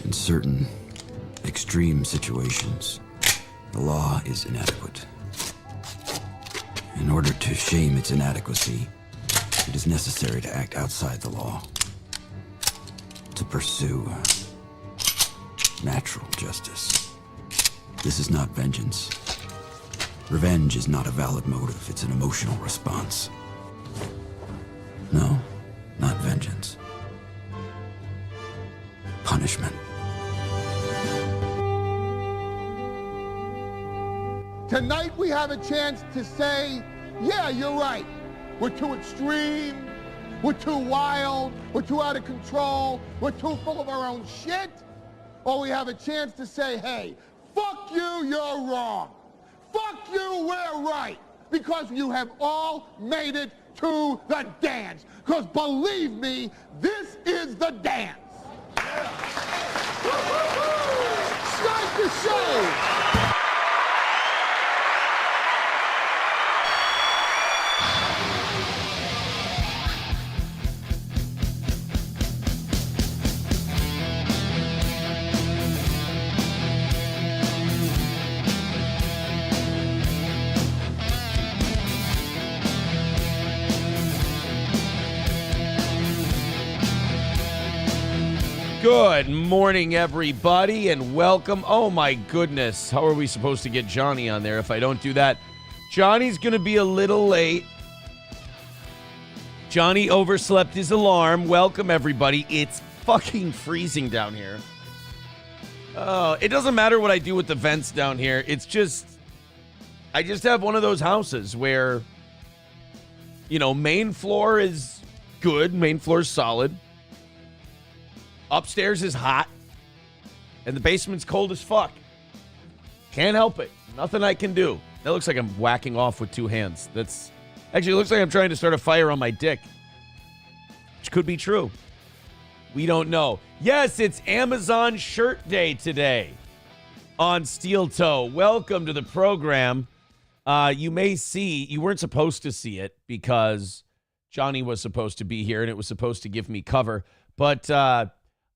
In certain extreme situations, the law is inadequate. In order to shame its inadequacy, it is necessary to act outside the law, to pursue natural justice. This is not vengeance. Revenge is not a valid motive, it's an emotional response. No, not vengeance. Punishment. Tonight we have a chance to say, yeah, you're right. We're too extreme, we're too wild, we're too out of control, we're too full of our own shit. Or we have a chance to say, hey, fuck you, you're wrong. Fuck you, we're right. Because you have all made it to the dance. Because believe me, this is the dance. Start the show. Good morning, everybody, and welcome. Oh, my goodness. How are we supposed to get Johnny on there if I don't do that? Johnny's going to be a little late. Johnny overslept his alarm. Welcome, everybody. It's fucking freezing down here. It doesn't matter what I do with the vents down here. It's just, I just have one of those houses where, you know, main floor is good. Main floor is solid. Upstairs is hot, and the basement's cold as fuck. Can't help it. Nothing I can do. That looks like I'm whacking off with two hands. That's actually, it looks like I'm trying to start a fire on my dick, which could be true. We don't know. Yes, it's Amazon Shirt Day today on Steel Toe. Welcome to the program. You may see, you weren't supposed to see it because Johnny was supposed to be here, and it was supposed to give me cover, but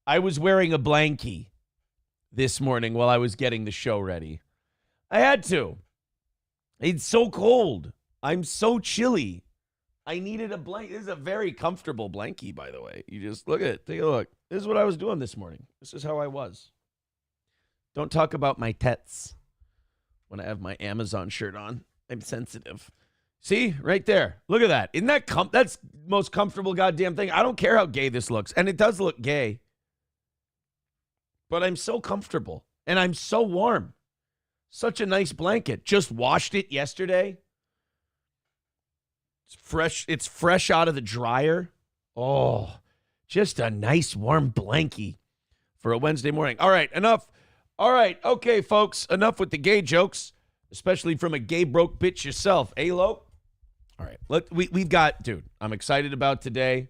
I was wearing a blankie this morning while I was getting the show ready. I had to. It's so cold. I'm so chilly. I needed a blanket. This is a very comfortable blankie, by the way. You just look at it. Take a look. This is what I was doing this morning. This is how I was. Don't talk about my tets when I have my Amazon shirt on. I'm sensitive. See? Right there. Look at that. Isn't that that's the most comfortable goddamn thing? I don't care how gay this looks. And it does look gay. But I'm so comfortable, and I'm so warm. Such a nice blanket. Just washed it yesterday. It's fresh. It's fresh out of the dryer. Oh, just a nice warm blankie for a Wednesday morning. All right, enough. All right, okay, folks, enough with the gay jokes, especially from a gay broke bitch yourself. Lo? All right, we've got, dude, I'm excited about today.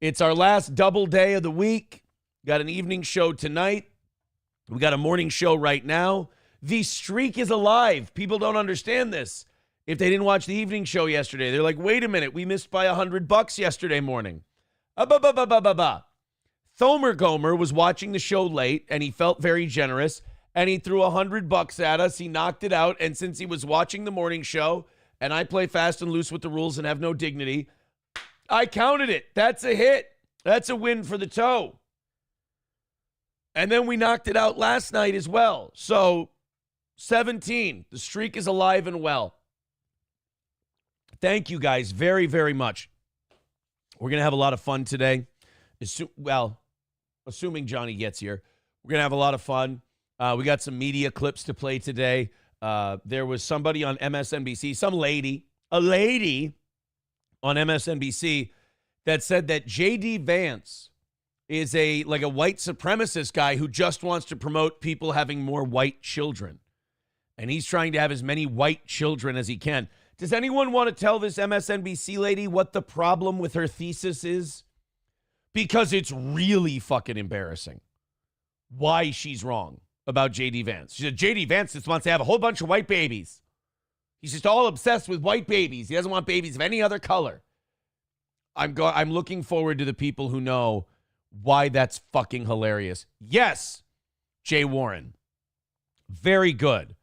It's our last double day of the week. Got an evening show tonight. We got a morning show right now. The streak is alive. People don't understand this. If they didn't watch the evening show yesterday, they're like, wait a minute, we missed by $100 yesterday morning. Thomer Gomer was watching the show late, and he felt very generous, and he threw $100 at us. He knocked it out, and since he was watching the morning show, and I play fast and loose with the rules and have no dignity, I counted it. That's a hit. That's a win for the toe. And then we knocked it out last night as well. So, 17. The streak is alive and well. Thank you guys very, very much. We're going to have a lot of fun today. Assuming Johnny gets here. We're going to have a lot of fun. We got some media clips to play today. There was somebody on MSNBC, a lady on MSNBC that said that JD Vance is a white supremacist guy who just wants to promote people having more white children. And he's trying to have as many white children as he can. Does anyone want to tell this MSNBC lady what the problem with her thesis is? Because it's really fucking embarrassing why she's wrong about JD Vance. She said, JD Vance just wants to have a whole bunch of white babies. He's just all obsessed with white babies. He doesn't want babies of any other color. I'm looking forward to the people who know why that's fucking hilarious. Yes, Jay Warren. Very good.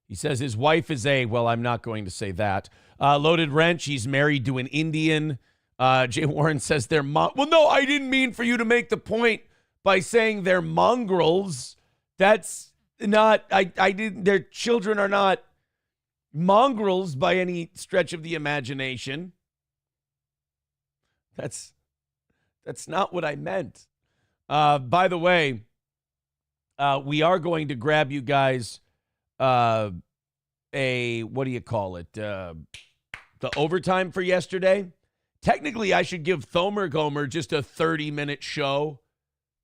He says his wife is well, I'm not going to say that. Loaded Wrench, he's married to an Indian. Jay Warren says they're well, no, I didn't mean for you to make the point by saying they're mongrels. That's not, I didn't, their children are not mongrels by any stretch of the imagination. That's not what I meant. By the way, we are going to grab you guys what do you call it? The overtime for yesterday. Technically, I should give Thomer Gomer just a 30-minute show,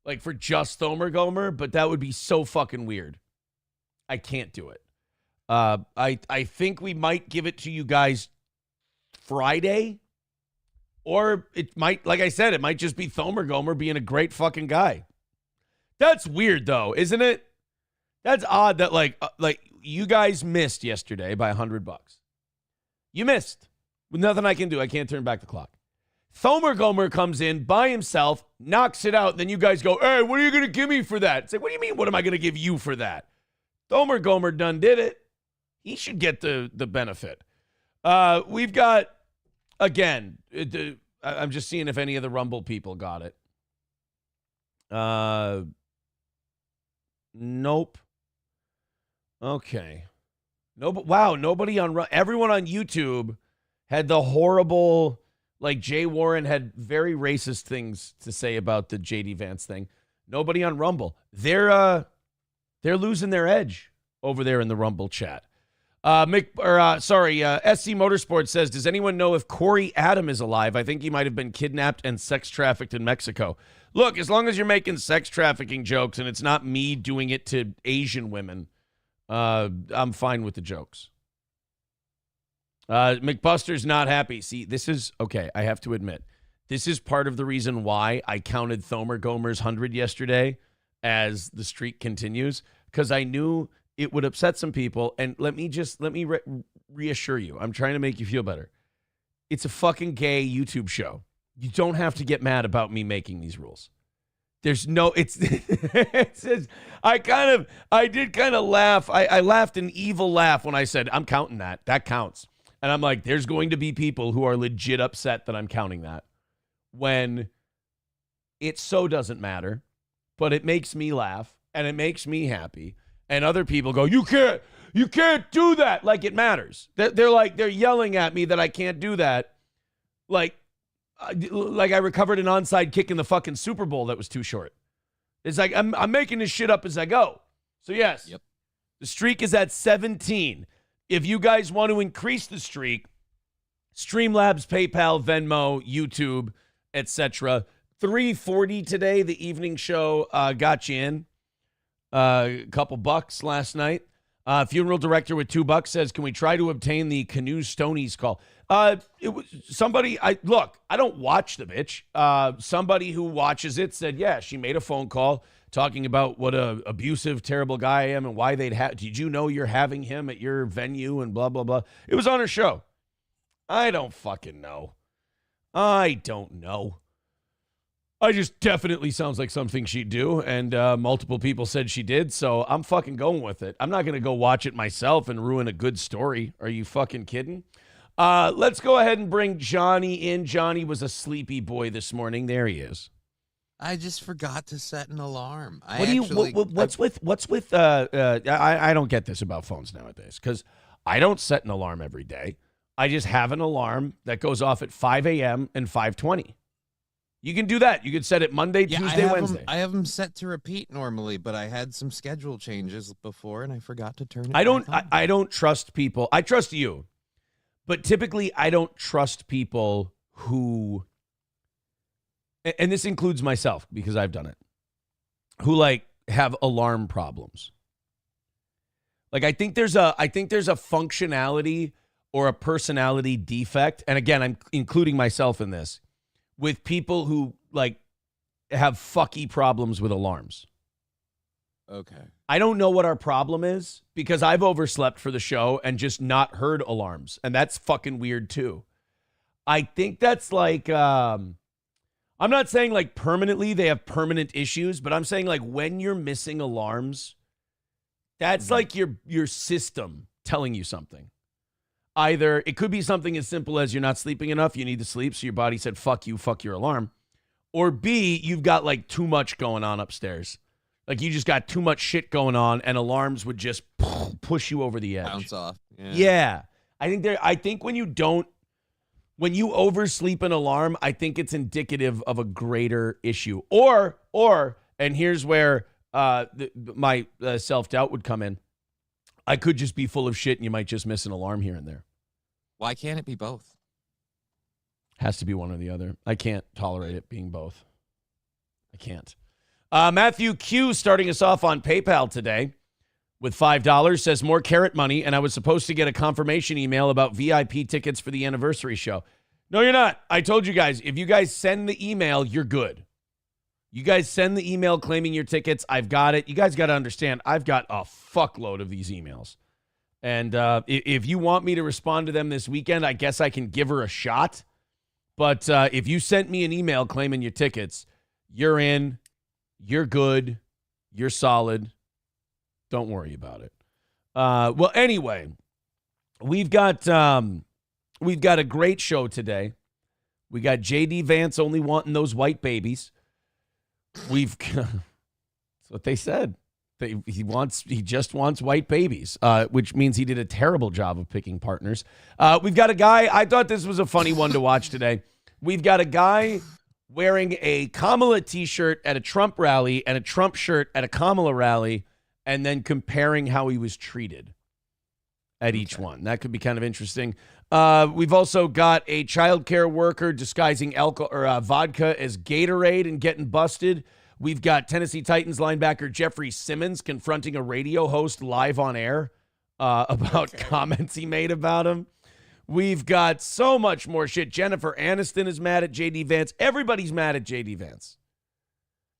like for just Thomer Gomer, but that would be so fucking weird. I can't do it. I think we might give it to you guys Friday, or it might, like I said, it might just be Thomer Gomer being a great fucking guy. That's weird, though, isn't it? That's odd that like you guys missed yesterday by $100. You missed. With nothing I can do. I can't turn back the clock. Thomer Gomer comes in by himself, knocks it out, then you guys go, hey, what are you going to give me for that? It's like, what do you mean, what am I going to give you for that? Thomer Gomer done did it. He should get the benefit. We've got, again, I'm just seeing if any of the Rumble people got it. Nope. Okay. Wow, nobody on, everyone on YouTube had the horrible, like Jay Warren had very racist things to say about the JD Vance thing. Nobody on Rumble. They're losing their edge over there in the Rumble chat. SC Motorsports says, does anyone know if Corey Adam is alive? I think he might have been kidnapped and sex trafficked in Mexico. Look, as long as you're making sex trafficking jokes and it's not me doing it to Asian women, I'm fine with the jokes. McBuster's not happy. See, this is, okay, I have to admit, this is part of the reason why I counted Thomer Gomer's 100 yesterday as the streak continues, because I knew it would upset some people. And let me reassure you. I'm trying to make you feel better. It's a fucking gay YouTube show. You don't have to get mad about me making these rules. There's no, it's I did kind of laugh. I laughed an evil laugh when I said, I'm counting that. That counts. And I'm like, there's going to be people who are legit upset that I'm counting that, when it so doesn't matter, but it makes me laugh and it makes me happy. And other people go, you can't do that. Like it matters. They're yelling at me that I can't do that. Like I recovered an onside kick in the fucking Super Bowl that was too short. It's like, I'm making this shit up as I go. So yes, yep. The streak is at 17. If you guys want to increase the streak, Streamlabs, PayPal, Venmo, YouTube, etc. 340 today, the evening show got you in. A couple bucks last night. Funeral director with $2 says, can we try to obtain the Canoe Stonies call? It was somebody, I don't watch the bitch. Somebody who watches it said, yeah, she made a phone call talking about what a abusive, terrible guy I am and why did you know you're having him at your venue and blah, blah, blah. It was on her show. I don't fucking know. I don't know. I just definitely sounds like something she'd do, and multiple people said she did, so I'm fucking going with it. I'm not going to go watch it myself and ruin a good story. Are you fucking kidding? Let's go ahead and bring Johnny in. Johnny was a sleepy boy this morning. There he is. I just forgot to set an alarm. I don't get this about phones nowadays, because I don't set an alarm every day. I just have an alarm that goes off at 5 a.m. and 5:20. You can do that. You could set it Monday, Tuesday, Wednesday. I have them set to repeat normally, but I had some schedule changes before, and I forgot to turn it I don't trust people. I trust you. But typically, I don't trust people who, and this includes myself because I've done it, who like have alarm problems. Like I think there's a functionality or a personality defect, and again, I'm including myself in this, with people who like have fucky problems with alarms. Okay. I don't know what our problem is because I've overslept for the show and just not heard alarms. And that's fucking weird too. I think that's like, I I'm not saying like permanently they have permanent issues, but I'm saying like when you're missing alarms, that's like your system telling you something. Either it could be something as simple as you're not sleeping enough, you need to sleep, so your body said, fuck you, fuck your alarm. Or B, you've got like too much going on upstairs. Like you just got too much shit going on and alarms would just push you over the edge. Bounce off. Yeah. I think when you oversleep an alarm, I think it's indicative of a greater issue. Or, and here's where my self-doubt would come in. I could just be full of shit and you might just miss an alarm here and there. Why can't it be both? Has to be one or the other. I can't tolerate it being both. I can't. Matthew Q starting us off on PayPal today with $5, says more carrot money, and I was supposed to get a confirmation email about VIP tickets for the anniversary show. No, you're not. I told you guys, if you guys send the email, you're good. You guys send the email claiming your tickets. I've got it. You guys got to understand, I've got a fuckload of these emails. And if you want me to respond to them this weekend, I guess I can give her a shot. But if you sent me an email claiming your tickets, you're in, you're good, you're solid. Don't worry about it. Well, anyway, we've got a great show today. We got JD Vance only wanting those white babies. That's what they said. He just wants white babies, which means he did a terrible job of picking partners. We've got a guy. I thought this was a funny one to watch today. We've got a guy wearing a Kamala t-shirt at a Trump rally and a Trump shirt at a Kamala rally, and then comparing how he was treated at each one. That could be kind of interesting. We've also got a childcare worker disguising alcohol or vodka as Gatorade and getting busted. We've got Tennessee Titans linebacker Jeffrey Simmons confronting a radio host live on air about comments he made about him. We've got so much more shit. Jennifer Aniston is mad at JD Vance. Everybody's mad at JD Vance.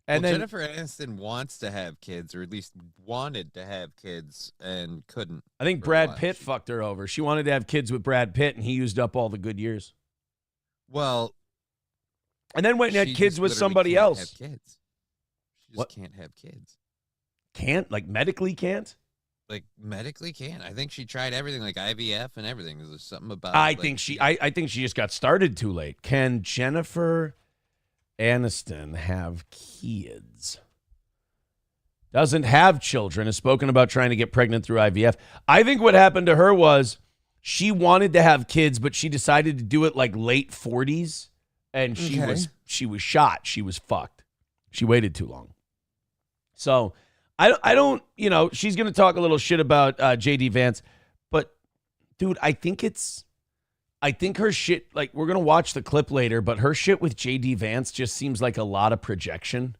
And then Jennifer Aniston wants to have kids, or at least wanted to have kids, and couldn't. I think Brad Pitt fucked her over. She wanted to have kids with Brad Pitt, and he used up all the good years. Well, and then went and had kids with somebody else. Have kids. She just can't have kids. Can't? Like medically can't? Like medically can't. I think she tried everything, like IVF and everything. There's something about. I think she just got started too late. Can Jennifer Aniston have kids? Doesn't have children. Has spoken about trying to get pregnant through IVF. I think what happened to her was she wanted to have kids, but she decided to do it like late 40s, and she was shot. She was fucked. She waited too long. So I don't, she's going to talk a little shit about JD Vance, but dude, I think her shit, like, we're going to watch the clip later, but her shit with JD Vance just seems like a lot of projection.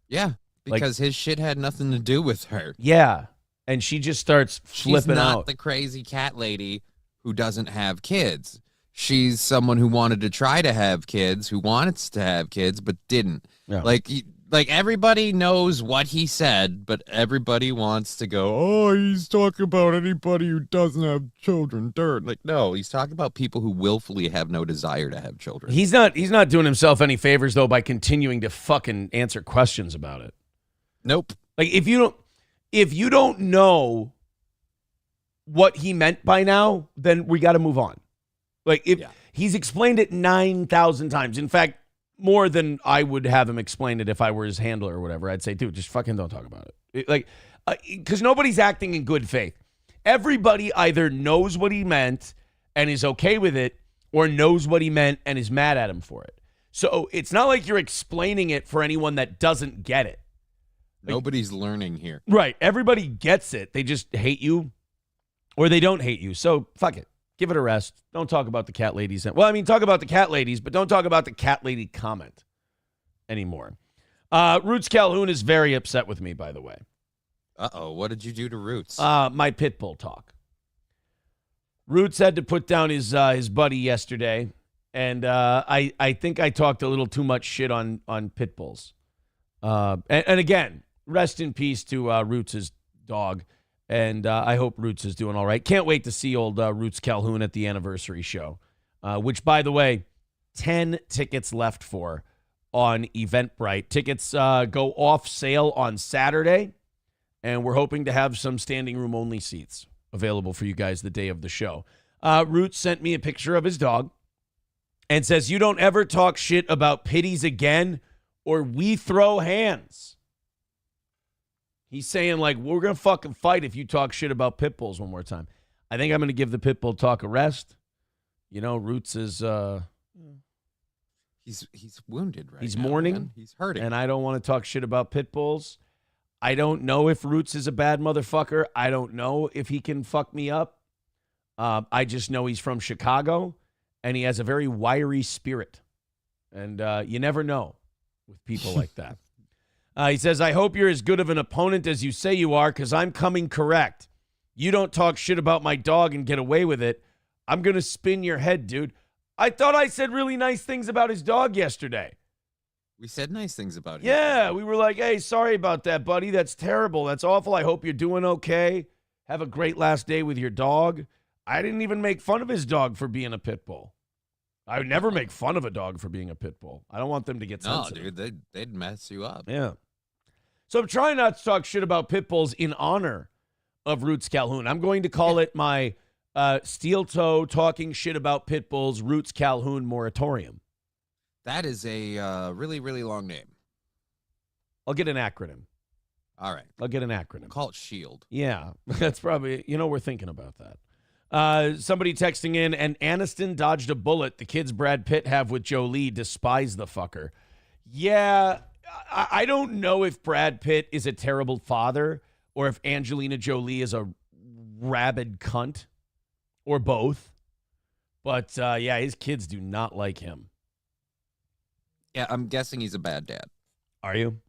Yeah, because his shit had nothing to do with her. Yeah, and she just starts flipping out. She's not the crazy cat lady who doesn't have kids. She's someone who wanted to try to have kids, who wants to have kids, but didn't. Yeah. Like everybody knows what he said, but everybody wants to go, oh, he's talking about anybody who doesn't have children. Dirt. Like, no, he's talking about people who willfully have no desire to have children. He's not doing himself any favors, though, by continuing to fucking answer questions about it. Nope. Like, if you don't know what he meant by now, then we got to move on. Like, he's explained it 9,000 times. In fact, more than I would have him explain it if I were his handler or whatever. I'd say, dude, just fucking don't talk about it. Because nobody's acting in good faith. Everybody either knows what he meant and is okay with it, or knows what he meant and is mad at him for it. So it's not like you're explaining it for anyone that doesn't get it. Nobody's learning here. Right. Everybody gets it. They just hate you, or they don't hate you. So fuck it. Give it a rest. Don't talk about the cat ladies. Well, I mean, talk about the cat ladies, but don't talk about the cat lady comment anymore. Roots Calhoun is very upset with me, by the way. Uh-oh. What did you do to Roots? My pit bull talk. Roots had to put down his buddy yesterday, and I think I talked a little too much shit on pit bulls. And again, rest in peace to Roots' dog. And I hope Roots is doing all right. Can't wait to see old Roots Calhoun at the anniversary show, which, by the way, 10 tickets left for on Eventbrite. Tickets go off sale on Saturday, and we're hoping to have some standing room only seats available for you guys the day of the show. Roots sent me a picture of his dog and says, "You don't ever talk shit about pitties again or we throw hands." He's saying, like, we're going to fucking fight if you talk shit about pit bulls one more time. I think I'm going to give the pit bull talk a rest. You know, Roots is... He's wounded right He's now, mourning. man. He's hurting. And I don't want to talk shit about pit bulls. I don't know if Roots is a bad motherfucker. I don't know if he can fuck me up. I just know he's from Chicago, and he has a very wiry spirit. And you never know with people like that. He says, "I hope you're as good of an opponent as you say you are, because I'm coming correct. You don't talk shit about my dog and get away with it. I'm going to spin your head, dude." I thought I said really nice things about his dog yesterday. We said nice things about him. Yeah, we were like, "Hey, sorry about that, buddy. That's terrible. That's awful. I hope you're doing okay. Have a great last day with your dog." I didn't even make fun of his dog for being a pit bull. I would never make fun of a dog for being a pit bull. I don't want them to get sensitive. No, dude, they'd mess you up. Yeah. So I'm trying not to talk shit about pit bulls in honor of Roots Calhoun. I'm going to call it my steel toe talking shit about pit bulls Roots Calhoun moratorium. That is a really, really long name. I'll get an acronym. All right. I'll get an acronym. Call it SHIELD. Yeah, that's probably, we're thinking about that. Somebody texting in, "And Aniston dodged a bullet the kids Brad Pitt have with Jolie. Despise the fucker." Yeah, I don't know if Brad Pitt is a terrible father or if Angelina Jolie is a rabid cunt or both. But, yeah, his kids do not like him. Yeah, I'm guessing he's a bad dad. Are you?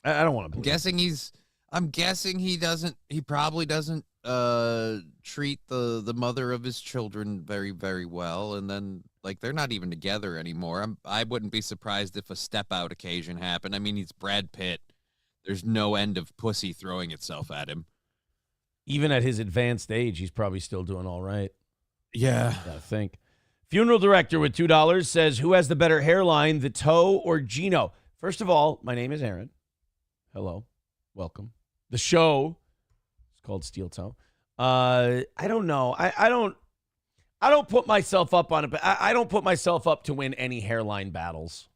I don't want to believe. I'm guessing he probably doesn't treat the mother of his children very, very well, and then like they're not even together anymore. I wouldn't be surprised if a step out occasion happened. I mean, he's Brad Pitt. There's no end of pussy throwing itself at him. Even at his advanced age, he's probably still doing all right. Yeah. I think. Funeral director with $2 says, "Who has the better hairline, the toe or Gino?" First of all, my name is Aaron. Hello. Welcome. The show is called Steel Toe. I don't know. I don't put myself up on it, but I don't put myself up to win any hairline battles.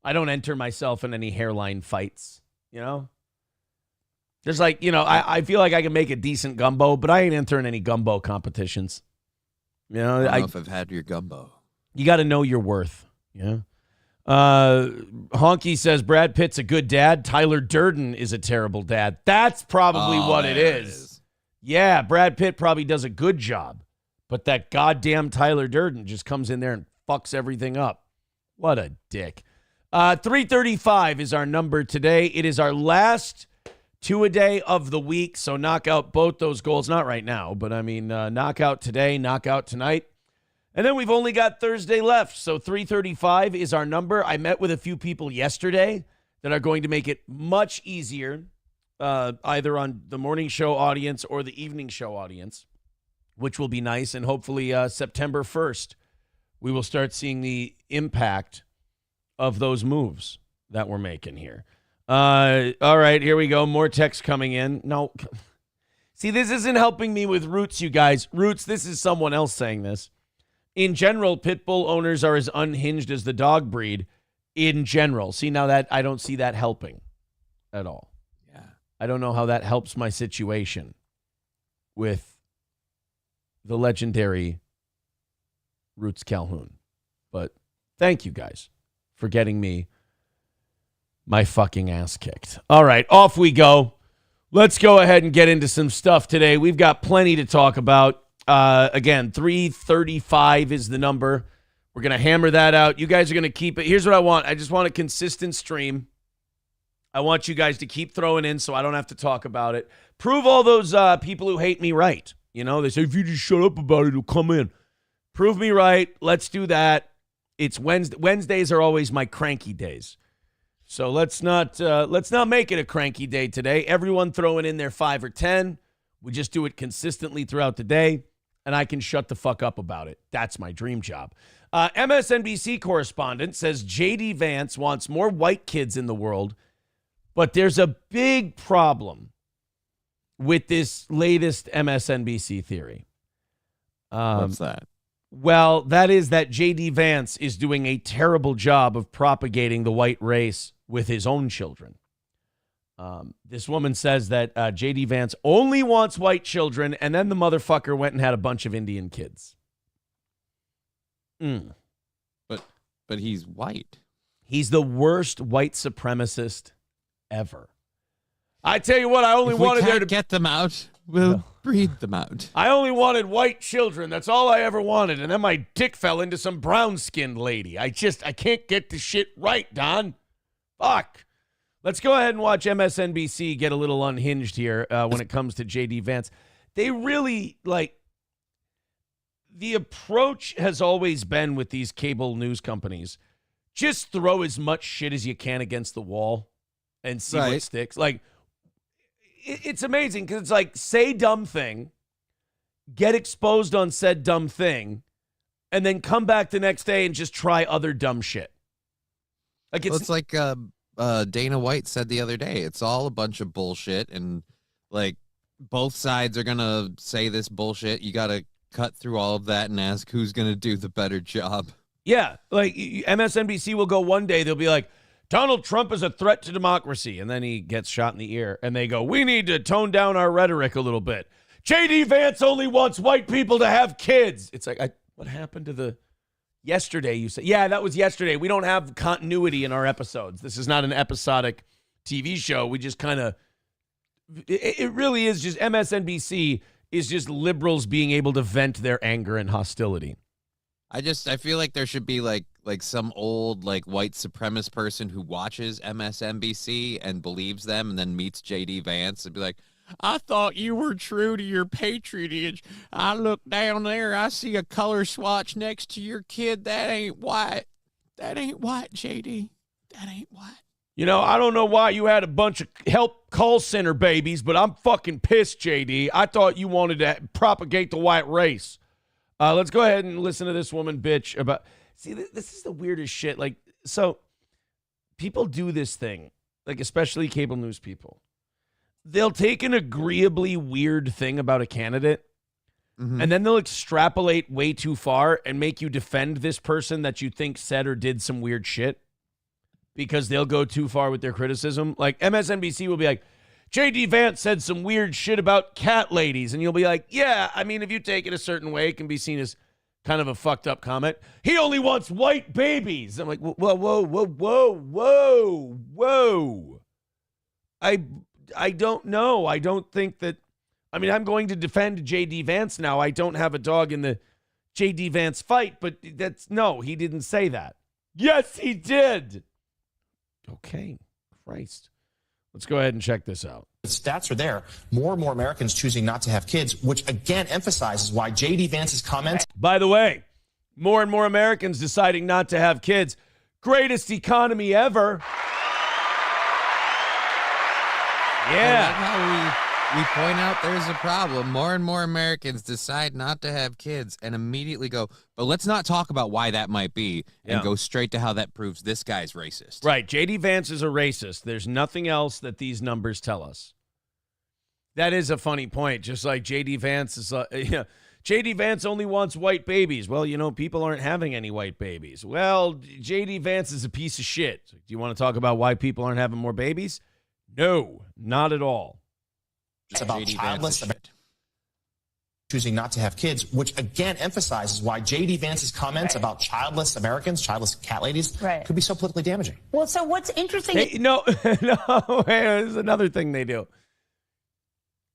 I don't enter myself in any hairline fights, There's like, I feel like I can make a decent gumbo, but I ain't entering any gumbo competitions. I don't know if I've had your gumbo. You got to know your worth. Yeah. Honky says Brad Pitt's a good dad. Tyler Durden is a terrible dad. That's probably what it is. Yeah, Brad Pitt probably does a good job, but that goddamn Tyler Durden just comes in there and fucks everything up. What a dick. 335 is our number today. It is our last two-a-day of the week, so knock out both those goals. Not right now, but I mean, knock out today, knock out tonight. And then we've only got Thursday left, so 335 is our number. I met with a few people yesterday that are going to make it much easier, either on the morning show audience or the evening show audience, which will be nice. And hopefully September 1st, we will start seeing the impact of those moves that we're making here. All right, here we go. More text coming in. No. See, this isn't helping me with Roots, you guys. Roots, this is someone else saying this. In general, pit bull owners are as unhinged as the dog breed in general. See, now that I don't see that helping at all. Yeah. I don't know how that helps my situation with the legendary Roots Calhoun. But thank you guys for getting me my fucking ass kicked. All right, off we go. Let's go ahead and get into some stuff today. We've got plenty to talk about. Again, 335 is the number. We're going to hammer that out. You guys are going to keep it. Here's what I want. I just want a consistent stream. I want you guys to keep throwing in so I don't have to talk about it. Prove all those people who hate me right. They say, if you just shut up about it, it'll come in. Prove me right. Let's do that. It's Wednesday. Wednesdays are always my cranky days. So let's not make it a cranky day today. Everyone throwing in their 5 or 10. We just do it consistently throughout the day, and I can shut the fuck up about it. That's my dream job. MSNBC correspondent says JD Vance wants more white kids in the world, but there's a big problem with this latest MSNBC theory. What's that? Well, that is that JD Vance is doing a terrible job of propagating the white race with his own children. This woman says that JD Vance only wants white children, and then the motherfucker went and had a bunch of Indian kids. But he's white. He's the worst white supremacist ever. I tell you what, I only wanted there to get them out. We'll breed them out. I only wanted white children. That's all I ever wanted. And then my dick fell into some brown-skinned lady. I can't get the shit right, Don. Fuck. Let's go ahead and watch MSNBC get a little unhinged here when it comes to JD Vance. They really, the approach has always been with these cable news companies, just throw as much shit as you can against the wall and see what sticks. It's amazing because it's like, say dumb thing, get exposed on said dumb thing, and then come back the next day and just try other dumb shit. It's like Dana White said the other day. It's all a bunch of bullshit, and both sides are going to say this bullshit. You got to cut through all of that and ask who's going to do the better job. Yeah, MSNBC will go one day, they'll be like, Donald Trump is a threat to democracy. And then he gets shot in the ear. And they go, we need to tone down our rhetoric a little bit. JD Vance only wants white people to have kids. It's like, what happened to yesterday? You said, yeah, that was yesterday. We don't have continuity in our episodes. This is not an episodic TV show. We just kind of, it really is just MSNBC is just liberals being able to vent their anger and hostility. I feel like there should be like some old white supremacist person who watches MSNBC and believes them and then meets JD Vance and be like, I thought you were true to your patriotage. I look down there, I see a color swatch next to your kid. That ain't white. That ain't white, JD. That ain't white. You know, I don't know why you had a bunch of help call center babies, but I'm fucking pissed, JD. I thought you wanted to propagate the white race. Let's go ahead and listen to this woman bitch about. See, this is the weirdest shit. So people do this thing, especially cable news people. They'll take an agreeably weird thing about a candidate, and then they'll extrapolate way too far and make you defend this person that you think said or did some weird shit because they'll go too far with their criticism. Like MSNBC will be like, JD Vance said some weird shit about cat ladies. And you'll be like, yeah, I mean, if you take it a certain way, it can be seen as kind of a fucked up comment. He only wants white babies. I'm like, whoa. I don't know. I don't think that, I mean, I'm going to defend JD Vance now. I don't have a dog in the JD Vance fight, but no, he didn't say that. Yes, he did. Okay, Christ. Let's go ahead and check this out. The stats are there. More and more Americans choosing not to have kids, which again emphasizes why JD Vance's comments. By the way, more and more Americans deciding not to have kids. Greatest economy ever. Yeah. How we point out there's a problem. More and more Americans decide not to have kids and immediately go, but let's not talk about why that might be and go straight to how that proves this guy's racist. Right. JD Vance is a racist. There's nothing else that these numbers tell us. That is a funny point. Just like JD Vance is JD Vance only wants white babies. Well, people aren't having any white babies. Well, JD Vance is a piece of shit. Do you want to talk about why people aren't having more babies? No, not at all. It's about childless choosing not to have kids, which again emphasizes why JD Vance's comments about childless Americans, childless cat ladies, could be so politically damaging. Well, so what's interesting? Hey, no, there's another thing they do.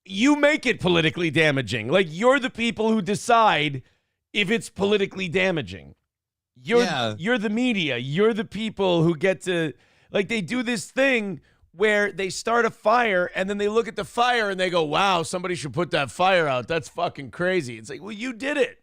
You make it politically damaging. Like, you're the people who decide if it's politically damaging. You're the media. You're the people who get to, they do this thing where they start a fire and then they look at the fire and they go, wow, somebody should put that fire out. That's fucking crazy. It's like, well, you did it.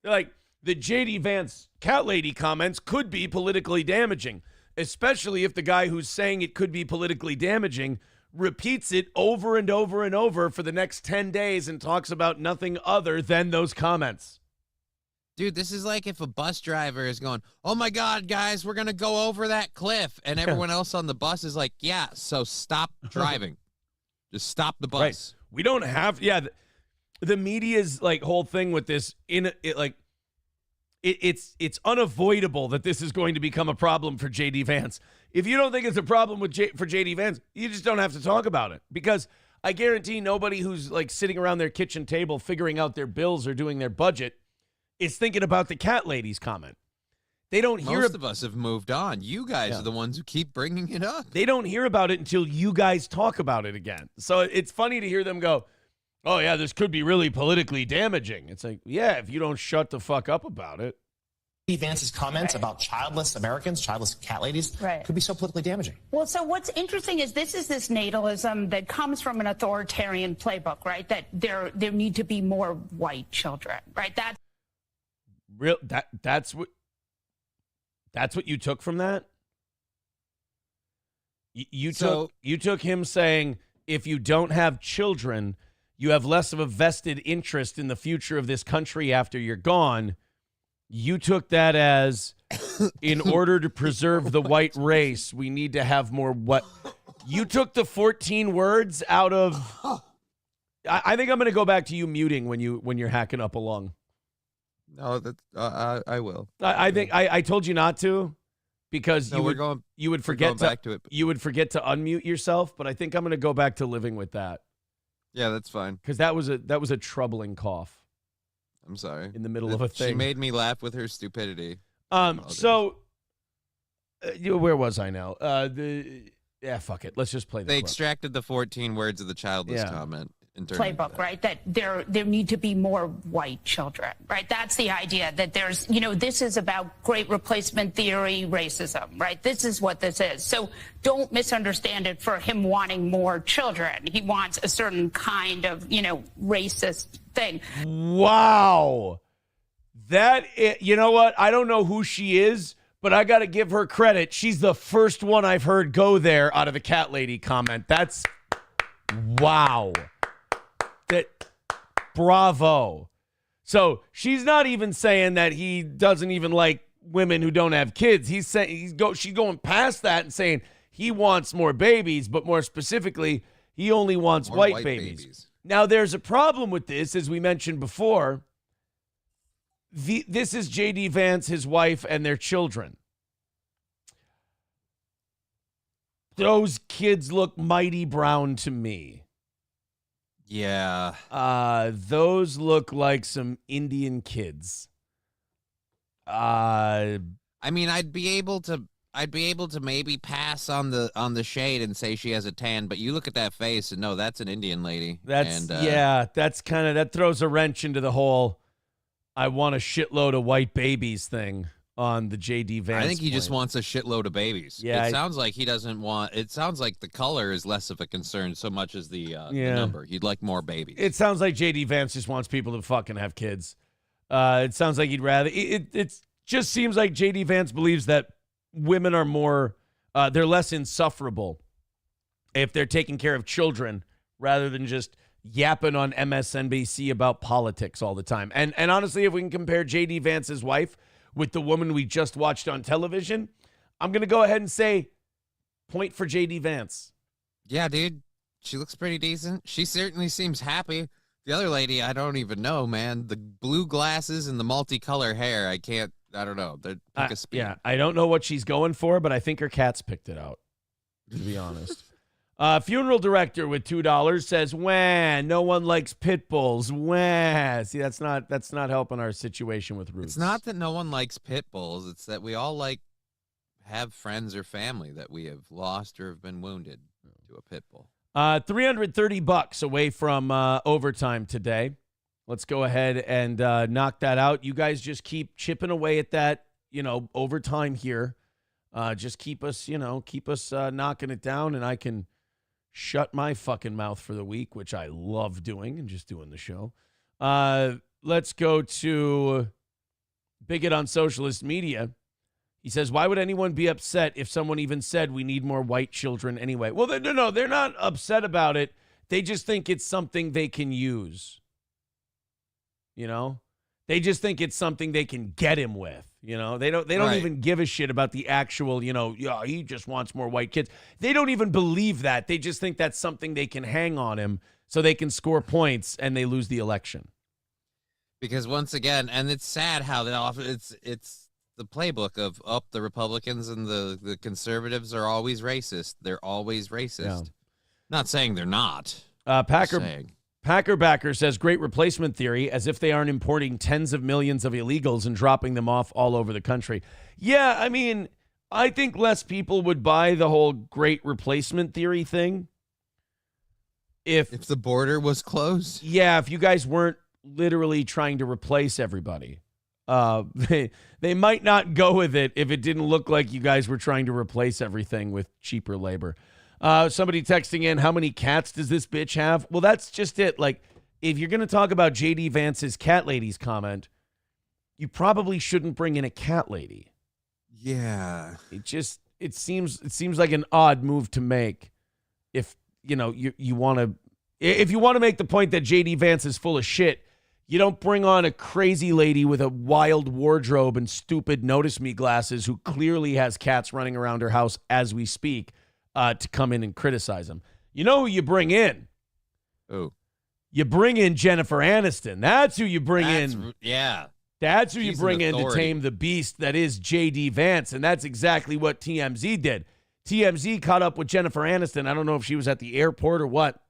They're like, the JD Vance cat lady comments could be politically damaging, especially if the guy who's saying it could be politically damaging repeats it over and over and over for the next 10 days and talks about nothing other than those comments. Dude, this is like if a bus driver is going, oh my God, guys, we're going to go over that cliff. And everyone else on the bus is like, yeah, so stop driving. Just stop the bus. Right. We don't have, the media's like whole thing with this, it's unavoidable that this is going to become a problem for JD Vance. If you don't think it's a problem for JD Vance, you just don't have to talk about it, because I guarantee nobody who's like sitting around their kitchen table figuring out their bills or doing their budget is thinking about the cat lady's comment. They don't hear. Most of us have moved on. You guys are the ones who keep bringing it up. They don't hear about it until you guys talk about it again. So it's funny to hear them go, oh yeah, this could be really politically damaging. It's like, yeah, if you don't shut the fuck up about it. Vance's comments about childless Americans, childless cat ladies, could be so politically damaging. Well, so what's interesting is this natalism that comes from an authoritarian playbook, right? That there need to be more white children, right? That's what you took from that? You took him saying, if you don't have children, you have less of a vested interest in the future of this country after you're gone. You took that as, in order to preserve the white race, we need to have more what? You took the 14 words out of. I think I'm going to go back to you muting when you're hacking up along. No, I will. I think I told you not to, because you would forget to unmute yourself. But I think I'm going to go back to living with that. Yeah, that's fine. Because that was a troubling cough. I'm sorry. In the middle of a thing. She made me laugh with her stupidity. So, where was I now? Fuck it. Let's just play. They extracted the 14 words of the childless comment. Playbook, right? That there need to be more white children, right? That's the idea, that there's, this is about great replacement theory, racism, right? This is what this is. So don't misunderstand it for him wanting more children. He wants a certain kind of, racist thing. Wow. You know what? I don't know who she is, but I got to give her credit. She's the first one I've heard go there out of the cat lady comment. That's wow. Bravo. So she's not even saying that he doesn't even like women who don't have kids. He's saying she's going past that and saying he wants more babies, but more specifically, he only wants white babies. Now, there's a problem with this, as we mentioned before. This is JD Vance, his wife, and their children. Those kids look mighty brown to me. Yeah. Those look like some Indian kids. I mean, I'd be able to maybe pass on the shade and say she has a tan, but you look at that face and no, that's an Indian lady. That throws a wrench into the whole I want a shitload of white babies thing on the JD Vance. I think he just wants a shitload of babies. Yeah, it sounds like he doesn't want. It sounds like the color is less of a concern so much as the number. He'd like more babies. It sounds like JD Vance just wants people to fucking have kids. It sounds like he'd rather. It just seems like JD Vance believes that women are more. They're less insufferable if they're taking care of children rather than just yapping on MSNBC about politics all the time. And honestly, if we can compare JD Vance's wife with the woman we just watched on television, I'm going to go ahead and say point for JD Vance. Yeah, dude. She looks pretty decent. She certainly seems happy. The other lady, I don't even know, man. The blue glasses and the multicolor hair, I don't know. They're pick a speed. Yeah, I don't know what she's going for, but I think her cats picked it out, to be honest. Funeral director with $2 says, "Wah, no one likes pit bulls. Wah." See, that's not helping our situation with Roots. It's not that no one likes pit bulls. It's that we all have friends or family that we have lost or have been wounded to a pit bull. $330 away from overtime today. Let's go ahead and knock that out. You guys just keep chipping away at that, overtime here. Just keep us knocking it down, and I can shut my fucking mouth for the week, which I love doing and just doing the show. Let's go to Bigot on Socialist Media. He says, why would anyone be upset if someone even said we need more white children anyway? Well, no, they're not upset about it. They just think it's something they can use. They just think it's something they can get him with. You know, they don't Right. even give a shit about the actual, yeah, he just wants more white kids. They don't even believe that. They just think that's something they can hang on him so they can score points and they lose the election. Because once again, and it's sad how that often it's the playbook of the Republicans and the conservatives are always racist. They're always racist. Yeah. Not saying they're not. Packer Backer says, great replacement theory, as if they aren't importing tens of millions of illegals and dropping them off all over the country. Yeah, I mean, I think less people would buy the whole great replacement theory thing if the border was closed. Yeah, if you guys weren't literally trying to replace everybody. They might not go with it if it didn't look like you guys were trying to replace everything with cheaper labor. Somebody texting in, how many cats does this bitch have? Well, that's just it. Like, if you're going to talk about JD Vance's cat ladies comment, you probably shouldn't bring in a cat lady. Yeah. It seems like an odd move to make if, you want to, if you want to make the point that JD Vance is full of shit, you don't bring on a crazy lady with a wild wardrobe and stupid notice me glasses who clearly has cats running around her house as we speak. To come in and criticize him. You know who you bring in? Who? You bring in Jennifer Aniston. That's who you bring in. Yeah. That's who She's you bring an in to authority. tame the beast that is JD Vance. And that's exactly what TMZ did. TMZ caught up with Jennifer Aniston. I don't know if she was at the airport or what,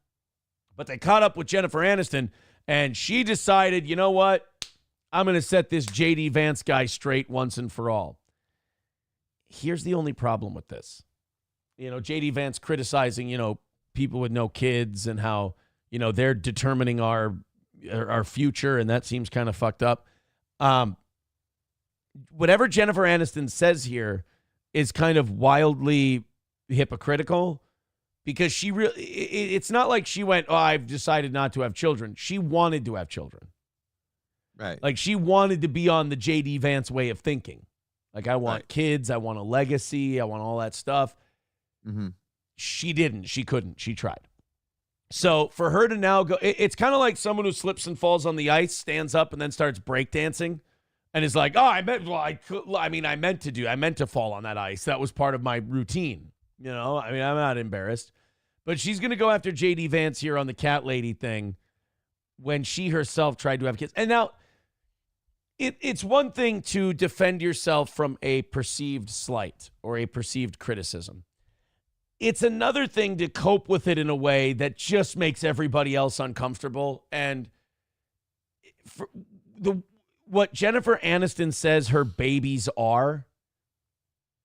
but they caught up with Jennifer Aniston and she decided, you know what? I'm going to set this JD Vance guy straight once and for all. Here's the only problem with this. JD Vance criticizing, people with no kids and how, they're determining our future, and that seems kind of fucked up. Whatever Jennifer Aniston says here is kind of wildly hypocritical because it's not like she went, I've decided not to have children. She wanted to have children. Right. Like she wanted to be on the JD Vance way of thinking. Like I want kids. I want a legacy. I want all that stuff. Mm-hmm. She didn't. She couldn't. She tried. So for her to now go, it's kind of like someone who slips and falls on the ice, stands up, and then starts breakdancing, and is like, I meant to fall on that ice. That was part of my routine. I'm not embarrassed. But she's going to go after JD Vance here on the cat lady thing when she herself tried to have kids. And now it's one thing to defend yourself from a perceived slight or a perceived criticism. It's another thing to cope with it in a way that just makes everybody else uncomfortable. And what Jennifer Aniston says her babies are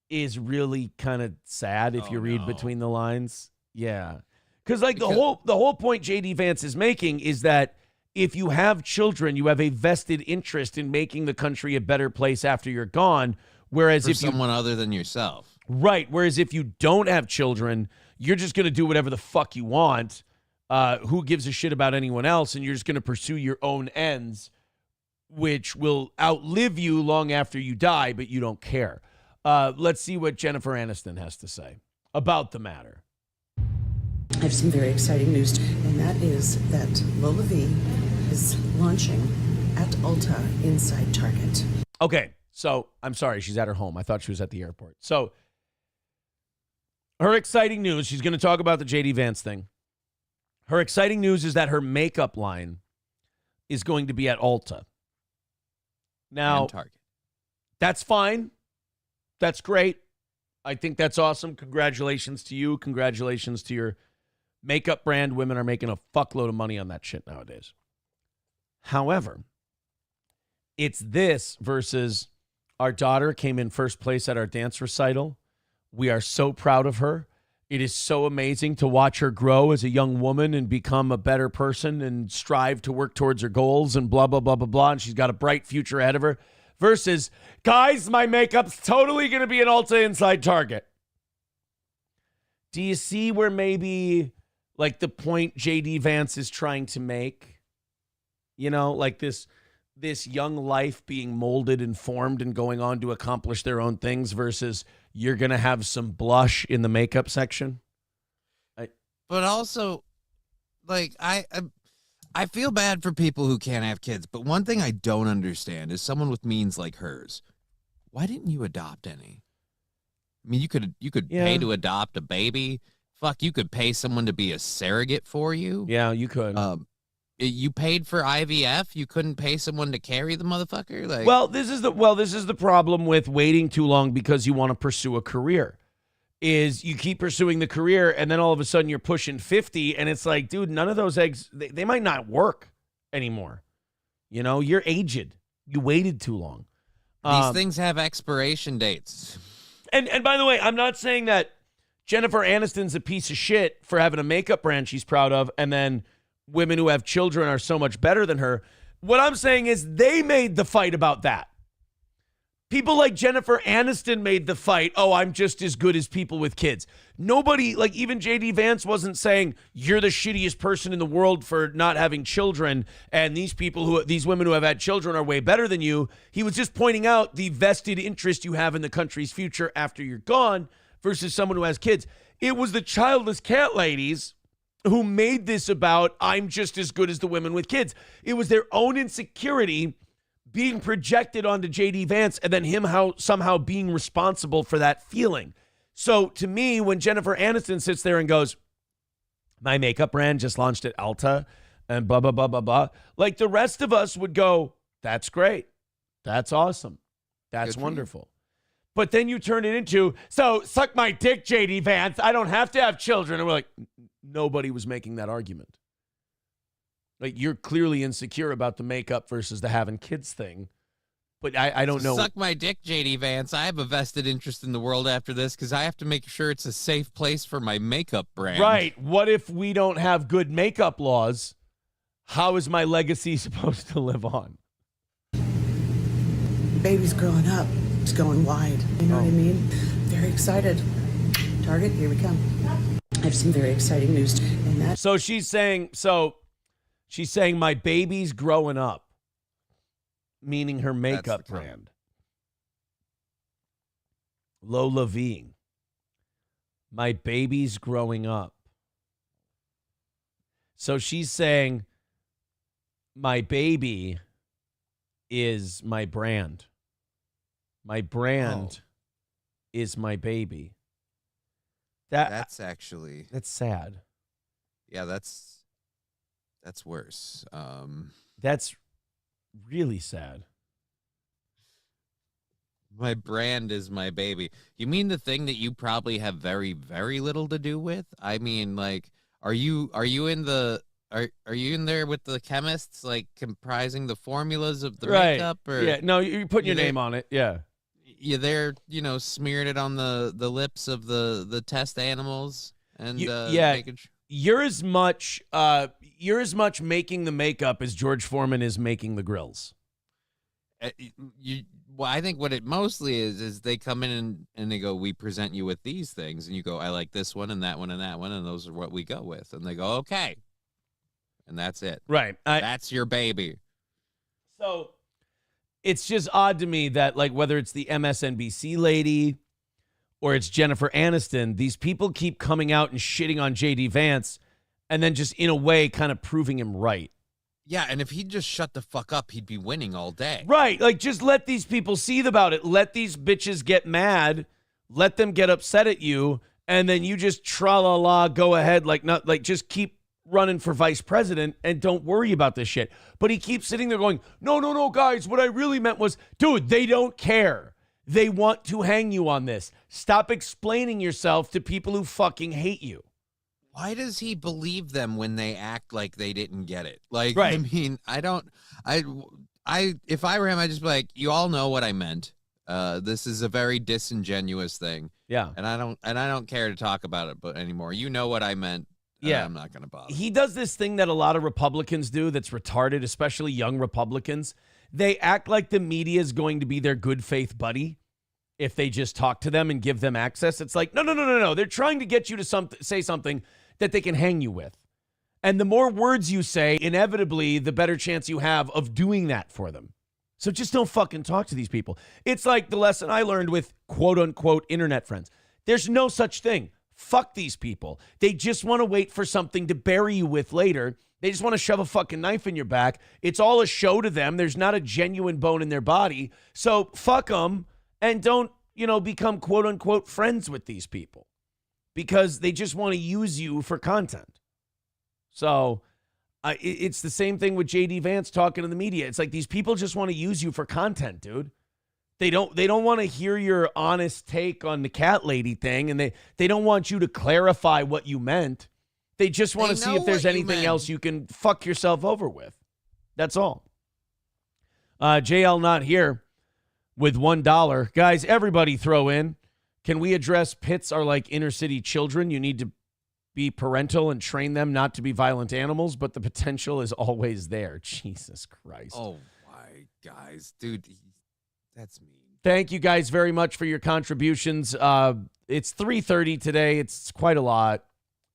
is really kind of sad if you read between the lines. Yeah. Because the whole point JD Vance is making is that if you have children, you have a vested interest in making the country a better place after you're gone. Whereas if someone other than yourself. Right. Whereas if you don't have children, you're just going to do whatever the fuck you want. Who gives a shit about anyone else? And you're just going to pursue your own ends, which will outlive you long after you die, but you don't care. Let's see what Jennifer Aniston has to say about the matter. I have some very exciting news, and that is that Lola V is launching at Ulta inside Target. Okay. So I'm sorry. She's at her home. I thought she was at the airport. So her exciting news, she's going to talk about the JD Vance thing. Her exciting news is that her makeup line is going to be at Ulta. Now, And Target. That's fine. That's great. I think that's awesome. Congratulations to you. Congratulations to your makeup brand. Women are making a fuckload of money on that shit nowadays. However, it's this versus our daughter came in first place at our dance recital. We are so proud of her. It is so amazing to watch her grow as a young woman and become a better person and strive to work towards her goals and blah, blah, blah, blah, blah. And she's got a bright future ahead of her. Versus, guys, my makeup's totally going to be an Ulta inside Target. Do you see where maybe like the point JD Vance is trying to make? Like this young life being molded and formed and going on to accomplish their own things versus you're going to have some blush in the makeup section. But also, like, I feel bad for people who can't have kids, but one thing I don't understand is someone with means like hers. Why didn't you adopt any? I mean, you could pay to adopt a baby. Fuck, you could pay someone to be a surrogate for you. Yeah, you could. You paid for IVF. You couldn't pay someone to carry the motherfucker. Like, this is the problem with waiting too long because you want to pursue a career. Is you keep pursuing the career and then all of a sudden you're pushing 50 and it's like, dude, none of those eggs, they might not work anymore. You know, you're aged. You waited too long. These things have expiration dates. And by the way, I'm not saying that Jennifer Aniston's a piece of shit for having a makeup brand she's proud of and then women who have children are so much better than her. What I'm saying is they made the fight about that. People like Jennifer Aniston made the fight, oh, I'm just as good as people with kids. Nobody, like even JD Vance wasn't saying you're the shittiest person in the world for not having children and these women who have had children are way better than you. He was just pointing out the vested interest you have in the country's future after you're gone versus someone who has kids. It was the childless cat ladies who made this about I'm just as good as the women with kids. It was their own insecurity being projected onto JD Vance and then him somehow being responsible for that feeling. So to me, when Jennifer Aniston sits there and goes, my makeup brand just launched at Ulta and blah, blah, blah, blah, blah, like the rest of us would go, that's great. That's awesome. That's wonderful. But then you turn it into, so suck my dick, JD Vance. I don't have to have children. And we're like, nobody was making that argument. Like, you're clearly insecure about the makeup versus the having kids thing. But I don't know. Suck my dick, JD Vance. I have a vested interest in the world after this because I have to make sure it's a safe place for my makeup brand. Right. What if we don't have good makeup laws? How is my legacy supposed to live on? Baby's growing up. It's going wide. You know what I mean? Very excited. Target, here we come. I have some very exciting news. And that. So she's saying my baby's growing up, meaning her makeup brand. Lola V. My baby's growing up. So she's saying my baby is my brand. My brand is my baby. That's sad. Yeah, that's worse. That's really sad. My brand is my baby. You mean the thing that you probably have very, very little to do with? I mean, like, are you in there with the chemists, like comprising the formulas of the makeup? Or yeah, no, you're putting your name on it. Yeah. You're there, smearing it on the lips of the test animals and making sure. You're as much making the makeup as George Foreman is making the grills. Well, I think what it mostly is they come in and they go, we present you with these things, and you go, I like this one and that one and that one, and those are what we go with. And they go, okay. And that's it. Right. That's your baby. So it's just odd to me that, like, whether it's the MSNBC lady or it's Jennifer Aniston, these people keep coming out and shitting on JD Vance and then just in a way kind of proving him right. Yeah, and if he'd just shut the fuck up, he'd be winning all day. Right. Like, just let these people seethe about it. Let these bitches get mad. Let them get upset at you. And then you just tra-la-la, go ahead, just keep running for vice president and don't worry about this shit. But he keeps sitting there going, no, guys, what I really meant was, dude, they don't care. They want to hang you on this. Stop explaining yourself to people who fucking hate you. Why does he believe them when they act like they didn't get it? Like, right. I mean, if I were him, I'd just be like, you all know what I meant. This is a very disingenuous thing. Yeah. And I don't care to talk about it but anymore. You know what I meant. Yeah. I'm not going to bother. He does this thing that a lot of Republicans do that's retarded, especially young Republicans. They act like the media is going to be their good faith buddy if they just talk to them and give them access. It's like, no. They're trying to get you to say something that they can hang you with. And the more words you say, inevitably, the better chance you have of doing that for them. So just don't fucking talk to these people. It's like the lesson I learned with quote unquote internet friends. There's no such thing. Fuck these people. They just want to wait for something to bury you with later. They just want to shove a fucking knife in your back. It's all a show to them. There's not a genuine bone in their body. So fuck them and don't, become quote unquote friends with these people because they just want to use you for content. So it's the same thing with JD Vance talking to the media. It's like these people just want to use you for content, dude. They don't want to hear your honest take on the cat lady thing, and they don't want you to clarify what you meant. They just want to see if there's anything else you can fuck yourself over with. That's all. JL not here with $1. Guys, everybody throw in. Can we address pits are like inner city children? You need to be parental and train them not to be violent animals, but the potential is always there. Jesus Christ. Oh, my guys. Dude, that's mean. Thank you guys very much for your contributions. It's 3:30 today. It's quite a lot.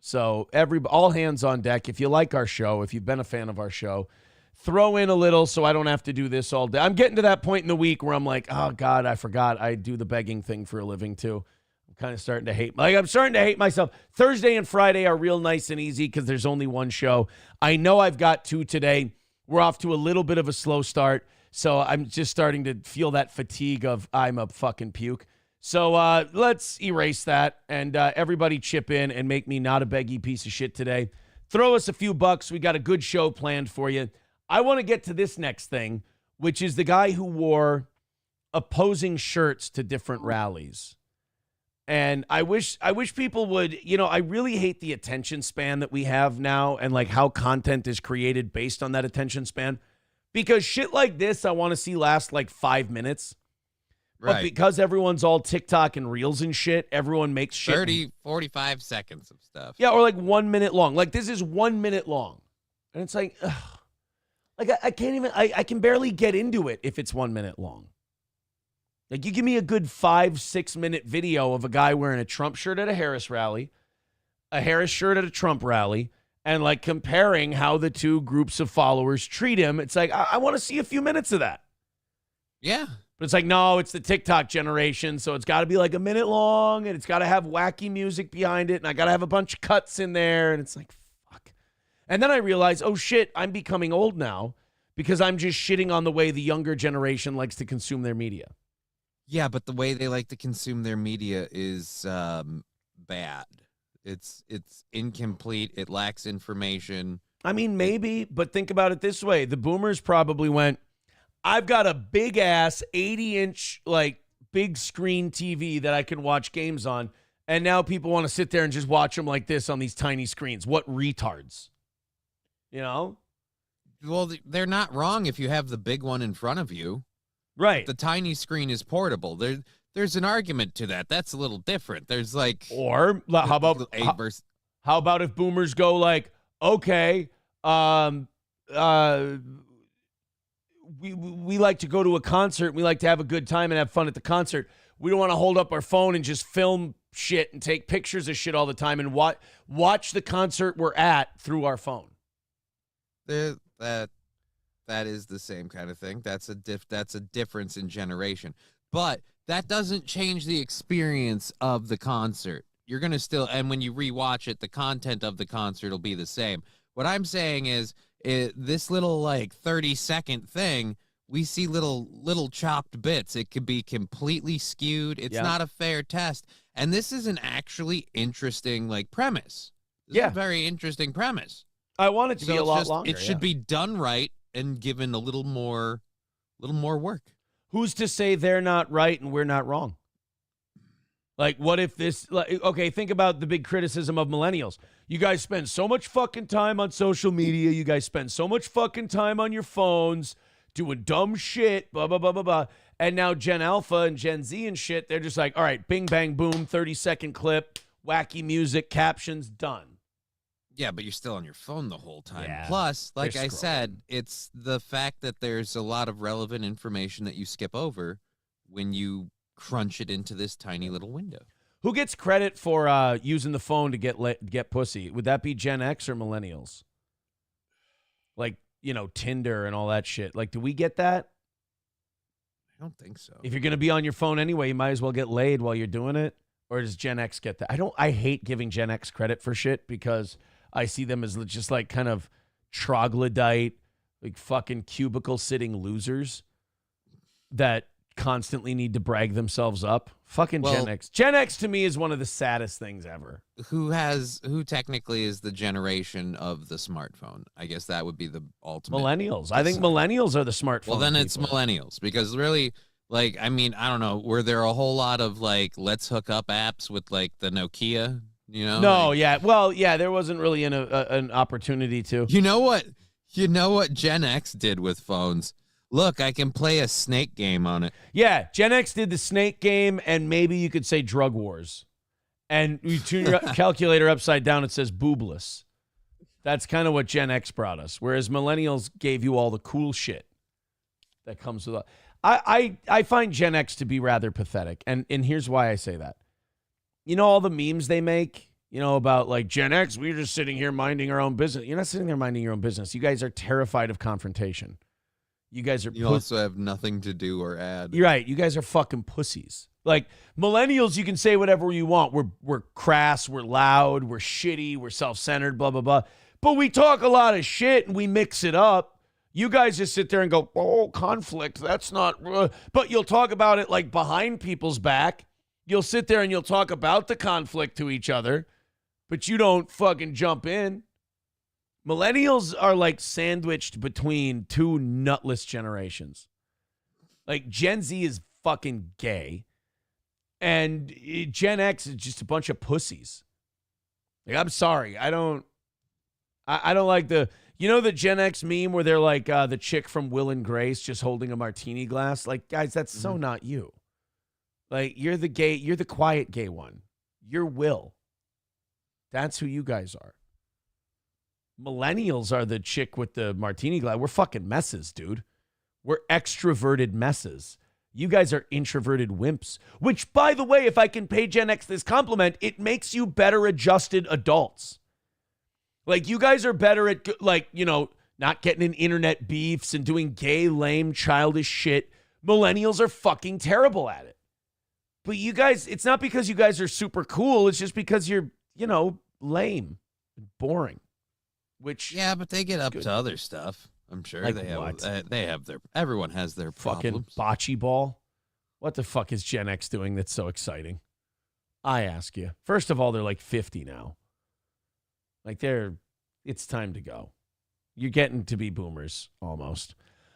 So all hands on deck. If you like our show, if you've been a fan of our show, throw in a little so I don't have to do this all day. I'm getting to that point in the week where I'm like, oh, God, I forgot I do the begging thing for a living, too. I'm kind of starting to hate. I'm starting to hate myself. Thursday and Friday are real nice and easy because there's only one show. I know I've got 2 today. We're off to a little bit of a slow start, so I'm just starting to feel that fatigue of I'm a fucking puke. So let's erase that, and everybody chip in and make me not a beggy piece of shit today. Throw us a few bucks. We got a good show planned for you. I want to get to this next thing, which is the guy who wore opposing shirts to different rallies. And I wish people would, I really hate the attention span that we have now and like how content is created based on that attention span. Because shit like this, I want to see last like 5 minutes. But Right. because everyone's all TikTok and Reels and shit, everyone makes shit. 30, 45 seconds of stuff. Yeah, or like 1 minute long. Like this is 1 minute long. And it's like, ugh. Like I can't even, I can barely get into it if it's 1 minute long. Like you give me a good 5-6 minute video of a guy wearing a Trump shirt at a Harris rally, a Harris shirt at a Trump rally, and like comparing how the two groups of followers treat him. It's like, I want to see a few minutes of that. Yeah. But it's like, no, it's the TikTok generation, so it's got to be like a minute long, and it's got to have wacky music behind it, and I got to have a bunch of cuts in there, and it's like, fuck. And then I realize, oh, shit, I'm becoming old now because I'm just shitting on the way the younger generation likes to consume their media. Yeah, but the way they like to consume their media is bad. It's incomplete. It lacks information. I mean, maybe, but think about it this way. The boomers probably went, I've got a big-ass 80-inch, like, big screen TV that I can watch games on, and now people want to sit there and just watch them like this on these tiny screens. What retards? You know? Well, they're not wrong if you have the big one in front of you. Right. The tiny screen is portable. There's an argument to that. That's a little different. There's like... Or how about if boomers go like, okay, we like to go to a concert. We like to have a good time and have fun at the concert. We don't want to hold up our phone and just film shit and take pictures of shit all the time and watch the concert we're at through our phone. That is the same kind of thing. That's a difference in generation. But that doesn't change the experience of the concert. You're going to still, and when you rewatch it, the content of the concert will be the same. What I'm saying is, this little like 30-second thing, we see little chopped bits. It could be completely skewed. It's not a fair test. And this is an actually interesting like premise. This is a very interesting premise. I want it to be a lot longer. It should be done right and given a little more work. Who's to say they're not right and we're not wrong? Like, what if this, like, okay, think about the big criticism of millennials. You guys spend so much fucking time on social media. You guys spend so much fucking time on your phones doing dumb shit, blah, blah, blah, blah, blah. And now Gen Alpha and Gen Z and shit, they're just like, all right, bing, bang, boom, 30-second clip, wacky music, captions, done. Yeah, but you're still on your phone the whole time. Yeah, Plus, like I said, it's the fact that there's a lot of relevant information that you skip over when you crunch it into this tiny little window. Who gets credit for using the phone to get pussy? Would that be Gen X or millennials? Like, Tinder and all that shit. Like, do we get that? I don't think so. If you're going to be on your phone anyway, you might as well get laid while you're doing it. Or does Gen X get that? I hate giving Gen X credit for shit because I see them as just like kind of troglodyte, like fucking cubicle sitting losers that constantly need to brag themselves up. Fucking Gen X. Gen X to me is one of the saddest things ever. Who technically is the generation of the smartphone? I guess that would be the ultimate. Millennials. I think millennials are the smartphone. Well, then people. it's millennials, because really, like, I mean, I don't know. Were there a whole lot of like let's hook up apps with like the Nokia? You know? No, like, yeah. Well, yeah, there wasn't really an opportunity to. You know what? You know what Gen X did with phones? Look, I can play a snake game on it. Yeah, Gen X did the snake game, and maybe you could say drug wars. And you turn your calculator upside down, it says boobless. That's kind of what Gen X brought us, whereas millennials gave you all the cool shit that comes with it. I find Gen X to be rather pathetic, and here's why I say that. You know all the memes they make, you know, about like Gen X, we're just sitting here minding our own business. You're not sitting there minding your own business. You guys are terrified of confrontation. You guys are. You also have nothing to do or add. You're right. You guys are fucking pussies. Like millennials, you can say whatever you want. We're crass, we're loud, we're shitty, we're self-centered, blah blah blah. But we talk a lot of shit and we mix it up. You guys just sit there and go, "Oh, conflict. That's not." But you'll talk about it like behind people's back. You'll sit there and you'll talk about the conflict to each other, but you don't fucking jump in. Millennials are like sandwiched between two nutless generations. Like Gen Z is fucking gay, and Gen X is just a bunch of pussies. Like, I'm sorry, I don't like the Gen X meme where they're like the chick from Will and Grace just holding a martini glass. Like, guys, that's so not you. Like, you're the quiet gay one. You're Will. That's who you guys are. Millennials are the chick with the martini glass. We're fucking messes, dude. We're extroverted messes. You guys are introverted wimps. Which, by the way, if I can pay Gen X this compliment, it makes you better adjusted adults. Like, you guys are better at, like, you know, not getting in internet beefs and doing gay, lame, childish shit. Millennials are fucking terrible at it. But you guys, it's not because you guys are super cool. It's just because you're, you know, lame and boring. Which, yeah, but they get up to other stuff. I'm sure like they have their. Everyone has their fucking problems. bocce ball. What the fuck is Gen X doing that's so exciting? I ask you. First of all, they're like 50 now. Like it's time to go. You're getting to be boomers almost.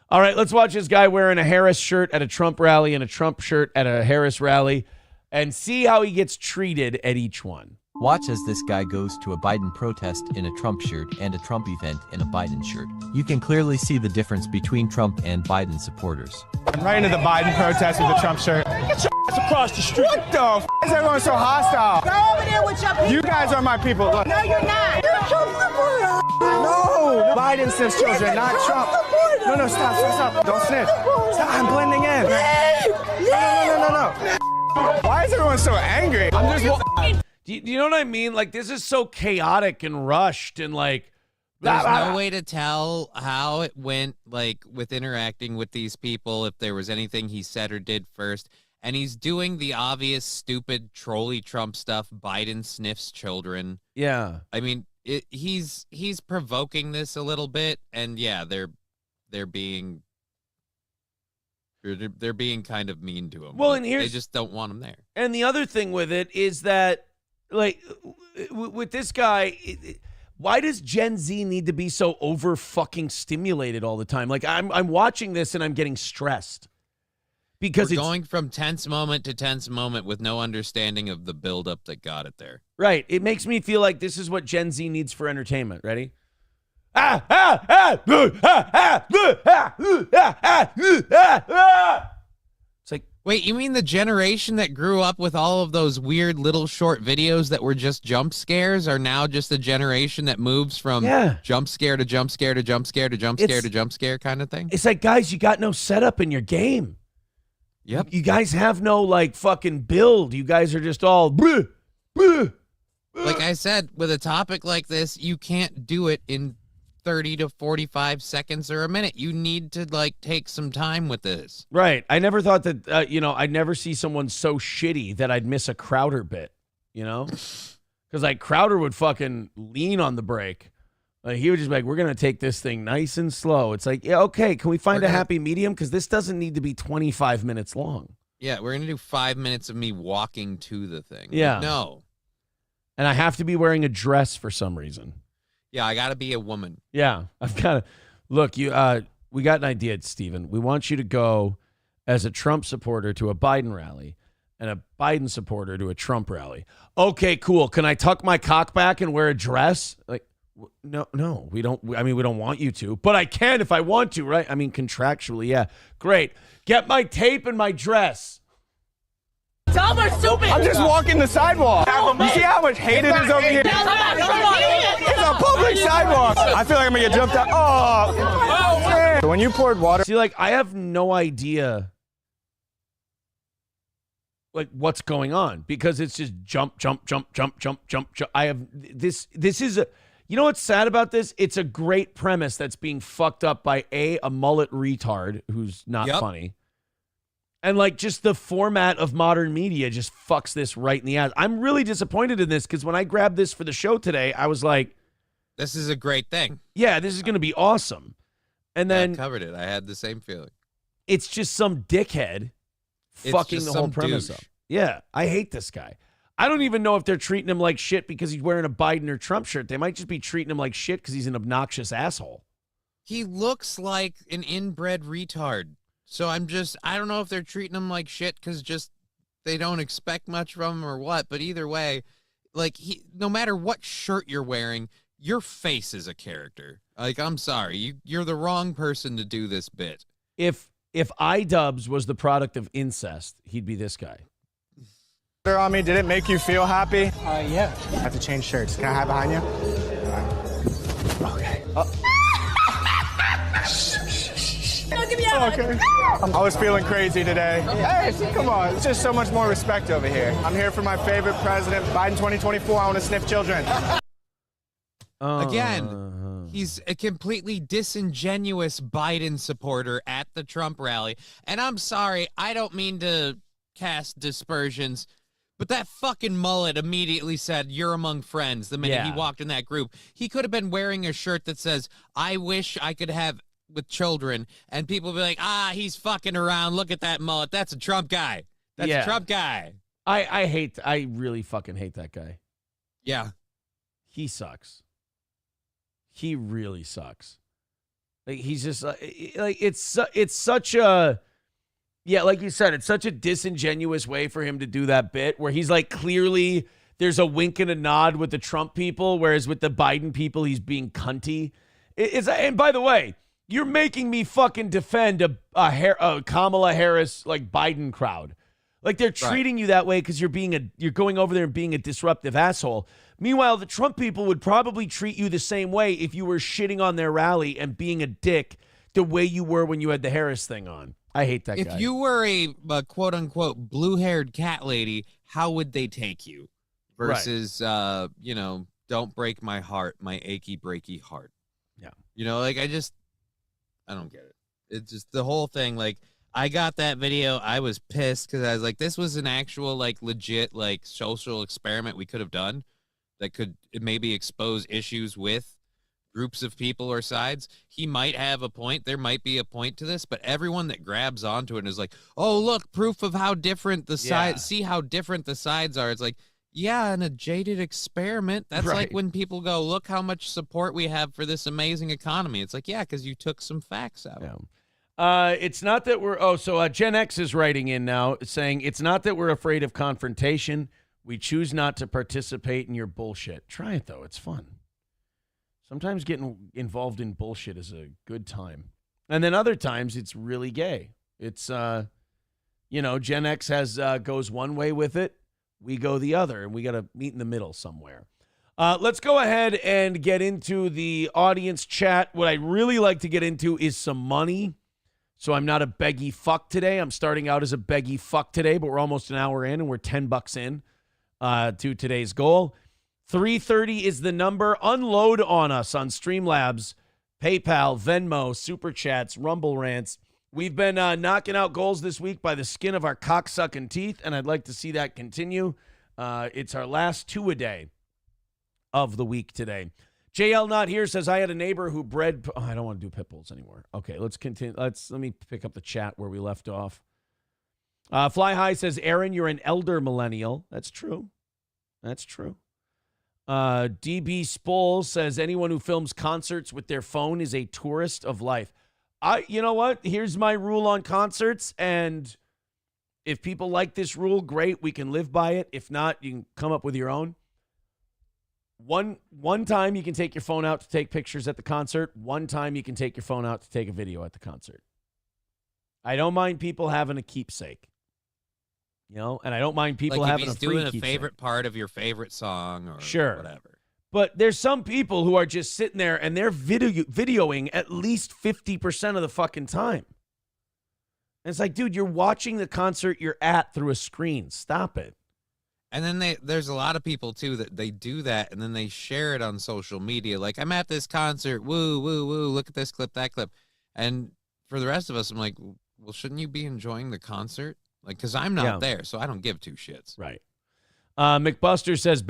All right, let's watch this guy wearing a Harris shirt at a Trump rally and a Trump shirt at a Harris rally and see how he gets treated at each one. Watch as this guy goes to a Biden protest in a Trump shirt and a Trump event in a Biden shirt. You can clearly see the difference between Trump and Biden supporters. Right into the Biden protest with the Trump shirt. Get your ass across the street. What the f*** is everyone so hostile? Go over there with your people. You guys are my people. Look. No, you're not. You're a Trump supporter. No, Biden sends children, not Trump. No, stop. Don't snitch. Stop, I'm blending in. No. Why is everyone so angry? I'm just... Do you know what I mean? Like, this is so chaotic and rushed and like... There's no way to tell how it went, like, with interacting with these people, if there was anything he said or did first. And he's doing the obvious, stupid, trolly Trump stuff. Biden sniffs children. Yeah. I mean, he's provoking this a little bit, and yeah, they're being kind of mean to him. Well, and they just don't want him there. And the other thing with it is that, like, with this guy, why does Gen Z need to be so over fucking stimulated all the time? Like, I'm watching this and I'm getting stressed because it's going from tense moment to tense moment with no understanding of the buildup that got it there. Right. It makes me feel like this is what Gen Z needs for entertainment. Ready? It's like, wait, you mean the generation that grew up with all of those weird little short videos that were just jump scares are now just a generation that moves from jump scare to jump scare to jump scare to jump scare to jump scare kind of thing? It's like, guys, you got no setup in your game. Yep. You guys have no, like, fucking build. You guys are just all... Bleh, bleh, bleh. Like I said, with a topic like this, you can't do it in 30 to 45 seconds or a minute. You need to, like, take some time with this. Right. I never thought that, I'd never see someone so shitty that I'd miss a Crowder bit, you know? Because, like, Crowder would fucking lean on the brake. Like, he would just be like, we're going to take this thing nice and slow. It's like, yeah, okay, can we find a happy medium? Because this doesn't need to be 25 minutes long. Yeah, we're going to do 5 minutes of me walking to the thing. Yeah. Like, no. And I have to be wearing a dress for some reason. Yeah, I got to be a woman. Yeah, I've got to. Look, we got an idea, Steven. We want you to go as a Trump supporter to a Biden rally and a Biden supporter to a Trump rally. Okay, cool. Can I tuck my cock back and wear a dress? Like, no, we don't. I mean, we don't want you to, but I can if I want to, right? I mean, contractually, yeah. Great. Get my tape and my dress. Some are stupid. I'm just walking the sidewalk. You see how much hate it is over here? It's a public sidewalk. I feel like I'm gonna get jumped out. Oh, man. So when you poured water. See, like, I have no idea, like, what's going on, because it's just jump, jump, jump, jump, jump, jump, jump. I have this is a. You know what's sad about this? It's a great premise that's being fucked up by a mullet retard who's not funny. And, like, just the format of modern media just fucks this right in the ass. I'm really disappointed in this because when I grabbed this for the show today, I was like, this is a great thing. Yeah, this is going to be awesome. And then I covered it. I had the same feeling. It's just some dickhead fucking the whole premise up. Yeah, I hate this guy. I don't even know if they're treating him like shit because he's wearing a Biden or Trump shirt. They might just be treating him like shit because he's an obnoxious asshole. He looks like an inbred retard. So I don't know if they're treating him like shit because just they don't expect much from him or what. But either way, like, no matter what shirt you're wearing, your face is a character. Like, I'm sorry, you're the wrong person to do this bit. If iDubbbz was the product of incest, he'd be this guy. On me, did it make you feel happy? Yeah. I have to change shirts. Can I hide behind you? Okay. Don't give me a Okay. I was feeling crazy today. Hey, come on. It's just so much more respect over here. I'm here for my favorite president, Biden 2024. I want to sniff children. Again, he's a completely disingenuous Biden supporter at the Trump rally. And I'm sorry, I don't mean to cast dispersions, but that fucking mullet immediately said, you're among friends, the minute he walked in that group. He could have been wearing a shirt that says, I wish I could have with children, and people be like, he's fucking around. Look at that mullet. That's a Trump guy. That's a Trump guy. I really fucking hate that guy. Yeah. He sucks. He really sucks. Like, he's just like, it's such a, yeah, like you said, it's such a disingenuous way for him to do that bit where he's like, clearly there's a wink and a nod with the Trump people, whereas with the Biden people, he's being cunty. And by the way, you're making me fucking defend a Kamala Harris, like, Biden crowd. Like, they're treating you that way because you're going over there and being a disruptive asshole. Meanwhile, the Trump people would probably treat you the same way if you were shitting on their rally and being a dick the way you were when you had the Harris thing on. I hate that guy. If you were a quote-unquote blue-haired cat lady, how would they take you? Versus, don't break my heart, my achy, breaky heart. Yeah. Like, I don't get it. It's just the whole thing. Like, I got that video. I was pissed because I was like, this was an actual, like, legit, like, social experiment we could have done that could maybe expose issues with groups of people or sides. He might have a point. There might be a point to this, but everyone that grabs onto it and is like, oh, look, proof of how different the sides, see how different the sides are. It's like, yeah, in a jaded experiment. That's like when people go, look how much support we have for this amazing economy. It's like, yeah, because you took some facts out. Yeah. It's not that we're, Gen X is writing in now saying, it's not that we're afraid of confrontation. We choose not to participate in your bullshit. Try it, though. It's fun. Sometimes getting involved in bullshit is a good time. And then other times it's really gay. It's, Gen X goes one way with it. We go the other, and we got to meet in the middle somewhere. Let's go ahead and get into the audience chat. What I really like to get into is some money. So I'm not a beggy fuck today. I'm starting out as a beggy fuck today, but we're almost an hour in, and we're $10 in to today's goal. 3:30 is the number. Unload on us on Streamlabs, PayPal, Venmo, Super Chats, Rumble Rants. We've been knocking out goals this week by the skin of our cocksucking teeth, and I'd like to see that continue. It's our last two-a-day of the week today. JL Not Here says, I had a neighbor who bred... Oh, I don't want to do pit bulls anymore. Okay, let's continue. Let me pick up the chat where we left off. Fly High says, Aaron, you're an elder millennial. That's true. That's true. DB Spoll says, anyone who films concerts with their phone is a tourist of life. You know what? Here's my rule on concerts, and if people like this rule, great. We can live by it. If not, you can come up with your own. One time you can take your phone out to take pictures at the concert. One time you can take your phone out to take a video at the concert. I don't mind people having a keepsake. You know, and I don't mind people like having if he's a free doing a keepsake. favorite part of your favorite song or sure. whatever. But there's some people who are just sitting there and they're videoing at least 50% of the fucking time. And it's like, dude, you're watching the concert you're at through a screen. Stop it. And then there's a lot of people, too, that they do that, and then they share it on social media. Like, I'm at this concert. Woo, woo, woo. Look at this clip, that clip. And for the rest of us, I'm like, well, shouldn't you be enjoying the concert? Like, because I'm not there, so I don't give two shits. Right. McBuster says,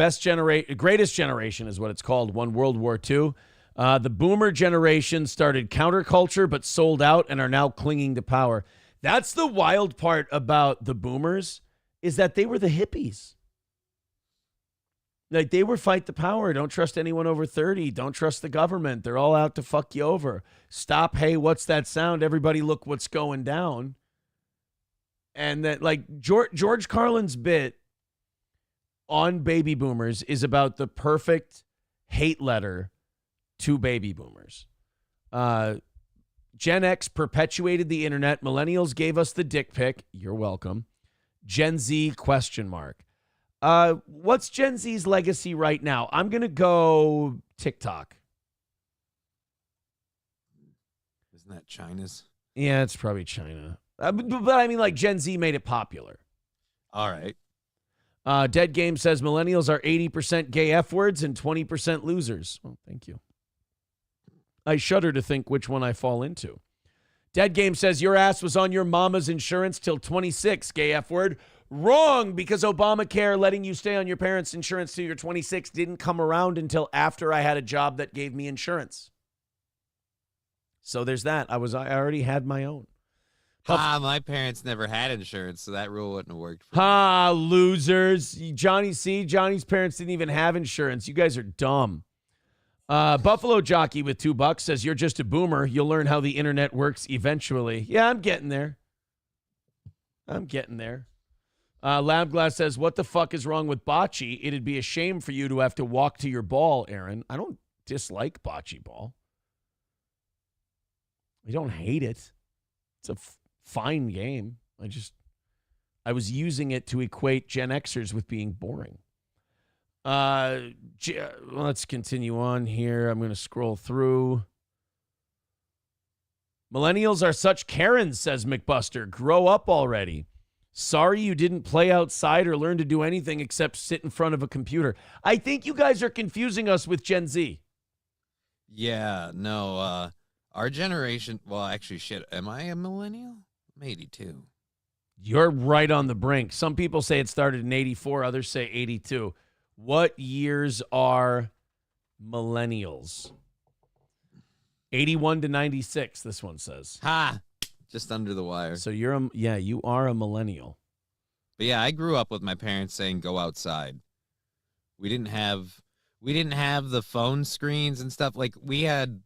greatest generation is what it's called, won World War II. The boomer generation started counterculture, but sold out and are now clinging to power. That's the wild part about the boomers, is that they were the hippies. Like, they were fight the power. Don't trust anyone over 30. Don't trust the government. They're all out to fuck you over. Stop. Hey, what's that sound? Everybody look what's going down. And that, like, George Carlin's bit on baby boomers is about the perfect hate letter to baby boomers. Gen X perpetuated the internet. Millennials gave us the dick pic. You're welcome. Gen Z ? What's Gen Z's legacy right now? I'm going to go TikTok. Isn't that China's? Yeah, it's probably China. But I mean, like, Gen Z made it popular. All right. Dead Game says millennials are 80% gay F words and 20% losers. Well, thank you. I shudder to think which one I fall into. Dead Game says your ass was on your mama's insurance till 26, gay F word. Wrong, because Obamacare letting you stay on your parents' insurance till you're 26 didn't come around until after I had a job that gave me insurance. So there's that. I already had my own. My parents never had insurance, so that rule wouldn't have worked for me. Losers. Johnny's parents didn't even have insurance. You guys are dumb. Buffalo Jockey with $2 says, you're just a boomer. You'll learn how the internet works eventually. Yeah, I'm getting there. Lab Glass says, what the fuck is wrong with bocce? It'd be a shame for you to have to walk to your ball, Aaron. I don't dislike bocce ball. I don't hate it. It's a fine game. I was using it to equate Gen Xers with being boring. Let's continue on here. I'm going to scroll through. Millennials are such Karens, says McBuster. Grow up already. Sorry you didn't play outside or learn to do anything except sit in front of a computer. I think you guys are confusing us with Gen Z. Yeah, no, our generation, well, actually, shit, am I a millennial? I'm 82. You're right on the brink. Some people say it started in 84, others say 82. What years are millennials? 81 to 96, this one says. Ha! Just under the wire. So you are a millennial. But yeah, I grew up with my parents saying go outside. We didn't have the phone screens and stuff. Like we had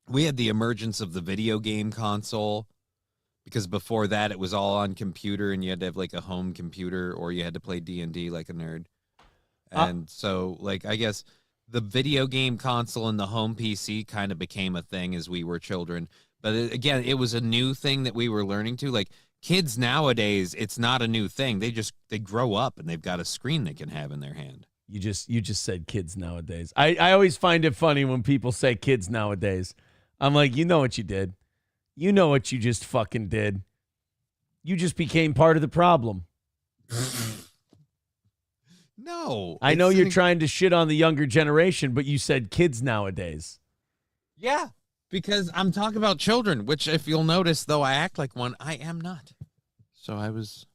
the emergence of the video game console, because before that it was all on computer and you had to have like a home computer or you had to play D&D like a nerd. And so like I guess the video game console and the home PC kind of became a thing as we were children. But again, it was a new thing that we were learning to. Like kids nowadays, it's not a new thing. They grow up and they've got a screen they can have in their hand. You just said kids nowadays. I always find it funny when people say kids nowadays. I'm like, you know what you did. You know what you just fucking did. You just became part of the problem. No. I know you're trying to shit on the younger generation, but you said kids nowadays. Yeah. Because I'm talking about children, which if you'll notice, though I act like one, I am not. So I was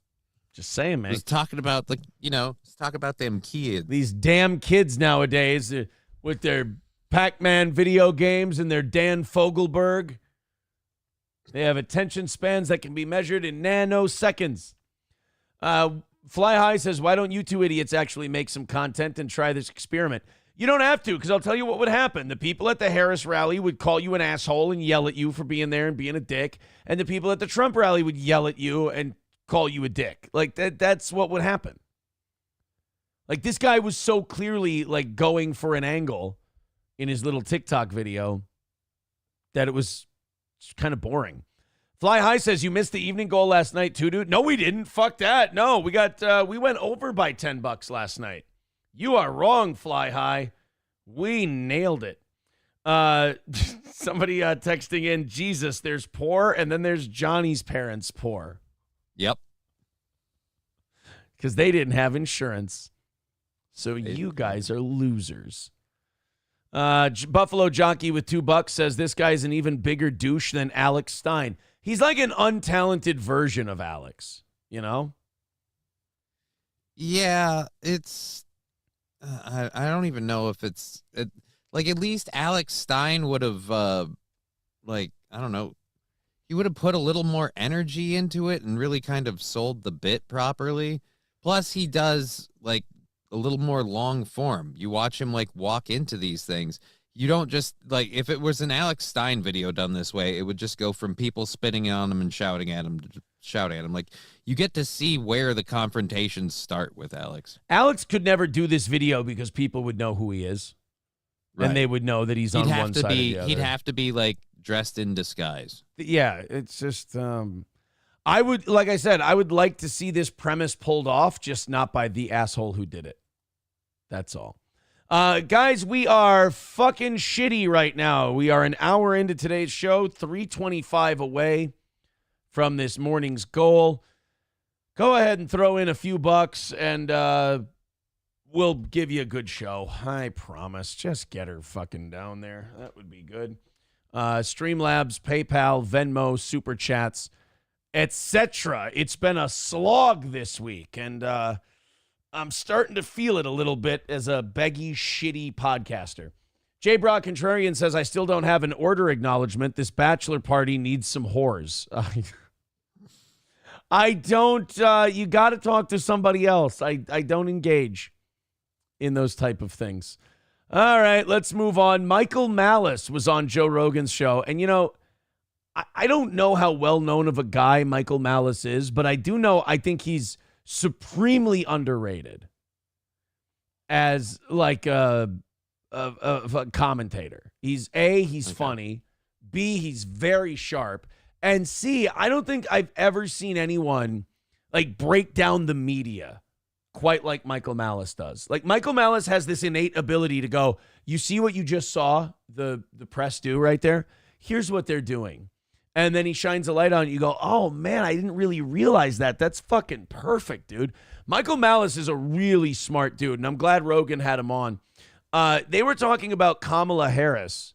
just saying, man. I was talking about let's talk about them kids. These damn kids nowadays with their Pac-Man video games and their Dan Fogelberg. They have attention spans that can be measured in nanoseconds. Fly High says, why don't you two idiots actually make some content and try this experiment? You don't have to, because I'll tell you what would happen. The people at the Harris rally would call you an asshole and yell at you for being there and being a dick. And the people at the Trump rally would yell at you and call you a dick. Like, that's what would happen. Like, this guy was so clearly, like, going for an angle in his little TikTok video that it was kind of boring. Fly High says, you missed the evening goal last night too, dude. No, we didn't. Fuck that. No, we went over by $10 last night. You are wrong, Fly High. We nailed it. Somebody texting in, Jesus, there's poor, and then there's Johnny's parents poor. Yep. Because they didn't have insurance. So you guys are losers. Buffalo Jockey with $2 says, this guy's an even bigger douche than Alex Stein. He's like an untalented version of Alex, you know? Yeah, it's... I don't even know if it's... like, at least Alex Stein would have, I don't know, he would have put a little more energy into it and really kind of sold the bit properly. Plus, he does, like, a little more long form. You watch him, like, walk into these things. You don't just, like, if it was an Alex Stein video done this way, it would just go from people spitting on him and shouting at him to shout at him. Like, you get to see where the confrontations start with Alex. Alex could never do this video because people would know who he is. Right. And they would know that he's on one side or the other. He'd have to be, like, dressed in disguise. Yeah, it's just, I would, like I said, I would like to see this premise pulled off, just not by the asshole who did it. That's all. Guys, we are fucking shitty right now. We are an hour into today's show, 3:25 away from this morning's goal. Go ahead and throw in a few bucks, and we'll give you a good show. I promise. Just get her fucking down there. That would be good. Streamlabs, PayPal, Venmo, Super Chats, etc. It's been a slog this week, and I'm starting to feel it a little bit as a beggy, shitty podcaster. J. Brock Contrarian says, I still don't have an order acknowledgement. This bachelor party needs some whores. I don't, you got to talk to somebody else. I don't engage in those type of things. All right, let's move on. Michael Malace was on Joe Rogan's show. And, you know, I don't know how well known of a guy Michael Malace is, but I do know I think he's supremely underrated as like a commentator. He's funny. B, he's very sharp. And C, I don't think I've ever seen anyone like break down the media quite like Michael Malace does. Like Michael Malace has this innate ability to go, you see what you just saw the press do right there? Here's what they're doing. And then he shines a light on it. You go, oh, man, I didn't really realize that. That's fucking perfect, dude. Michael Malace is a really smart dude, and I'm glad Rogan had him on. They were talking about Kamala Harris,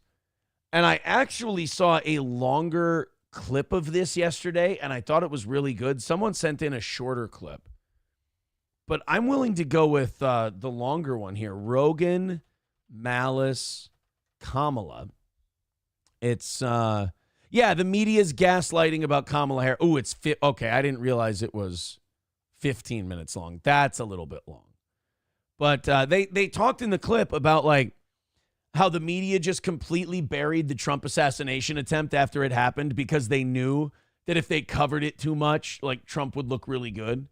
and I actually saw a longer clip of this yesterday, and I thought it was really good. Someone sent in a shorter clip. But I'm willing to go with the longer one here. Rogan, Malace, Kamala. It's... yeah, the media's gaslighting about Kamala Harris. Oh, it's okay. I didn't realize it was 15 minutes long. That's a little bit long. But they talked in the clip about like how the media just completely buried the Trump assassination attempt after it happened because they knew that if they covered it too much, like Trump would look really good.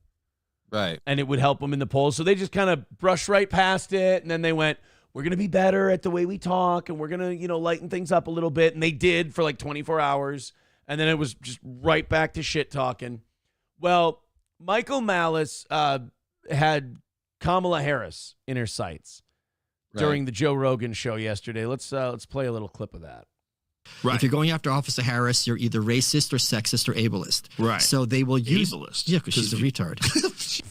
Right. And it would help him in the polls. So they just kind of brushed right past it. And then they went, we're going to be better at the way we talk, and we're going to, you know, lighten things up a little bit. And they did for like 24 hours. And then it was just right back to shit talking. Well, Michael Malace had Kamala Harris in her sights during the Joe Rogan show yesterday. Let's play a little clip of that. Right. If you're going after Officer Harris, you're either racist or sexist or ableist. Right. So they will use... Ableist. Yeah, because she's a retard.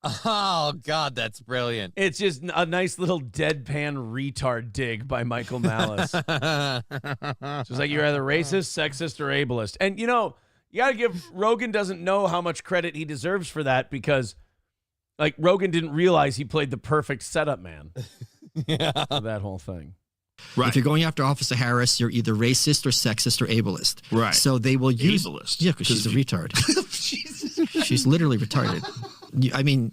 Oh, God, that's brilliant. It's just a nice little deadpan retard dig by Michael Malace. Just like you're either racist, sexist, or ableist. And, you know, you got to give... Rogan doesn't know how much credit he deserves for that because, like, Rogan didn't realize he played the perfect setup man. of that whole thing. Right. If you're going after Officer Harris, you're either racist or sexist or ableist. Right. So they will use ableist. Yeah, because she's a retard. She's literally retarded. I mean,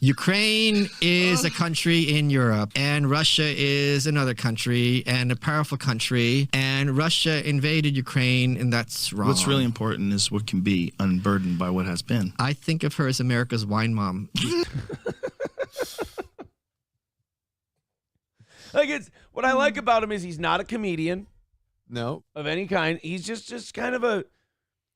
Ukraine is a country in Europe, and Russia is another country and a powerful country, and Russia invaded Ukraine, and that's wrong. What's really important is what can be unburdened by what has been. I think of her as America's wine mom. Like, it's what I like about him is he's not a comedian. No. Of any kind. He's just kind of a...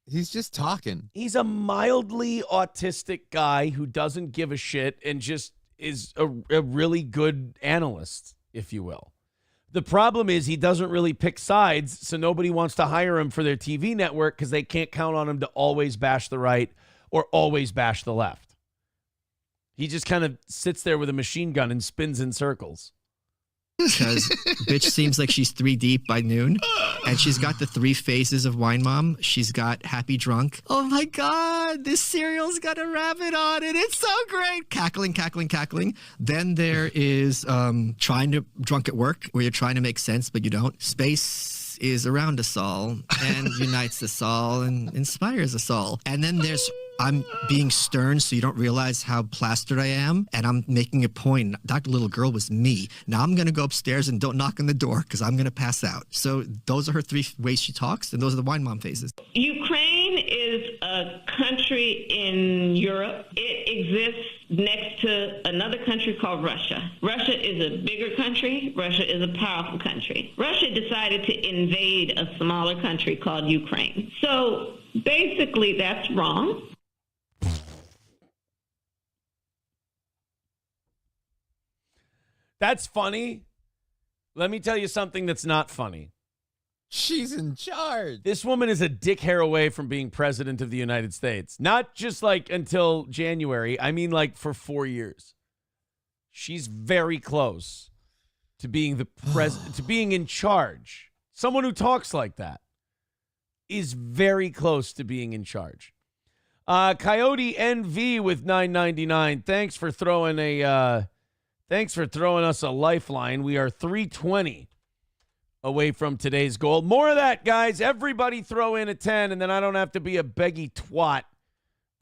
He's just talking. He's a mildly autistic guy who doesn't give a shit and just is a really good analyst, if you will. The problem is he doesn't really pick sides, so nobody wants to hire him for their TV network because they can't count on him to always bash the right or always bash the left. He just kind of sits there with a machine gun and spins in circles. Because bitch seems like she's 3 deep by noon, and she's got the 3 phases of wine mom. She's got happy drunk. Oh my God, this cereal's got a rabbit on it. It's so great. Cackling, cackling, cackling. Then there is trying to drunk at work, where you're trying to make sense, but you don't. Space is around us all and unites us all and inspires us all. And then there's I'm being stern so you don't realize how plastered I am, and I'm making a point. Dr. Little Girl was me. Now I'm going to go upstairs and don't knock on the door because I'm going to pass out. So those are her 3 ways she talks, and those are the wine mom phases. Ukraine is a country in Europe. It exists next to another country called Russia. Russia is a bigger country. Russia is a powerful country. Russia decided to invade a smaller country called Ukraine. So basically that's wrong. That's funny. Let me tell you something that's not funny. She's in charge. This woman is a dick hair away from being president of the United States. Not just like until January. I mean like for 4 years. She's very close to being the president, to being in charge. Someone who talks like that is very close to being in charge. Coyote NV with $9.99. Thanks for throwing us a lifeline. We are 320 away from today's goal. More of that, guys. Everybody throw in a 10, and then I don't have to be a beggy twat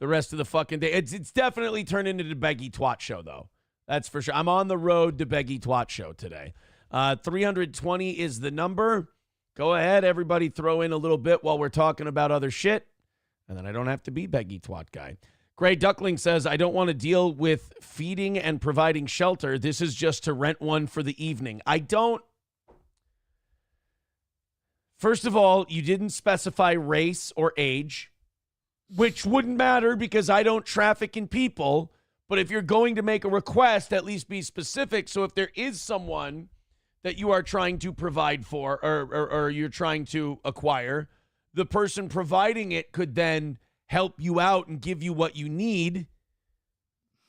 the rest of the fucking day. It's definitely turned into the beggy twat show, though. That's for sure. I'm on the road to beggy twat show today. 320 is the number. Go ahead, everybody throw in a little bit while we're talking about other shit, and then I don't have to be beggy twat guy. Gray Duckling says, I don't want to deal with feeding and providing shelter. This is just to rent one for the evening. I don't. First of all, you didn't specify race or age, which wouldn't matter because I don't traffic in people. But if you're going to make a request, at least be specific. So if there is someone that you are trying to provide for or you're trying to acquire, the person providing it could then help you out and give you what you need.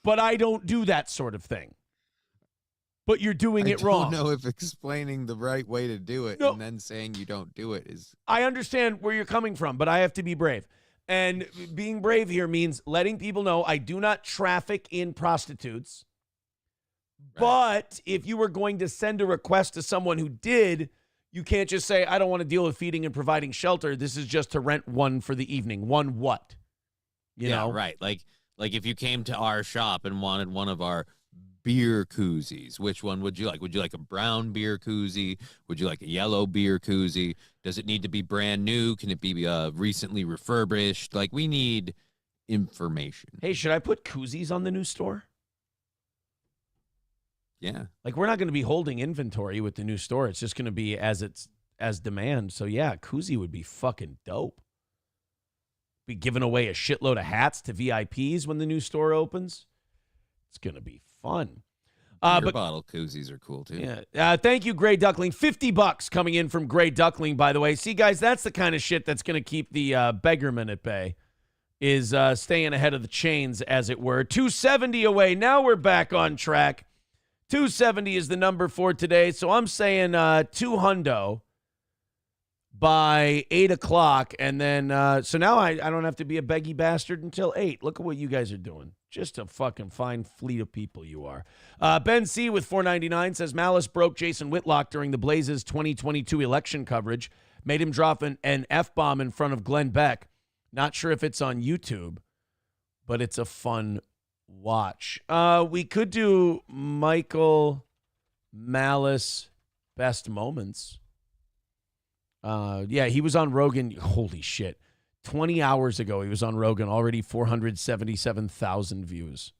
But I don't do that sort of thing. But you're doing it wrong. I don't know if explaining the right way to do it and then saying you don't do it is... I understand where you're coming from, but I have to be brave. And being brave here means letting people know I do not traffic in prostitutes. Right. But if you were going to send a request to someone who did, you can't just say, I don't want to deal with feeding and providing shelter. This is just to rent one for the evening. One what? You know? Right. Like if you came to our shop and wanted one of our beer koozies, which one would you like? Would you like a brown beer koozie? Would you like a yellow beer koozie? Does it need to be brand new? Can it be recently refurbished? Like, we need information. Hey, should I put koozies on the new store? Yeah. Like, we're not going to be holding inventory with the new store. It's just going to be as demand. So, yeah, koozie would be fucking dope. Be giving away a shitload of hats to VIPs when the new store opens. It's going to be fun. But bottle koozies are cool, too. Yeah. Thank you, Gray Duckling. $50 coming in from Gray Duckling, by the way. See, guys, that's the kind of shit that's going to keep the beggarman at bay, is staying ahead of the chains, as it were. 270 away. Now we're back on track. 270 is the number for today. So I'm saying 2 hundo by 8 o'clock. And then, so now I don't have to be a beggy bastard until 8. Look at what you guys are doing. Just a fucking fine fleet of people you are. Ben C. with $4.99 says, Malace broke Jason Whitlock during the Blazes 2022 election coverage. Made him drop an F-bomb in front of Glenn Beck. Not sure if it's on YouTube, but it's a fun watch. We could do Michael Malace best moments. Yeah, he was on Rogan. Holy shit. 20 hours ago, he was on Rogan. Already 477,000 views.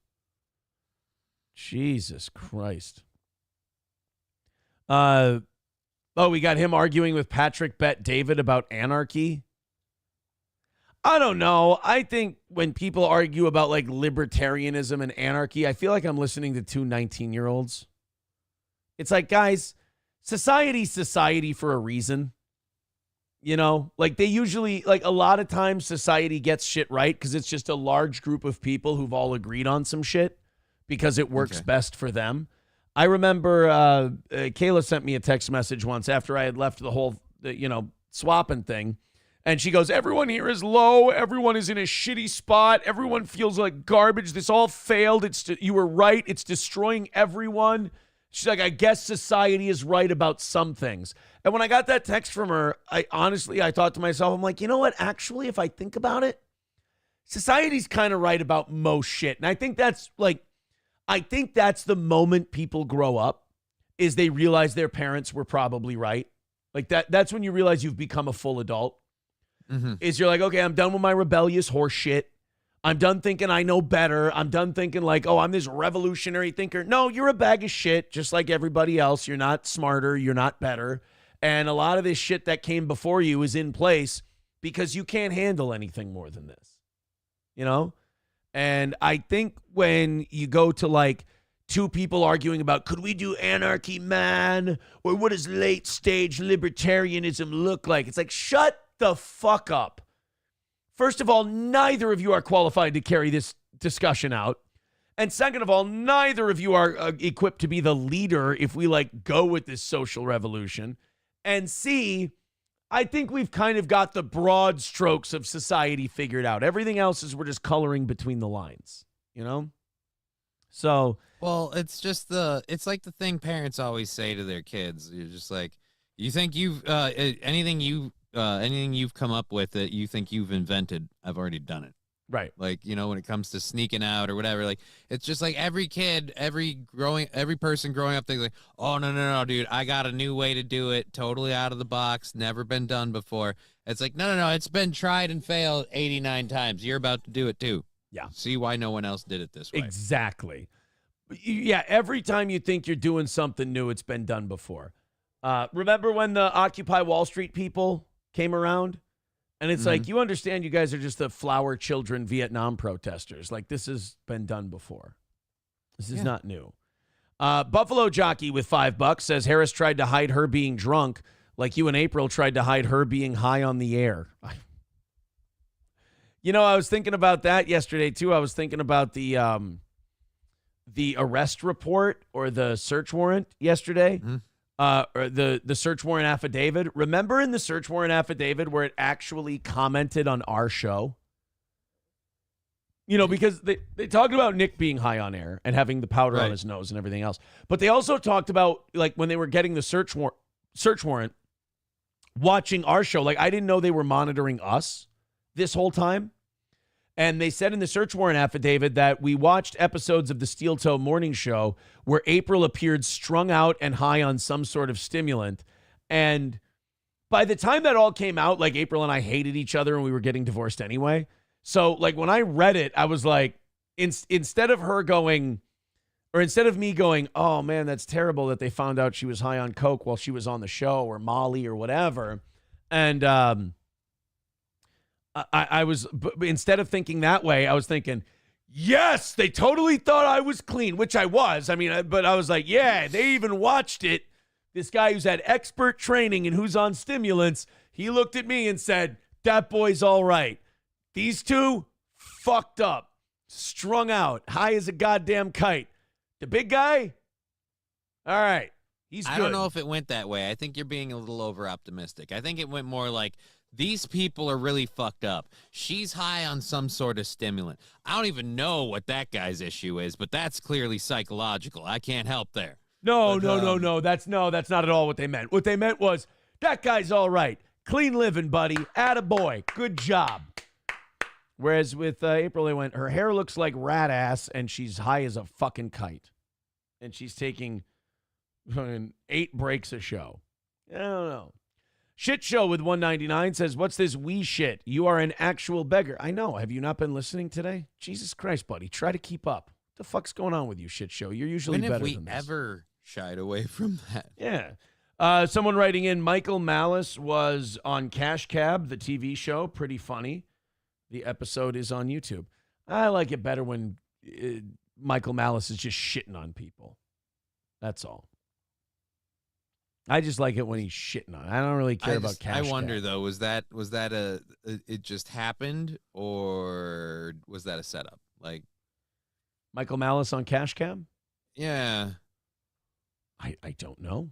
Jesus Christ. We got him arguing with Patrick Bet David about anarchy. I don't know. I think when people argue about like libertarianism and anarchy, I feel like I'm listening to two 19-year-olds. It's like, guys, society's society for a reason. You know, like they usually, like a lot of times society gets shit right because it's just a large group of people who've all agreed on some shit because it works best for them. I remember Kayla sent me a text message once after I had left the whole, swapping thing. And she goes, everyone here is low. Everyone is in a shitty spot. Everyone feels like garbage. This all failed. You were right. It's destroying everyone. She's like, I guess society is right about some things. And when I got that text from her, I thought to myself, I'm like, you know what? Actually, if I think about it, society's kind of right about most shit. And I think that's the moment people grow up is they realize their parents were probably right. Like that's when you realize you've become a full adult. Mm-hmm. Is you're like, okay, I'm done with my rebellious horse shit. I'm done thinking I know better. I'm done thinking like, oh, I'm this revolutionary thinker. No, you're a bag of shit, just like everybody else. You're not smarter. You're not better. And a lot of this shit that came before you is in place because you can't handle anything more than this, you know? And I think when you go to like two people arguing about, could we do anarchy, man? Or what does late stage libertarianism look like? It's like, shut the fuck up. First of all, neither of you are qualified to carry this discussion out. And second of all, neither of you are equipped to be the leader if we like go with this social revolution. And C, I think we've kind of got the broad strokes of society figured out. Everything else is we're just coloring between the lines, you know? So, well, it's like the thing parents always say to their kids. You're just like, you think you've anything you've come up with that you think you've invented, I've already done it. Right. Like, when it comes to sneaking out or whatever, like, it's just like every kid, every person growing up thinks like, oh, no, dude, I got a new way to do it. Totally out of the box. Never been done before. It's like, no, it's been tried and failed 89 times. You're about to do it too. Yeah. See why no one else did it this way. Exactly. Yeah. Every time you think you're doing something new, it's been done before. Remember when the Occupy Wall Street people came around? And it's like, you understand you guys are just the flower children Vietnam protesters. Like, this has been done before. This is not new. Buffalo Jockey with $5 says Harris tried to hide her being drunk like you and April tried to hide her being high on the air. I was thinking about that yesterday, too. I was thinking about the arrest report or the search warrant yesterday. Mm-hmm. Or the search warrant affidavit. Remember in the search warrant affidavit where it actually commented on our show? Because they talked about Nick being high on air and having the powder on his nose and everything else. But they also talked about, like, when they were getting the search warrant, watching our show. Like, I didn't know they were monitoring us this whole time. And they said in the search warrant affidavit that we watched episodes of the Steel Toe Morning Show where April appeared strung out and high on some sort of stimulant. And by the time that all came out, like, April and I hated each other and we were getting divorced anyway. So, like, when I read it, I was like, instead of me going, oh, man, that's terrible that they found out she was high on coke while she was on the show or Molly or whatever. And I was, instead of thinking that way, I was thinking, yes, they totally thought I was clean, which I was. I mean, but I was like, yeah, they even watched it. This guy who's had expert training and who's on stimulants, he looked at me and said, that boy's all right. These two, fucked up, strung out, high as a goddamn kite. The big guy, all right, He's good. I don't know if it went that way. I think you're being a little over optimistic. I think it went more like, these people are really fucked up. She's high on some sort of stimulant. I don't even know what that guy's issue is, but that's clearly psychological. I can't help there. No. That's not at all what they meant. What they meant was, that guy's all right. Clean living, buddy. Attaboy. Good job. Whereas with April, they went, her hair looks like rat ass, and she's high as a fucking kite. And she's taking 8 breaks a show. I don't know. Shit Show with 199 says, what's this wee shit? You are an actual beggar. I know. Have you not been listening today? Jesus Christ, buddy. Try to keep up. What the fuck's going on with you, Shit Show? You're usually better than this. When have we ever shied away from that? Yeah. Someone writing in, Michael Malace was on Cash Cab, the TV show. Pretty funny. The episode is on YouTube. I like it better when Michael Malace is just shitting on people. That's all. I just like it when he's shitting on. I don't really care about Cash Cab. I wonder though, was that it just happened, or was that a setup? Like Michael Malace on Cash Cab? Yeah. I don't know.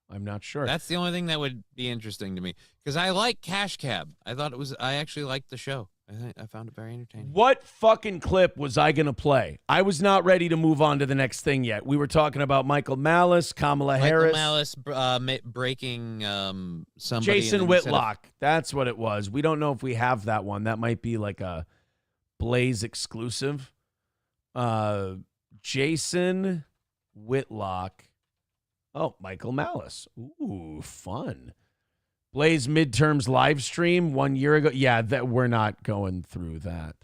I'm not sure. That's the only thing that would be interesting to me, because I like Cash Cab. I actually liked the show. I found it very entertaining. What fucking clip was I going to play? I was not ready to move on to the next thing yet. We were talking about Michael Malace, Kamala Harris. Malice breaking somebody. Jason Whitlock. That's what it was. We don't know if we have that one. That might be like a Blaze exclusive. Jason Whitlock. Oh, Michael Malace. Ooh, fun. Blaze midterms live stream 1 year ago. Yeah, that we're not going through that.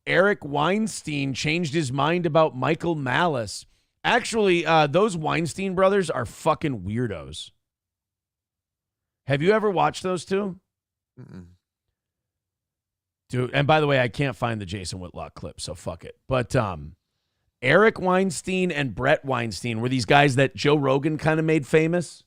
Eric Weinstein changed his mind about Michael Malace. Actually, those Weinstein brothers are fucking weirdos. Have you ever watched those two? Mm-mm. Dude, and by the way, I can't find the Jason Whitlock clip, so fuck it. But Eric Weinstein and Brett Weinstein were these guys that Joe Rogan kind of made famous.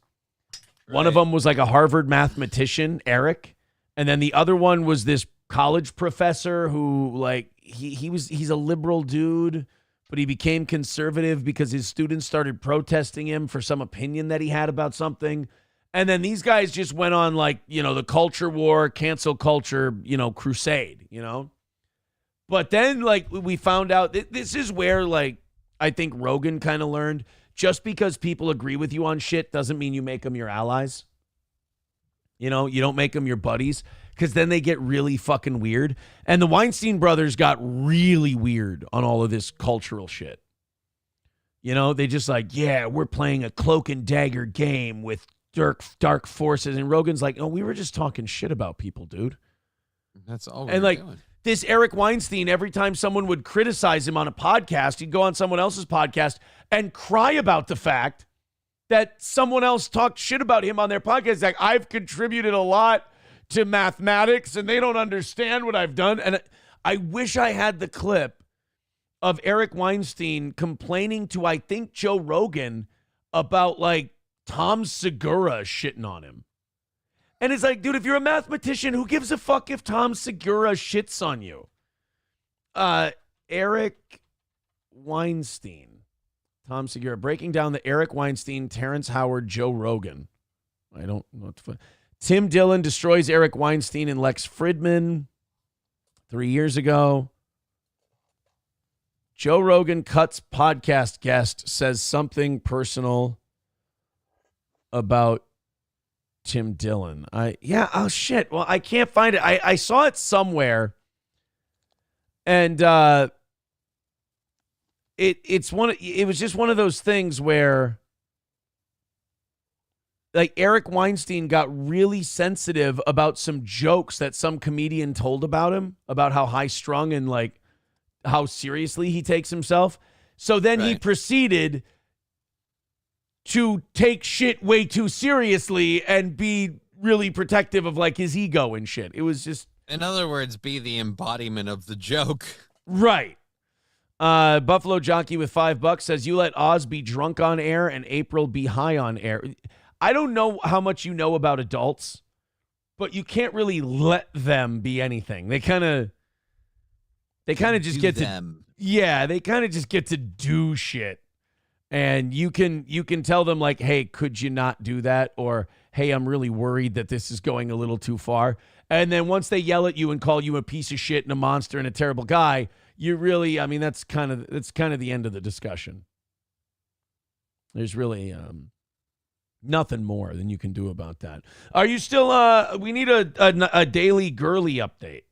Right. One of them was like a Harvard mathematician, Eric, and then the other one was this college professor who, like, he's a liberal dude, but he became conservative because his students started protesting him for some opinion that he had about something. And then these guys just went on, like, the culture war, cancel culture, crusade, But then, like, we found out this is where, like, I think Rogan kind of learned, just because people agree with you on shit doesn't mean you make them your allies. You don't make them your buddies, because then they get really fucking weird. And the Weinstein brothers got really weird on all of this cultural shit. They just like, yeah, we're playing a cloak and dagger game with dark forces. And Rogan's like, oh, we were just talking shit about people, dude. That's all we're and like doing. This Eric Weinstein, every time someone would criticize him on a podcast, he'd go on someone else's podcast and cry about the fact that someone else talked shit about him on their podcast. Like, I've contributed a lot to mathematics and they don't understand what I've done. And I wish I had the clip of Eric Weinstein complaining to, I think, Joe Rogan about, like, Tom Segura shitting on him. And it's like, dude, if you're a mathematician, who gives a fuck if Tom Segura shits on you? Eric Weinstein. Tom Segura. Breaking down the Eric Weinstein, Terrence Howard, Joe Rogan. I don't know what the fuck. Tim Dillon destroys Eric Weinstein and Lex Fridman 3 years ago. Joe Rogan cuts podcast guest, says something personal about Tim Dillon. Oh shit. Well, I can't find it. I saw it somewhere. And it was just one of those things where, like, Eric Weinstein got really sensitive about some jokes that some comedian told about him, about how high strung and, like, how seriously he takes himself. So then he proceeded to take shit way too seriously and be really protective of, like, his ego and shit. It was just, in other words, be the embodiment of the joke. Right. Buffalo Jockey with $5 says, you let Oz be drunk on air and April be high on air. I don't know how much you know about adults, but you can't really let them be anything. They kind of just get to, yeah, they kind of just get to do shit. And you can tell them like, hey, could you not do that? Or, hey, I'm really worried that this is going a little too far. And then once they yell at you and call you a piece of shit and a monster and a terrible guy, you really, I mean, that's kind of the end of the discussion. There's really nothing more than you can do about that. Are you still, we need a daily Girly update.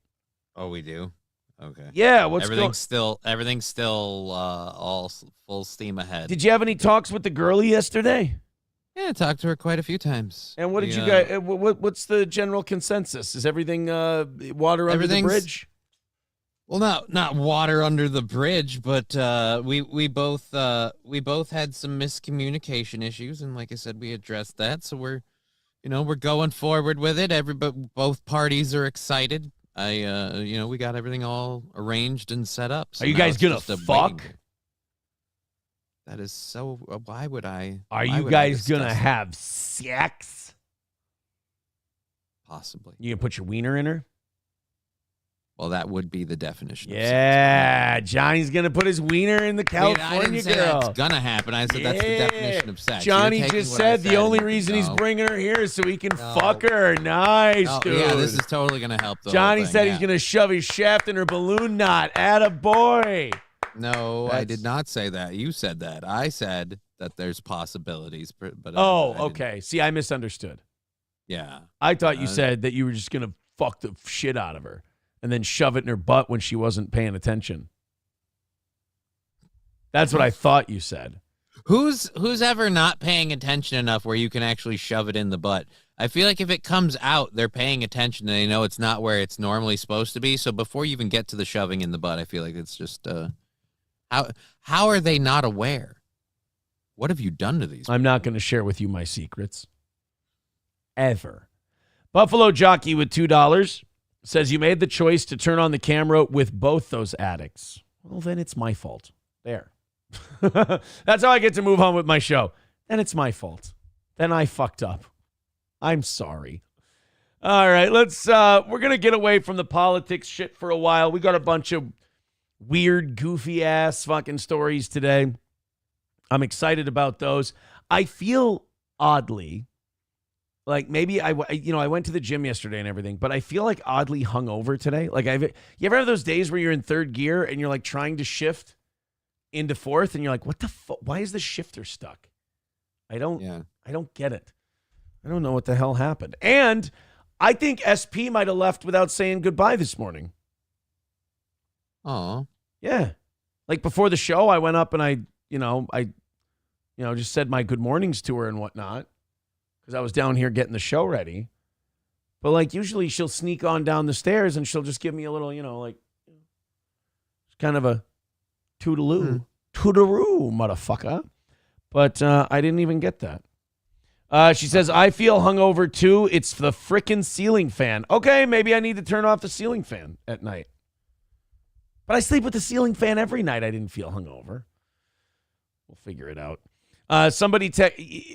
Oh, we do? Okay. Yeah, everything's still all full steam ahead. Did you have any talks with the Girly yesterday? Yeah, I talked to her quite a few times. And what did you guys? What's the general consensus? Is everything water under the bridge? Well, not water under the bridge, but we both had some miscommunication issues, and like I said, we addressed that. So we're going forward with it. Both parties are excited. We got everything all arranged and set up. So are you guys gonna fuck? That is so. Why would I? Are you guys gonna have sex? Possibly. You gonna put your wiener in her? Well, that would be the definition. Yeah, of sex. Johnny's gonna put his wiener in the California I didn't say girl. that's gonna happen. I said that's the definition of sex. Johnny just said the only reason he's bringing her here is so he can fuck her. Nice, dude. Yeah, this is totally gonna help. Johnny said he's gonna shove his shaft in her balloon knot. Atta boy. No, I did not say that. You said that. I said that there's possibilities, but okay. See, I misunderstood. Yeah, I thought you said that you were just gonna fuck the shit out of her and then shove it in her butt when she wasn't paying attention. That's what I thought you said. Who's ever not paying attention enough where you can actually shove it in the butt? I feel like if it comes out, they're paying attention and they know it's not where it's normally supposed to be. So before you even get to the shoving in the butt, I feel like it's just how are they not aware? What have you done to these people? I'm not going to share with you my secrets. Ever. Buffalo Jockey with $2 says you made the choice to turn on the camera with both those addicts. Well, then it's my fault. There. That's how I get to move on with my show. Then it's my fault. Then I fucked up. I'm sorry. All right, we're going to get away from the politics shit for a while. We got a bunch of weird, goofy ass fucking stories today. I'm excited about those. I feel oddly like maybe I went to the gym yesterday and everything, but I feel like oddly hungover today. Like you ever have those days where you're in third gear and you're like trying to shift into fourth and you're like, what the fuck? Why is the shifter stuck? I don't get it. I don't know what the hell happened. And I think SP might have left without saying goodbye this morning. Oh. Yeah. Like before the show, I went up and I just said my good mornings to her and whatnot because I was down here getting the show ready. But like usually she'll sneak on down the stairs and she'll just give me a little, kind of a toodaloo, toodaloo, motherfucker. But I didn't even get that. She says, I feel hungover too. It's the frickin' ceiling fan. Okay, maybe I need to turn off the ceiling fan at night. But I sleep with the ceiling fan every night. I didn't feel hungover. We'll figure it out.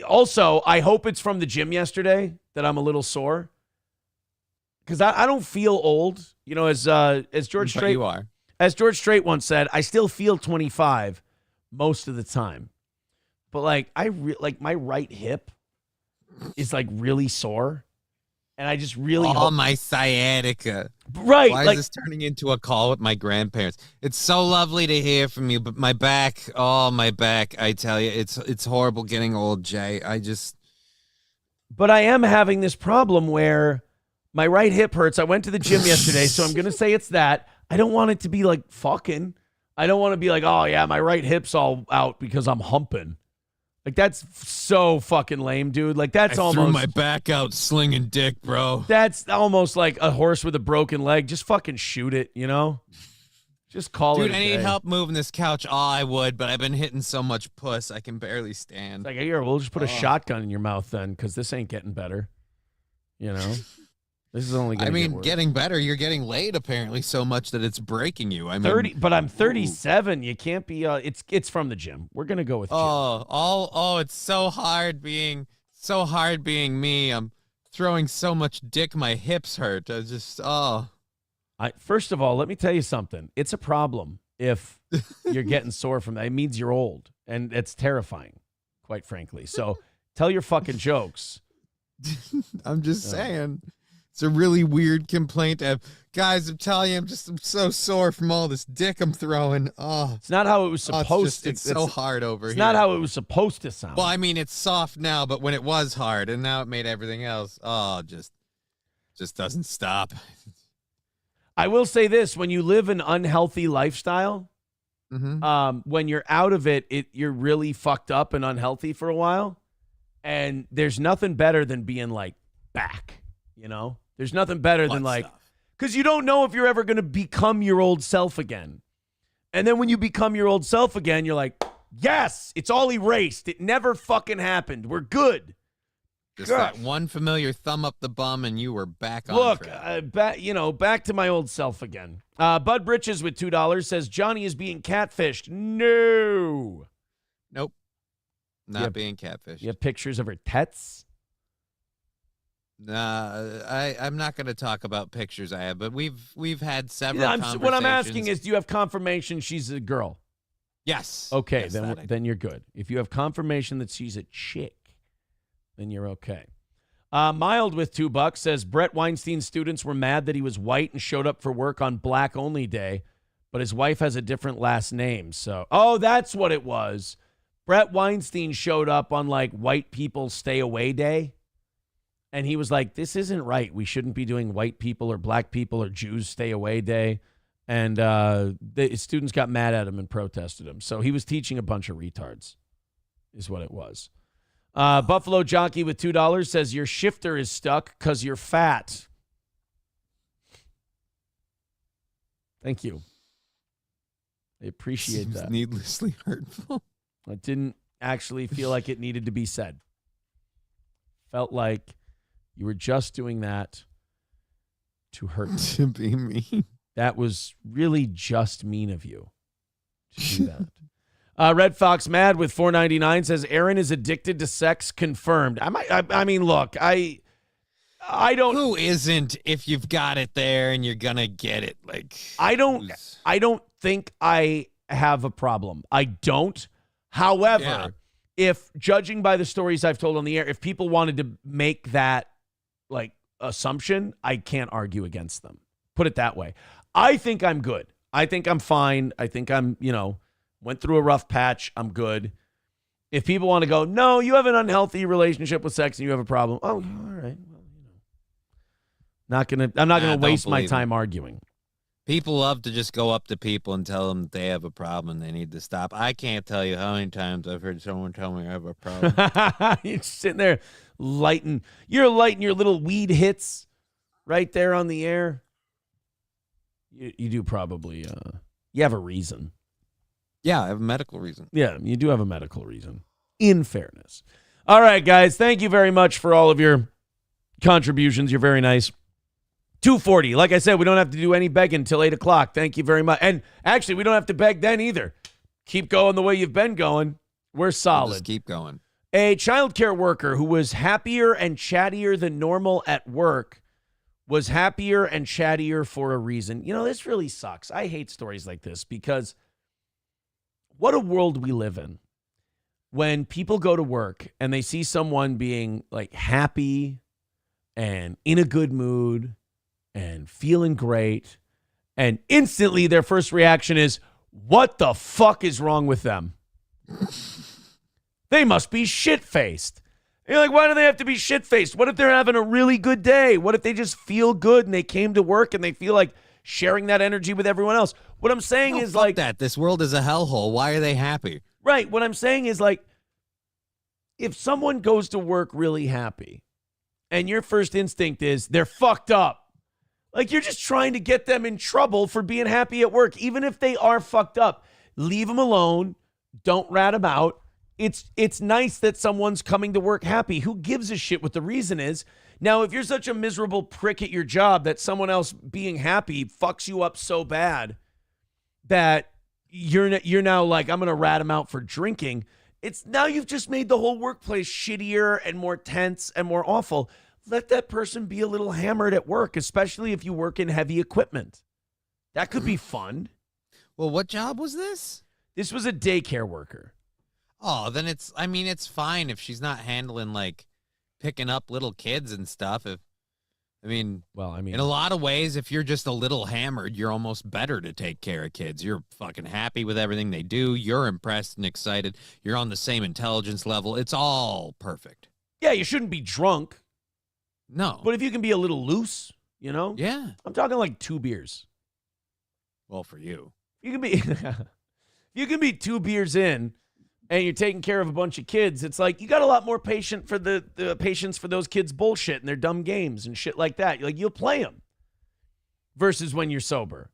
Also, I hope it's from the gym yesterday that I'm a little sore. Because I don't feel old. As George Strait, you are. As George Strait once said, I still feel 25 most of the time. But my right hip is like really sore. And I just really hope my sciatica. Right. Why is this turning into a call with my grandparents? It's so lovely to hear from you, but my back, I tell you, it's horrible getting old, Jay. But I am having this problem where my right hip hurts. I went to the gym yesterday, so I'm going to say it's that. I don't want it to be like fucking. I don't want to be like, oh yeah, my right hip's all out because I'm humping. Like, that's so fucking lame, dude. Like, that's almost... threw my back out slinging dick, bro. That's almost like a horse with a broken leg. Just fucking shoot it, Just call it a Dude, I need day. help moving this couch. Oh, I would, but I've been hitting so much puss, I can barely stand. Like, here, we'll just put a shotgun in your mouth then, because this ain't getting better. This is only going to get worse. Getting better. You're getting laid, apparently, so much that it's breaking you. 30, but I'm 37. You can't be. It's from the gym. We're gonna go with gym. It's so hard being me. I'm throwing so much dick, my hips hurt. First of all, let me tell you something. It's a problem if you're getting sore from that. It means you're old. And it's terrifying, quite frankly. So tell your fucking jokes. I'm just saying. It's a really weird complaint to have. Guys, I'm telling you, I'm so sore from all this dick I'm throwing. Oh, it's not how it was supposed to. It's so hard over here. It's not how it was supposed to sound. Well, I mean, it's soft now, but when it was hard, and now it made everything else, just doesn't stop. I will say this: when you live an unhealthy lifestyle, when you're out of it, you're really fucked up and unhealthy for a while. And there's nothing better than being like back, you know? There's nothing better than like, because you don't know if you're ever going to become your old self again. And then when you become your old self again, you're like, yes, it's all erased. It never fucking happened. We're good. Just that one familiar thumb up the bum and you were back on Look, track. back to my old self again. Bud Britches with $2 says, Johnny is being catfished. No. Nope. Not being catfished. You have pictures of her tets? Nah, I'm not going to talk about pictures I have, but we've had several conversations. What I'm asking is, do you have confirmation she's a girl? Yes. Okay, then you're good. If you have confirmation that she's a chick, then you're okay. Mild with $2 says Brett Weinstein's students were mad that he was white and showed up for work on Black Only Day, but his wife has a different last name. So, that's what it was. Brett Weinstein showed up on like White People Stay Away Day. And he was like, this isn't right. We shouldn't be doing white people or black people or Jews Stay Away Day. And the students got mad at him and protested him. So he was teaching a bunch of retards is what it was. Buffalo Jockey with $2 says your shifter is stuck because you're fat. Thank you. I appreciate that. Needlessly hurtful. I didn't actually feel like it needed to be said. Felt like you were just doing that to hurt me. To be mean. That was really just mean of you to do that. Red Fox Mad with $4.99 says Aaron is addicted to sex. Confirmed. I mean, look, I don't. Who isn't? If you've got it there and you're gonna get it, like I don't think I have a problem. I don't. However, if judging by the stories I've told on the air, if people wanted to make that like assumption, I can't argue against them. Put it that way. I think I'm good. I think I'm fine. I think I'm, went through a rough patch. I'm good. If people want to go, no, you have an unhealthy relationship with sex and you have a problem. Oh, all right. Well, I'm not gonna waste my time arguing. People love to just go up to people and tell them they have a problem and they need to stop. I can't tell you how many times I've heard someone tell me I have a problem. You're sitting there lighting your little weed hits right there on the air. You do probably, you have a reason. Yeah, I have a medical reason. Yeah, you do have a medical reason, in fairness. All right, guys, thank you very much for all of your contributions. You're very nice. 2:40. Like I said, we don't have to do any begging until 8 o'clock. Thank you very much. And actually, we don't have to beg then either. Keep going the way you've been going. We're solid. We'll just keep going. A childcare worker who was happier and chattier than normal at work was happier and chattier for a reason. This really sucks. I hate stories like this because what a world we live in when people go to work and they see someone being like happy and in a good mood and feeling great, and instantly their first reaction is, what the fuck is wrong with them? They must be shit-faced. You're like, why do they have to be shit-faced? What if they're having a really good day? What if they just feel good and they came to work and they feel like sharing that energy with everyone else? What I'm saying is like that. This world is a hellhole. Why are they happy? Right. What I'm saying is like, if someone goes to work really happy and your first instinct is they're fucked up, like you're just trying to get them in trouble for being happy at work. Even if they are fucked up, leave them alone. Don't rat them out. It's nice that someone's coming to work happy. Who gives a shit what the reason is? Now, if you're such a miserable prick at your job that someone else being happy fucks you up so bad that you're now like, I'm going to rat them out for drinking. It's now you've just made the whole workplace shittier and more tense and more awful. Let that person be a little hammered at work, especially if you work in heavy equipment. That could be fun. Well, what job was this? This was a daycare worker. Oh, then it's fine if she's not handling, like, picking up little kids and stuff. In a lot of ways, if you're just a little hammered, you're almost better to take care of kids. You're fucking happy with everything they do. You're impressed and excited. You're on the same intelligence level. It's all perfect. Yeah, you shouldn't be drunk. No. But if you can be a little loose, you know? Yeah. I'm talking like 2 beers. Well, for you. You can be 2 beers in and you're taking care of a bunch of kids. It's like you got a lot more patience for those kids' bullshit and their dumb games and shit like that. Like, you'll play them versus when you're sober.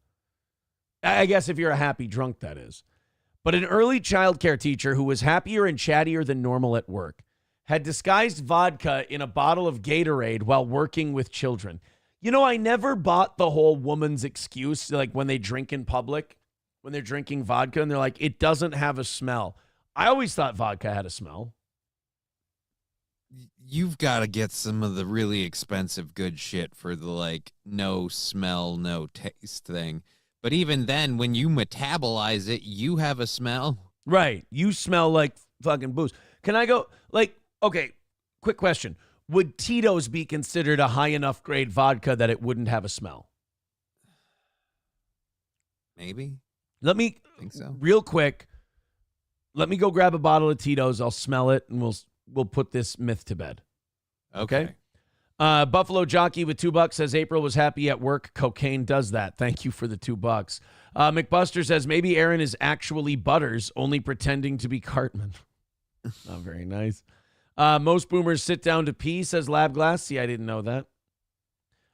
I guess if you're a happy drunk, that is. But an early childcare teacher who was happier and chattier than normal at work had disguised vodka in a bottle of Gatorade while working with children. You know, I never bought the whole woman's excuse, like when they drink in public, when they're drinking vodka and they're like, it doesn't have a smell. I always thought vodka had a smell. You've got to get some of the really expensive good shit for the, like, no smell, no taste thing. But even then, when you metabolize it, you have a smell. Right. You smell like fucking booze. Can I go, like, okay, quick question. Would Tito's be considered a high enough grade vodka that it wouldn't have a smell? Maybe. Let me, think so. Real quick, let me go grab a bottle of Tito's. I'll smell it, and we'll put this myth to bed. Okay? Buffalo Jockey with $2 says April was happy at work. Cocaine does that. Thank you for the $2. McBuster says maybe Aaron is actually Butters, only pretending to be Cartman. Not very nice. Most boomers sit down to pee, says Lab Glass. See, I didn't know that.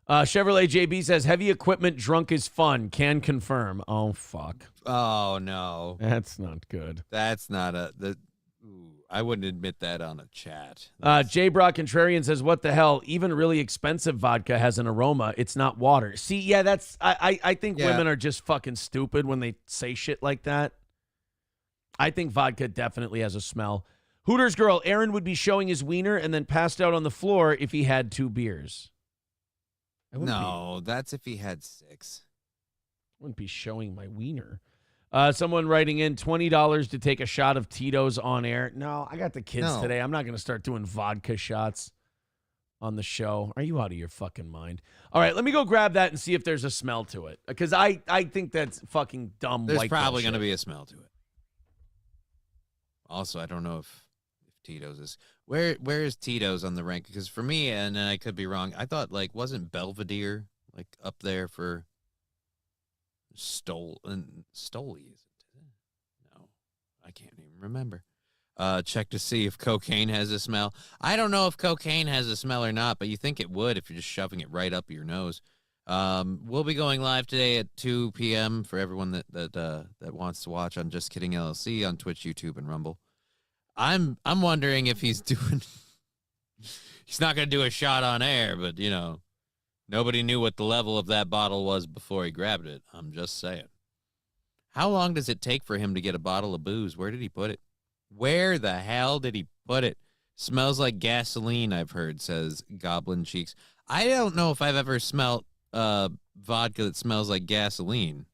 Chevrolet JB says heavy equipment drunk is fun. Can confirm. Oh, fuck. Oh, no. That's not good. That's not I wouldn't admit that on a chat. J. Brock Contrarian says, what the hell? Even really expensive vodka has an aroma. It's not water. See, yeah, that's, I think women are just fucking stupid when they say shit like that. I think vodka definitely has a smell. Hooters girl, Aaron would be showing his wiener and then passed out on the floor if he had 2 beers. No, that's if he had 6. I wouldn't be showing my wiener. Someone writing in $20 to take a shot of Tito's on air. No, I got the kids today. I'm not going to start doing vodka shots on the show. Are you out of your fucking mind? All right, let me go grab that and see if there's a smell to it. Because I think that's fucking dumb. There's probably going to be a smell to it. Also, I don't know if Tito's is. Where is Tito's on the rank? Because for me, and I could be wrong, I thought, like, wasn't Belvedere, like, up there for Stoli? No, I can't even remember. Check to see if cocaine has a smell. I don't know if cocaine has a smell or not, but you think it would if you're just shoving it right up your nose. We'll be going live today at 2 p.m. for everyone that wants to watch on Just Kidding LLC on Twitch, YouTube, and Rumble. I'm wondering if he's doing. He's not going to do a shot on air, but you know, nobody knew what the level of that bottle was before he grabbed it. I'm just saying. How long does it take for him to get a bottle of booze? Where did he put it? Where the hell did he put it? Smells like gasoline, I've heard, says Goblin Cheeks. I don't know if I've ever smelled vodka that smells like gasoline.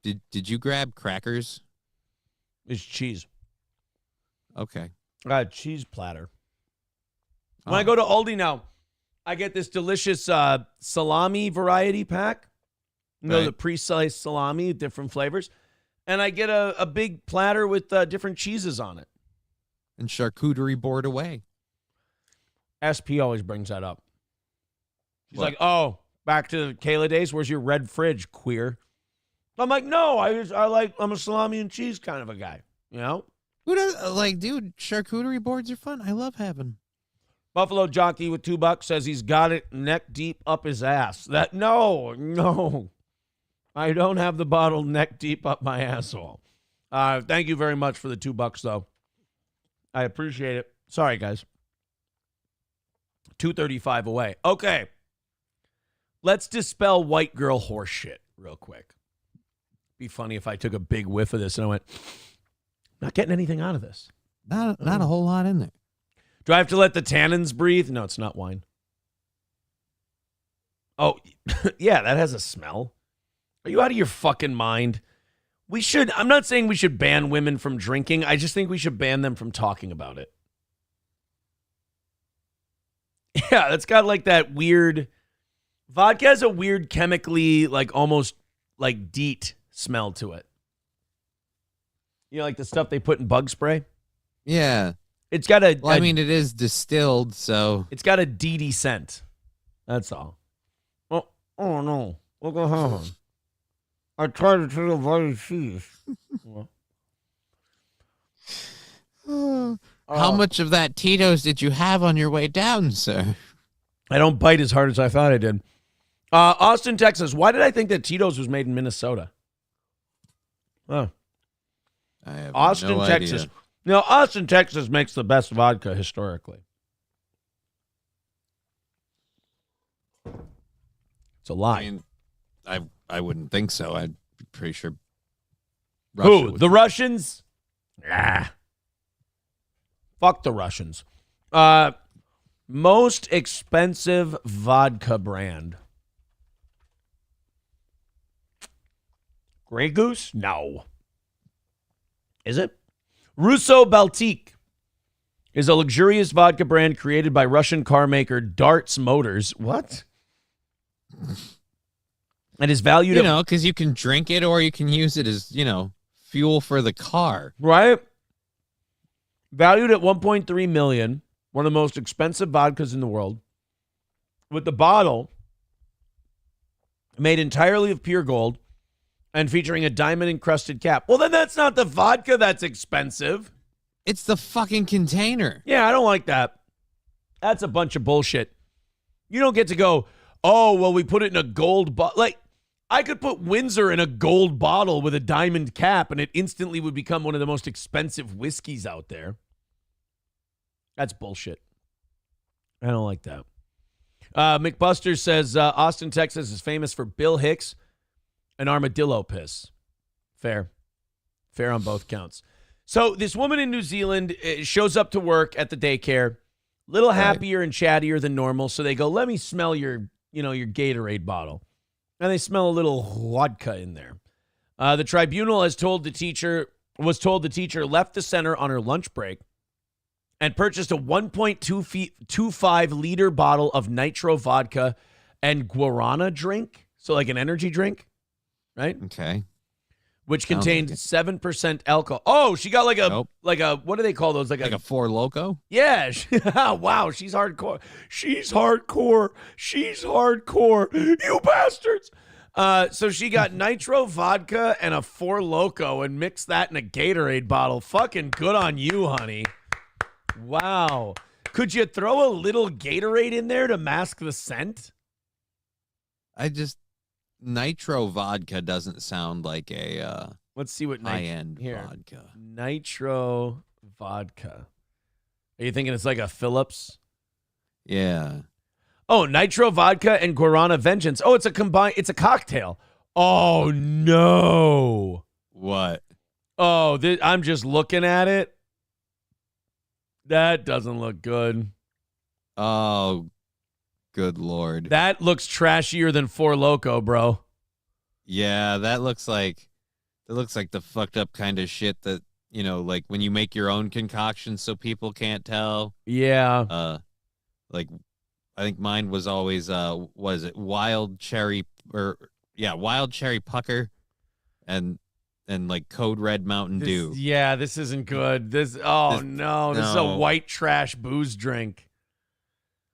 Did you grab crackers? It's cheese. Okay. Cheese platter. When I go to Aldi now, I get this delicious salami variety pack. You know, the pre-sliced salami, different flavors. And I get a big platter with different cheeses on it. And charcuterie board away. SP always brings that up. She's like, oh, back to Kayla days. Where's your red fridge, queer? I'm like, no, I'm a salami and cheese kind of a guy, you know? Who does, like, dude, charcuterie boards are fun. I love having. Buffalo Jockey with $2 says he's got it neck deep up his ass. No. I don't have the bottle neck deep up my asshole. Thank you very much for the $2, though. I appreciate it. Sorry, guys. 235 away. Okay. Let's dispel white girl horse shit real quick. Be funny if I took a big whiff of this and I went, not getting anything out of this. Not a whole lot in there. Do I have to let the tannins breathe? No, it's not wine. Oh, yeah, that has a smell. Are you out of your fucking mind? I'm not saying we should ban women from drinking. I just think we should ban them from talking about it. Yeah, it's got like that weird, vodka has a weird chemically, like almost like DEET smell to it. You know, like the stuff they put in bug spray? Yeah. It's got a... Well, I mean, it is distilled, so... It's got a DEET scent. That's all. Oh no. Look at her. I tried to tell everybody she's... How much of that Tito's did you have on your way down, sir? I don't bite as hard as I thought I did. Austin, Texas. Why did I think that Tito's was made in Minnesota? Huh. I have Austin, no Texas. idea. No, Austin, Texas makes the best vodka historically. It's a lie. I mean, I wouldn't think so. I'm pretty sure. Who? The Russians? Ah. Fuck the Russians. Most expensive vodka brand. Grey Goose? No. Is it? Russo Baltic is a luxurious vodka brand created by Russian car maker Darts Motors. What? And is valued at... because you can drink it or you can use it as, fuel for the car. Right? Valued at $1.3 million, one of the most expensive vodkas in the world, with the bottle made entirely of pure gold and featuring a diamond-encrusted cap. Well, then that's not the vodka that's expensive. It's the fucking container. Yeah, I don't like that. That's a bunch of bullshit. You don't get to go, oh, well, we put it in a gold bottle. Like, I could put Windsor in a gold bottle with a diamond cap, and it instantly would become one of the most expensive whiskeys out there. That's bullshit. I don't like that. McBuster says Austin, Texas is famous for Bill Hicks and armadillo piss. Fair. Fair on both counts. So this woman in New Zealand shows up to work at the daycare, little happier and chattier than normal. So they go, let me smell your Gatorade bottle. And they smell a little vodka in there. The tribunal was told the teacher left the center on her lunch break and purchased a 1.25 liter bottle of nitro vodka and guarana drink. So like an energy drink, right? Okay. Which contained 7% alcohol. Oh, she got like a what do they call those? Like a Four Loko? Yeah. Wow, she's hardcore. She's hardcore. You bastards. So she got nitro vodka and a Four Loko and mixed that in a Gatorade bottle. Fucking good on you, honey. Wow. Could you throw a little Gatorade in there to mask the scent? Nitro vodka doesn't sound like a let's see what high-end vodka. Nitro vodka. Are you thinking it's like a Phillips? Yeah. Oh, nitro vodka and guarana vengeance. Oh, it's a cocktail. Oh no. What? Oh, I'm just looking at it. That doesn't look good. Oh, good Lord. That looks trashier than Four Loko, bro. Yeah, that looks like the fucked up kind of shit that, like when you make your own concoctions so people can't tell. Yeah. Like I think mine was always what is it? Wild cherry pucker and like Code Red Mountain Dew. This isn't good. This is a white trash booze drink.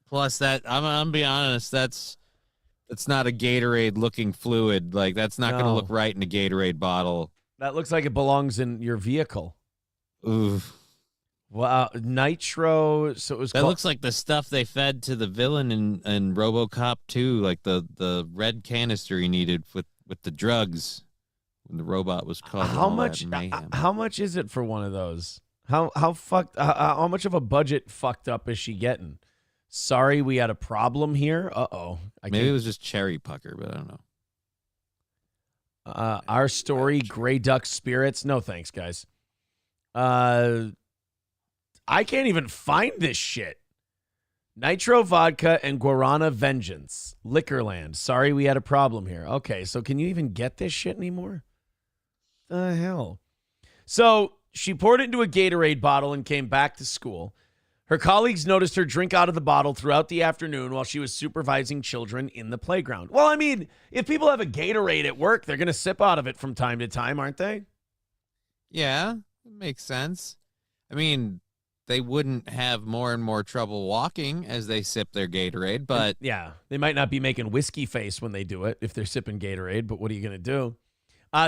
Plus that, I'm gonna be honest, that's not a Gatorade looking fluid. Like that's not gonna look right in a Gatorade bottle. That looks like it belongs in your vehicle. Oof. Wow, nitro. So it was. That looks like the stuff they fed to the villain in RoboCop 2, like the red canister he needed with the drugs when the robot was caught. How much is it for one of those? How much of a budget fucked up is she getting? Sorry, we had a problem here. Uh-oh. Maybe it was just cherry pucker, but I don't know. Our story, Grey Duck Spirits. No thanks, guys. I can't even find this shit. Nitro vodka and guarana vengeance. Liquorland. Sorry, we had a problem here. Okay, so can you even get this shit anymore? the hell? So she poured it into a Gatorade bottle and came back to school. Her colleagues noticed her drink out of the bottle throughout the afternoon while she was supervising children in the playground. Well, I mean, if people have a Gatorade at work, they're going to sip out of it from time to time, aren't they? Yeah, it makes sense. I mean, they wouldn't have more and more trouble walking as they sip their Gatorade, but... Yeah, they might not be making whiskey face when they do it if they're sipping Gatorade, but what are you going to do?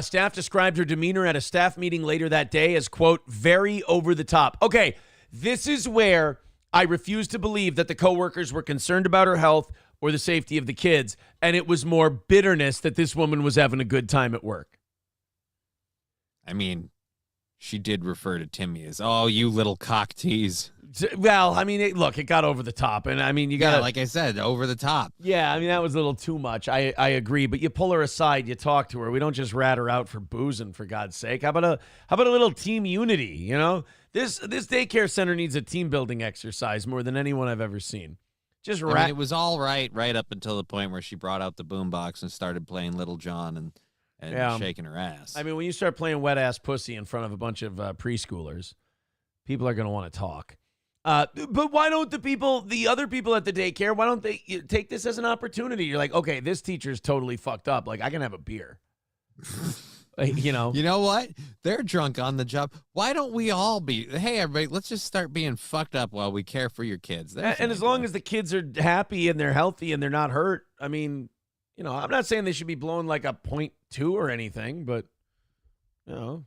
Staff described her demeanor at a staff meeting later that day as, quote, very over the top. Okay, this is where I refuse to believe that the coworkers were concerned about her health or the safety of the kids, and it was more bitterness that this woman was having a good time at work. I mean, she did refer to Timmy as, oh, you little cock tease. Well, I mean, it got over the top, and I mean, you got yeah, like I said, over the top. Yeah, I mean, that was a little too much. I agree, but you pull her aside, you talk to her. We don't just rat her out for boozing, for God's sake. How about a little team unity? You know, this daycare center needs a team building exercise more than anyone I've ever seen. I mean, it was all right up until the point where she brought out the boombox and started playing Little John and shaking her ass. I mean, when you start playing wet ass pussy in front of a bunch of preschoolers, people are going to want to talk. But why don't the other people at the daycare, why don't they take this as an opportunity? You're like, okay, this teacher's totally fucked up. Like, I can have a beer. You know what? They're drunk on the job. Why don't we all be? Hey, everybody, let's just start being fucked up while we care for your kids. And as long as the kids are happy and they're healthy and they're not hurt, I mean, I'm not saying they should be blowing like a 0.2 or anything, but, a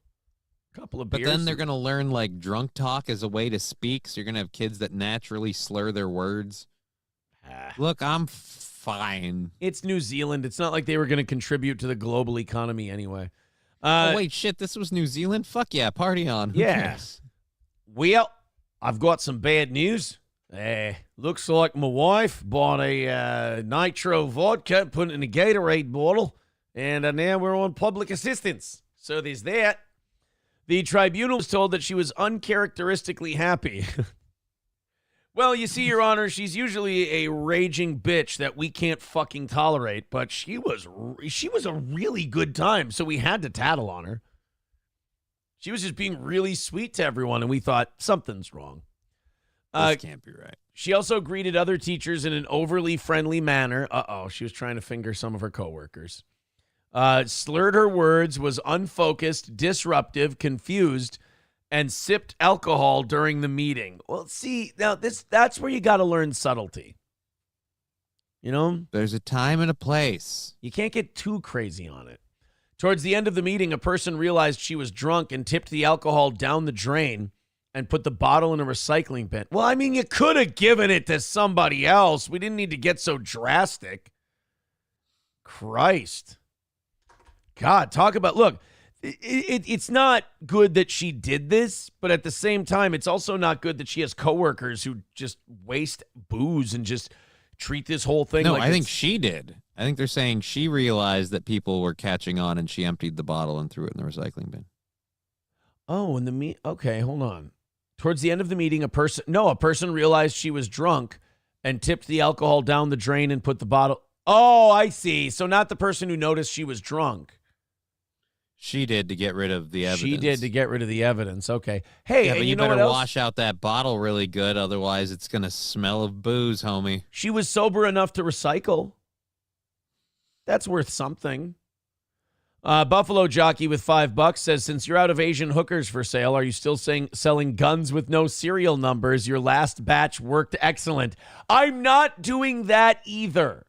couple of beers. But then they're going to learn like drunk talk as a way to speak. So you're going to have kids that naturally slur their words. Look, I'm fine. It's New Zealand. It's not like they were going to contribute to the global economy anyway. Wait, shit, this was New Zealand? Fuck yeah, party on. Yes. Well, I've got some bad news. Looks like my wife bought a nitro vodka, put it in a Gatorade bottle, and now we're on public assistance. So there's that. The tribunal was told that she was uncharacteristically happy. Well, you see, Your Honor, she's usually a raging bitch that we can't fucking tolerate, but she was a really good time, so we had to tattle on her. She was just being really sweet to everyone, and we thought, something's wrong. This can't be right. She also greeted other teachers in an overly friendly manner. She was trying to finger some of her coworkers. Slurred her words, was unfocused, disruptive, confused, and sipped alcohol during the meeting. Well, see, now that's where you got to learn subtlety. There's a time and a place. You can't get too crazy on it. Towards the end of the meeting, a person realized she was drunk and tipped the alcohol down the drain and put the bottle in a recycling bin. Well, I mean, you could have given it to somebody else. We didn't need to get so drastic. Christ. God, talk about, look, it's not good that she did this, but at the same time, it's also not good that she has coworkers who just waste booze and just treat this whole thing like I think she did. I think they're saying she realized that people were catching on and she emptied the bottle and threw it in the recycling bin. Oh, okay, hold on. Towards the end of the meeting, a person realized she was drunk and tipped the alcohol down the drain and put the bottle. Oh, I see. So not the person who noticed she was drunk. She did to get rid of the evidence. She did to get rid of the evidence. Okay. Hey, yeah, but you know better what else? wash out that bottle really good, otherwise it's going to smell of booze, homie. She was sober enough to recycle. That's worth something. Buffalo Jockey with $5 says, since you're out of Asian hookers for sale, are you still selling guns with no serial numbers? Your last batch worked excellent. I'm not doing that either.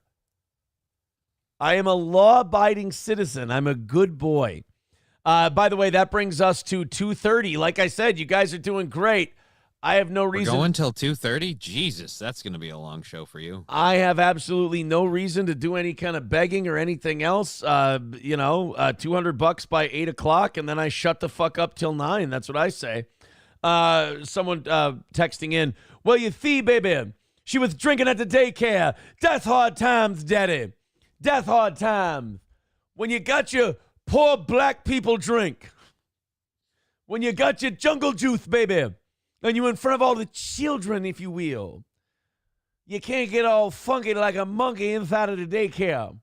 I am a law-abiding citizen. I'm a good boy. By the way, that brings us to 2:30. Like I said, you guys are doing great. I have no reason. We're going till 2:30? Jesus, that's going to be a long show for you. I have absolutely no reason to do any kind of begging or anything else. $200 by 8 o'clock, and then I shut the fuck up till 9. That's what I say. Someone texting in, well, you see, baby, she was drinking at the daycare. That's hard times, daddy. Death hard times. When you got your poor black people drink. When you got your jungle juice, baby. And you in front of all the children, if you will. You can't get all funky like a monkey inside of the daycare.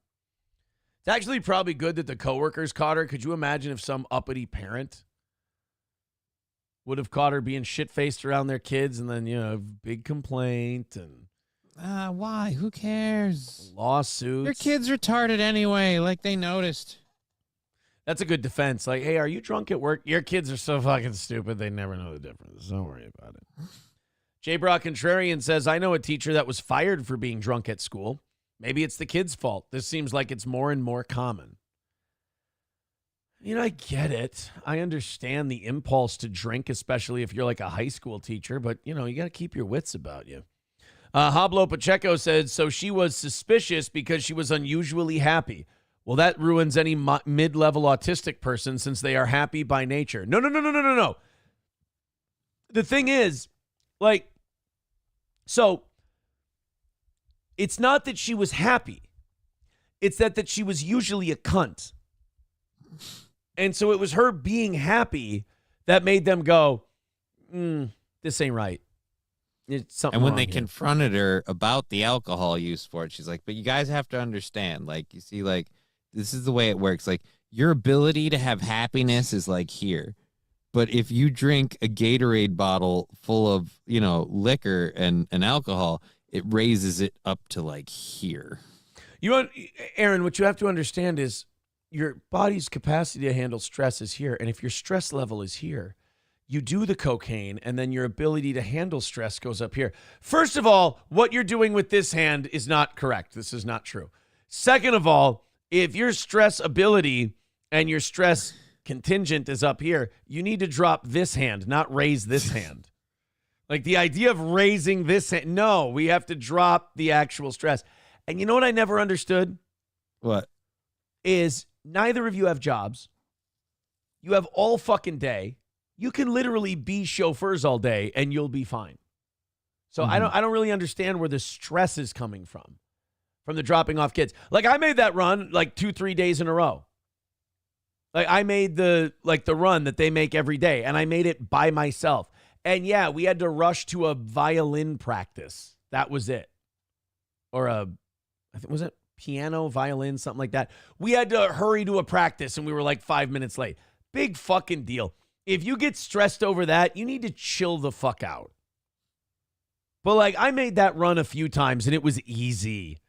It's actually probably good that the coworkers caught her. Could you imagine if some uppity parent would have caught her being shit-faced around their kids and then, big complaint and... Why? Who cares? Lawsuits. Your kid's retarded anyway, like they noticed. That's a good defense. Like, hey, are you drunk at work? Your kids are so fucking stupid, they never know the difference. Don't worry about it. J. Brock Contrarian says, I know a teacher that was fired for being drunk at school. Maybe it's the kid's fault. This seems like it's more and more common. I get it. I understand the impulse to drink, especially if you're like a high school teacher, but, you got to keep your wits about you. Hablo Pacheco said, so she was suspicious because she was unusually happy. Well, that ruins any mid-level autistic person since they are happy by nature. No. The thing is, so it's not that she was happy. It's that she was usually a cunt. And so it was her being happy that made them go, this ain't right. It's something and when wrong they here. confronted her about the alcohol use for it, she's like, but you guys have to understand, you see, this is the way it works. Your ability to have happiness is here. But if you drink a Gatorade bottle full of, liquor and alcohol, it raises it up to here. Aaron, what you have to understand is your body's capacity to handle stress is here. And if your stress level is here, you do the cocaine and then your ability to handle stress goes up here. First of all, what you're doing with this hand is not correct. This is not true. Second of all, if your stress ability and your stress contingent is up here, you need to drop this hand, not raise this hand. The idea of raising this hand, no, we have to drop the actual stress. And you know what I never understood? What? Is neither of you have jobs. You have all fucking day. You can literally be chauffeurs all day and you'll be fine. So I don't really understand where the stress is coming from the dropping off kids. I made that run 2-3 days in a row. I made the run that they make every day, and I made it by myself. And yeah, we had to rush to a violin practice. That was it. Or was it piano, violin, something like that. We had to hurry to a practice and we were 5 minutes late. Big fucking deal. If you get stressed over that, you need to chill the fuck out. But I made that run a few times and it was easy.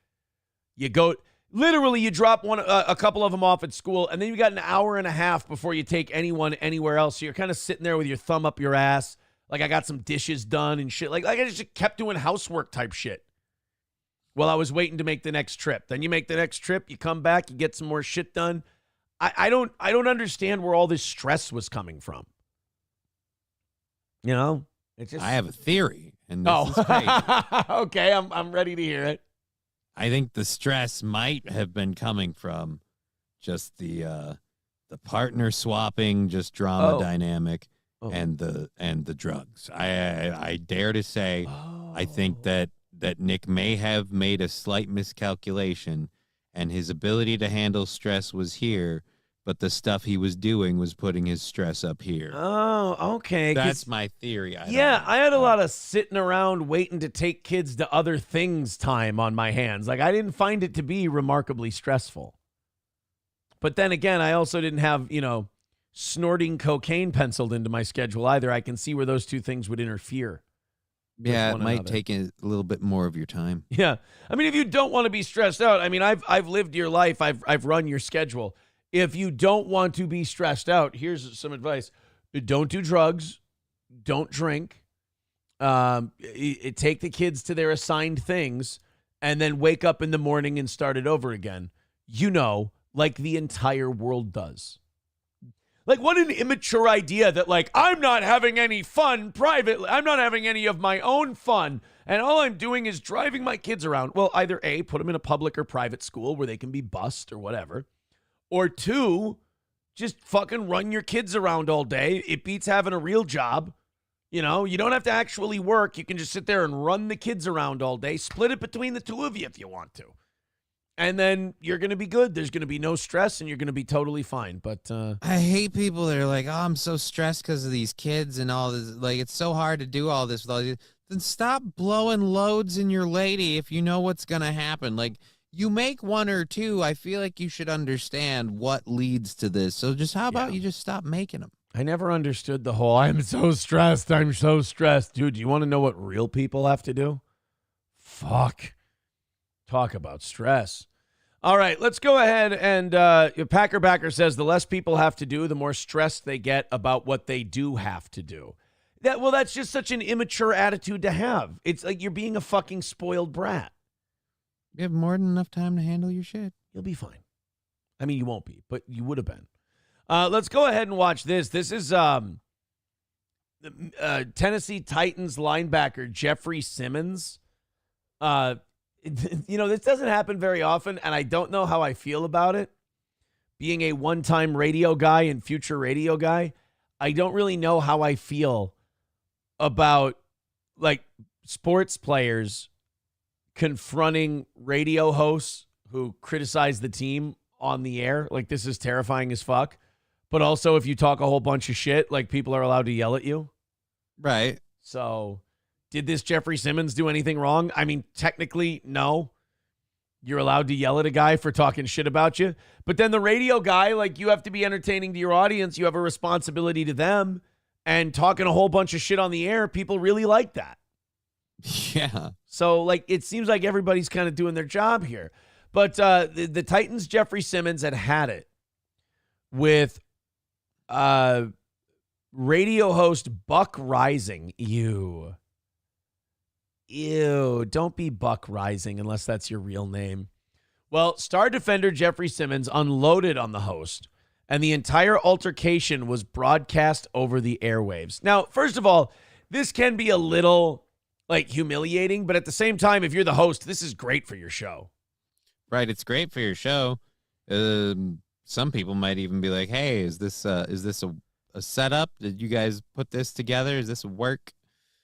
You go, literally you drop a couple of them off at school and then you got an hour and a half before you take anyone anywhere else. So you're kind of sitting there with your thumb up your ass. I got some dishes done and shit. I just kept doing housework type shit while I was waiting to make the next trip. Then you make the next trip, you come back, you get some more shit done. I don't understand where all this stress was coming from. It's just... I have a theory, and this is crazy. Okay, I'm ready to hear it. I think the stress might have been coming from just the partner swapping, just drama dynamic, and the drugs. I dare to say, I think that Nick may have made a slight miscalculation, and his ability to handle stress was here, but the stuff he was doing was putting his stress up here. Oh, okay. That's my theory. I had a lot of sitting around waiting to take kids to other things time on my hands. I didn't find it to be remarkably stressful. But then again, I also didn't have, snorting cocaine penciled into my schedule either. I can see where those two things would interfere. Yeah, it might take a little bit more of your time. Yeah. I mean, if you don't want to be stressed out, I've lived your life. I've run your schedule. If you don't want to be stressed out, here's some advice. Don't do drugs. Don't drink. Take the kids to their assigned things and then wake up in the morning and start it over again. Like the entire world does. What an immature idea that, I'm not having any fun privately. I'm not having any of my own fun. And all I'm doing is driving my kids around. Well, either A, put them in a public or private school where they can be bused or whatever. Or two, just fucking run your kids around all day. It beats having a real job. You don't have to actually work. You can just sit there and run the kids around all day. Split it between the two of you if you want to. And then you're going to be good. There's going to be no stress and you're going to be totally fine. But I hate people that are like, oh, I'm so stressed because of these kids and all this. It's so hard to do all this with all these. Then stop blowing loads in your lady if you know what's going to happen. you make one or two, I feel like you should understand what leads to this. So just how about you just stop making them? I never understood the whole, I'm so stressed. Dude, do you want to know what real people have to do? Fuck. Talk about stress. All right, let's go ahead and Packer Backer says the less people have to do, the more stressed they get about what they do have to do. That's just such an immature attitude to have. It's like you're being a fucking spoiled brat. You have more than enough time to handle your shit. You'll be fine. I mean, you won't be, but you would have been. Let's go ahead and watch this. This is Tennessee Titans linebacker Jeffrey Simmons. This doesn't happen very often, and I don't know how I feel about it. Being a one-time radio guy and future radio guy, I don't really know how I feel about, like, sports players confronting radio hosts who criticize the team on the air. Like, this is terrifying as fuck. But also, if you talk a whole bunch of shit, like, people are allowed to yell at you. Right. So, did this Jeffrey Simmons do anything wrong? I mean, technically, no. You're allowed to yell at a guy for talking shit about you. But then the radio guy, like, you have to be entertaining to your audience. You have a responsibility to them. And talking a whole bunch of shit on the air, people really like that. Yeah. So, like, it seems like everybody's kind of doing their job here. But the Titans' Jeffrey Simmons had it with radio host Buck Rising. Ew, don't be Buck Rising unless that's your real name. Well, star defender Jeffrey Simmons unloaded on the host, and the entire altercation was broadcast over the airwaves. Now, first of all, this can be a little, like, humiliating, but at the same time, if you're the host, this is great for your show. Right, it's great for your show. Some people might even be like, "Hey, is this a setup? Did you guys put this together? Is this a work?"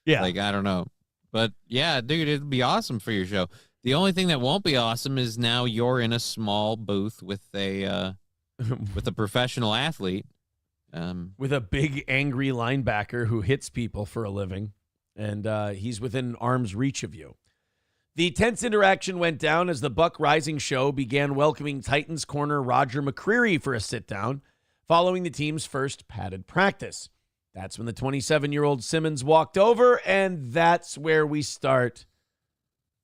Yeah, like, I don't know, but yeah, dude, it'd be awesome for your show. The only thing that won't be awesome is now you're in a small booth with a professional athlete, with a big angry linebacker who hits people for a living, and he's within arm's reach of you. The tense interaction went down as the Buck Rising show began welcoming Titans corner Roger McCreary for a sit-down following the team's first padded practice. That's when the 27-year-old Simmons walked over, and that's where we start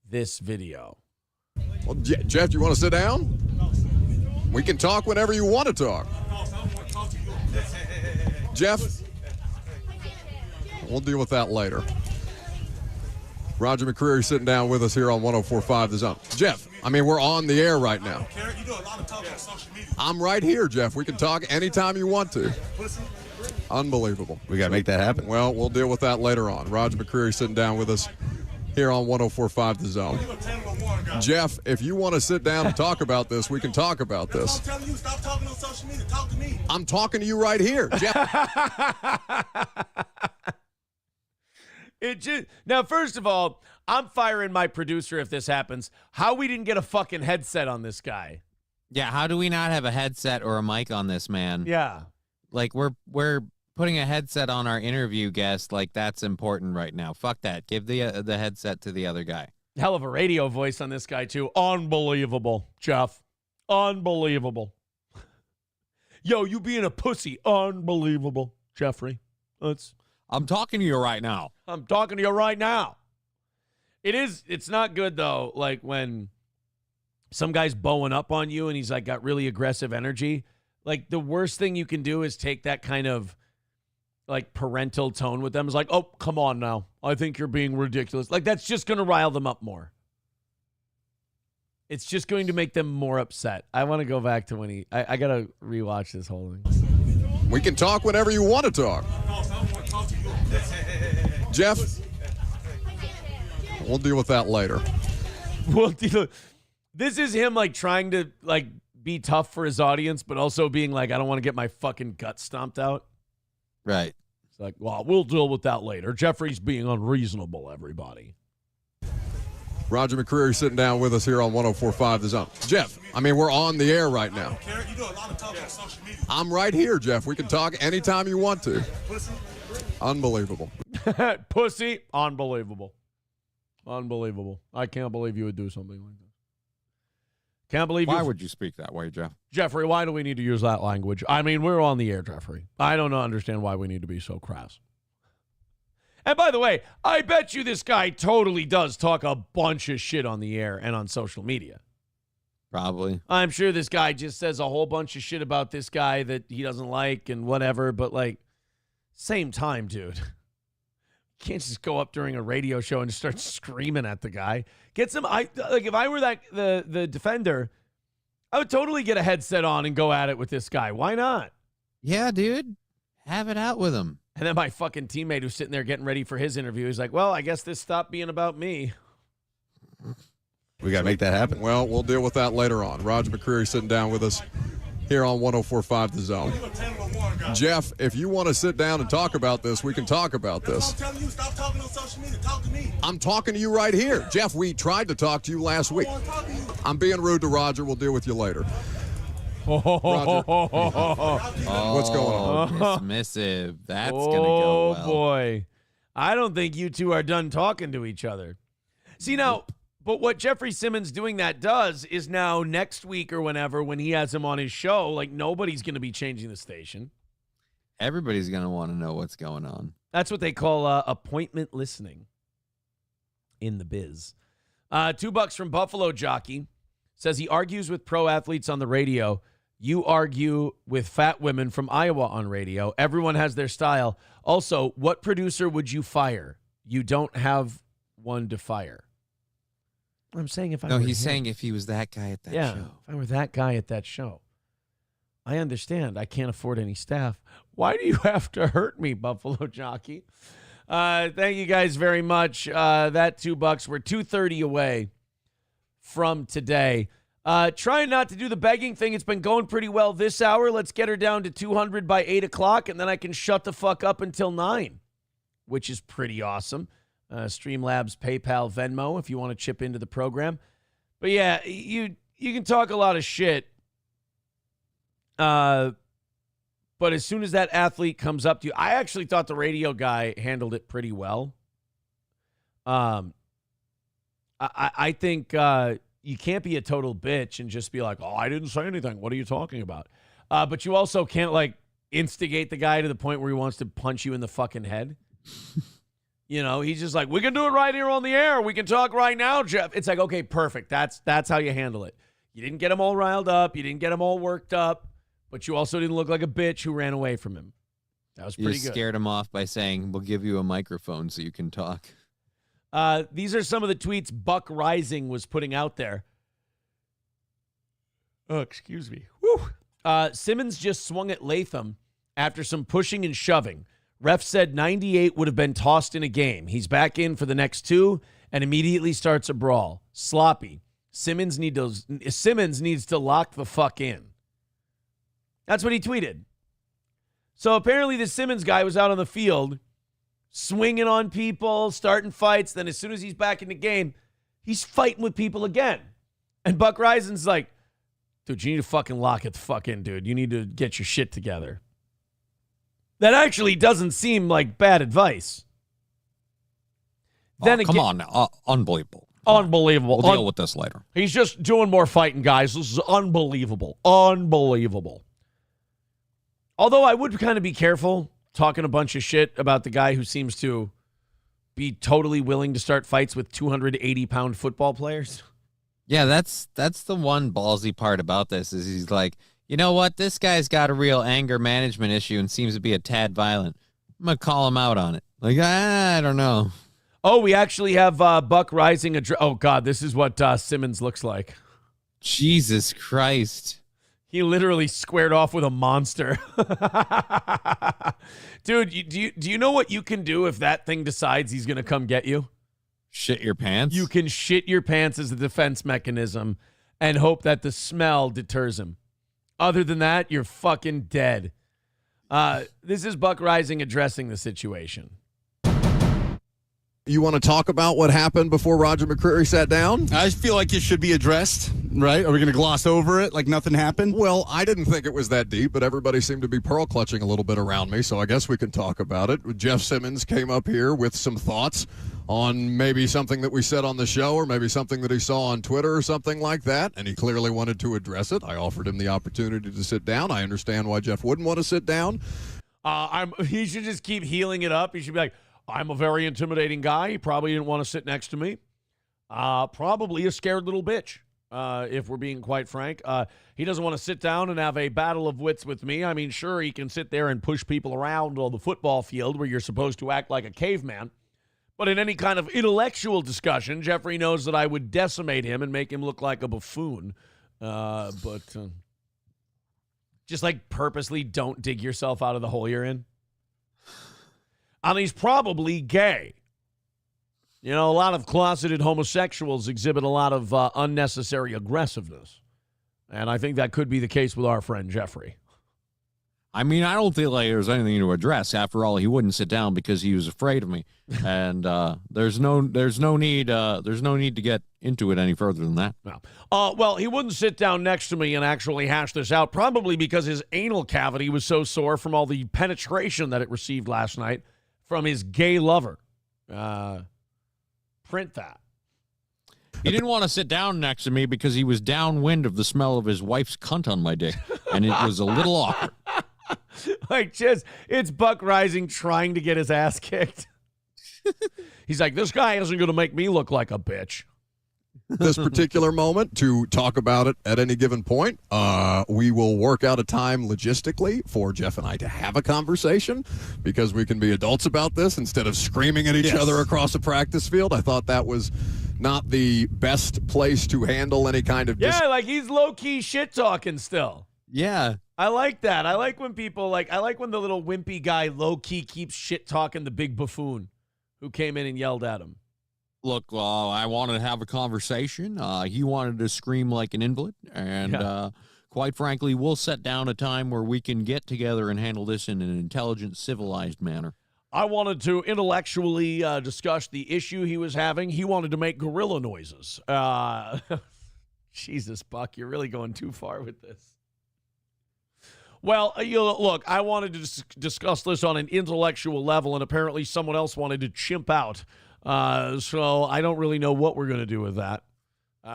this video. Well, Jeff, you want to sit down? We can talk whenever you want to talk. Jeff, we'll deal with that later. Roger McCreary sitting down with us here on 104.5 The Zone. Jeff, I mean, we're on the air right now. You do a lot of talking on social media. I'm right here, Jeff. We can talk anytime you want to. Unbelievable. We got to make that happen. Well, we'll deal with that later on. Roger McCreary sitting down with us here on 104.5 The Zone. Jeff, if you want to sit down and talk about this, we can talk about this. I'm telling you, stop talking on social media. Talk to me. I'm talking to you right here, Jeff. Now, first of all, I'm firing my producer if this happens. How we didn't get a fucking headset on this guy? Yeah, how do we not have a headset or a mic on this man? Yeah. Like, we're putting a headset on our interview guest, like, that's important right now. Fuck that. Give the headset to the other guy. Hell of a radio voice on this guy, too. Unbelievable, Jeff. Unbelievable. Yo, you being a pussy. Unbelievable, Jeffrey. I'm talking to you right now. I'm talking to you right now. It's not good, though, like, when some guy's bowing up on you and he's, like, got really aggressive energy. Like, the worst thing you can do is take that kind of, like, parental tone with them. It's like, oh, come on now. I think you're being ridiculous. Like, that's just going to rile them up more. It's just going to make them more upset. I want to go back to when I got to rewatch this whole thing. We can talk whenever you want to talk. Jeff, we'll deal with that later. This is him, like, trying to, like, be tough for his audience, but also being like, I don't want to get my fucking gut stomped out. Right. It's like, well, we'll deal with that later. Jeffrey's being unreasonable, everybody. Roger McCreary sitting down with us here on 104.5 The Zone. Jeff, I mean, we're on the air right now. You do a lot of talking on social media. I'm right here, Jeff. We can talk anytime you want to. Unbelievable. Pussy. Unbelievable. Unbelievable. I can't believe you would do something like Can't believe Why would you speak that way, Jeff? Jeffrey, why do we need to use that language? I mean, we're on the air, Jeffrey. I don't understand why we need to be so crass. And by the way, I bet you this guy totally does talk a bunch of shit on the air and on social media. Probably. I'm sure this guy just says a whole bunch of shit about this guy that he doesn't like and whatever, but like, same time, dude. You can't just go up during a radio show and just start screaming at the guy. Get some, if I were the defender, I would totally get a headset on and go at it with this guy. Why not? Yeah, dude. Have it out with him. And then my fucking teammate who's sitting there getting ready for his interview, he's like, well, I guess this stopped being about me. We got to make that happen. Well, we'll deal with that later on. Roger McCreary sitting down with us here on 104.5 The Zone. Jeff, if you want to sit down and talk about this, we can talk about this. I'm telling you, stop talking on social media. Talk to me. I'm talking to you right here. Jeff, we tried to talk to you last week. I'm being rude to Roger. We'll deal with you later. Roger. What's going on? Dismissive. That's going to go well. Oh, boy. I don't think you two are done talking to each other. See, now, but what Jeffrey Simmons doing that does is now next week or whenever, when he has him on his show, like nobody's going to be changing the station. Everybody's going to want to know what's going on. That's what they call appointment listening in the biz. $2 from Buffalo Jockey says he argues with pro athletes on the radio. You argue with fat women from Iowa on radio. Everyone has their style. Also, what producer would you fire? You don't have one to fire. I'm saying if I No, were he's him. saying if he was that guy at that show. If I were that guy at that show. I understand. I can't afford any staff. Why do you have to hurt me, Buffalo Jockey? Thank you guys very much. That $2, we're 2:30 away from today. Trying not to do the begging thing. It's been going pretty well this hour. Let's get her down to 200 by 8 o'clock, and then I can shut the fuck up until 9, which is pretty awesome. Streamlabs, PayPal, Venmo, if you want to chip into the program. But yeah, you can talk a lot of shit. But as soon as that athlete comes up to you, I actually thought the radio guy handled it pretty well. I think you can't be a total bitch and just be like, oh, I didn't say anything. What are you talking about? But you also can't like instigate the guy to the point where he wants to punch you in the fucking head. You know, he's just like, we can do it right here on the air. We can talk right now, Jeff. It's like, okay, perfect. That's how you handle it. You didn't get him all riled up. You didn't get him all worked up. But you also didn't look like a bitch who ran away from him. That was pretty good. You scared him off by saying, we'll give you a microphone so you can talk. These are some of the tweets Buck Rising was putting out there. Oh, excuse me. Woo. Simmons just swung at Latham after some pushing and shoving. Ref said 98 would have been tossed in a game. He's back in for the next 2 and immediately starts a brawl. Sloppy. Simmons needs to lock the fuck in. That's what he tweeted. So apparently the Simmons guy was out on the field swinging on people, starting fights. Then as soon as he's back in the game, he's fighting with people again. And Buck Rising's like, dude, you need to fucking lock it the fuck in, dude. You need to get your shit together. That actually doesn't seem like bad advice. Then come on now. Unbelievable. Unbelievable. We'll deal with this later. He's just doing more fighting, guys. This is unbelievable. Unbelievable. Although I would kind of be careful talking a bunch of shit about the guy who seems to be totally willing to start fights with 280-pound football players. Yeah, that's the one ballsy part about this is he's like, you know what? This guy's got a real anger management issue and seems to be a tad violent. I'm going to call him out on it. Like, I don't know. Oh, we actually have Buck Rising. Oh, God, this is what Simmons looks like. Jesus Christ. He literally squared off with a monster. Dude, do you know what you can do if that thing decides he's going to come get you? Shit your pants? You can shit your pants as a defense mechanism and hope that the smell deters him. Other than that, you're fucking dead. This is Buck Rising addressing the situation. You want to talk about what happened before Roger McCreary sat down? I feel like it should be addressed, right? Are we going to gloss over it like nothing happened? Well, I didn't think it was that deep, but everybody seemed to be pearl clutching a little bit around me, so I guess we can talk about it. Jeff Simmons came up here with some thoughts on maybe something that we said on the show or maybe something that he saw on Twitter or something like that, and he clearly wanted to address it. I offered him the opportunity to sit down. I understand why Jeff wouldn't want to sit down. He should just keep healing it up. He should be like, I'm a very intimidating guy. He probably didn't want to sit next to me. Probably a scared little bitch, if we're being quite frank. He doesn't want to sit down and have a battle of wits with me. I mean, sure, he can sit there and push people around on the football field where you're supposed to act like a caveman. But in any kind of intellectual discussion, Jeffrey knows that I would decimate him and make him look like a buffoon. Just like purposely don't dig yourself out of the hole you're in. And he's probably gay. You know, a lot of closeted homosexuals exhibit a lot of unnecessary aggressiveness. And I think that could be the case with our friend Jeffrey. I mean, I don't feel like there's anything to address. After all, he wouldn't sit down because he was afraid of me. And there's no need to get into it any further than that. No. Well, he wouldn't sit down next to me and actually hash this out, probably because his anal cavity was so sore from all the penetration that it received last night from his gay lover. Print that. He didn't want to sit down next to me because he was downwind of the smell of his wife's cunt on my dick, and it was a little awkward. Like, just, it's Buck Rising trying to get his ass kicked. He's like, this guy isn't going to make me look like a bitch. This particular moment to talk about it at any given point. We will work out a time logistically for Jeff and I to have a conversation because we can be adults about this instead of screaming at each other across a practice field. I thought that was not the best place to handle any kind of... like he's low-key shit-talking still. Yeah. I like that. I like when people, I like when the little wimpy guy low-key keeps shit-talking the big buffoon who came in and yelled at him. Look, I wanted to have a conversation. He wanted to scream like an invalid. And quite frankly, we'll set down a time where we can get together and handle this in an intelligent, civilized manner. I wanted to intellectually discuss the issue he was having. He wanted to make gorilla noises. Jesus, Buck, you're really going too far with this. Well, look, I wanted to discuss this on an intellectual level, and apparently someone else wanted to chimp out. So I don't really know what we're going to do with that.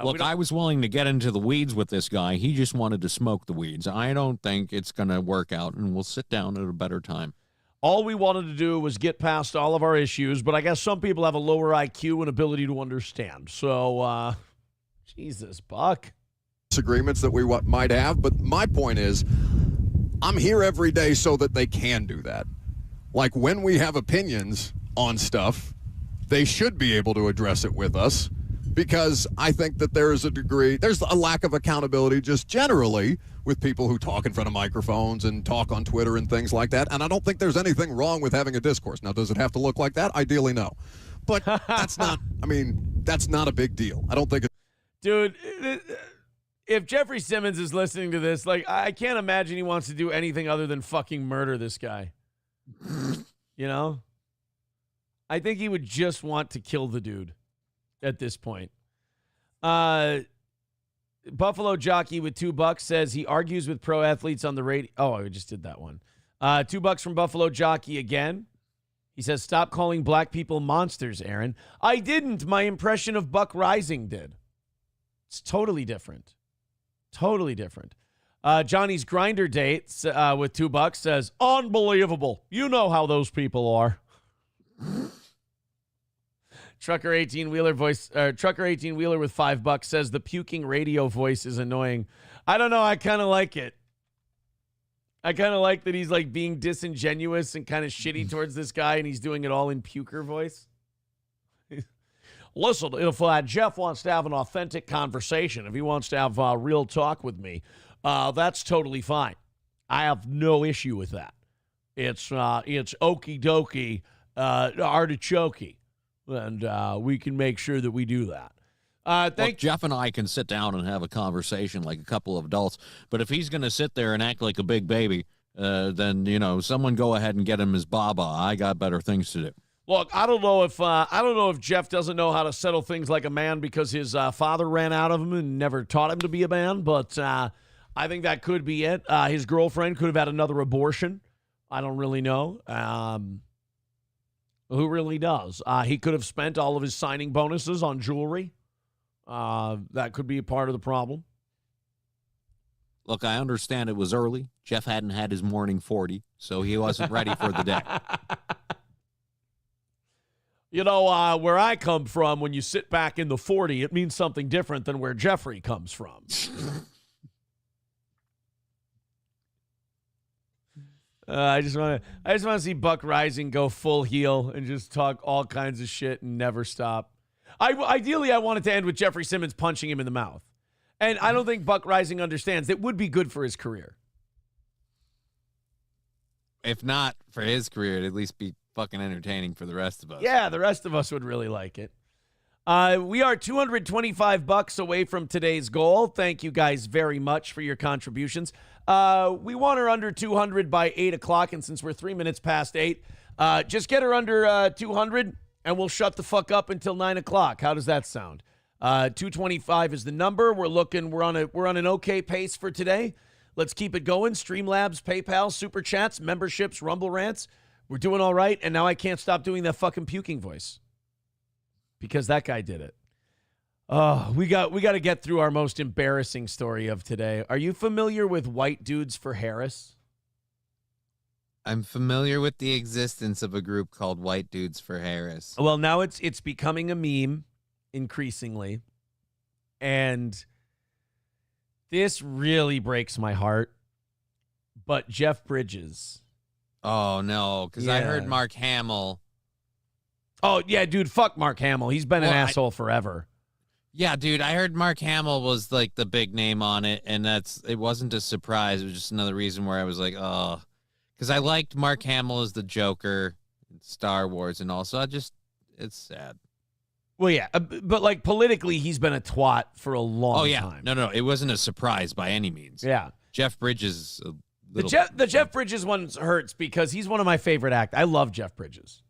Look, I was willing to get into the weeds with this guy. He just wanted to smoke the weeds. I don't think it's going to work out, and we'll sit down at a better time. All we wanted to do was get past all of our issues, but I guess some people have a lower IQ and ability to understand. So, Jesus, Buck. Disagreements that we might have, but my point is, I'm here every day so that they can do that. Like, when we have opinions on stuff, they should be able to address it with us, because I think that there's a lack of accountability just generally with people who talk in front of microphones and talk on Twitter and things like that. And I don't think there's anything wrong with having a discourse. Now, does it have to look like that? Ideally, no. But that's not a big deal. I don't think it's... Dude, if Jeffrey Simmons is listening to this, I can't imagine he wants to do anything other than fucking murder this guy. You know? I think he would just want to kill the dude at this point. Buffalo Jockey with $2 says he argues with pro athletes on the radio. Oh, I just did that one. $2 from Buffalo Jockey again. He says, stop calling black people monsters, Aaron. I didn't. My impression of Buck Rising did. It's totally different. Totally different. Johnny's Grinder Dates with $2 says, unbelievable. You know how those people are. Trucker 18-wheeler with $5 says the puking radio voice is annoying. I don't know. I kind of like it. I kind of like that he's being disingenuous and kind of shitty towards this guy, and he's doing it all in puker voice. Listen, if Jeff wants to have an authentic conversation, if he wants to have real talk with me, that's totally fine. I have no issue with that. It's okie dokie, artichokey. And we can make sure that we do that. Look, Jeff and I can sit down and have a conversation like a couple of adults. But if he's going to sit there and act like a big baby, then, someone go ahead and get him his baba. I got better things to do. Look, I don't know if Jeff doesn't know how to settle things like a man because his father ran out of him and never taught him to be a man, but I think that could be it. His girlfriend could have had another abortion. I don't really know. Who really does? He could have spent all of his signing bonuses on jewelry. That could be a part of the problem. Look, I understand it was early. Jeff hadn't had his morning 40, so he wasn't ready for the day. You know, where I come from, when you sit back in the 40, it means something different than where Jeffrey comes from. I just want to see Buck Rising go full heel and just talk all kinds of shit and never stop. Ideally, I want it to end with Jeffrey Simmons punching him in the mouth. And I don't think Buck Rising understands it would be good for his career. If not for his career, it'd at least be fucking entertaining for the rest of us. Yeah, the rest of us would really like it. We are $225 away from today's goal. Thank you guys very much for your contributions. We want her under 200 by 8 o'clock, and since we're 3 minutes past 8, just get her under 200, and we'll shut the fuck up until 9 o'clock. How does that sound? 225 is the number. We're on an okay pace for today. Let's keep it going. Streamlabs, PayPal, Super Chats, memberships, Rumble Rants. We're doing all right, and now I can't stop doing that fucking puking voice because that guy did it. Oh, we got to get through our most embarrassing story of today. Are you familiar with White Dudes for Harris? I'm familiar with the existence of a group called White Dudes for Harris. Well, now it's becoming a meme increasingly, and this really breaks my heart. But Jeff Bridges. Oh, no, because I heard Mark Hamill. Oh, yeah, dude, fuck Mark Hamill. He's been an asshole forever. Yeah, dude, I heard Mark Hamill was like the big name on it, and it wasn't a surprise. It was just another reason where I was like, oh, because I liked Mark Hamill as the Joker in Star Wars, and also it's sad. Well, yeah, but like politically, he's been a twat for a long time. No, it wasn't a surprise by any means. Yeah. Jeff Bridges. The Jeff Bridges one hurts because he's one of my favorite actors. I love Jeff Bridges.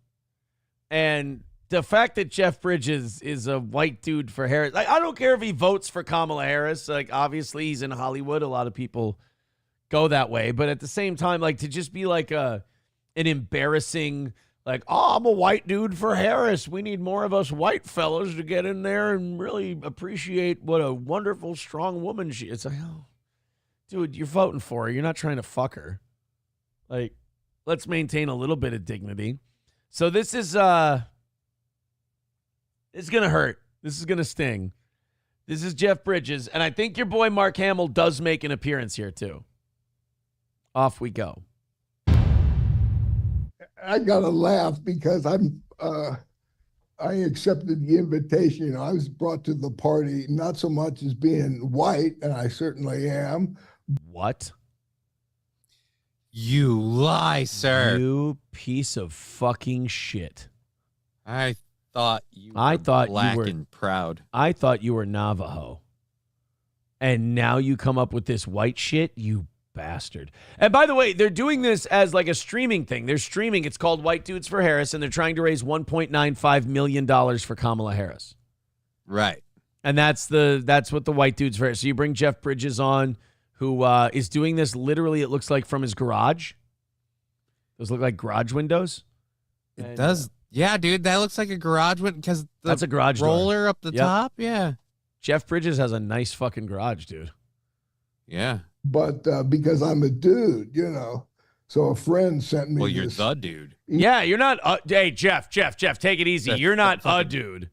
And the fact that Jeff Bridges is a white dude for Harris, I don't care if he votes for Kamala Harris. Like, obviously, he's in Hollywood. A lot of people go that way. But at the same time, like, to just be like an embarrassing, like, oh, I'm a white dude for Harris. We need more of us white fellas to get in there and really appreciate what a wonderful, strong woman she is. It's like, oh, dude, you're voting for her. You're not trying to fuck her. Like, let's maintain a little bit of dignity. So this is it's going to hurt. This is going to sting. This is Jeff Bridges, and I think your boy Mark Hamill does make an appearance here too. Off we go. I gotta laugh because I accepted the invitation. You know, I was brought to the party not so much as being white, and I certainly am. What? You lie, sir. You piece of fucking shit. I thought you were black and proud. I thought you were Navajo. And now you come up with this white shit, you bastard. And by the way, they're doing this as like a streaming thing. They're streaming. It's called White Dudes for Harris, and they're trying to raise $1.95 million for Kamala Harris. Right. And that's what the White Dudes for Harris. So you bring Jeff Bridges on, who is doing this literally, it looks like, from his garage. Those look like garage windows. It does. Yeah, dude, that looks like a garage window because that's a garage roller door up the top. Yeah. Jeff Bridges has a nice fucking garage, dude. Yeah. But because I'm a dude, you know, so a friend sent me. Well, you're the dude. Yeah, you're not. Hey, Jeff, take it easy. You're not a dude.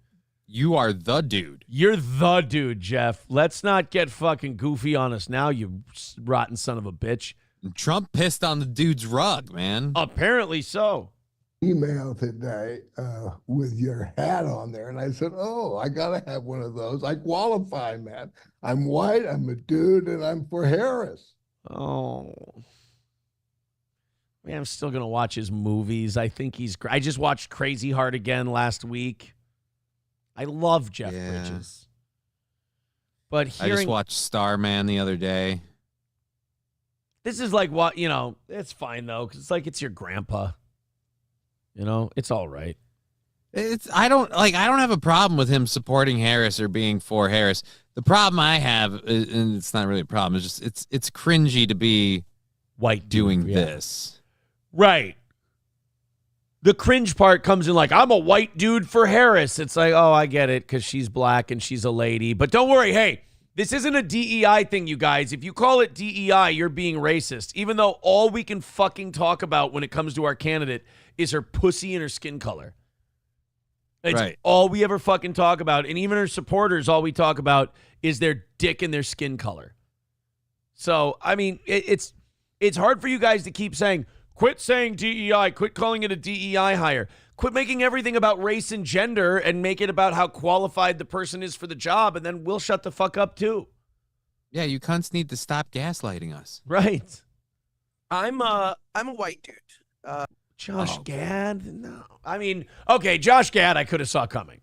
You are the dude. You're the dude, Jeff. Let's not get fucking goofy on us now, you rotten son of a bitch. Trump pissed on the dude's rug, man. Apparently so. Email today with your hat on there, and I said, "Oh, I gotta have one of those. I qualify, man. I'm white. I'm a dude, and I'm for Harris." Oh, man, I'm still gonna watch his movies. I think he's. I just watched Crazy Heart again last week. I love Jeff Bridges, but I just watched Starman the other day. This is like what it's fine though, because it's like it's your grandpa. You know, it's all right. I don't have a problem with him supporting Harris or being for Harris. The problem I have, and it's not really a problem, it's just it's cringy to be white doing dude, this. Right. The cringe part comes in like, I'm a white dude for Harris. It's like, oh, I get it because she's black and she's a lady. But don't worry, hey, this isn't a DEI thing, you guys. If you call it DEI, you're being racist. Even though all we can fucking talk about when it comes to our candidate is her pussy and her skin color. It's right. all we ever fucking talk about. And even her supporters, all we talk about is their dick and their skin color. So, I mean, it's hard for you guys to keep saying, quit saying DEI, quit calling it a DEI hire. Quit making everything about race and gender and make it about how qualified the person is for the job, and then we'll shut the fuck up too. Yeah, you cunts need to stop gaslighting us. Right. I'm a white dude. Josh Gad? No. I mean, okay, Josh Gad I could have saw coming.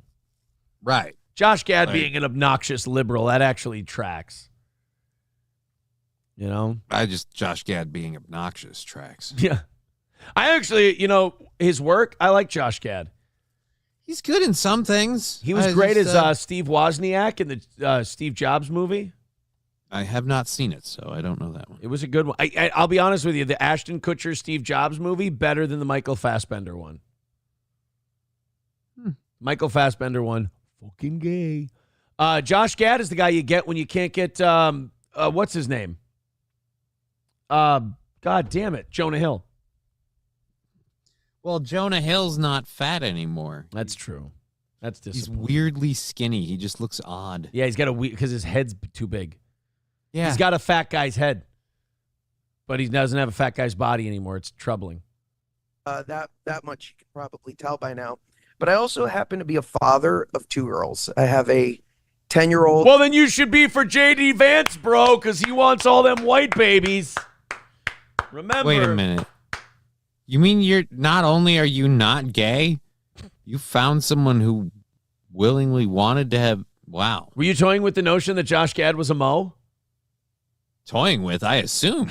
Right. Josh Gad being an obnoxious liberal, that actually tracks. You know? Josh Gad being obnoxious tracks. Yeah. I actually, his work, I like Josh Gad. He's good in some things. He was great as Steve Wozniak in the Steve Jobs movie. I have not seen it, so I don't know that one. It was a good one. I'll be honest with you. The Ashton Kutcher Steve Jobs movie, better than the Michael Fassbender one. Michael Fassbender one, fucking gay. Josh Gad is the guy you get when you can't get, what's his name? God damn it, Jonah Hill. Well, Jonah Hill's not fat anymore. That's true. That's disappointing. He's weirdly skinny. He just looks odd. Yeah, he's got because his head's too big. Yeah. He's got a fat guy's head, but he doesn't have a fat guy's body anymore. It's troubling. That much you can probably tell by now. But I also happen to be a father of 2 girls. I have a 10-year-old. Well, then you should be for JD Vance, bro, because he wants all them white babies. Remember. Wait a minute. You mean not only are you not gay, you found someone who willingly wanted to have, wow. Were you toying with the notion that Josh Gad was a Mo? Toying with, I assume.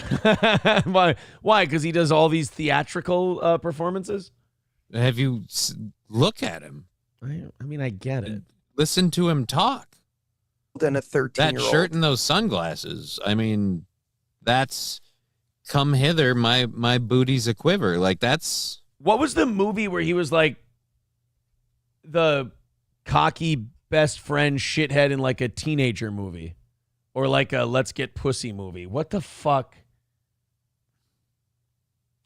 Why? Because he does all these theatrical performances? Have you look at him? I mean, I get it. Listen to him talk. Then a 13-year-old. That shirt and those sunglasses. I mean, that's come hither, my booty's a quiver. Like, that's... What was the movie where he was like the cocky best friend shithead in like a teenager movie? Or like a Let's Get Pussy movie? What the fuck?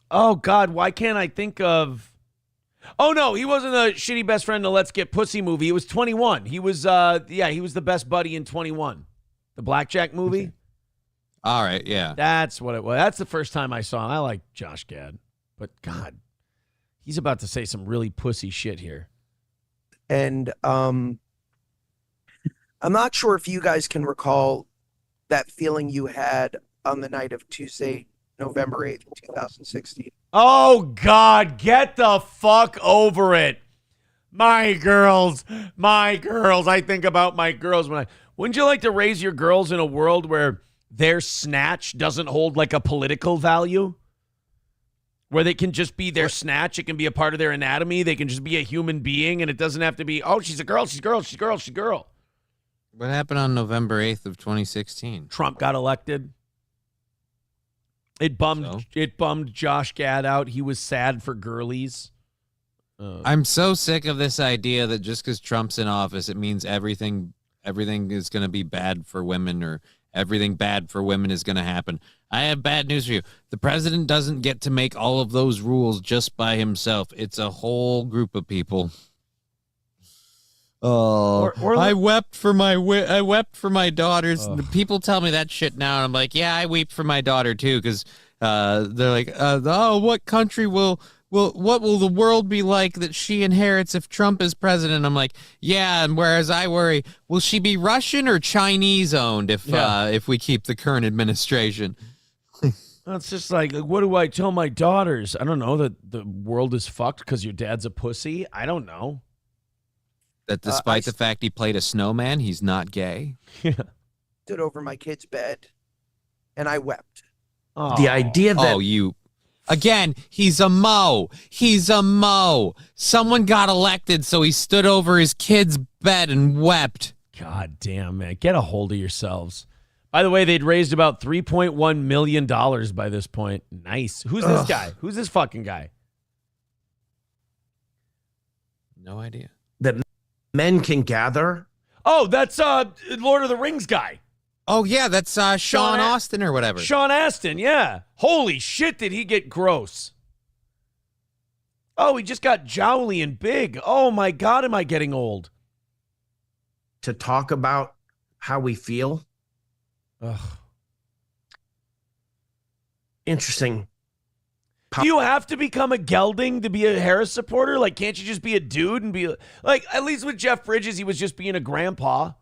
Oh, God, why can't I think of... Oh, no, he wasn't a shitty best friend in a Let's Get Pussy movie. He was 21. He was, he was the best buddy in 21. The Blackjack movie. Okay. All right, yeah. That's what it was. That's the first time I saw him. I like Josh Gad. But, God, he's about to say some really pussy shit here. And I'm not sure if you guys can recall that feeling you had on the night of Tuesday, November 8th, 2016. Oh, God, get the fuck over it. My girls. I think about my girls. Wouldn't you like to raise your girls in a world where their snatch doesn't hold like a political value? Where they can just be their snatch. It can be a part of their anatomy. They can just be a human being, and it doesn't have to be, oh, she's a girl, she's a girl, she's a girl, she's a girl. What happened on November 8th of 2016? Trump got elected. It bummed Josh Gad out. He was sad for girlies. I'm so sick of this idea that just because Trump's in office, it means everything is going to be bad for women, or everything bad for women is going to happen. I have bad news for you. The president doesn't get to make all of those rules just by himself. It's a whole group of people. Oh, I wept for my daughters. The people tell me that shit now, and I'm like, yeah, I weep for my daughter too, because they're like, what country what will the world be like that she inherits if Trump is president? I'm like, yeah, and whereas I worry, will she be Russian or Chinese owned if we keep the current administration? It's just like, what do I tell my daughters? I don't know, that the world is fucked because your dad's a pussy. I don't know. That despite the fact he played a snowman, he's not gay. Yeah. Stood over my kid's bed, and I wept. Oh. The idea that... Oh, you Again, he's a Mo. He's a Mo. Someone got elected, so he stood over his kid's bed and wept. God damn, man. Get a hold of yourselves. By the way, they'd raised about $3.1 million by this point. Nice. Who's this guy? Who's this fucking guy? No idea. That men can gather. Oh, that's Lord of the Rings guy. Oh, yeah, that's Sean Astin or whatever. Sean Astin, yeah. Holy shit, did he get gross. Oh, he just got jowly and big. Oh, my God, am I getting old? To talk about how we feel. Ugh. Interesting. Do you have to become a gelding to be a Harris supporter? Like, can't you just be a dude and be like, at least with Jeff Bridges, he was just being a grandpa.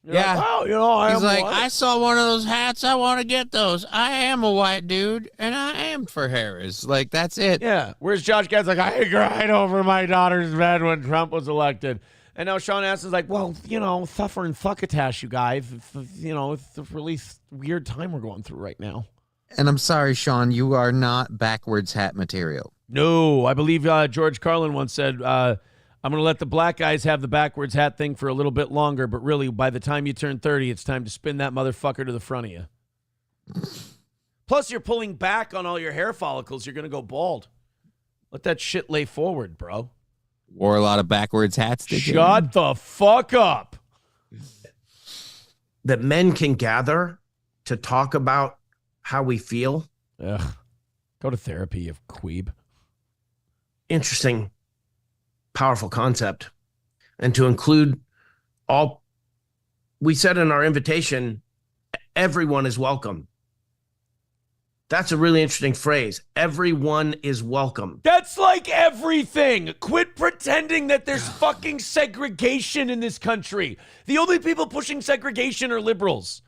You're yeah. Like, oh, you know, he's like, I saw one of those hats. I want to get those. I am a white dude, and I am for Harris. Like, that's it. Yeah. Whereas Josh Gad's like, I cried over my daughter's bed when Trump was elected. And now Sean Astin's like, well, you know, suffering fuckatash, you guys. You know, it's a really weird time we're going through right now. And I'm sorry, Sean, you are not backwards hat material. No, I believe George Carlin once said, I'm going to let the black guys have the backwards hat thing for a little bit longer, but really, by the time you turn 30, it's time to spin that motherfucker to the front of you. Plus, you're pulling back on all your hair follicles. You're going to go bald. Let that shit lay forward, bro. Wore a lot of backwards hats. Shut the fuck up. That men can gather to talk about how we feel. Ugh. Go to therapy, you queeb. Interesting. Powerful concept. And to include all, we said in our invitation, everyone is welcome. That's a really interesting phrase. Everyone is welcome. That's like everything. Quit pretending that there's fucking segregation in this country. The only people pushing segregation are liberals.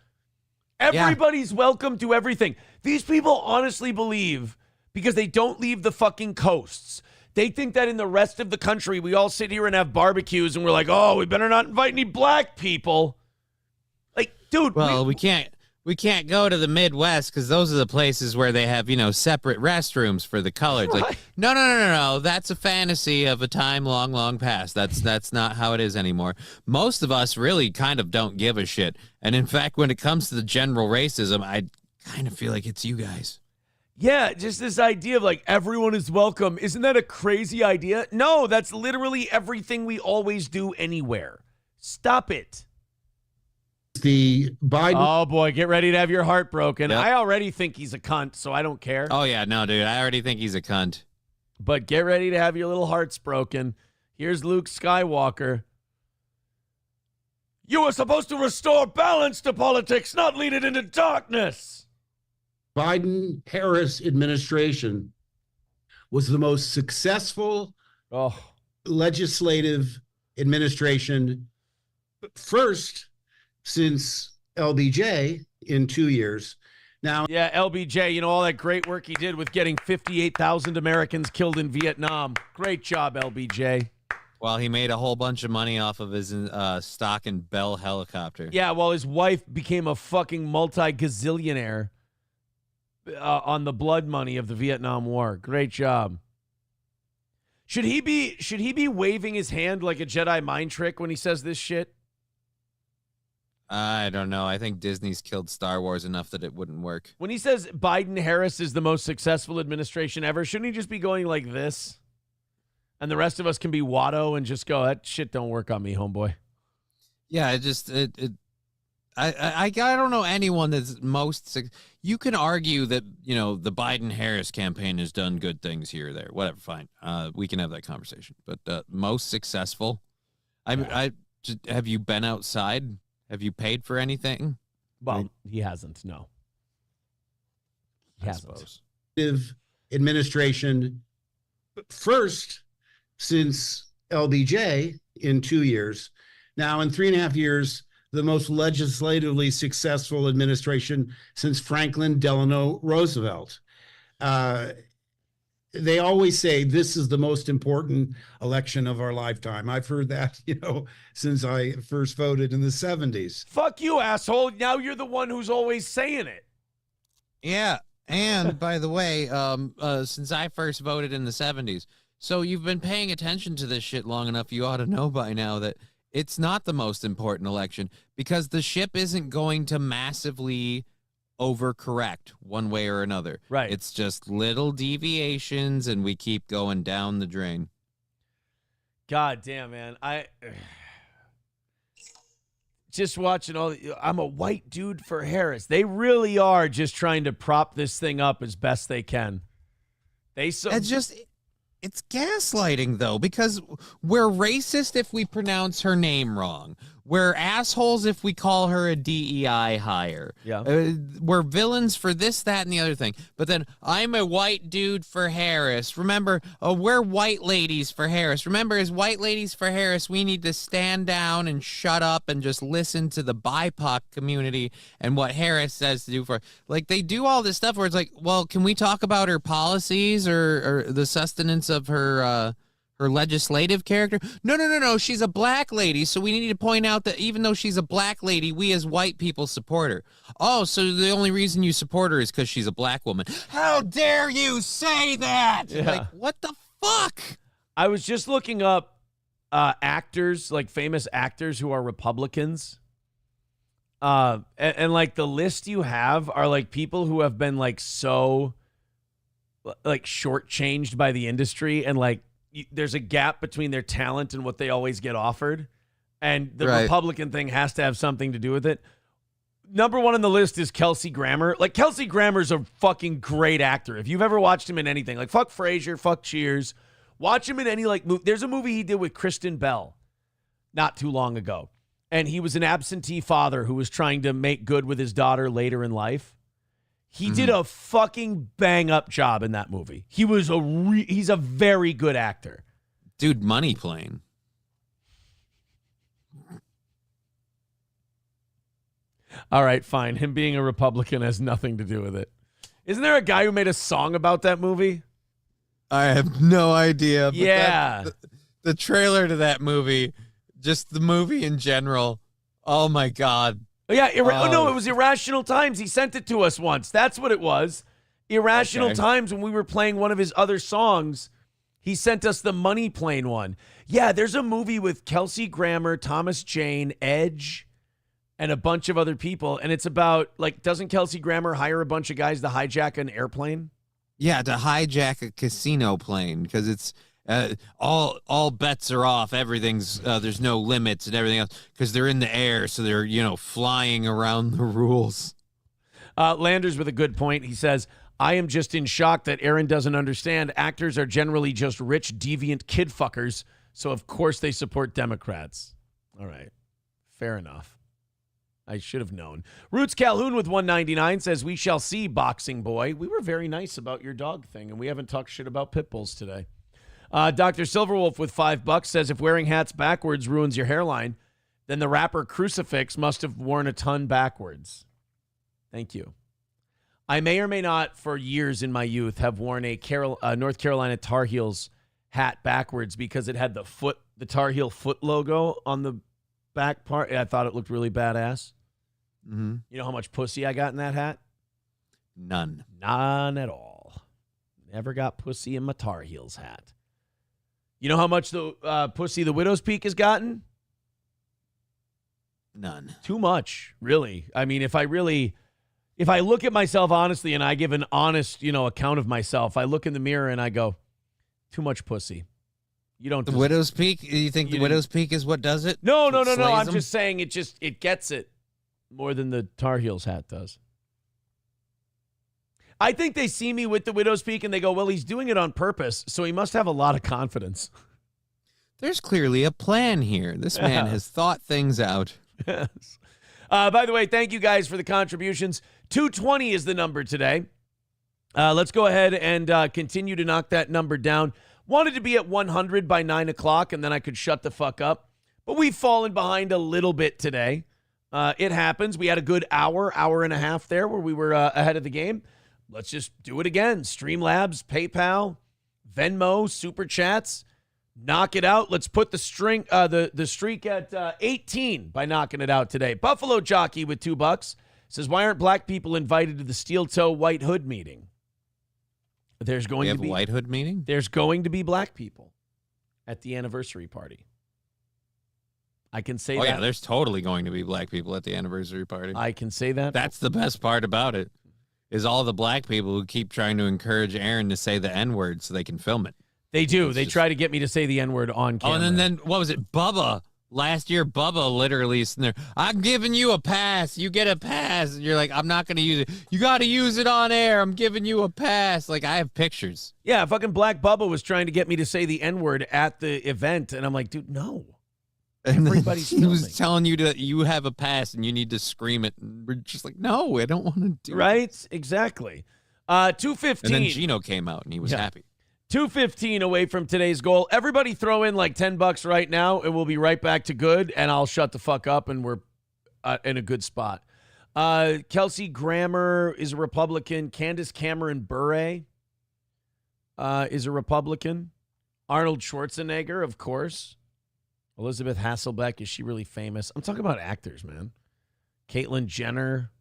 Everybody's welcome to everything. These people honestly believe, because they don't leave the fucking coasts, they think that in the rest of the country, we all sit here and have barbecues and we're like, oh, we better not invite any black people. Like, dude. Well, we can't go to the Midwest because those are the places where they have, you know, separate restrooms for the coloreds. Like, no. That's a fantasy of a time long, long past. That's not how it is anymore. Most of us really kind of don't give a shit. And in fact, when it comes to the general racism, I kind of feel like it's you guys. Yeah, just this idea of like everyone is welcome. Isn't that a crazy idea? No, that's literally everything we always do anywhere. Stop it. The Biden. Oh boy, get ready to have your heart broken. Yep. I already think he's a cunt, so I don't care. Oh yeah, no, dude, I already think he's a cunt. But get ready to have your little hearts broken. Here's Luke Skywalker. You were supposed to restore balance to politics, not lead it into darkness. Biden-Harris administration was the most successful legislative administration first since LBJ in 2 years. Now, yeah, LBJ, you know, all that great work he did with getting 58,000 Americans killed in Vietnam. Great job, LBJ. Well, he made a whole bunch of money off of his stock in Bell helicopter. Yeah, while his wife became a fucking multi-gazillionaire on the blood money of the Vietnam War. Great job. Should he be waving his hand like a Jedi mind trick when he says this shit? I don't know. I think Disney's killed Star Wars enough that it wouldn't work. When he says Biden-Harris is the most successful administration ever, shouldn't he just be going like this? And the rest of us can be Watto and just go, that shit don't work on me, homeboy. Yeah, I don't know anyone that's most. You can argue that, you know, the Biden-Harris campaign has done good things here or there. Whatever, fine. We can have that conversation. But most successful, have you been outside? Have you paid for anything? Well, he hasn't. No, he hasn't. Administration first since LBJ in 2 years. Now, in 3.5 years, the most legislatively successful administration since Franklin Delano Roosevelt. They always say this is the most important election of our lifetime. I've heard that, you know, since I first voted in the 70s. Fuck you, asshole. Now you're the one who's always saying it. Yeah. And by the way, since I first voted in the 70s, so you've been paying attention to this shit long enough, you ought to know by now that it's not the most important election because the ship isn't going to massively overcorrect one way or another. Right. It's just little deviations and we keep going down the drain. God damn, man. Just watching I'm a white dude for Harris. They really are just trying to prop this thing up as best they can. It's gaslighting, though, because we're racist if we pronounce her name wrong. We're assholes if we call her a DEI hire. Yeah. We're villains for this, that, and the other thing. But then, I'm a white dude for Harris. Remember, we're white ladies for Harris. Remember, as white ladies for Harris, we need to stand down and shut up and just listen to the BIPOC community and what Harris says to do for. Like, they do all this stuff where it's like, well, can we talk about her policies or the sustenance of her legislative character? No. She's a black lady, so we need to point out that even though she's a black lady, we as white people support her. Oh, so the only reason you support her is because she's a black woman. How dare you say that? Yeah. Like, what the fuck? I was just looking up actors, like famous actors who are Republicans. And like the list you have are like people who have been like so like shortchanged by the industry and like there's a gap between their talent and what they always get offered. And the Republican thing has to have something to do with it. Number one on the list is Kelsey Grammer. Like, Kelsey Grammer's a fucking great actor. If you've ever watched him in anything, like, fuck Frasier, fuck Cheers. Watch him in any, like, movie. There's a movie he did with Kristen Bell not too long ago. And he was an absentee father who was trying to make good with his daughter later in life. He did a fucking bang-up job in that movie. He's a very good actor. Dude, Money Plane. All right, fine. Him being a Republican has nothing to do with it. Isn't there a guy who made a song about that movie? I have no idea. But yeah. The trailer to that movie, just the movie in general. Oh, my God. Yeah, no, it was Irrational Times. He sent it to us once. That's what it was. Irrational Times, when we were playing one of his other songs, he sent us the Money Plane one. Yeah, there's a movie with Kelsey Grammer, Thomas Jane, Edge, and a bunch of other people, and it's about, like, doesn't Kelsey Grammer hire a bunch of guys to hijack an airplane? Yeah, to hijack a casino plane, because it's all bets are off. Everything's there's no limits and everything else because they're in the air, so they're flying around the rules. Landers with a good point. He says, "I am just in shock that Aaron doesn't understand. Actors are generally just rich, deviant kid fuckers, so of course they support Democrats." All right, fair enough. I should have known. Roots Calhoun with 199 says, "We shall see, boxing boy. We were very nice about your dog thing, and we haven't talked shit about pit bulls today." Dr. Silverwolf with $5 says, "If wearing hats backwards ruins your hairline, then the rapper Crucifix must have worn a ton backwards." Thank you. I may or may not, for years in my youth, have worn a North Carolina Tar Heels hat backwards because it had the Tar Heel foot logo on the back part. I thought it looked really badass. Mm-hmm. You know how much pussy I got in that hat? None. None at all. Never got pussy in my Tar Heels hat. You know how much the pussy the Widow's Peak has gotten? None. Too much, really. I mean, if I look at myself honestly and I give an honest, account of myself, I look in the mirror and I go, too much pussy. You don't. The Widow's Peak? You think the Widow's Peak is what does it? No. I'm just saying it gets it more than the Tar Heels hat does. I think they see me with the Widow's Peak and they go, well, he's doing it on purpose, so he must have a lot of confidence. There's clearly a plan here. This man has thought things out. Yes. By the way, thank you guys for the contributions. 220 is the number today. Let's go ahead and continue to knock that number down. Wanted to be at 100 by 9 o'clock, and then I could shut the fuck up. But we've fallen behind a little bit today. It happens. We had a good hour and a half there where we were ahead of the game. Let's just do it again. Streamlabs, PayPal, Venmo, Super Chats. Knock it out. Let's put the streak at 18 by knocking it out today. Buffalo Jockey with $2 Says, why aren't black people invited to the steel toe white hood meeting? There's going to be a white hood meeting? There's going to be black people at the anniversary party. I can say that. Oh, yeah, there's totally going to be black people at the anniversary party. I can say that. That's the best part about it, is all the black people who keep trying to encourage Aaron to say the N-word so they can film it. They do. They try to get me to say the N-word on camera. Oh, and then what was it? Bubba. Last year, Bubba literally is in there. I'm giving you a pass. You get a pass. And you're like, I'm not going to use it. You got to use it on air. I'm giving you a pass. Like, I have pictures. Yeah, fucking Black Bubba was trying to get me to say the N-word at the event. And I'm like, dude, no. And Everybody's he was telling you that you have a pass and you need to scream it. And we're just like, no, I don't want to do it. Right? Exactly. 2:15. And then Gino came out and he was happy. 2:15 away from today's goal. Everybody throw in like $10 right now, and we'll be right back to good, and I'll shut the fuck up, and we're in a good spot. Kelsey Grammer is a Republican. Candace Cameron Bure is a Republican. Arnold Schwarzenegger, of course. Elizabeth Hasselbeck, is she really famous? I'm talking about actors, man. Caitlyn Jenner.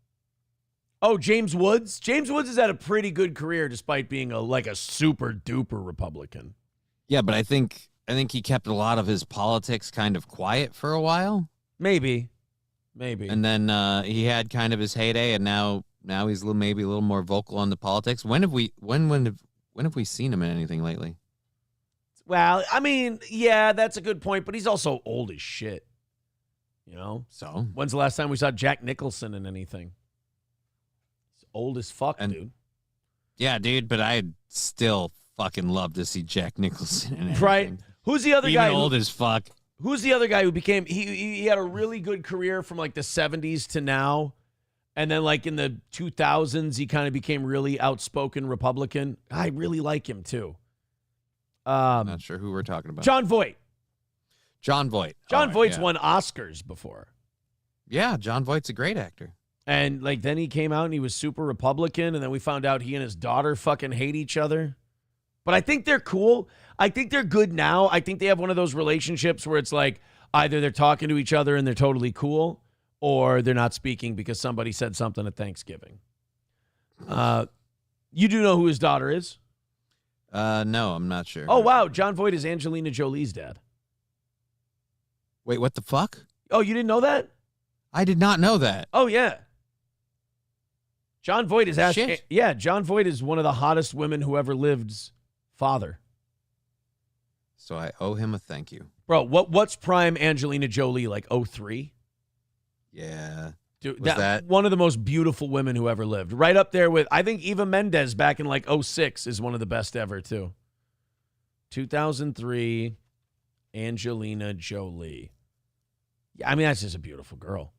Oh, James Woods. James Woods has had a pretty good career despite being a super duper Republican. Yeah, but I think he kept a lot of his politics kind of quiet for a while. Maybe. And then he had kind of his heyday, and now he's maybe a little more vocal on the politics. When have we seen him in anything lately? Well, I mean, yeah, that's a good point, but he's also old as shit. You know? So when's the last time we saw Jack Nicholson in anything? Old as fuck, dude. Yeah, dude, but I'd still fucking love to see Jack Nicholson in anything. Right? Who's the other Even guy? Old as fuck. Who's the other guy who became he had a really good career from like the 70s to now, and then like in the 2000s he kind of became really outspoken Republican. I really like him too. Not sure who we're talking about. John Voight. John Voight Voight's won Oscars before. Yeah, John Voight's a great actor. And like then he came out and he was super Republican, and then we found out he and his daughter fucking hate each other. But I think they're cool. I think they're good now. I think they have one of those relationships where it's like either they're talking to each other and they're totally cool, or they're not speaking because somebody said something at Thanksgiving. You do know who his daughter is? No, I'm not sure. Oh, wow. John Voight is Angelina Jolie's dad. Wait, what the fuck? Oh, you didn't know that? I did not know that. Oh, yeah. John Voight is John Voight is one of the hottest women who ever lived's father. So I owe him a thank you. Bro, what's prime Angelina Jolie, like 03? Yeah. Dude, that one of the most beautiful women who ever lived. Right up there with, I think Eva Mendes back in like 06 is one of the best ever too. 2003, Angelina Jolie. Yeah, I mean, that's just a beautiful girl.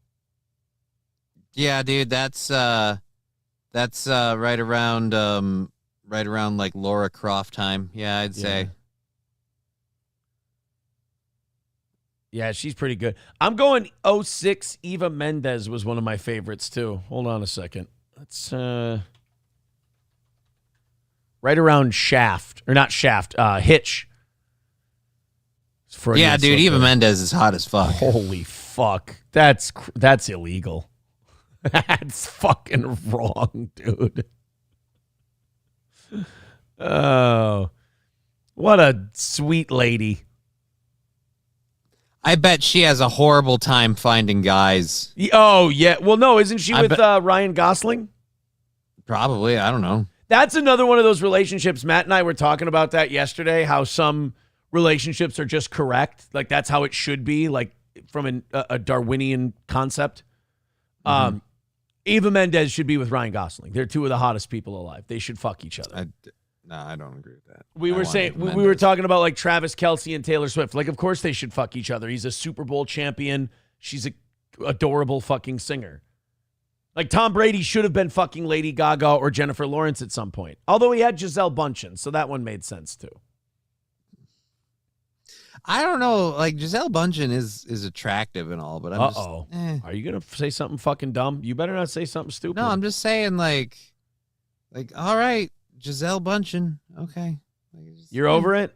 Yeah, dude, that's right around like Laura Croft time. Yeah, I'd say. Yeah, she's pretty good. I'm going 06. Eva Mendes was one of my favorites too. Hold on a second. That's right around Shaft, or not Shaft, Hitch. Yeah, dude, Eva Mendes is hot as fuck. Holy fuck. That's illegal. That's fucking wrong, dude. Oh, what a sweet lady. I bet she has a horrible time finding guys. Oh, yeah. Well, no, isn't she with Ryan Gosling? Probably. I don't know. That's another one of those relationships. Matt and I were talking about that yesterday, how some relationships are just correct. Like, that's how it should be, like from a Darwinian concept. Mm-hmm. Eva Mendes should be with Ryan Gosling. They're two of the hottest people alive. They should fuck each other. No, I don't agree with that. We were talking about like Travis Kelce and Taylor Swift. Like, of course they should fuck each other. He's a Super Bowl champion. She's a adorable fucking singer. Like, Tom Brady should have been fucking Lady Gaga or Jennifer Lawrence at some point. Although he had Gisele Bündchen, so that one made sense too. I don't know. Like, Gisele Bündchen is attractive and all, but I'm just... Are you going to say something fucking dumb? You better not say something stupid. No, I'm just saying, like, all right, Gisele Bündchen. Okay. You're over it?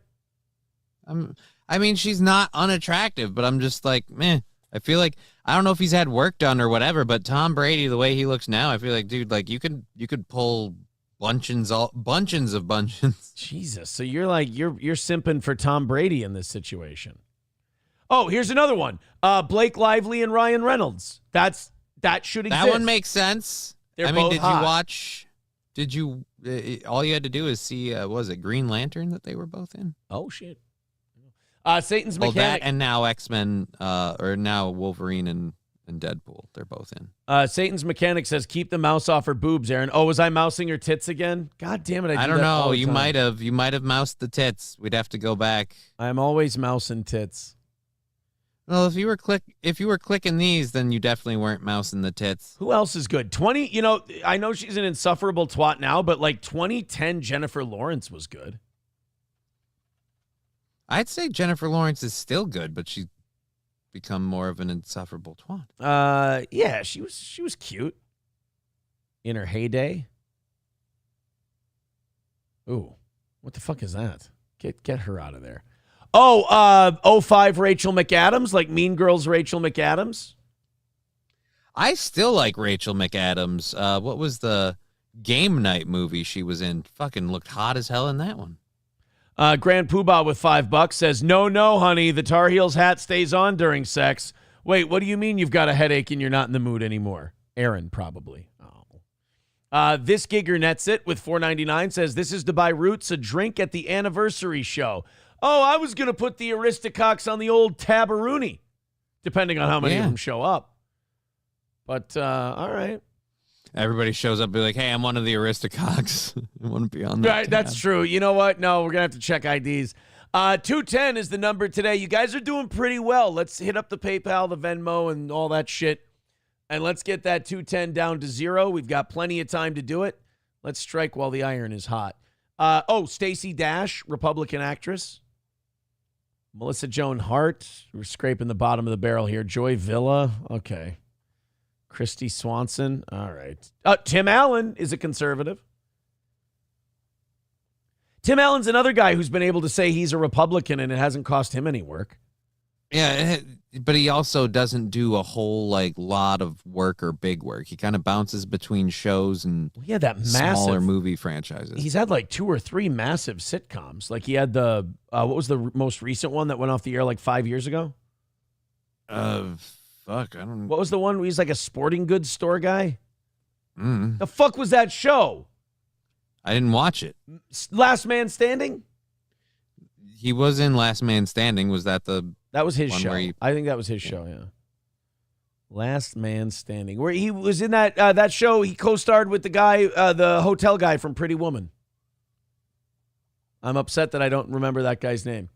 I mean, she's not unattractive, but I'm just like, meh. I feel like I don't know if he's had work done or whatever, but Tom Brady, the way he looks now, I feel like, dude, like you could pull bunches of bunches. Jesus. So you're simping for Tom Brady in this situation. Oh, here's another one. Blake Lively and Ryan Reynolds. That should exist. That one makes sense. They're I mean, both did hot. you watch? Did you? All you had to do is see. Was it Green Lantern that they were both in? Oh shit. Satan's Well, Mechanic. that and now X-Men, or now Wolverine and Deadpool. They're both in. Satan's Mechanic says, keep the mouse off her boobs, Aaron. Oh, was I mousing her tits again? God damn it. I don't know. You might have moused the tits. We'd have to go back. I'm always mousing tits. Well, if you were clicking these, then you definitely weren't mousing the tits. Who else is good? I know she's an insufferable twat now, but like 2010 Jennifer Lawrence was good. I'd say Jennifer Lawrence is still good, but she's become more of an insufferable twat. Yeah, she was cute in her heyday. Ooh, what the fuck is that? Get her out of there. Oh, 05 Rachel McAdams, like Mean Girls Rachel McAdams. I still like Rachel McAdams. What was the Game Night movie she was in? Fucking looked hot as hell in that one. Grand Poobah with $5 says, no, honey, the Tar Heels hat stays on during sex. Wait, what do you mean you've got a headache and you're not in the mood anymore? Aaron, probably. Oh. This Gigger Nets It with $4.99 says, this is to buy Roots a drink at the anniversary show. Oh, I was going to put the Aristococks on the old Tabaroonie, depending on how many of them show up. But, all right. Everybody shows up and be like, hey, I'm one of the Aristococks. I want to be on that. Right, that's true. You know what? No, we're going to have to check IDs. 210 is the number today. You guys are doing pretty well. Let's hit up the PayPal, the Venmo, and all that shit. And let's get that 210 down to 0. We've got plenty of time to do it. Let's strike while the iron is hot. Stacey Dash, Republican actress. Melissa Joan Hart. We're scraping the bottom of the barrel here. Joy Villa. Okay. Christy Swanson. All right. Tim Allen is a conservative. Tim Allen's another guy who's been able to say he's a Republican and it hasn't cost him any work. Yeah, but he also doesn't do a whole lot of work or big work. He kind of bounces between shows and smaller movie franchises. He's had 2 or 3 massive sitcoms. Like he had the what was the most recent one that went off the air 5 years ago? Fuck, I don't know. What was the one where he's like a sporting goods store guy? The fuck was that show? I didn't watch it. Last Man Standing? He was in Last Man Standing. Was that the... That was his one show. where I think that was his show, yeah. Last Man Standing. Where he was in that show, he co-starred with the guy, the hotel guy from Pretty Woman. I'm upset that I don't remember that guy's name.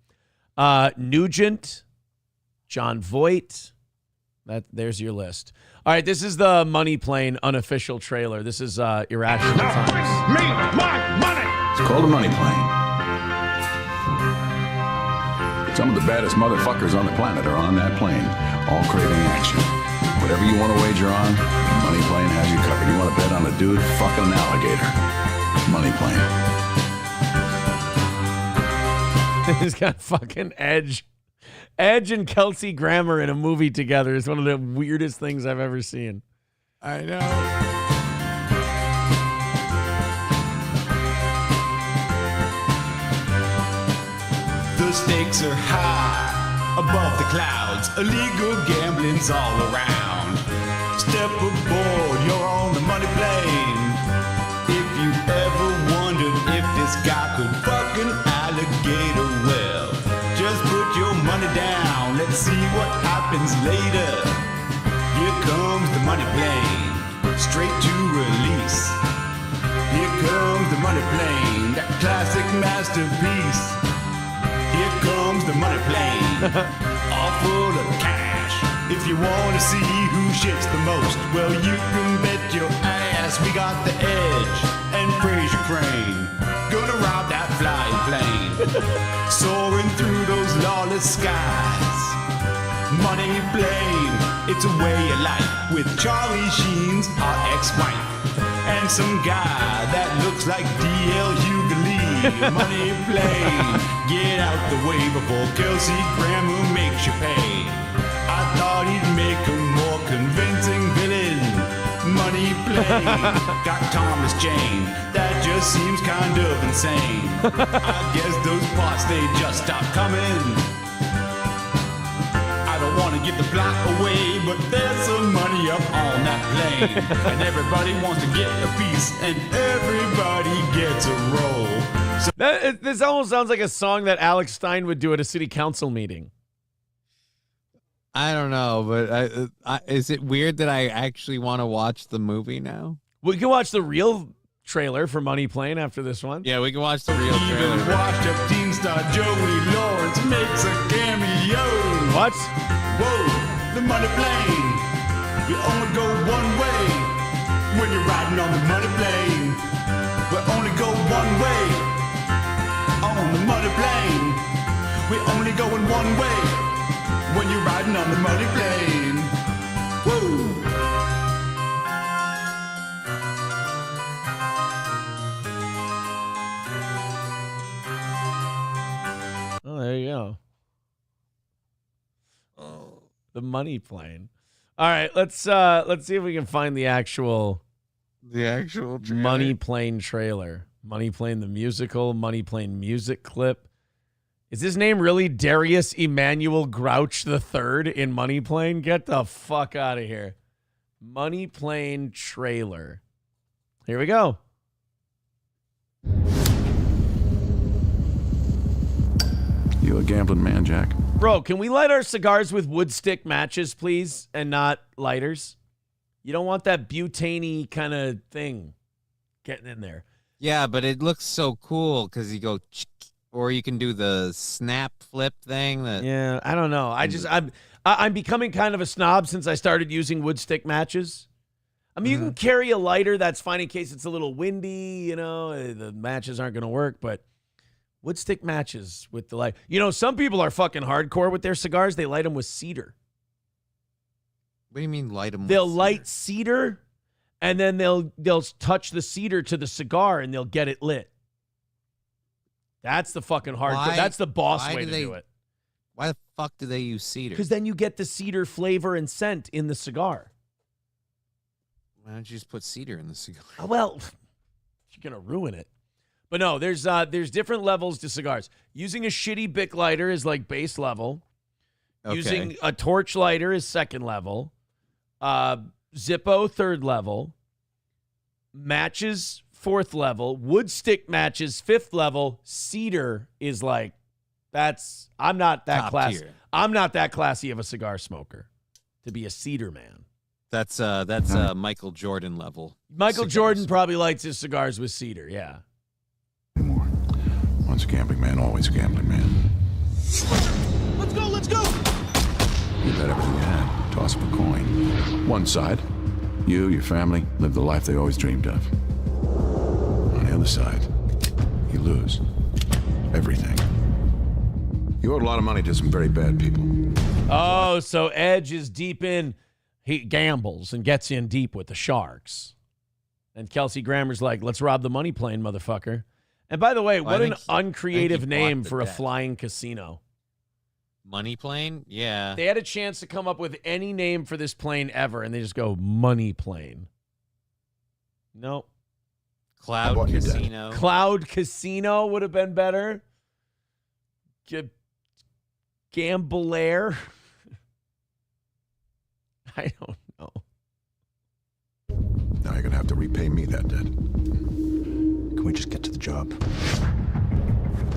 Nugent, John Voight. There's your list. All right, this is the Money Plane unofficial trailer. This is Irrational Times. Me, my money! It's called a money plane. Some of the baddest motherfuckers on the planet are on that plane, all craving action. Whatever you want to wager on, Money Plane has you covered. You want to bet on a dude fucking an alligator? Money Plane. He's got fucking Edge. Edge and Kelsey Grammer in a movie together is one of the weirdest things I've ever seen. I know. The stakes are high above the clouds. Illegal gambling's all around. Step aboard, you're on the money plane. If you ever wondered if this guy could fuck an alligator, well, just put your money down. Let's see what happens later. Here comes the money plane, straight to release. Here comes the money plane, that classic masterpiece. Here comes the money plane, all full of cash. If you want to see who shits the most, well, you can bet your ass we got the Edge and Fraser Crane. Gonna rob that flying plane, soaring through those lawless skies. Money plane, it's a way of life with Charlie Sheen's our ex-wife and some guy that looks like D.L. Hughley. Money plane, get out the way before Kelsey Grammer makes you pay. I thought he'd make a more Got Thomas Jane, that just seems kind of insane. I guess those parts, they just stopped coming. I don't want to give the plot away, but there's some money up on that plane. And everybody wants to get a piece, and everybody gets a roll. So This almost sounds like a song that Alex Stein would do at a city council meeting. I don't know, but is it weird that I actually want to watch the movie now? We can watch the real trailer for Money Plane after this one. Yeah, we can watch the real trailer. even washed up teen star Joey Lawrence makes a cameo. What? Whoa, the money plane. You only go one way when you're riding on the money plane. We only go one way on the money plane. We only go in one way when you're riding on the money plane. Woo! Oh, there you go. Oh, the Money Plane. All right, let's see if we can find the actual trailer. Money Plane trailer. Money Plane the musical, Money Plane music clip. Is his name really Darius Emmanuel Grouch III in Money Plane? Get the fuck out of here. Money Plane trailer. Here we go. You a gambling man, Jack? Bro, can we light our cigars with wood stick matches, please, and not lighters? You don't want that butane-y kind of thing getting in there. Yeah, but it looks so cool because you go... Or you can do the snap flip thing. Yeah, I don't know. I'm becoming kind of a snob since I started using wood stick matches. I mean, you can carry a lighter. That's fine in case it's a little windy, you know. The matches aren't going to work, but wood stick matches with the light. You know, some people are fucking hardcore with their cigars. They light them with cedar. What do you mean light them They'll with light cedar, and then they'll touch the cedar to the cigar, and they'll get it lit. That's the fucking hardcore. That's the boss way to do it. Why the fuck do they use cedar? Because then you get the cedar flavor and scent in the cigar. Why don't you just put cedar in the cigar? Well, you're going to ruin it. But no, there's different levels to cigars. Using a shitty Bic lighter is like base level. Okay. Using a torch lighter is second level. Zippo, third level. Matches, fourth level. Wood stick matches, fifth level. Cedar is like, I'm not that Top classy. tier. I'm not that classy of a cigar smoker to be a cedar man. That's Michael Jordan level. Michael cigars. Jordan probably lights his cigars with cedar, yeah. Once a gambling man, always a gambling man. Let's go, let's go! You bet everything you had. Toss up a coin. One side, you, your family, live the life they always dreamed of. On the other side, you lose everything. You owed a lot of money to some very bad people. Oh, so Edge is deep in. He gambles and gets in deep with the Sharks. And Kelsey Grammer's like, let's rob the money plane, motherfucker. And by the way, what an uncreative name for a flying casino. Money plane? Yeah. They had a chance to come up with any name for this plane ever, and they just go Money Plane. Nope. Cloud Casino. Cloud Casino would have been better. Gambler. I don't know. Now you're going to have to repay me that debt. Can we just get to the job?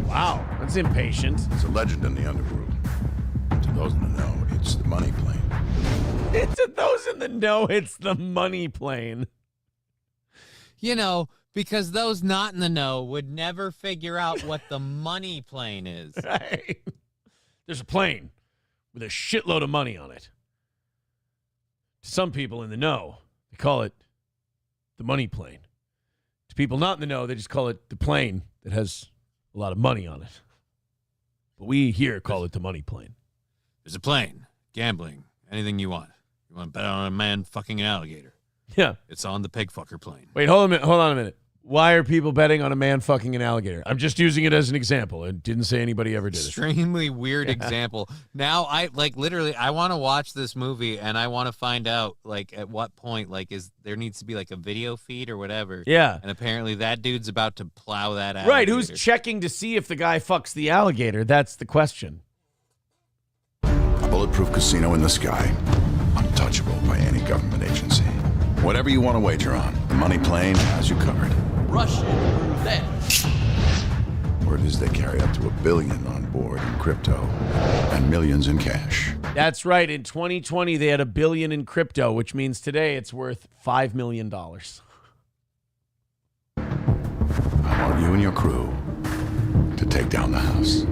Wow, that's impatient. It's a legend in the underworld. To those in the know, it's the money plane. To those in the know, it's the money plane. You know, because those not in the know would never figure out what the money plane is. Right. There's a plane with a shitload of money on it. To some people in the know, they call it the money plane. To people not in the know, they just call it the plane that has a lot of money on it. But we here call it the money plane. There's a plane, gambling, anything you want. You want to bet on a man fucking an alligator. Yeah. It's on the pig fucker plane. Wait, hold on a minute. Why are people betting on a man fucking an alligator? I'm just using it as an example. It didn't say anybody ever did it. Extremely weird example. Now I literally I want to watch this movie and I want to find out at what point is there needs to be a video feed or whatever. Yeah. And apparently that dude's about to plow that out. Right, who's checking to see if the guy fucks the alligator? That's the question. A bulletproof casino in the sky, untouchable by any government agency. Whatever you want to wager on, the money plane has you covered. Russian roulette. Word is they carry up to $1 billion on board in crypto and millions in cash. That's right. In 2020, they had $1 billion in crypto, which means today it's worth $5 million. I want you and your crew to take down the house.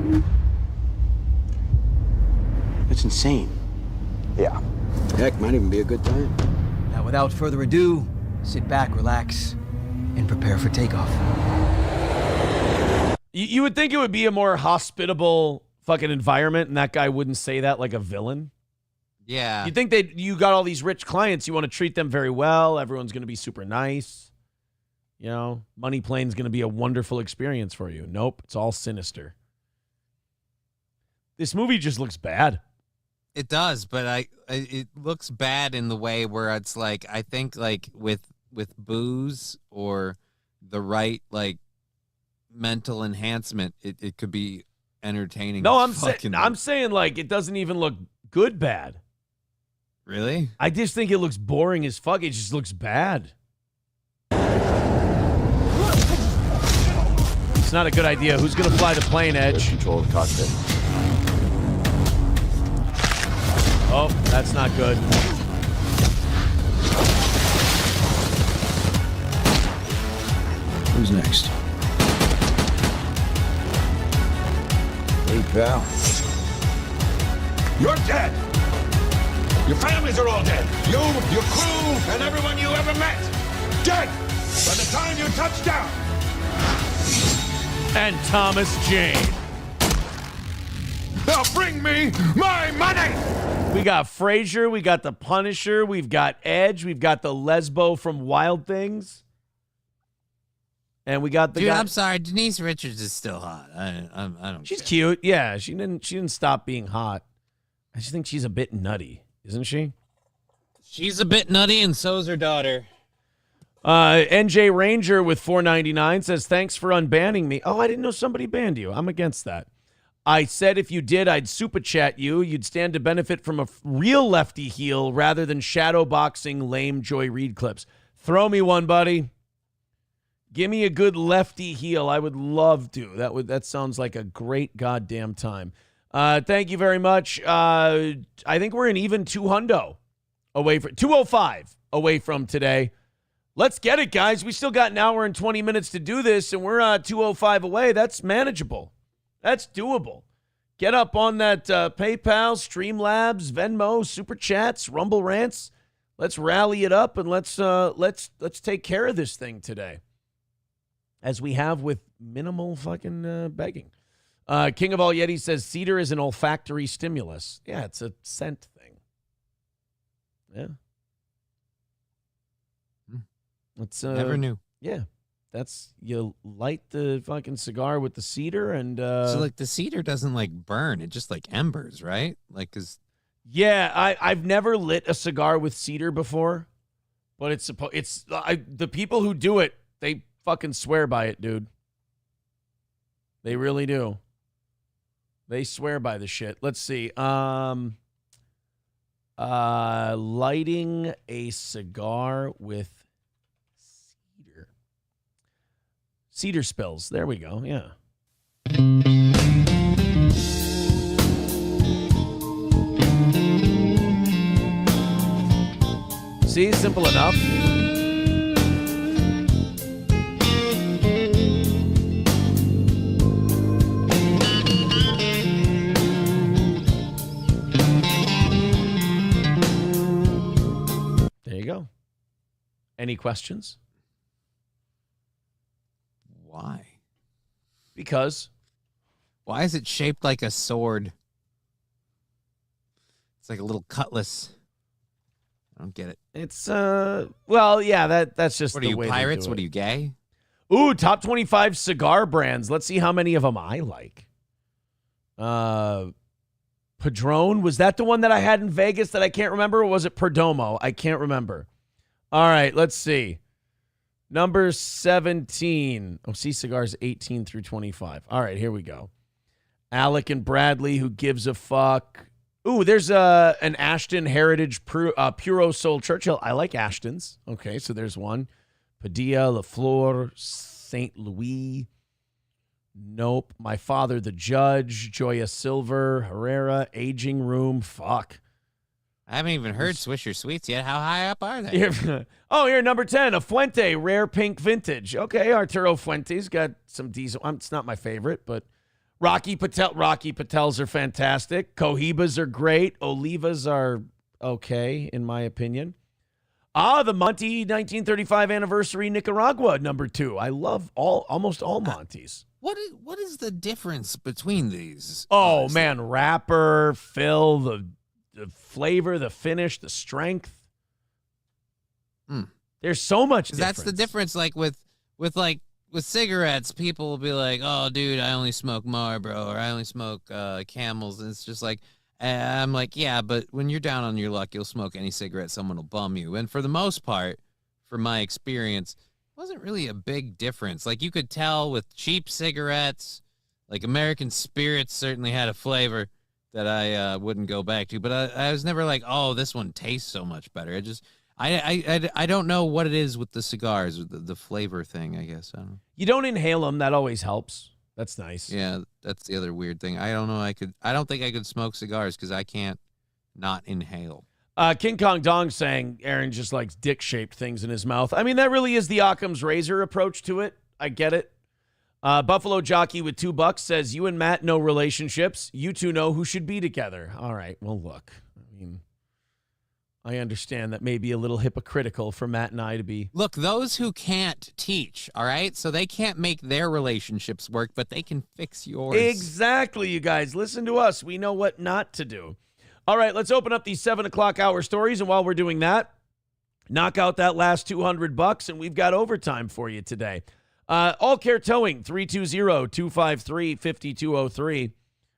That's insane. Yeah. Heck, might even be a good time. Now, without further ado, sit back, relax, and prepare for takeoff. You would think it would be a more hospitable fucking environment, and that guy wouldn't say that like a villain. Yeah. You think you got all these rich clients, you want to treat them very well, everyone's going to be super nice. Money Plane's going to be a wonderful experience for you. Nope, it's all sinister. This movie just looks bad. It does, but it looks bad in the way where it's I think with booze or the right mental enhancement, it could be entertaining. No, I'm saying it doesn't even look good bad. Really? I just think it looks boring as fuck. It just looks bad. It's not a good idea. Who's gonna fly the plane, Edge? Control the cockpit. Oh, that's not good. Who's next? Hey, pal. You're dead. Your families are all dead. You, your crew, and everyone you ever met. Dead by the time you touch down. And Thomas Jane. Now bring me my money. We got Frasier, we got the Punisher, we've got Edge, we've got the Lesbo from Wild Things, and we got the guy. I'm sorry, Denise Richards is still hot. I don't. She's cute, yeah. She didn't stop being hot. I just think she's a bit nutty, isn't she? She's a bit nutty, and so's her daughter. NJ Ranger with $4.99 says, "Thanks for unbanning me." Oh, I didn't know somebody banned you. I'm against that. I said if you did, I'd super chat you. You'd stand to benefit from a real lefty heel rather than shadow boxing lame Joy Reid clips. Throw me one, buddy. Give me a good lefty heel. I would love to. That sounds like a great goddamn time. Thank you very much. I think we're an even 200 away from 205 away from today. Let's get it, guys. We still got an hour and 20 minutes to do this, and we're 205 away. That's manageable. That's doable. Get up on that PayPal, Streamlabs, Venmo, Super Chats, Rumble Rants. Let's rally it up and let's take care of this thing today, as we have with minimal fucking begging. King of All Yetis says cedar is an olfactory stimulus. Yeah, it's a scent thing. Yeah. It's Never knew. Yeah. That's, you light the fucking cigar with the cedar and so the cedar doesn't burn, it just embers, right? Yeah, I've never lit a cigar with cedar before, but the people who do it, they fucking swear by it, dude. They really do. They swear by the shit. Let's see. Lighting a cigar with cedar spills. There we go. Yeah. See, simple enough. There you go. Any questions? Why? Because. Why is it shaped like a sword? It's like a little cutlass. I don't get it. It's well, yeah, that's just What the are you, way they pirates? do What it. are you, gay? Ooh, top 25 cigar brands. Let's see how many of them I like. Padron, was that the one that I had in Vegas that I can't remember, or was it Perdomo? I can't remember. All right, let's see. Number 17. Oh, C Cigars 18 through 25. All right, here we go. Alec and Bradley, who gives a fuck. Ooh, there's an Ashton Heritage Puro Soul Churchill. I like Ashtons. Okay, so there's one. Padilla, La Flor, St. Louis. Nope. My Father the Judge, Joya Silver, Herrera, Aging Room. Fuck. I haven't even heard Swisher Sweets yet. How high up are they? Here, number 10, a Fuente, Rare Pink Vintage. Okay, Arturo Fuente's got some decent. It's not my favorite, but Rocky Patels are fantastic. Cohibas are great. Olivas are okay, in my opinion. The Monte 1935 Anniversary Nicaragua, number 2. I love almost all Montes. What is the difference between these? Oh, man, wrapper, fill, the flavor, the finish, the strength. There's so much difference. That's the difference. Like with cigarettes, people will be like, "Oh, dude, I only smoke Marlboro, or I only smoke Camels," and it's just like, I'm like, yeah, but when you're down on your luck, you'll smoke any cigarette, someone will bum you. And for the most part, from my experience, it wasn't really a big difference. Like you could tell with cheap cigarettes, like American Spirits certainly had a flavor that I wouldn't go back to, but I was never like, oh, this one tastes so much better. It just, I don't know what it is with the cigars, the flavor thing, I guess. I don't know. You don't inhale them. That always helps. That's nice. Yeah, that's the other weird thing. I don't know. I don't think I could smoke cigars because I can't not inhale. King Kong Dong saying Aaron just likes dick-shaped things in his mouth. I mean, that really is the Occam's razor approach to it. I get it. Buffalo Jockey with $2 says, you and Matt know relationships. You two know who should be together. All right. Well, look, I mean, I understand that may be a little hypocritical for Matt and I to be. Look, those who can't teach, all right? So they can't make their relationships work, but they can fix yours. Exactly, you guys. Listen to us. We know what not to do. All right, let's open up these 7 o'clock hour stories. And while we're doing that, knock out that last $200, and we've got overtime for you today. All Care Towing, 320-253-5203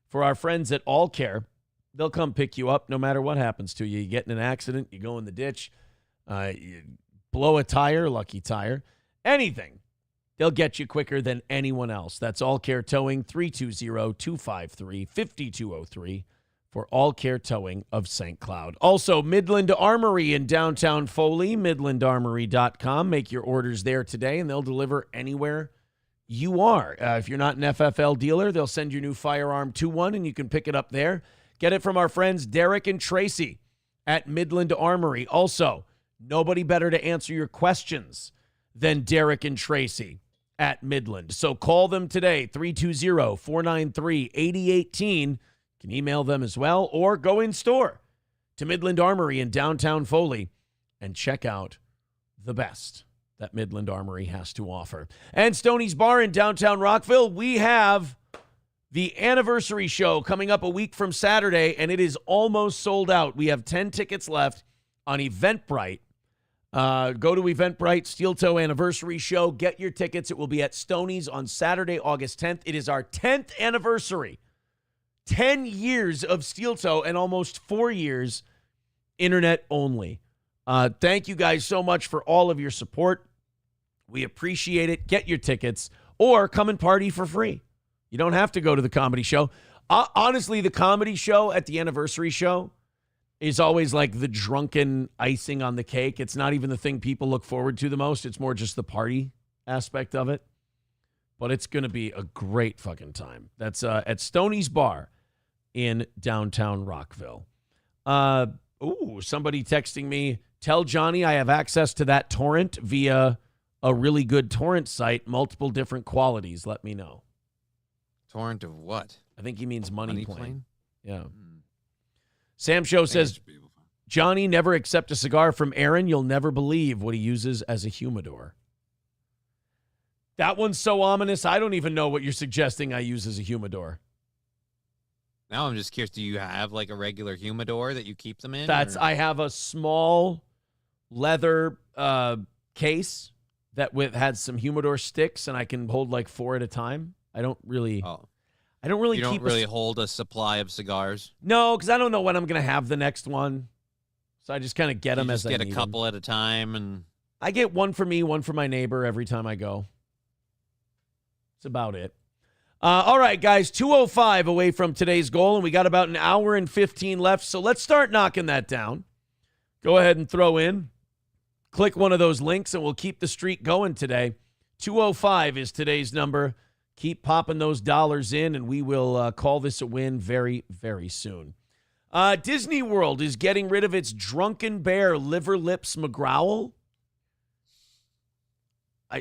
for our friends at All Care. They'll come pick you up no matter what happens to you. You get in an accident, you go in the ditch, you blow a tire, lucky tire, anything. They'll get you quicker than anyone else. That's All Care Towing, 320-253-5203 for All Care Towing of St. Cloud. Also, Midland Armory in downtown Foley, midlandarmory.com. Make your orders there today, and they'll deliver anywhere you are. If you're not an FFL dealer, they'll send your new firearm to one, and you can pick it up there. Get it from our friends Derek and Tracy at Midland Armory. Also, nobody better to answer your questions than Derek and Tracy at Midland. So call them today, 320-493-8018. You can email them as well, or go in store to Midland Armory in downtown Foley and check out the best that Midland Armory has to offer. And Stoney's Bar in downtown Rockville, we have the anniversary show coming up a week from Saturday, and it is almost sold out. We have 10 tickets left on Eventbrite. Go to Eventbrite, Steel Toe Anniversary Show. Get your tickets. It will be at Stoney's on Saturday, August 10th. It is our 10th anniversary. 10 years of Steel Toe and almost 4 years internet only. Thank you guys so much for all of your support. We appreciate it. Get your tickets or come and party for free. You don't have to go to the comedy show. Honestly, the comedy show at the anniversary show is always like the drunken icing on the cake. It's not even the thing people look forward to the most. It's more just the party aspect of it. But it's going to be a great fucking time. That's at Stoney's Bar in downtown Rockville. Somebody texting me, tell Johnny I have access to that torrent via a really good torrent site, multiple different qualities. Let me know. Torrent of what? I think he means money plane. Yeah. Hmm. Sam Show says, Johnny, never accept a cigar from Aaron. You'll never believe what he uses as a humidor. That one's so ominous, I don't even know what you're suggesting I use as a humidor. Now I'm just curious, do you have like a regular humidor that you keep them in? I have a small leather case that had some humidor sticks, and I can hold like 4 at a time. I don't really You don't really hold a supply of cigars? No, because I don't know when I'm going to have the next one. So I just kind of get them as I need them. Get a couple at a time, and I get one for me, one for my neighbor every time I go. That's about it. All right, guys, 2:05 away from today's goal, and we got about an hour and 15 left. So let's start knocking that down. Go ahead and throw in. Click one of those links, and we'll keep the streak going today. 2:05 is today's number. Keep popping those dollars in, and we will call this a win very, very soon. Disney World is getting rid of its drunken bear, Liver Lips McGrowl.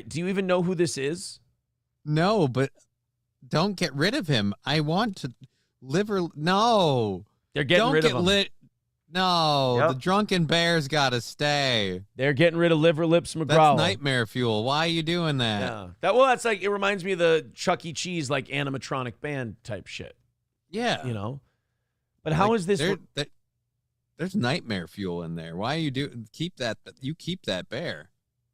Do you even know who this is? No, but don't get rid of him. I want to No. They're getting rid of him. No, the drunken bear's got to stay. They're getting rid of Liver Lips McGraw. That's nightmare fuel. Why are you doing that? Yeah. That's like, it reminds me of the Chuck E. Cheese, like animatronic band type shit. Yeah. You know? But how is this? There's nightmare fuel in there. Why are you keep that bear?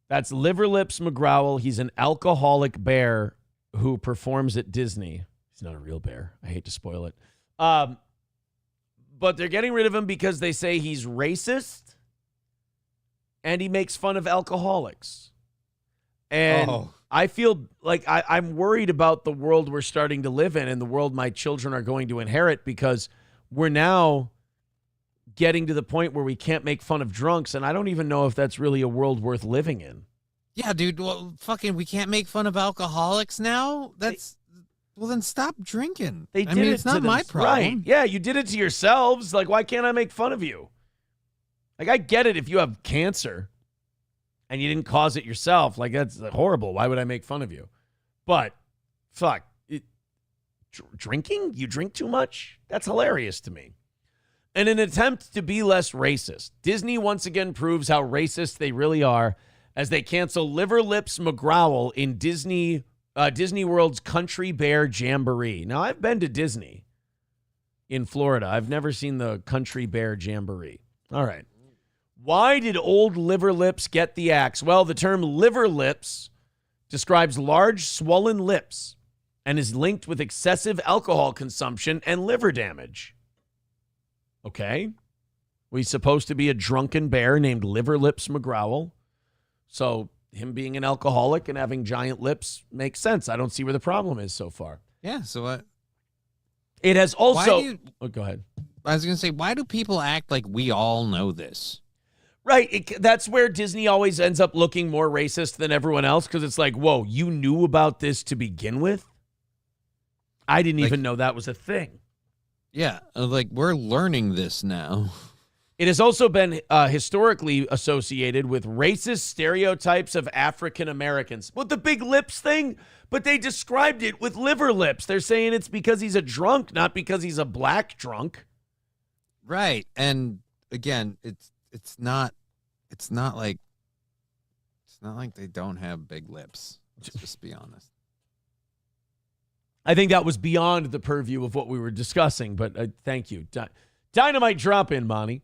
That's Liver Lips McGrowl. He's an alcoholic bear who performs at Disney. He's not a real bear. I hate to spoil it. But they're getting rid of him because they say he's racist and he makes fun of alcoholics. And I feel like I'm worried about the world we're starting to live in and the world my children are going to inherit, because we're now getting to the point where we can't make fun of drunks, and I don't even know if that's really a world worth living in. Yeah, dude. Well, we can't make fun of alcoholics now? Well, then stop drinking. It's not my problem. Right. Yeah, you did it to yourselves. Like, why can't I make fun of you? Like, I get it if you have cancer and you didn't cause it yourself. Like, that's horrible. Why would I make fun of you? But, drinking? You drink too much? That's hilarious to me. In an attempt to be less racist, Disney once again proves how racist they really are as they cancel Liver Lips McGrowl in Disney World's Country Bear Jamboree. Now, I've been to Disney in Florida. I've never seen the Country Bear Jamboree. All right. Why did old Liver Lips get the axe? Well, the term liver lips describes large, swollen lips and is linked with excessive alcohol consumption and liver damage. Okay. He's supposed to be a drunken bear named Liver Lips McGrowl. So him being an alcoholic and having giant lips makes sense. I don't see where the problem is so far. Yeah, so what? It has also... go ahead. I was going to say, why do people act like we all know this? Right. That's where Disney always ends up looking more racist than everyone else, because it's like, whoa, you knew about this to begin with? I didn't even know that was a thing. Yeah, we're learning this now. It has also been historically associated with racist stereotypes of African Americans. With the big lips thing, but they described it with liver lips. They're saying it's because he's a drunk, not because he's a black drunk. Right. And again, it's not like they don't have big lips. Let's just be honest. I think that was beyond the purview of what we were discussing, but thank you. Dynamite drop in, Monty.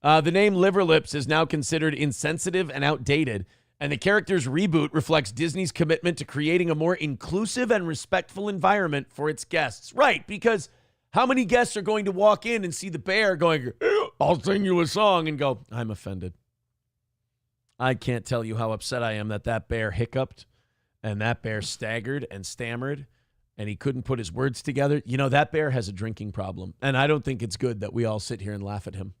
The name Liver Lips is now considered insensitive and outdated, and the character's reboot reflects Disney's commitment to creating a more inclusive and respectful environment for its guests. Right, because how many guests are going to walk in and see the bear going, I'll sing you a song, and go, I'm offended. I can't tell you how upset I am that bear hiccuped, and that bear staggered and stammered, and he couldn't put his words together. You know, that bear has a drinking problem, and I don't think it's good that we all sit here and laugh at him.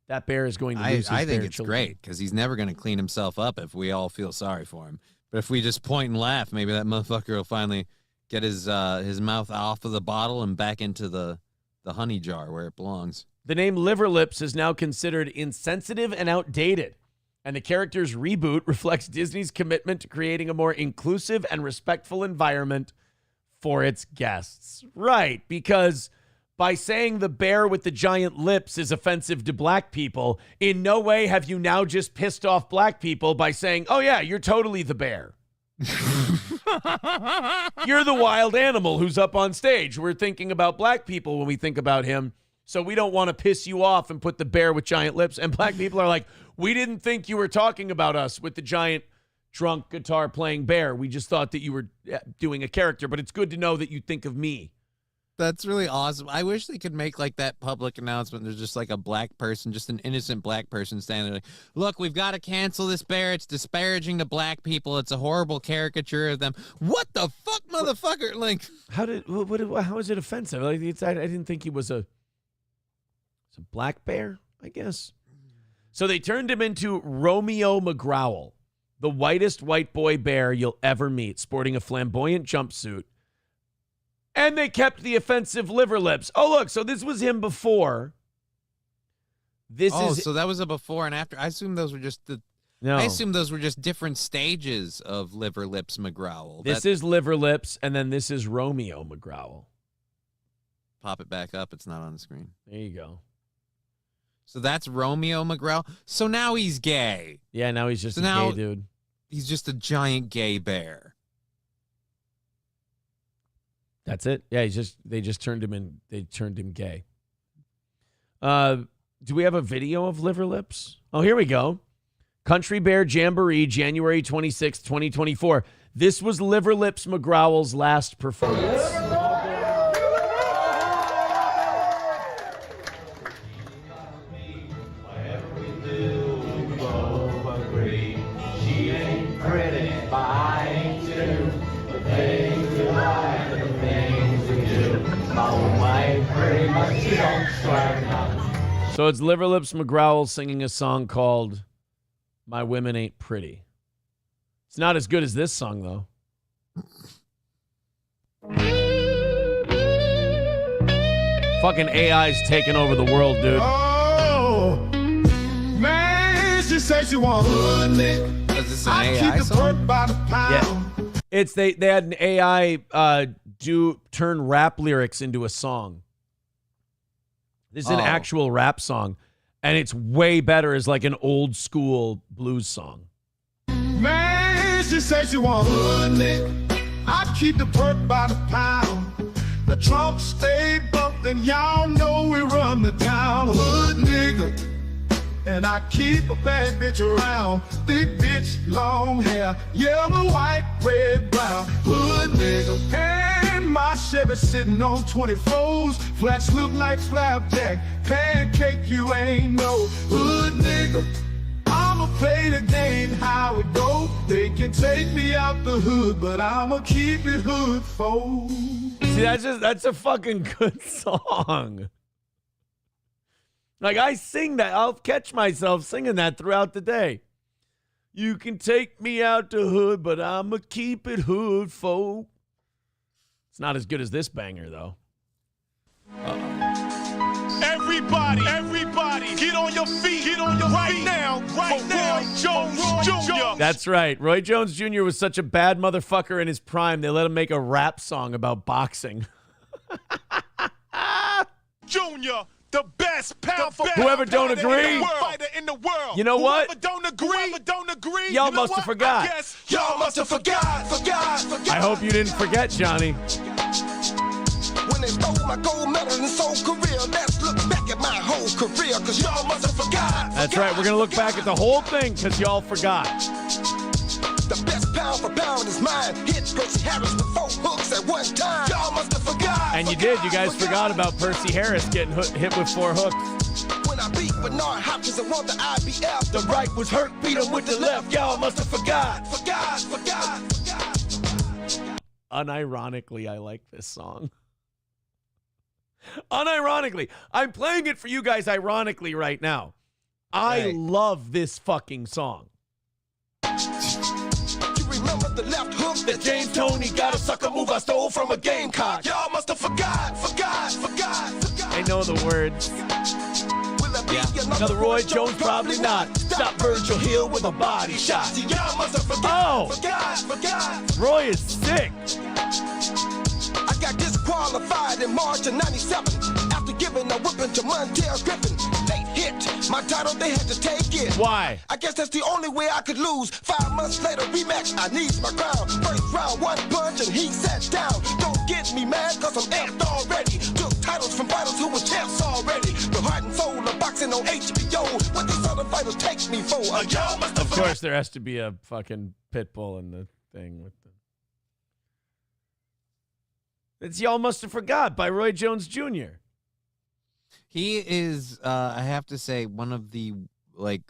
That bear is going to lose his I think it's children. great, because he's never going to clean himself up if we all feel sorry for him. But if we just point and laugh, maybe that motherfucker will finally get his mouth off of the bottle and back into the honey jar where it belongs. The name Liver Lips is now considered insensitive and outdated, and the character's reboot reflects Disney's commitment to creating a more inclusive and respectful environment for its guests. Right, because by saying the bear with the giant lips is offensive to black people, in no way have you now just pissed off black people by saying, oh yeah, you're totally the bear. You're the wild animal who's up on stage. We're thinking about black people when we think about him, so we don't want to piss you off and put the bear with giant lips. And black people are like, we didn't think you were talking about us with the giant drunk guitar playing bear. We just thought that you were doing a character, but it's good to know that you think of me. That's really awesome. I wish they could make like that public announcement. There's just like a black person, just an innocent black person standing there like, look, we've got to cancel this bear. It's disparaging to black people. It's a horrible caricature of them. What the fuck, motherfucker? Like, how is it offensive? Like, I didn't think he was a black bear, I guess. So they turned him into Romeo McGrowell, the whitest white boy bear you'll ever meet, sporting a flamboyant jumpsuit. And they kept the offensive liver lips. Oh, look, so this was him before. So that was a before and after. I assume those were just different stages of Liver Lips McGrowell. This is Liver Lips, and then this is Romeo McGrowell. Pop it back up. It's not on the screen. There you go. So that's Romeo McGrowell. So now he's gay. Yeah, now he's just a gay dude. He's just a giant gay bear. That's it. Yeah, they just turned him in. They turned him gay. Do we have a video of Liver Lips? Oh, here we go. Country Bear Jamboree, January 26, 2024. This was Liver Lips McGrowell's last performance. She ain't pretty, but I ain't too. The things we like, the things we do. Mama ain't pretty, but she don't swear nothing. So it's Liver Lips McGrowell singing a song called My Women Ain't Pretty. It's not as good as this song, though. Fucking AI's taking over the world, dude. Oh, man, she said she want hood nigga. Is this an AI song? By the pound. Yeah. It's they had an AI turn rap lyrics into a song. This is an actual rap song, and it's way better as like an old school blues song. Man, she said she want hood nigga. I keep the perk by the pound. The trunk stay bumped, and y'all know we run the town. Hood nigga. And I keep a bad bitch around. Thick bitch, long hair, yellow, white, red, brown. Hood nigga. And my Chevy sitting on 24s. Flats look like flapjack. Pancake, you ain't no hood nigga. I'ma play the game how it go. They can take me out the hood, but I'ma keep it hood for. See, that's a fucking good song. Like, I sing that. I'll catch myself singing that throughout the day. You can take me out the hood, but I'ma keep it hood, folk. It's not as good as this banger, though. Everybody, get on your feet. Get on your feet now. Roy Jones Jr. That's right. Roy Jones Jr. was such a bad motherfucker in his prime, they let him make a rap song about boxing. Junior. The best pound for whoever don't agree. Fighter in the world. You know what? Whoever don't agree. Y'all must have forgot. Y'all must have forgot. I hope you didn't forget, Johnny. When they stole my gold medal in Soul career, let's look back at my whole career, cause y'all must have forgot. That's right. We're gonna look back at the whole thing, cause y'all forgot. The best pound for pound is mine. Hit Percy Harris with 4 hooks at one time. Y'all must have forgot. And you did. You guys forgot about Percy Harris getting hit with 4 hooks. When I beat Bernard Hopkins and won the IBF, the right was hurt, beat him with the left. Y'all must have forgot. Unironically, I like this song. Unironically. I'm playing it for you guys ironically right now. I love this fucking song. The left hook that James Toney got a sucker move I stole from a gamecock. Y'all must have forgot. I know the words. Another Roy Jones, probably not. Stop Virgil Hill with a body shot. Y'all must have forgot. Roy is sick. I got disqualified in March of '97 after giving a whipping to Montel Griffin. Late hit, my title they had to take it. Why? I guess that's the only way I could lose. 5 months later, rematch, I need my crown. First round, 1 punch and he sat down. Don't get me mad, cause I'm amped already. Took titles from fighters who were champs already. The heart and soul of boxing flexing on HBO. What these other fighters take me for? Y'all must Of course, there has to be a fucking pit bull in the thing with the. It's Y'all Must Have Forgot by Roy Jones Jr. He is, I have to say, one of the, like,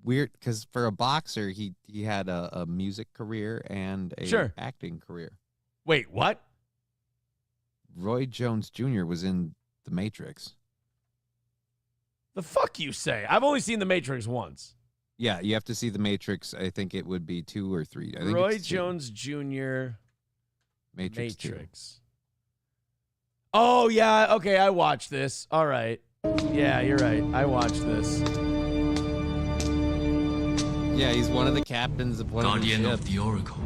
weird, because for a boxer, he had a music career and a acting career. Wait, what? Roy Jones Jr. was in The Matrix. The fuck you say? I've only seen The Matrix once. Yeah, you have to see The Matrix. I think it would be 2 or 3. I think Roy it's 2. Jones Jr. Matrix. 2. Oh, yeah. Okay, I watched this. All right. Yeah, you're right. I watched this. Yeah, he's one of the captains of one Guardian of of the Oracle.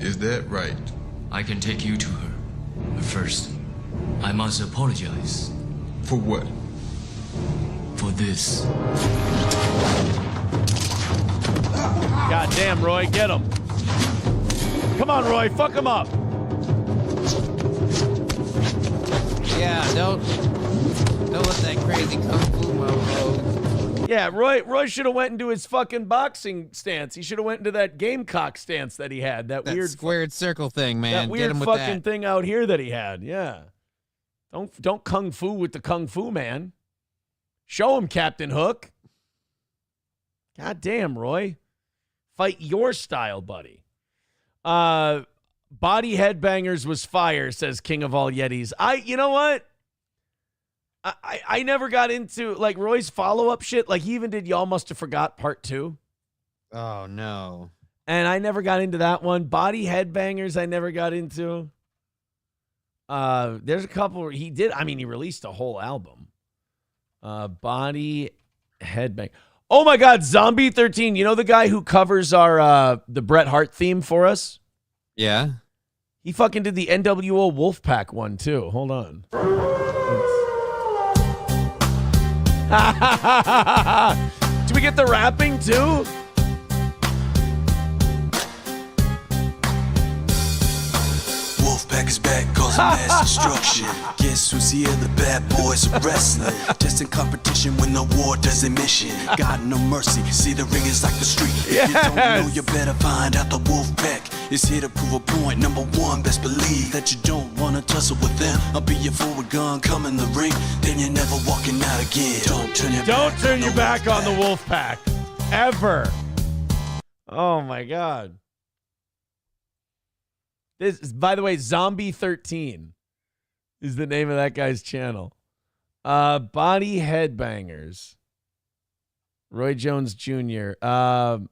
Is that right? I can take you to her. But first, I must apologize. For what? For this. God damn, Roy. Get him. Come on, Roy. Fuck him up. Yeah, don't let that crazy kung fu mofo. Yeah, Roy should have went into his fucking boxing stance. He should have went into that gamecock stance that he had. That weird squared circle thing, man. That weird Get him with fucking that. thing out here that he had. Yeah. Don't kung fu with the kung fu man. Show him, Captain Hook. God damn, Roy. Fight your style, buddy. Body Headbangers was fire, says King of All Yetis. You know what? I never got into, like, Roy's follow-up shit. Like, he even did Y'all Must Have Forgot Part 2. Oh, no. And I never got into that one. Body Headbangers, I never got into. There's a couple where he did. I mean, he released a whole album. Body Headbang. Oh, my God, Zombie 13. You know the guy who covers our the Bret Hart theme for us? Yeah. He fucking did the NWO Wolfpack one, too. Hold on. Do we get the rapping, too? Wolfpack is back, causing mass destruction. Guess who's here? The bad boys of wrestling. Testing competition when the war does a mission. God no mercy, see the ring is like the street. If you don't know, you better find out the Wolfpack is here to prove a point. Number one, best believe that you don't wanna tussle with them. I'll be your forward gun, come in the ring, then you're never walking out again. Don't turn your back on the Wolfpack. Ever. Oh, my God. This is, by the way, Zombie 13 is the name of that guy's channel. Body Headbangers. Roy Jones Jr. Oh,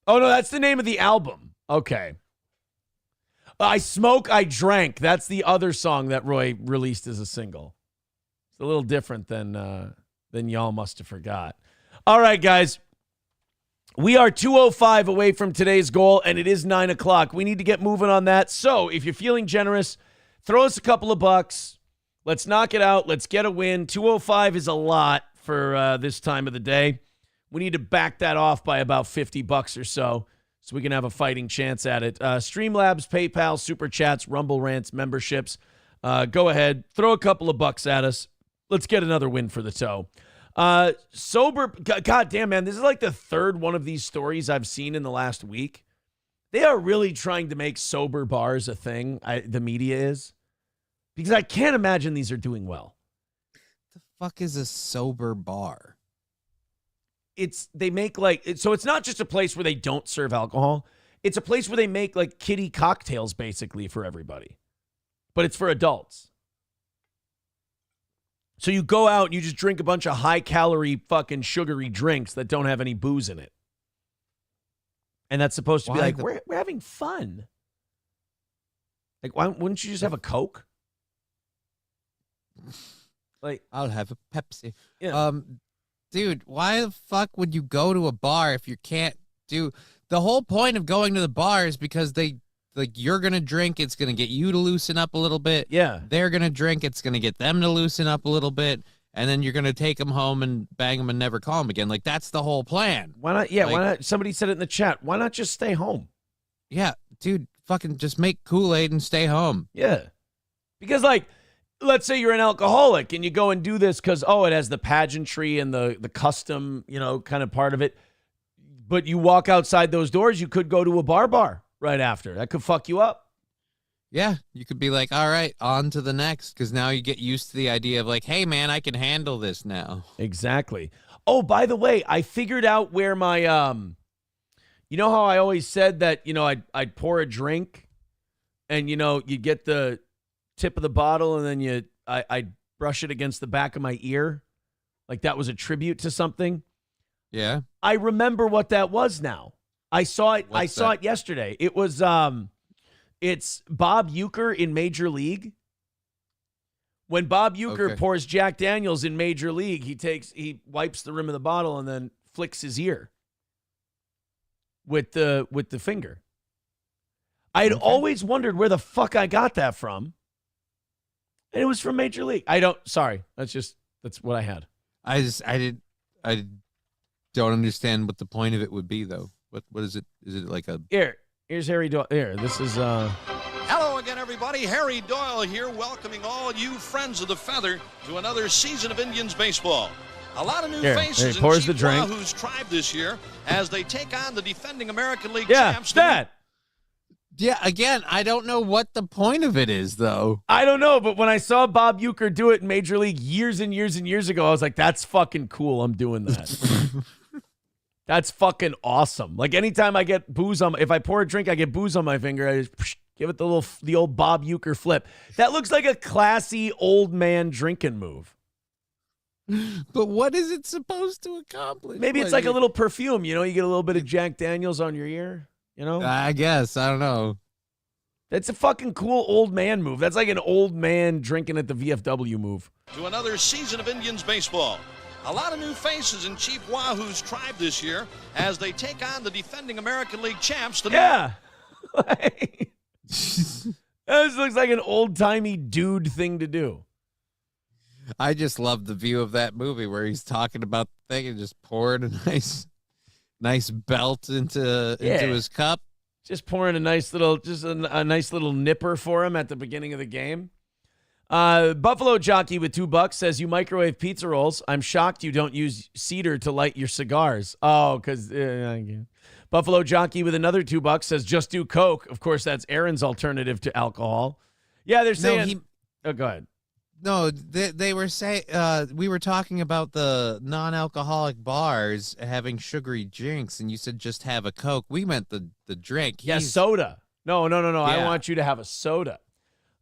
no, that's the name of the album. Okay. I Smoke, I Drank. That's the other song that Roy released as a single. It's a little different than Y'all Must Have Forgot. All right, guys. We are 2:05 away from today's goal, and it is 9 o'clock. We need to get moving on that. So if you're feeling generous, throw us a couple of bucks. Let's knock it out. Let's get a win. 2:05 is a lot for this time of the day. We need to back that off by about $50 or so we can have a fighting chance at it. Streamlabs, PayPal, Super Chats, Rumble Rants, memberships. Go ahead. Throw a couple of bucks at us. Let's get another win for the toe. Sober, God damn, man, this is like the third one of these stories I've seen in the last week. They are really trying to make sober bars a thing, the media is, because I can't imagine these are doing well. The fuck is a sober bar? They make so it's not just a place where they don't serve alcohol. It's a place where they make like kiddie cocktails basically for everybody, but it's for adults. So you go out and you just drink a bunch of high-calorie fucking sugary drinks that don't have any booze in it. And that's supposed to be like, we're having fun. Like, why wouldn't you just have a Coke? Like, I'll have a Pepsi. Yeah. Dude, why the fuck would you go to a bar if you can't do... The whole point of going to the bar is because you're going to drink, it's going to get you to loosen up a little bit. Yeah. They're going to drink, it's going to get them to loosen up a little bit. And then you're going to take them home and bang them and never call them again. Like, that's the whole plan. Why not? Yeah, why not? Somebody said it in the chat. Why not just stay home? Yeah, dude, fucking just make Kool-Aid and stay home. Yeah. Because, like, let's say you're an alcoholic and you go and do this because, it has the pageantry and the custom, kind of part of it. But you walk outside those doors, you could go to a bar right after. That could fuck you up. Yeah, you could be like, all right, on to the next, because now you get used to the idea of like, hey, man, I can handle this now. Exactly. Oh, by the way, I figured out where my, you know how I always said that, I'd pour a drink and, you get the tip of the bottle and then I'd brush it against the back of my ear. Like that was a tribute to something. Yeah. I remember what that was now. I saw it. I saw it yesterday. It was, it's Bob Uecker in Major League. When Bob Uecker pours Jack Daniels in Major League, he wipes the rim of the bottle and then flicks his ear with the finger. I had always wondered where the fuck I got that from. And it was from Major League. That's what I had. I don't understand what the point of it would be though. What is it? Is it like a Here's Harry Doyle. Here, this is Hello again, everybody. Harry Doyle here, welcoming all you friends of the feather to another season of Indians baseball. A lot of new faces in Chief Wahoo's tribe this year as they take on the defending American League champs. Yeah, again, I don't know what the point of it is, though. I don't know, but when I saw Bob Uecker do it in Major League years and years and years ago, I was like, that's fucking cool. I'm doing that. That's fucking awesome. Like anytime I get booze if I pour a drink, I get booze on my finger, I just give it the old Bob Uecker flip. That looks like a classy old man drinking move. But what is it supposed to accomplish? Maybe it's like a little perfume, you get a little bit of Jack Daniels on your ear, I guess. I don't know. That's a fucking cool old man move. That's like an old man drinking at the VFW move. To another season of Indians baseball. A lot of new faces in Chief Wahoo's tribe this year as they take on the defending American League champs. Yeah. This looks like an old-timey dude thing to do. I just love the view of that movie where he's talking about the thing and just pouring a nice belt into his cup. Just pouring a nice little nipper for him at the beginning of the game. Buffalo Jockey with $2 says, you microwave pizza rolls. I'm shocked you don't use cedar to light your cigars. Oh, because Buffalo Jockey with another $2 says, just do Coke. Of course, that's Aaron's alternative to alcohol. Yeah, they're saying. Go ahead. No, they were saying we were talking about the non-alcoholic bars having sugary drinks, and you said just have a Coke. We meant the drink. Yeah, soda. No. Yeah. I want you to have a soda.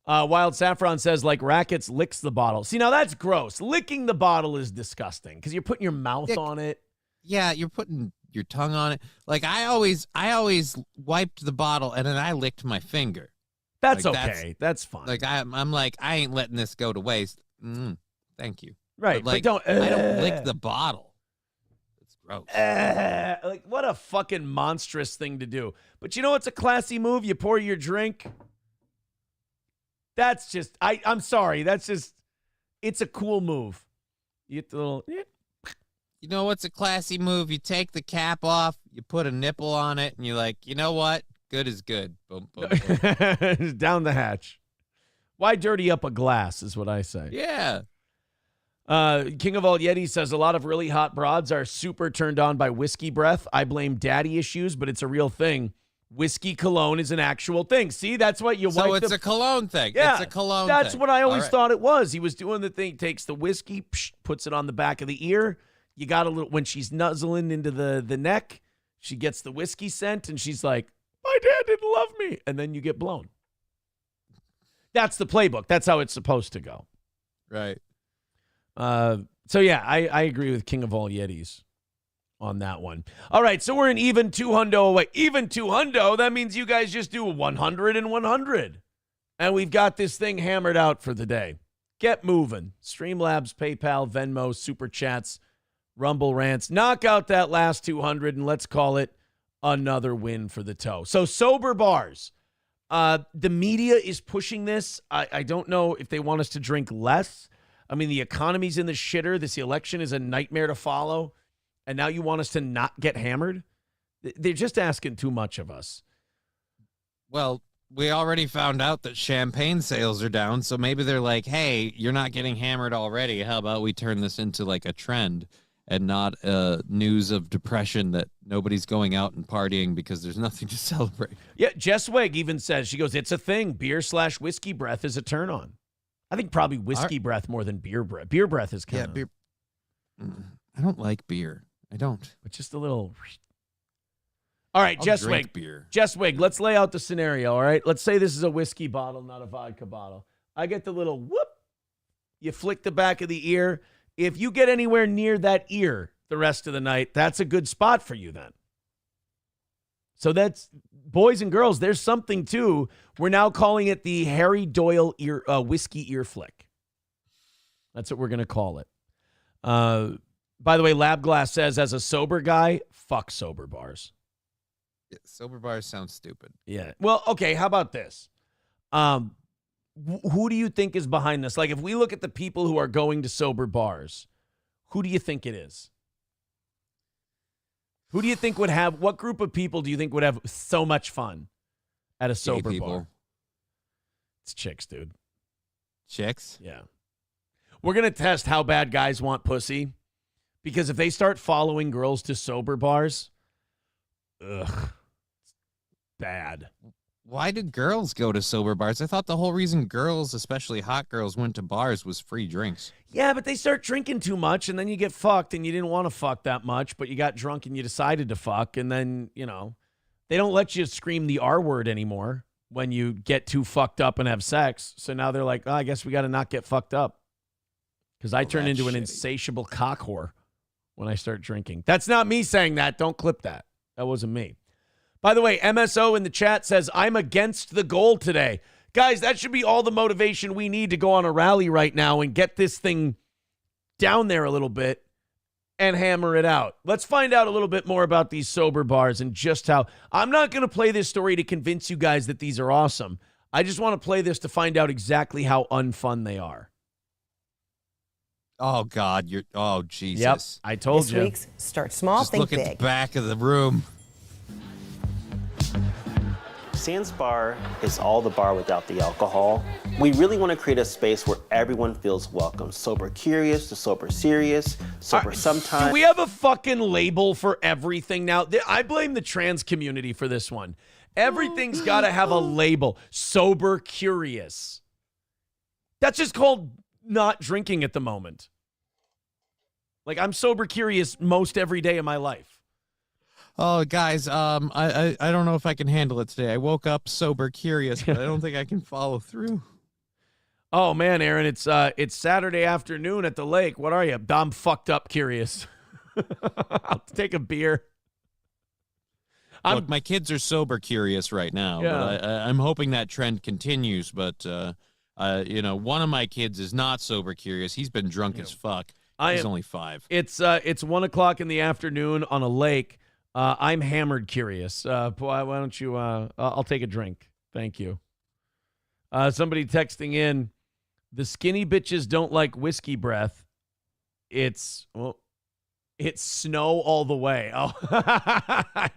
Wild Saffron says, like Rackets licks the bottle. See, now that's gross. Licking the bottle is disgusting because you're putting your mouth on it. Yeah, you're putting your tongue on it. Like I always wiped the bottle and then I licked my finger. That's like, okay. That's fine. Like I'm like, I ain't letting this go to waste. Thank you. Right. But don't. I don't lick the bottle. It's gross. Like what a fucking monstrous thing to do. But you know what's a classy move? You pour your drink. That's just, I'm sorry. That's just, it's a cool move. You get the little. You know what's a classy move? You take the cap off, you put a nipple on it, and you're like, you know what? Good is good. Boom, boom, boom. Down the hatch. Why dirty up a glass is what I say. Yeah. King of All Yeti says a lot of really hot broads are super turned on by whiskey breath. I blame daddy issues, but it's a real thing. Whiskey cologne is an actual thing. See, that's what you wipe. So it's a cologne thing. Yeah, it's a cologne that's thing. What I always thought it was. He was doing the thing, takes the whiskey, puts it on the back of the ear. You got a little, when she's nuzzling into the neck, she gets the whiskey scent and she's like, my dad didn't love me. And then you get blown. That's the playbook. That's how it's supposed to go. Right. So yeah, I agree with King of All Yetis on that one. All right, so we're an even 200 away. Even 200, that means you guys just do 100 and 100. And we've got this thing hammered out for the day. Get moving. Streamlabs, PayPal, Venmo, Super Chats, Rumble Rants. Knock out that last 200 and let's call it another win for the toe. So sober bars. The media is pushing this. I don't know if they want us to drink less. I mean, the economy's in the shitter. This election is a nightmare to follow. And now you want us to not get hammered? They're just asking too much of us. Well, we already found out that champagne sales are down, so maybe they're like, hey, you're not getting hammered already. How about we turn this into like a trend and not news of depression that nobody's going out and partying because there's nothing to celebrate. Yeah, Jess Wegg even says, she goes, it's a thing. Beer/whiskey breath is a turn on. I think probably whiskey breath more than beer breath. Beer breath is kind of. Beer. I don't like beer. I don't. But just a little. All right, Jess Wigg. Beer. Jess Wigg, let's lay out the scenario, all right? Let's say this is a whiskey bottle, not a vodka bottle. I get the little whoop. You flick the back of the ear. If you get anywhere near that ear the rest of the night, that's a good spot for you then. So that's, boys and girls, there's something too. We're now calling it the Harry Doyle whiskey ear flick. That's what we're going to call it. By the way, Lab Glass says, as a sober guy, fuck sober bars. Yeah, sober bars sound stupid. Yeah. Well, okay, how about this? Who do you think is behind this? Like, if we look at the people who are going to sober bars, who do you think it is? Who do you think would have, what group of people do you think would have so much fun at a sober bar? It's chicks, dude. Chicks? Yeah. We're going to test how bad guys want pussy, because if they start following girls to sober bars, ugh, it's bad. Why did girls go to sober bars? I thought the whole reason girls, especially hot girls, went to bars was free drinks. Yeah, but they start drinking too much, and then you get fucked, and you didn't want to fuck that much, but you got drunk and you decided to fuck, and then, you know, they don't let you scream the R word anymore when you get too fucked up and have sex. So now they're like, oh, I guess we got to not get fucked up, because I turn into an insatiable cock whore when I start drinking. That's not me saying that. Don't clip that. That wasn't me. By the way, MSO in the chat says, I'm against the goal today. Guys, that should be all the motivation we need to go on a rally right now and get this thing down there a little bit and hammer it out. Let's find out a little bit more about these sober bars and just how. I'm not going to play this story to convince you guys that these are awesome. I just want to play this to find out exactly how unfun they are. Oh, God. Oh, Jesus. Yep, I told this you. Week's Start Small, Just Think look Big. at the back of the room. Sands Bar is all the bar without the alcohol. We really want to create a space where everyone feels welcome. Sober curious to sober serious, sober sometimes. Do we have a fucking label for everything now? I blame the trans community for this one. Everything's got to have a label. Sober curious. That's just called not drinking at the moment. Like, I'm sober curious most every day of my life. Oh, guys, I don't know if I can handle it today. I woke up sober curious, but I don't think I can follow through. Oh, man, Aaron, it's Saturday afternoon at the lake. What are you? I'm fucked up curious. I'll take a beer. Look, my kids are sober curious right now, but I'm hoping that trend continues. But, you know, one of my kids is not sober curious. He's been drunk as fuck. He's only 5. It's 1 o'clock in the afternoon on a lake. I'm hammered curious. Why don't you, I'll take a drink. Thank you. Somebody texting in, the skinny bitches don't like whiskey breath. It's snow all the way. Oh, I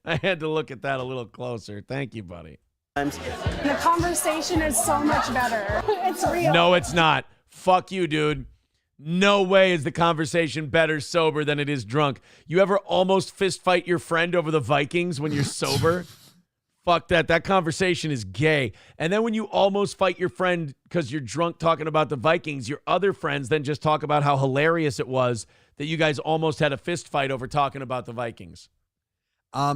had to look at that a little closer. Thank you, buddy. The conversation is so much better. It's real. No, it's not. Fuck you, dude. No way is the conversation better sober than it is drunk. You ever almost fist fight your friend over the Vikings when you're sober? Fuck that. That conversation is gay. And then when you almost fight your friend because you're drunk talking about the Vikings, your other friends then just talk about how hilarious it was that you guys almost had a fist fight over talking about the Vikings.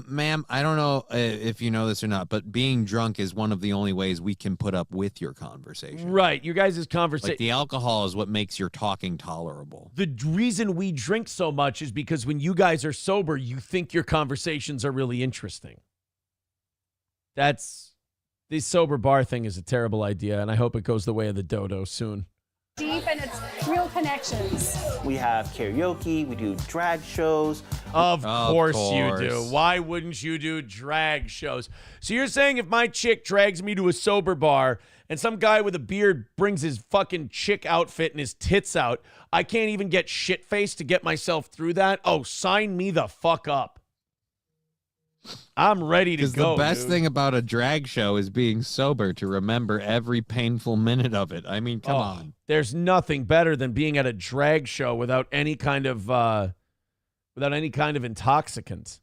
Ma'am, I don't know if you know this or not, but being drunk is one of the only ways we can put up with your conversation. Right. You guys' conversation. Like, the alcohol is what makes your talking tolerable. The reason we drink so much is because when you guys are sober, you think your conversations are really interesting. The sober bar thing is a terrible idea, and I hope it goes the way of the dodo soon. Deep and it's real connections. We have karaoke, we do drag shows. Of course you do. Why wouldn't you do drag shows? So you're saying if my chick drags me to a sober bar and some guy with a beard brings his fucking chick outfit and his tits out, I can't even get shit-faced to get myself through that? Oh, sign me the fuck up. I'm ready to go. The best dude. thing about a drag show is being sober to remember every painful minute of it. I mean, come on. There's nothing better than being at a drag show without any kind of intoxicant.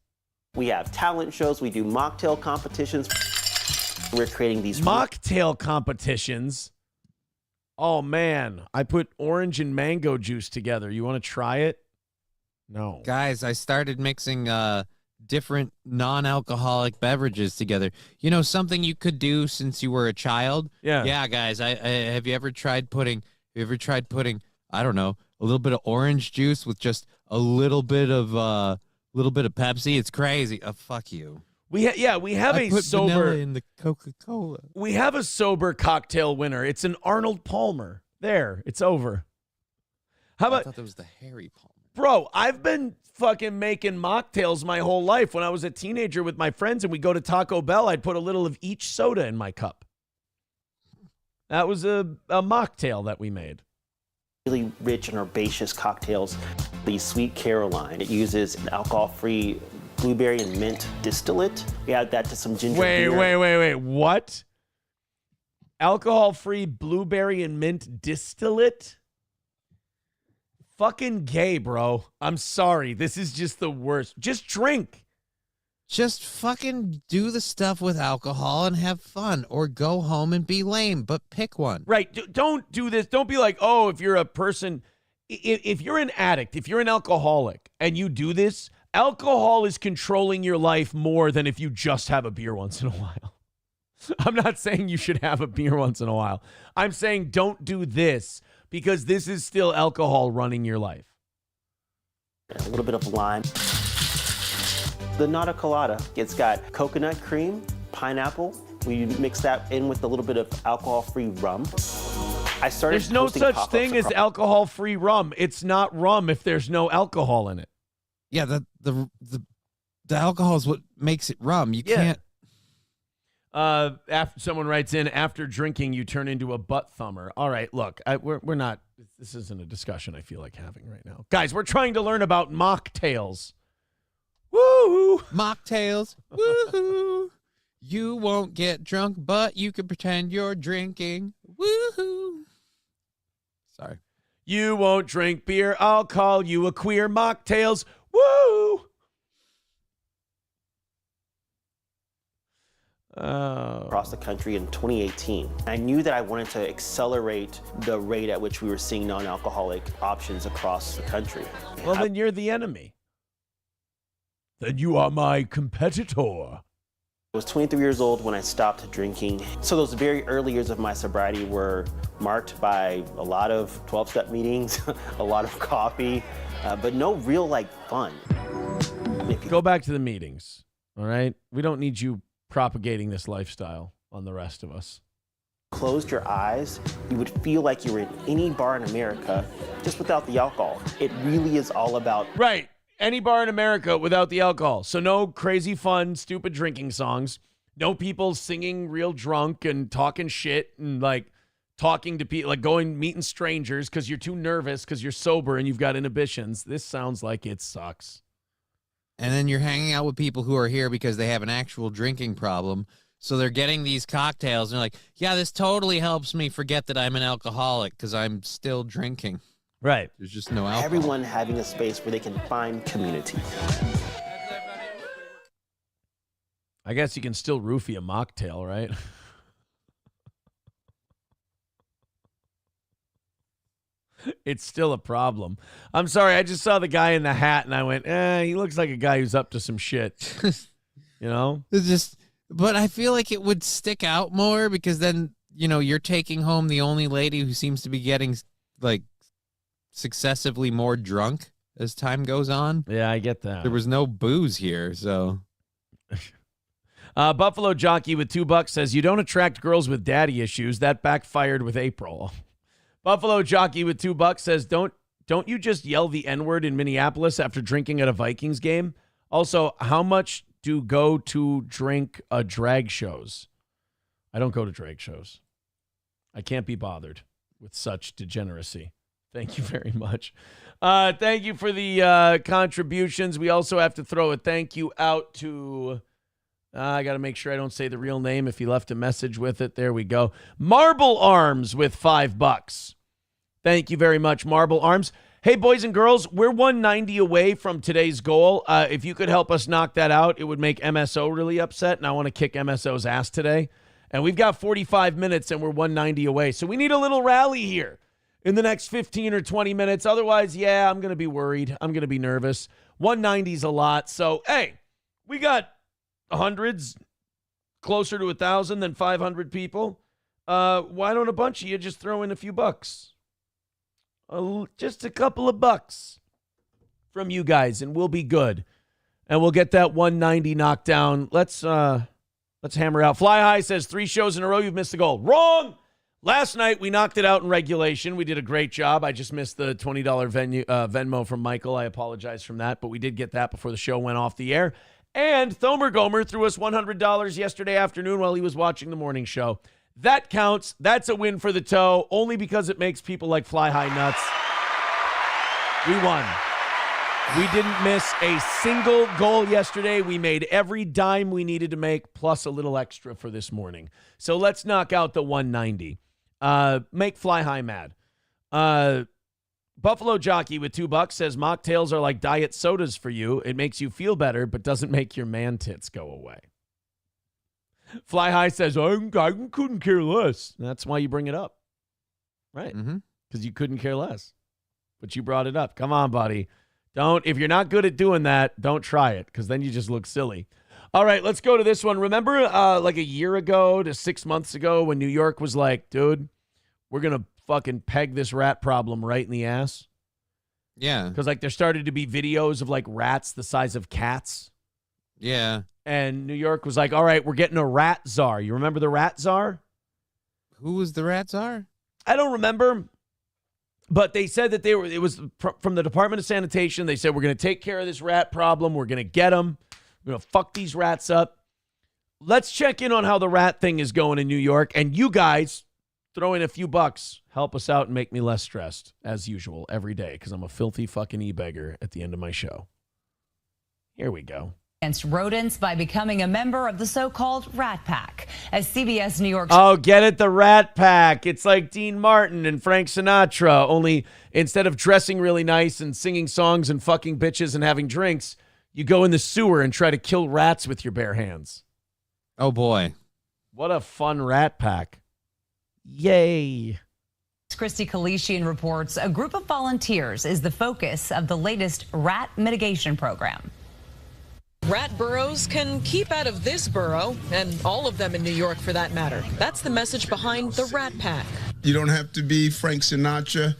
We have talent shows. We do mocktail competitions. We're creating these mocktail competitions. Oh man, I put orange and mango juice together. You want to try it? No. Guys, I started mixing different non-alcoholic beverages together. You know, something you could do since you were a child? Yeah. Yeah, guys, have you ever tried putting, I don't know, a little bit of orange juice with just a little bit of Pepsi? It's crazy. Fuck you. We have I a put sober vanilla in the Coca-Cola. We have a sober cocktail winner. It's an Arnold Palmer. There, it's over. How I about thought that was the Harry Palmer. Bro, I've been fucking making mocktails my whole life. When I was a teenager with my friends and we go to Taco Bell, I'd put a little of each soda in my cup. That was a mocktail that we made. Really rich and herbaceous cocktails. The Sweet Caroline, it uses an alcohol-free blueberry and mint distillate. We add that to some ginger beer. Wait. What? Alcohol-free blueberry and mint distillate? Fucking gay, bro. I'm sorry. This is just the worst. Just drink. Just fucking do the stuff with alcohol and have fun, or go home and be lame, but pick one. Right. Don't do this. Don't be like, oh, if you're a person, if you're an addict, if you're an alcoholic and you do this, alcohol is controlling your life more than if you just have a beer once in a while. I'm not saying you should have a beer once in a while. I'm saying don't do this because this is still alcohol running your life. A little bit of lime. The Nata Colada, it's got coconut cream, pineapple. We mix that in with a little bit of alcohol-free rum. I started. There's no such thing as alcohol-free rum. It's not rum if there's no alcohol in it. Yeah, the alcohol is what makes it rum. You can't. After someone writes in, after drinking, you turn into a butt thumber. All right, look, we're not. This isn't a discussion I feel like having right now, guys. We're trying to learn about mocktails. Woo! Mocktails. Woohoo! You won't get drunk, but you can pretend you're drinking. Woohoo! Sorry. You won't drink beer. I'll call you a queer. Mocktails. Woo! Across the country in 2018. I knew that I wanted to accelerate the rate at which we were seeing non-alcoholic options across the country. Well, then you're the enemy. Then you are my competitor. I was 23 years old when I stopped drinking. So those very early years of my sobriety were marked by a lot of 12-step meetings, a lot of coffee, but no real fun. Go back to the meetings, all right? We don't need you propagating this lifestyle on the rest of us. Closed your eyes, you would feel like you were in any bar in America, just without the alcohol. It really is all about... Right. Any bar in America without the alcohol. So no crazy fun, stupid drinking songs. No people singing real drunk and talking shit and talking to people, meeting strangers because you're too nervous because you're sober and you've got inhibitions. This sounds like it sucks. And then you're hanging out with people who are here because they have an actual drinking problem. So they're getting these cocktails and they're like, yeah, this totally helps me forget that I'm an alcoholic because I'm still drinking. Right. There's just no alcohol. Everyone having a space where they can find community. I guess you can still roofie a mocktail, right? It's still a problem. I'm sorry. I just saw the guy in the hat and I went, he looks like a guy who's up to some shit. You know? But I feel like it would stick out more because then, you're taking home the only lady who seems to be getting successively more drunk as time goes on. Yeah, I get that. There was no booze here, so. Buffalo Jockey with $2 says, you don't attract girls with daddy issues. That backfired with April. Buffalo Jockey with $2 says, don't you just yell the N-word in Minneapolis after drinking at a Vikings game? Also, how much do go to drink drag shows? I don't go to drag shows. I can't be bothered with such degeneracy. Thank you very much. Thank you for the contributions. We also have to throw a thank you out to I got to make sure I don't say the real name if he left a message with it. There we go. Marble Arms with $5. Thank you very much, Marble Arms. Hey, boys and girls, we're 190 away from today's goal. If you could help us knock that out, it would make MSO really upset, and I want to kick MSO's ass today. And we've got 45 minutes, and we're 190 away. So we need a little rally here in the next 15 or 20 minutes. Otherwise, yeah, I'm going to be worried. I'm going to be nervous. 190 is a lot. So, hey, we got hundreds, closer to 1,000 than 500 people. Why don't a bunch of you just throw in a few bucks? Just a couple of bucks from you guys, and we'll be good. And we'll get that 190 knocked down. Let's hammer out. Fly High says 3 shows in a row, you've missed the goal. Wrong! Last night, we knocked it out in regulation. We did a great job. I just missed the $20 Venmo from Michael. I apologize from that, but we did get that before the show went off the air. And Thomer Gomer threw us $100 yesterday afternoon while he was watching the morning show. That counts. That's a win for the toe, only because it makes people like Fly High nuts. We won. We didn't miss a single goal yesterday. We made every dime we needed to make, plus a little extra for this morning. So let's knock out the 190. Make Fly High mad. Buffalo Jockey with $2 says mocktails are like diet sodas for you. It makes you feel better, but doesn't make your man tits go away. Fly High says, I couldn't care less. That's why you bring it up. Right. Because you couldn't care less. But you brought it up. Come on, buddy. If you're not good at doing that, don't try it, because then you just look silly. All right, let's go to this one. Remember like a year ago to 6 months ago when New York was like, dude, we're going to fucking peg this rat problem right in the ass? Yeah. Because like there started to be videos of like rats the size of cats. Yeah. And New York was like, all right, we're getting a rat czar. You remember the rat czar? Who was the rat czar? I don't remember. But they said that it was from the Department of Sanitation. They said, we're going to take care of this rat problem. We're going to get them. We're going to fuck these rats up. Let's check in on how the rat thing is going in New York. And you guys throw in a few bucks. Help us out and make me less stressed, as usual, every day, because I'm a filthy fucking e-beggar at the end of my show. Here we go. Against rodents by becoming a member of the so-called Rat Pack. As CBS New York... Oh, get it? The Rat Pack. It's like Dean Martin and Frank Sinatra, only instead of dressing really nice and singing songs and fucking bitches and having drinks, you go in the sewer and try to kill rats with your bare hands. Oh, boy. What a fun Rat Pack. Yay. Christy Kalishian reports a group of volunteers is the focus of the latest rat mitigation program. Rat burrows can keep out of this borough, and all of them in New York for that matter. That's the message behind the Rat Pack. You don't have to be Frank Sinatra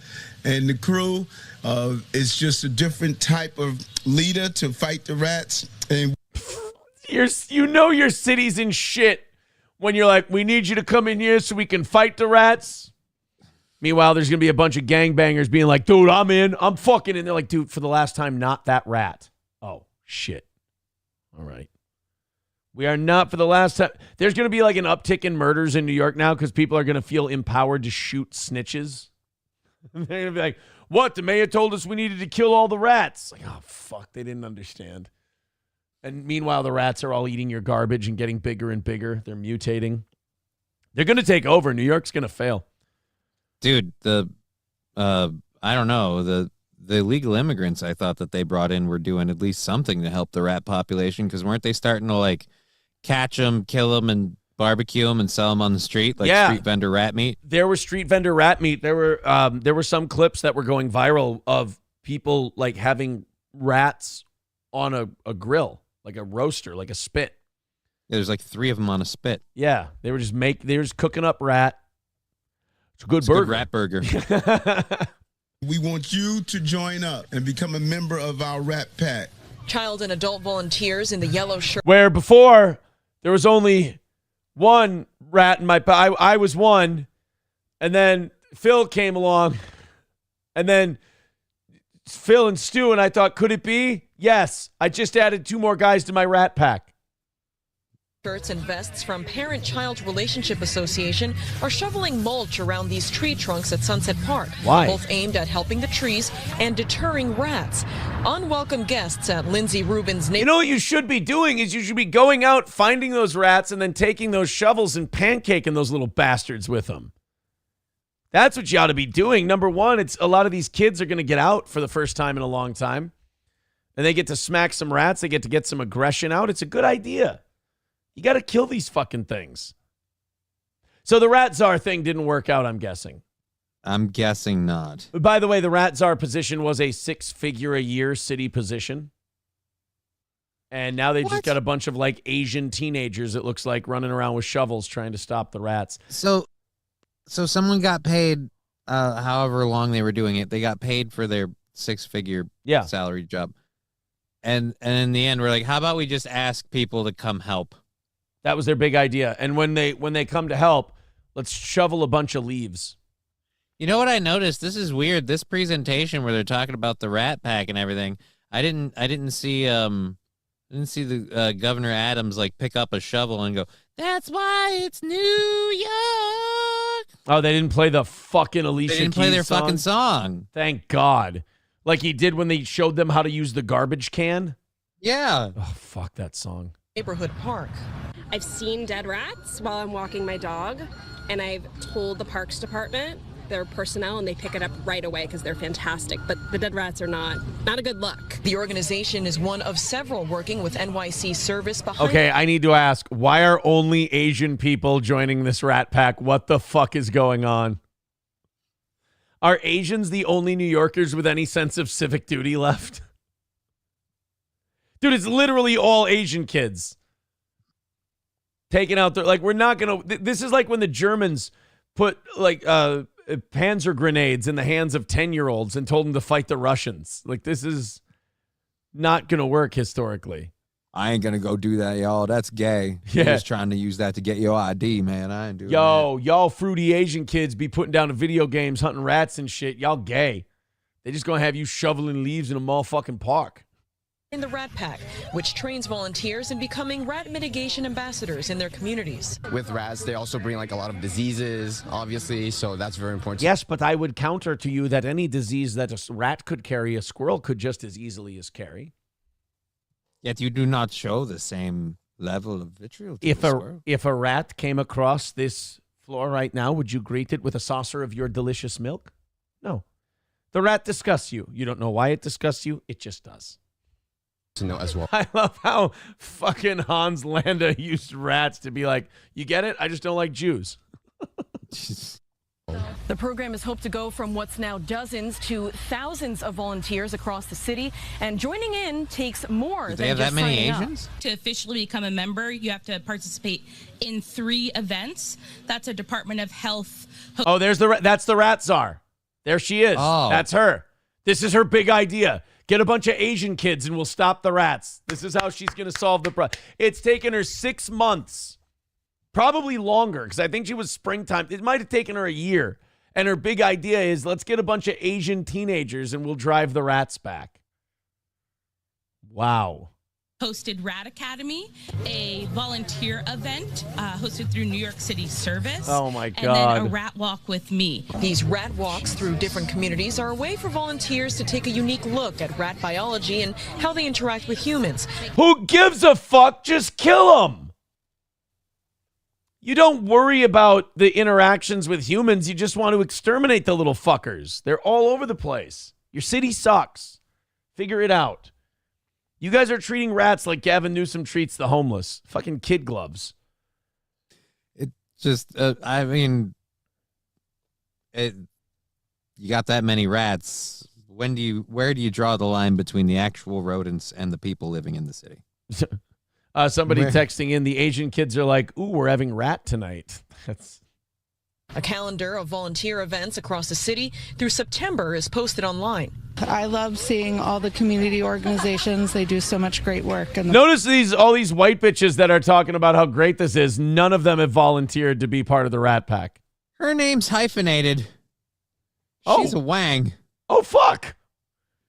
and the crew. It's just a different type of leader to fight the rats. And you know your city's in shit when you're like, we need you to come in here so we can fight the rats. Meanwhile, there's going to be a bunch of gangbangers being like, dude, I'm in. I'm fucking in. They're like, dude, for the last time, not that rat. Oh, shit. All right. We are not for the last time. There's going to be like an uptick in murders in New York now because people are going to feel empowered to shoot snitches. They're going to be like, what? The mayor told us we needed to kill all the rats. Like, oh, fuck. They didn't understand. And meanwhile, the rats are all eating your garbage and getting bigger and bigger. They're mutating. They're going to take over. New York's going to fail. Dude, I don't know, the illegal immigrants I thought that they brought in were doing at least something to help the rat population, because weren't they starting to like catch them, kill them, and barbecue them and sell them on the street like street vendor rat meat? There was street vendor rat meat. There were some clips that were going viral of people like having rats on a grill, like a roaster, like a spit. Yeah, there's like 3 of them on a spit. Yeah, they were just cooking up rat. It's a good burger. Good rat burger. we want you to join up and become a member of our Rat Pack. Child and adult volunteers in the yellow shirt. Where before there was only one rat in my I was one, and then Phil came along, and then Phil and Stu, and I thought, could it be? Yes. I just added 2 more guys to my Rat Pack. Shirts and vests from Parent-Child Relationship Association are shoveling mulch around these tree trunks at Sunset Park. Why? Both aimed at helping the trees and deterring rats. Unwelcome guests at Lindsay Rubin's You know what you should be doing is you should be going out, finding those rats, and then taking those shovels and pancaking those little bastards with them. That's what you ought to be doing. Number one, it's a lot of these kids are going to get out for the first time in a long time, and they get to smack some rats. They get some aggression out. It's a good idea. You got to kill these fucking things. So the Rat Czar thing didn't work out, I'm guessing. I'm guessing not. By the way, the Rat Czar position was a 6-figure-a-year city position. And now they just got a bunch of like Asian teenagers, it looks like, running around with shovels trying to stop the rats. So someone got paid however long they were doing it. They got paid for their 6-figure salary job. And in the end, we're like, how about we just ask people to come help? That was their big idea. And when they come to help, let's shovel a bunch of leaves. You know what I noticed? This is weird. This presentation where they're talking about the Rat Pack and everything. I didn't see the Governor Adams like pick up a shovel and go, "That's why it's New York." Oh, they didn't play the fucking Alicia Keys They didn't play their song? fucking song. Thank God. Like he did when they showed them how to use the garbage can. Yeah. Oh, fuck that song. Neighborhood park. I've seen dead rats while I'm walking my dog, and I've told the Parks Department, their personnel, and they pick it up right away because they're fantastic. But the dead rats are not a good look. The organization is one of several working with NYC service behind. Okay, I need to ask, why are only Asian people joining this Rat Pack? What the fuck is going on? Are Asians the only New Yorkers with any sense of civic duty left? Dude, it's literally all Asian kids. Taking out their, like, we're not going to, this is like when the Germans put, like, Panzer grenades in the hands of 10-year-olds and told them to fight the Russians. Like, this is not going to work historically. I ain't going to go do that, y'all. That's gay. Yeah. You're just trying to use that to get your ID, man. I ain't doing that. Y'all fruity Asian kids be putting down the video games, hunting rats and shit. Y'all gay. They just going to have you shoveling leaves in a motherfucking park. In the Rat Pack, which trains volunteers in becoming rat mitigation ambassadors in their communities. With rats, they also bring like a lot of diseases, obviously, so that's very important. Yes, but I would counter to you that any disease that a rat could carry, a squirrel could just as easily as carry. Yet you do not show the same level of vitriol to the squirrel. If a rat came across this floor right now, would you greet it with a saucer of your delicious milk? No. The rat disgusts you. You don't know why it disgusts you. It just does. To know as well. I love how fucking Hans Landa used rats to be like, you get it? I just don't like Jews. The program is hoped to go from what's now dozens to thousands of volunteers across the city, and joining in takes more than just signing up. To officially become a member, you have to participate in 3 events. That's a Department of Health. Oh, that's the Rat Czar. There she is. Oh. That's her. This is her big idea. Get a bunch of Asian kids and we'll stop the rats. This is how she's going to solve the problem. It's taken her 6 months, probably longer, because I think she was springtime. It might have taken her a year. And her big idea is, let's get a bunch of Asian teenagers and we'll drive the rats back. Wow. Hosted Rat Academy, a volunteer event hosted through New York City Service. Oh, my God. And then a rat walk with me. These rat walks through different communities are a way for volunteers to take a unique look at rat biology and how they interact with humans. Who gives a fuck? Just kill them. You don't worry about the interactions with humans. You just want to exterminate the little fuckers. They're all over the place. Your city sucks. Figure it out. You guys are treating rats like Gavin Newsom treats the homeless. Fucking kid gloves. It just, I mean, you got that many rats. Where do you draw the line between the actual rodents and the people living in the city? Somebody texting in, the Asian kids are like, ooh, we're having rat tonight. That's... A calendar of volunteer events across the city through September is posted online. I love seeing all the community organizations. They do so much great work. And Notice all these white bitches that are talking about how great this is. None of them have volunteered to be part of the Rat Pack. Her name's hyphenated. She's a Wang. Oh, fuck.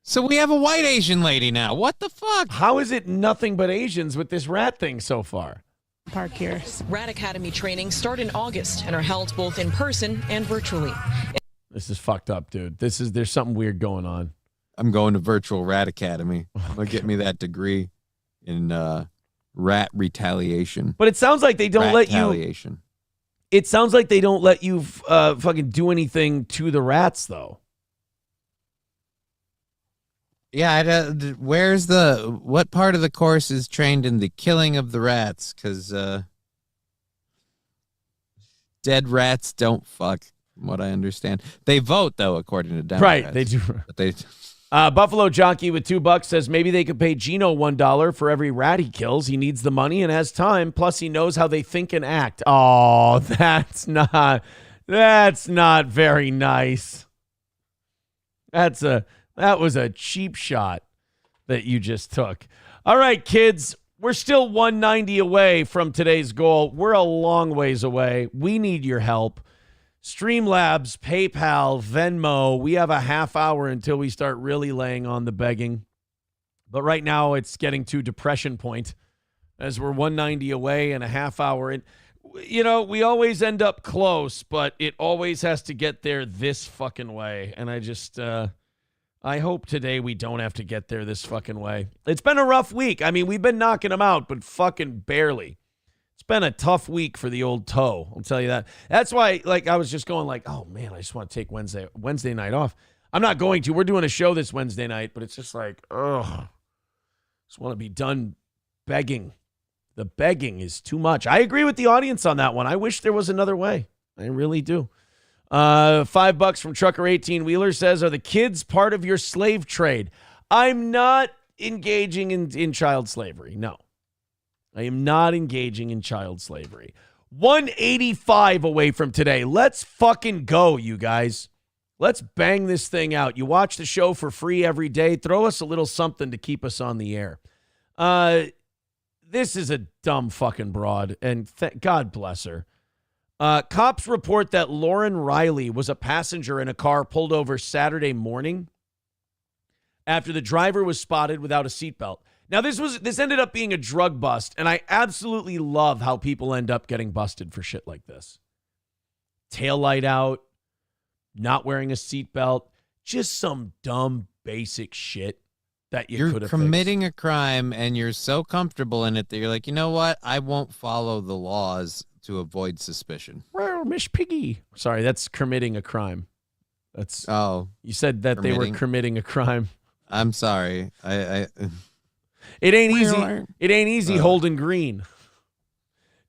So we have a white Asian lady now. What the fuck? How is it nothing but Asians with this rat thing so far? park here. Rat Academy training start in August and are held both in person and virtually. This is fucked up, dude. There's something weird going on. I'm going to virtual Rat Academy. They'll get me that degree in rat retaliation. But it sounds like they don't let you. It sounds like they don't let you fucking do anything to the rats, though. Yeah, what part of the course is trained in the killing of the rats? Because dead rats don't fuck, from what I understand. They vote, though, according to Democrats. Right, they do. But Buffalo Jockey with $2 says maybe they could pay Gino $1 for every rat he kills. He needs the money and has time. Plus, he knows how they think and act. Oh, that's not very nice. That was a cheap shot that you just took. All right, kids, we're still 190 away from today's goal. We're a long ways away. We need your help. Streamlabs, PayPal, Venmo. We have a half hour until we start really laying on the begging. But right now it's getting to depression point as we're 190 away and a half hour in. You know, we always end up close, but it always has to get there this fucking way. And I just... I hope today we don't have to get there this fucking way. It's been a rough week. I mean, we've been knocking them out, but fucking barely. It's been a tough week for the old toe. I'll tell you that. That's why, I was just going oh, man, I just want to take Wednesday night off. I'm not going to. We're doing a show this Wednesday night, but it's just ugh. Just want to be done begging. The begging is too much. I agree with the audience on that one. I wish there was another way. I really do. $5 from Trucker 18 Wheeler says, are the kids part of your slave trade? I'm not engaging in child slavery. No, I am not engaging in child slavery. 185 away from today. Let's fucking go, you guys. Let's bang this thing out. You watch the show for free every day. Throw us a little something to keep us on the air. This is a dumb fucking broad, and God bless her. Cops report that Lauren Riley was a passenger in a car pulled over Saturday morning after the driver was spotted without a seatbelt. Now, this ended up being a drug bust, and I absolutely love how people end up getting busted for shit like this. Taillight out, not wearing a seatbelt, just some dumb, basic shit that you could have committing a crime, and you're so comfortable in it that you're like, you know what? I won't follow the laws to avoid suspicion. Well, Miss Piggy. Sorry, that's committing a crime. That's you said that they were committing a crime. I'm sorry. It ain't easy. It ain't easy holding green.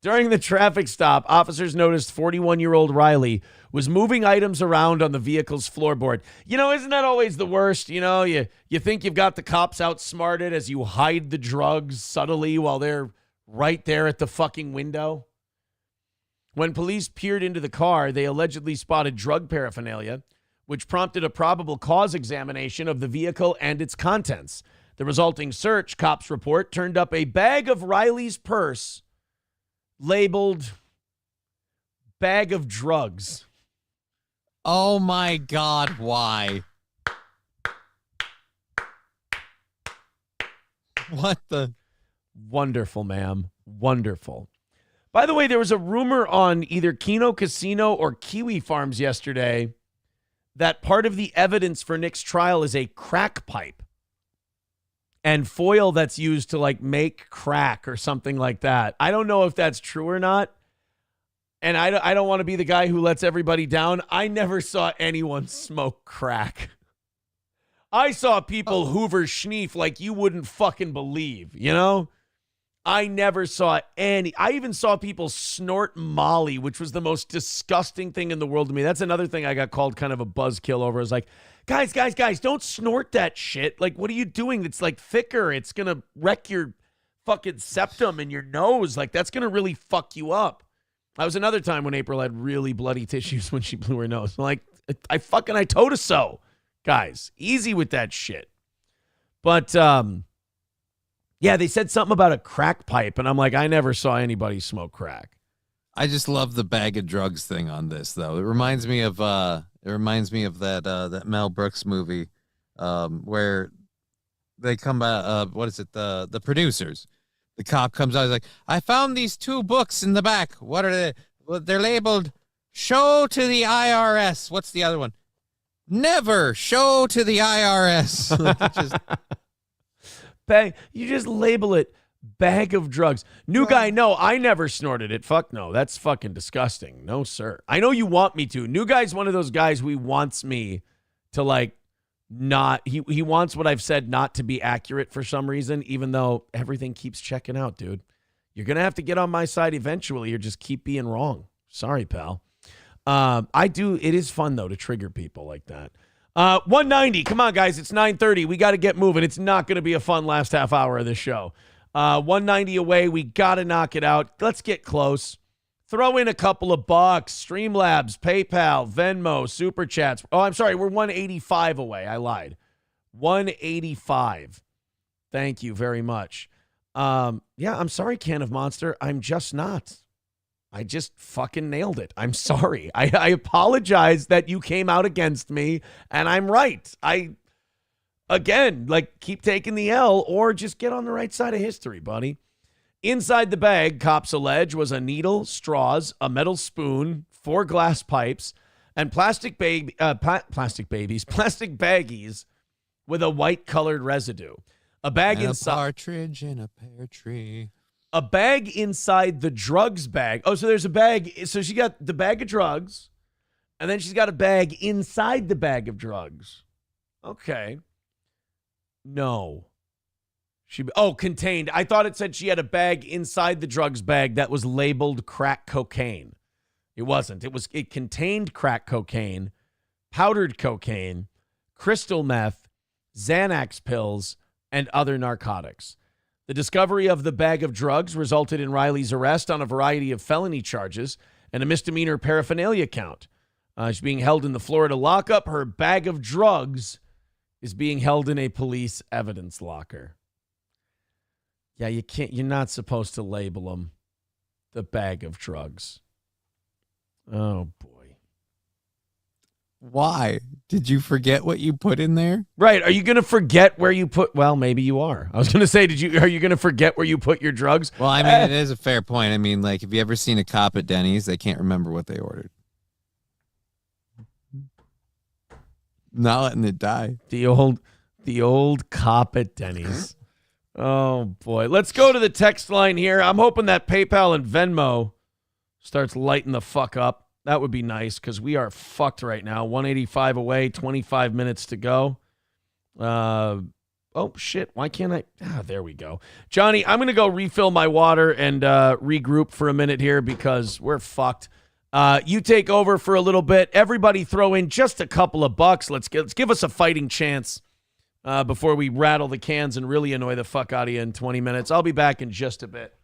During the traffic stop, officers noticed 41-year-old Riley was moving items around on the vehicle's floorboard. You know, isn't that always the worst? You know, you think you've got the cops outsmarted as you hide the drugs subtly while they're right there at the fucking window. When police peered into the car, they allegedly spotted drug paraphernalia, which prompted a probable cause examination of the vehicle and its contents. The resulting search, cops report, turned up a bag of Riley's purse labeled bag of drugs. Oh my God, why? What the? Wonderful, ma'am. Wonderful. By the way, there was a rumor on either Keno Casino or Kiwi Farms yesterday that part of the evidence for Nick's trial is a crack pipe and foil that's used to make crack or something like that. I don't know if that's true or not. And I don't want to be the guy who lets everybody down. I never saw anyone smoke crack. I saw people hoover schneef like you wouldn't fucking believe, you know? I never saw any. I even saw people snort Molly, which was the most disgusting thing in the world to me. That's another thing I got called kind of a buzzkill over. I was like, guys, don't snort that shit. Like, what are you doing? It's thicker. It's going to wreck your fucking septum in your nose. That's going to really fuck you up. That was another time when April had really bloody tissues when she blew her nose. I told her so. Guys, easy with that shit. But, yeah, they said something about a crack pipe, and I'm like, I never saw anybody smoke crack. I just love the bag of drugs thing on this, though. It reminds me of that Mel Brooks movie, where they come what is it? The producers. The cop comes out. He's like, I found these 2 books in the back. What are they? Well, they're labeled Show to the IRS. What's the other one? Never show to the IRS. You just label it bag of drugs. New guy, no, I never snorted it. Fuck no. That's fucking disgusting. No, sir. I know you want me to. New guy's one of those guys who wants me to like not, he wants what I've said not to be accurate for some reason, even though everything keeps checking out, dude. You're going to have to get on my side eventually or just keep being wrong. Sorry, pal. It is fun though to trigger people like that. 190. Come on, guys. It's 9:30. We got to get moving. It's not going to be a fun last half hour of this show. 190 away. We got to knock it out. Let's get close. Throw in a couple of bucks. Streamlabs, PayPal, Venmo, Super Chats. Oh, I'm sorry. We're 185 away. I lied. 185. Thank you very much. Yeah, I'm sorry, Can of Monster. I'm just not. I just fucking nailed it. I'm sorry. I apologize that you came out against me, and I'm right. Again, keep taking the L or just get on the right side of history, buddy. Inside the bag, cops allege, was a needle, straws, a metal spoon, 4 glass pipes, and plastic baggies with a white-colored residue. A bag inside. A partridge in a pear tree. A bag inside the drugs bag. Oh, so there's a bag. So she got the bag of drugs, and then she's got a bag inside the bag of drugs. Okay. No. Contained. I thought it said she had a bag inside the drugs bag that was labeled crack cocaine. It wasn't. It contained crack cocaine, powdered cocaine, crystal meth, Xanax pills, and other narcotics. The discovery of the bag of drugs resulted in Riley's arrest on a variety of felony charges and a misdemeanor paraphernalia count. She's being held in the Florida lockup. Her bag of drugs is being held in a police evidence locker. Yeah, you're not supposed to label them the bag of drugs. Oh, boy. Why? Did you forget what you put in there? Right. Are you going to forget where you put? Well, maybe you are. I was going to say, are you going to forget where you put your drugs? Well, I mean, it is a fair point. I mean, have you ever seen a cop at Denny's? They can't remember what they ordered. Not letting it die. The old cop at Denny's. Oh, boy. Let's go to the text line here. I'm hoping that PayPal and Venmo starts lighting the fuck up. That would be nice because we are fucked right now. 185 away, 25 minutes to go. Oh, shit. Why can't I? There we go. Johnny, I'm going to go refill my water and regroup for a minute here because we're fucked. You take over for a little bit. Everybody throw in just a couple of bucks. Let's give us a fighting chance before we rattle the cans and really annoy the fuck out of you in 20 minutes. I'll be back in just a bit.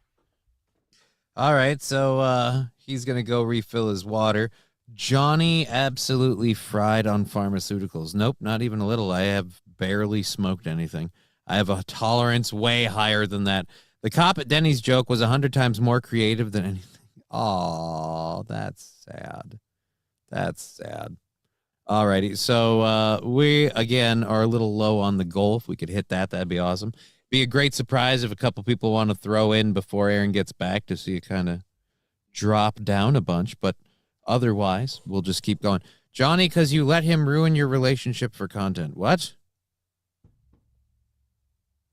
All right, so he's going to go refill his water. Johnny absolutely fried on pharmaceuticals. Nope, not even a little. I have barely smoked anything. I have a tolerance way higher than that. The cop at Denny's joke was 100 times more creative than anything. Oh, that's sad. That's sad. All righty, so we, again, are a little low on the goal. If we could hit that, that'd be awesome. Be a great surprise if a couple people want to throw in before Aaron gets back to see it kind of drop down a bunch. But otherwise, we'll just keep going. Johnny, because you let him ruin your relationship for content. What?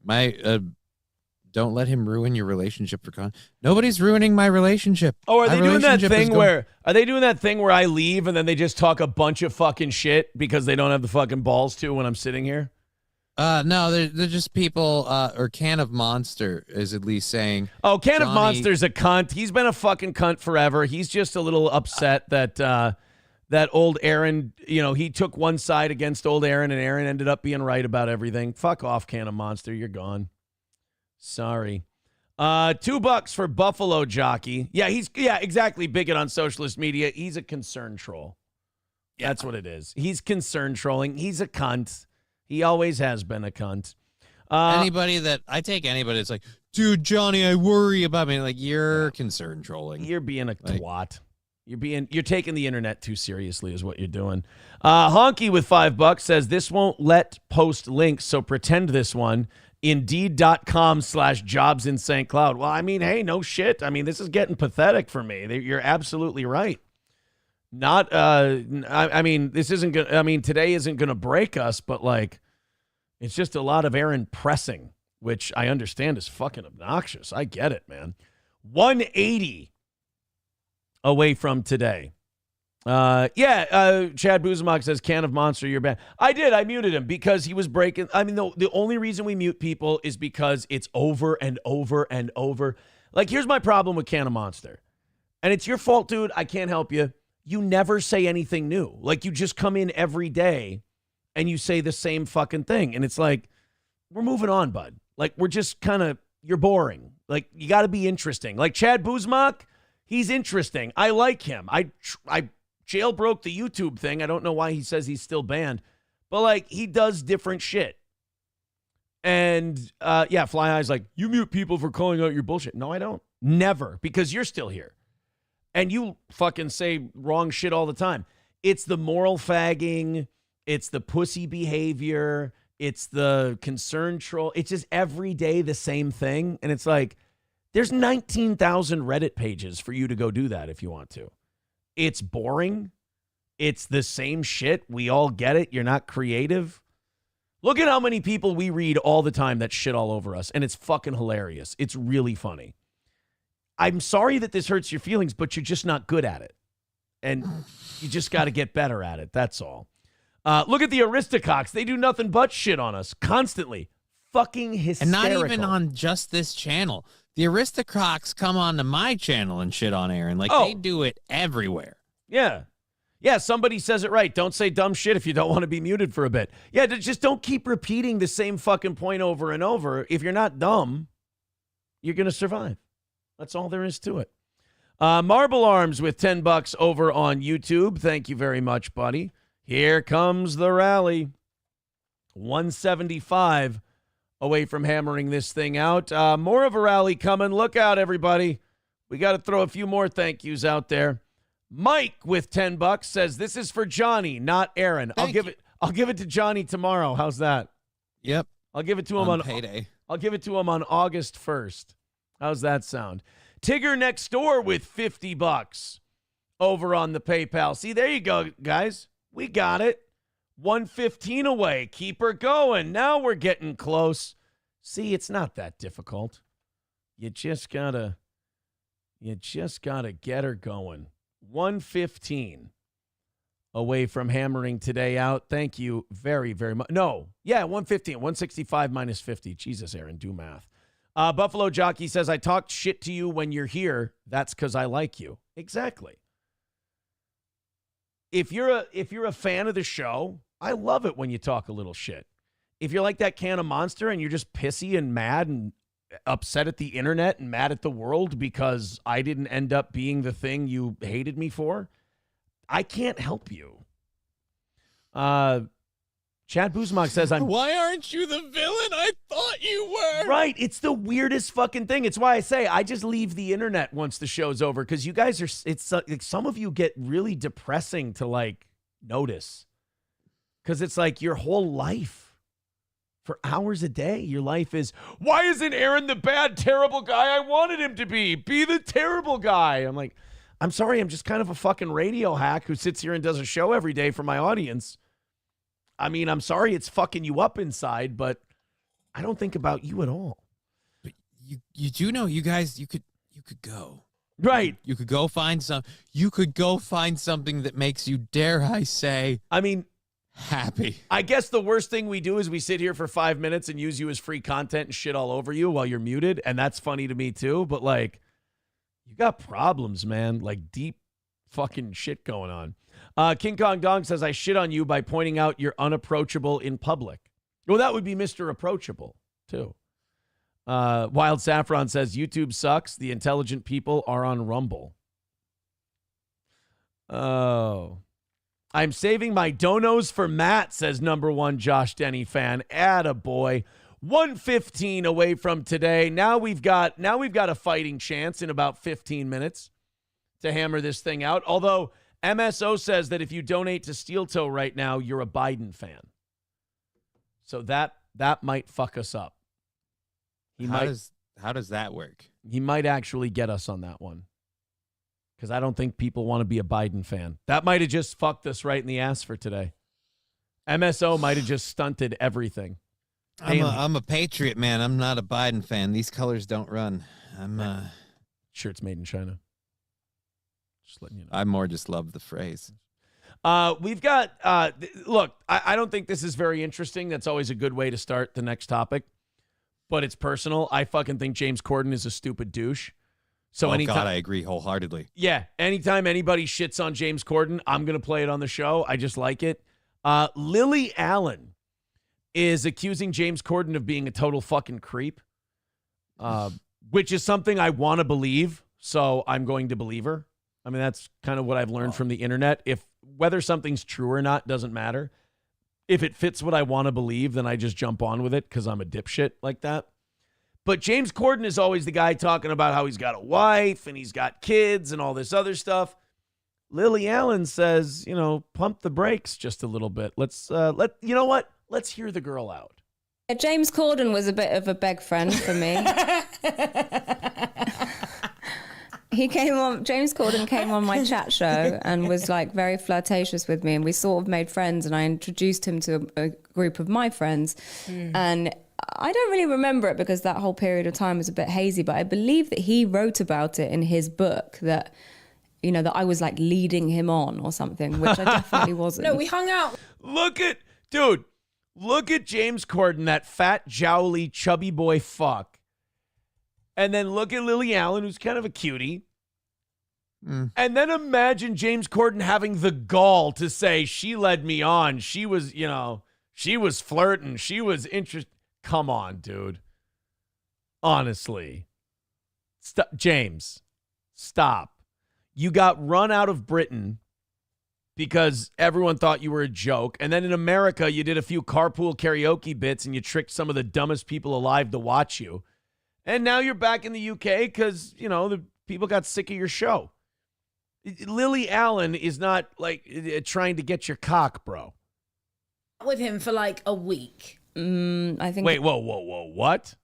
Don't let him ruin your relationship for content. Nobody's ruining my relationship. Oh, are they doing that thing where I leave and then they just talk a bunch of fucking shit because they don't have the fucking balls to when I'm sitting here? No, they're just people, or Can of Monster is at least saying. Oh, Can of Monster's a cunt. He's been a fucking cunt forever. He's just a little upset that that old Aaron, he took one side against old Aaron and Aaron ended up being right about everything. Fuck off, Can of Monster. You're gone. Sorry. $2 for Buffalo Jockey. Yeah, exactly. Bigot on socialist media. He's a concern troll. Yeah. That's what it is. He's concern trolling. He's a cunt. He always has been a cunt. Anybody that's like, dude, Johnny, I worry about me. Like, you're concern trolling. You're being a twat. You're taking the internet too seriously is what you're doing. Honky with $5 says this won't let post links, so pretend this one Indeed.com/jobs in St. Cloud. Well, I mean, hey, no shit. I mean, this is getting pathetic for me. You're absolutely right. Not, I mean, this isn't going to, I mean, today isn't going to break us, but like, it's just a lot of Aaron pressing, which I understand is fucking obnoxious. I get it, man. 180 away from today. Chad Buzemach says, can of Monster, you're bad. I did. I muted him because he was breaking. I mean, the only reason we mute people is because it's over and over and over. Like, here's my problem with Can of Monster. And it's your fault, dude. I can't help you. You never say anything new. Like, you just come in every day and you say the same fucking thing. And it's like, we're moving on, bud. Like, we're just kind of, you're boring. Like, you got to be interesting. Like, Chad Buzemach, he's interesting. I like him. I jailbroke the YouTube thing. I don't know why he says he's still banned. But, like, he does different shit. And, Fly Eye's like, you mute people for calling out your bullshit. No, I don't. Never. Because you're still here. And you fucking say wrong shit all the time. It's the moral fagging. It's the pussy behavior. It's the concern troll. It's just every day the same thing. And it's like, there's 19,000 Reddit pages for you to go do that if you want to. It's boring. It's the same shit. We all get it. You're not creative. Look at how many people we read all the time that shit all over us, and it's fucking hilarious. It's really funny. I'm sorry that this hurts your feelings, but you're just not good at it. And you just got to get better at it. That's all. Look at the Aristococks. They do nothing but shit on us constantly. Fucking hysterical. And not even on just this channel. The Aristococks come onto my channel and shit on Aaron. Like, they do it everywhere. Yeah. Yeah, somebody says it right. Don't say dumb shit if you don't want to be muted for a bit. Yeah, just don't keep repeating the same fucking point over and over. If you're not dumb, you're going to survive. That's all there is to it. Marble Arms with $10 over on YouTube. Thank you very much, buddy. Here comes the rally. 175 away from hammering this thing out. More of a rally coming. Look out, everybody. We got to throw a few more thank yous out there. Mike with $10 says, this is for Johnny, not Aaron. I'll give it to Johnny tomorrow. How's that? Yep. I'll give it to him on payday. I'll give it to him on August 1st. How's that sound? Tigger next door with $50 over on the PayPal. See, there you go, guys. We got it. 115 away. Keep her going. Now we're getting close. See, it's not that difficult. You just gotta get her going. 115 away from hammering today out. Thank you very, very much. No, yeah, 115. 165 minus 50. Jesus, Aaron, do math. Buffalo Jockey says, I talked shit to you when you're here. That's because I like you. Exactly. If you're a fan of the show, I love it when you talk a little shit. If you're like that Can of Monster and you're just pissy and mad and upset at the internet and mad at the world because I didn't end up being the thing you hated me for, I can't help you. Chad Buzemach says, why aren't you the villain I thought you were? Right. It's the weirdest fucking thing. It's why I say I just leave the internet once the show's over, because you guys it's like some of you get really depressing to like notice, because it's like your whole life for hours a day. Your life is, why isn't Aaron the bad, terrible guy I wanted him to be? Be the terrible guy. I'm like, I'm sorry. I'm just kind of a fucking radio hack who sits here and does a show every day for my audience. I mean, I'm sorry it's fucking you up inside, but I don't think about you at all. But you do know, you guys, you could go. Right. You could go find something that makes you, dare I say, I mean, happy. I guess the worst thing we do is we sit here for 5 minutes and use you as free content and shit all over you while you're muted, and that's funny to me too, but like, you got problems, man. Like deep fucking shit going on. King Kong Dong says, I shit on you by pointing out you're unapproachable in public. Well, that would be Mr. Approachable, too. Wild Saffron says, YouTube sucks. The intelligent people are on Rumble. Oh. I'm saving my donos for Matt, says number one Josh Denny fan. Attaboy. 115 away from today. Now we've got a fighting chance in about 15 minutes to hammer this thing out. Although MSO says that if you donate to Steel Toe right now, you're a Biden fan. So that might fuck us up. How does that work? He might actually get us on that one. Because I don't think people want to be a Biden fan. That might have just fucked us right in the ass for today. MSO might have just stunted everything. I'm a patriot, man. I'm not a Biden fan. These colors don't run. Shirt's made in China. Just letting you know. I more just love the phrase. We've got, look, I don't think this is very interesting. That's always a good way to start the next topic. But it's personal. I fucking think James Corden is a stupid douche. So anytime, God, I agree wholeheartedly. Yeah, anytime anybody shits on James Corden, I'm going to play it on the show. I just like it. Lily Allen is accusing James Corden of being a total fucking creep, which is something I want to believe, so I'm going to believe her. I mean, that's kind of what I've learned from the internet. Whether something's true or not doesn't matter. If it fits what I want to believe, then I just jump on with it because I'm a dipshit like that. But James Corden is always the guy talking about how he's got a wife and he's got kids and all this other stuff. Lily Allen says, pump the brakes just a little bit. Let's you know what? Let's hear the girl out. James Corden was a bit of a beg friend for me. James Corden came on my chat show and was like very flirtatious with me, and we sort of made friends, and I introduced him to a group of my friends. And I don't really remember it because that whole period of time was a bit hazy, but I believe that he wrote about it in his book that, that I was like leading him on or something, which I definitely wasn't. No, we hung out. Look at James Corden, that fat, jowly, chubby boy fuck. And then look at Lily Allen, who's kind of a cutie. And then imagine James Corden having the gall to say, she led me on. She was, she was flirting. She was interested. Come on, dude. Honestly. James, stop. You got run out of Britain because everyone thought you were a joke. And then in America, you did a few carpool karaoke bits and you tricked some of the dumbest people alive to watch you. And now you're back in the UK because, the people got sick of your show. Lily Allen is not like trying to get your cock, bro. With him for like a week. I think. Wait, whoa, what?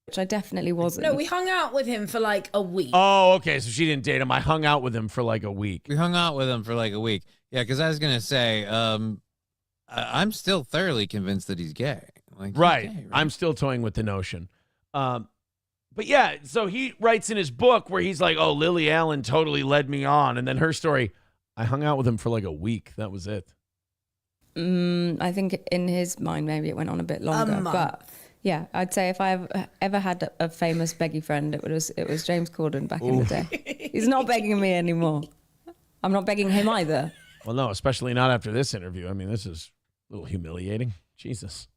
Which I definitely wasn't. No, we hung out with him for like a week. Oh, okay. So she didn't date him. I hung out with him for like a week. We hung out with him for like a week. Yeah, because I was going to say, I'm still thoroughly convinced that he's gay. Right. I'm still toying with the notion. But yeah, so he writes in his book where he's like, oh, Lily Allen totally led me on. And then her story, I hung out with him for like a week. That was it. I think in his mind, maybe it went on a bit longer. But yeah, I'd say if I've ever had a famous beggy friend, it was James Corden back in the day. He's not begging me anymore. I'm not begging him either. Well, no, especially not after this interview. I mean, this is a little humiliating. Jesus.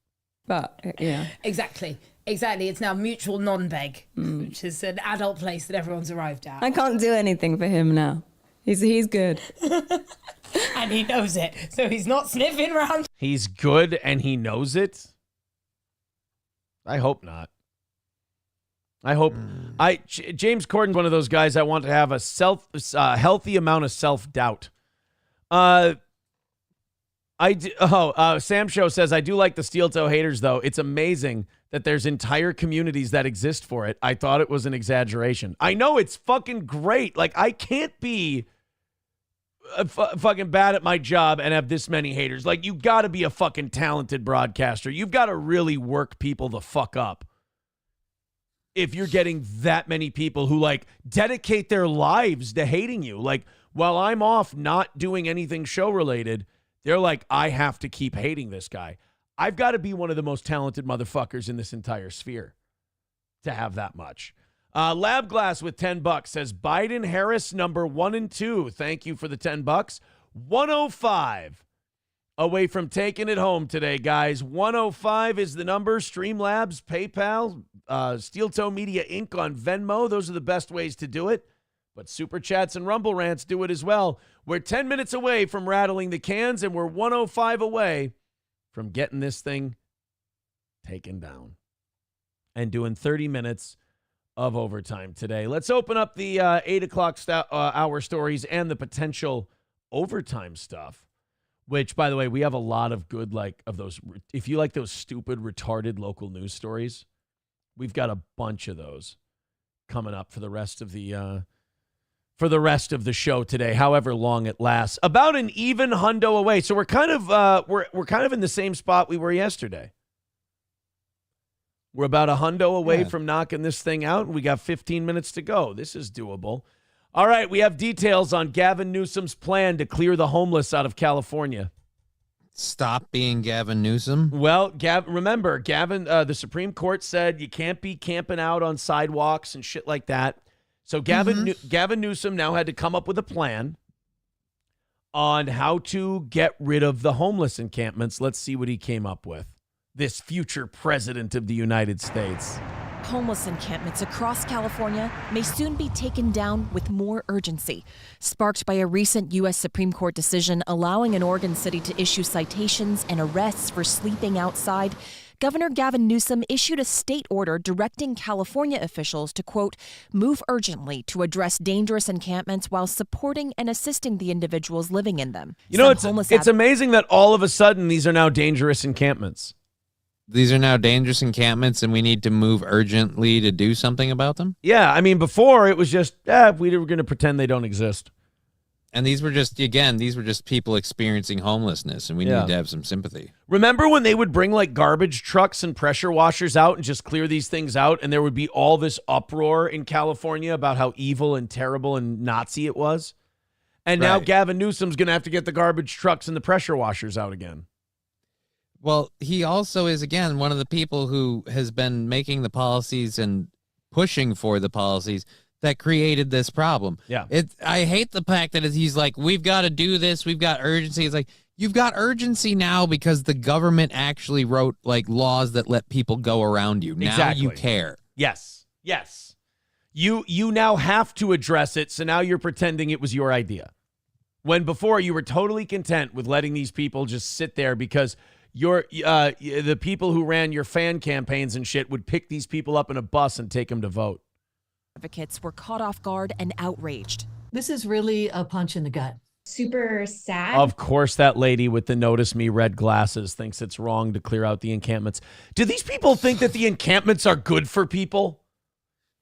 But, yeah. Exactly. It's now mutual non-beg, which is an adult place that everyone's arrived at. I can't do anything for him now. He's good. And he knows it, so he's not sniffing around. He's good and he knows it? I hope not. James Corden's one of those guys I want to have a healthy amount of self-doubt. Sam Show says, I do like the steel toe haters, though. It's amazing that there's entire communities that exist for it. I thought it was an exaggeration. I know, it's fucking great. Like, I can't be fucking bad at my job and have this many haters. Like, you got to be a fucking talented broadcaster. You've got to really work people the fuck up if you're getting that many people who, like, dedicate their lives to hating you. Like, while I'm off not doing anything show-related, they're like, I have to keep hating this guy. I've got to be one of the most talented motherfuckers in this entire sphere to have that much. Lab Glass with $10 says Biden Harris number 1 and 2. Thank you for the $10. 105 away from taking it home today, guys. 105 is the number. Streamlabs, PayPal, Steel Toe Media Inc. on Venmo. Those are the best ways to do it. But Super Chats and Rumble Rants do it as well. We're 10 minutes away from rattling the cans, and we're 105 away from getting this thing taken down and doing 30 minutes of overtime today. Let's open up the 8 o'clock hour stories and the potential overtime stuff, which, by the way, we have a lot of good, of those. If you like those stupid, retarded local news stories, We've got a bunch of those coming up for the rest of the show today, however long it lasts. About an even hundo away. So we're kind of in the same spot we were yesterday. We're about a hundo away from knocking this thing out, and we got 15 minutes to go. This is doable. All right, we have details on Gavin Newsom's plan to clear the homeless out of California. Stop being Gavin Newsom? Well, remember, Gavin, the Supreme Court said you can't be camping out on sidewalks and shit like that. So Gavin Newsom now had to come up with a plan on how to get rid of the homeless encampments. Let's see what he came up with. This future president of the United States. Homeless encampments across California may soon be taken down with more urgency, sparked by a recent U.S. Supreme Court decision allowing an Oregon city to issue citations and arrests for sleeping outside. Governor Gavin Newsom issued a state order directing California officials to, quote, move urgently to address dangerous encampments while supporting and assisting the individuals living in them. You know, it's amazing that all of a sudden these are now dangerous encampments. These are now dangerous encampments, and we need to move urgently to do something about them? Yeah, I mean, before it was just, we were going to pretend they don't exist. And these were just people experiencing homelessness, and we need to have some sympathy. Remember when they would bring like garbage trucks and pressure washers out and just clear these things out, and there would be all this uproar in California about how evil and terrible and Nazi it was? And now Gavin Newsom's going to have to get the garbage trucks and the pressure washers out again. Well, he also is, again, one of the people who has been making the policies and pushing for the policies that created this problem. Yeah. I hate the fact that he's like, we've got to do this. We've got urgency. It's like, you've got urgency now because the government actually wrote like laws that let people go around you. Now you care. Yes. Yes. You now have to address it. So now you're pretending it was your idea. When before you were totally content with letting these people just sit there because the people who ran your fan campaigns and shit would pick these people up in a bus and take them to vote. Advocates were caught off guard and outraged. This is really a punch in the gut. Super sad. Of course, that lady with the notice me red glasses thinks it's wrong to clear out the encampments. Do these people think that the encampments are good for people?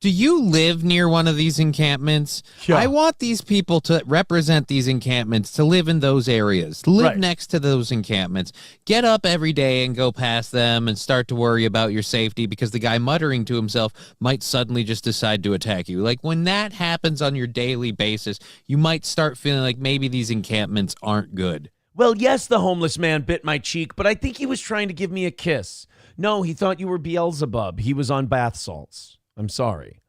Do you live near one of these encampments? Yeah. I want these people to represent these encampments, to live in those areas, live next to those encampments, get up every day and go past them and start to worry about your safety because the guy muttering to himself might suddenly just decide to attack you. Like when that happens on your daily basis, you might start feeling like maybe these encampments aren't good. Well, yes, the homeless man bit my cheek, but I think he was trying to give me a kiss. No, he thought you were Beelzebub. He was on bath salts. I'm sorry.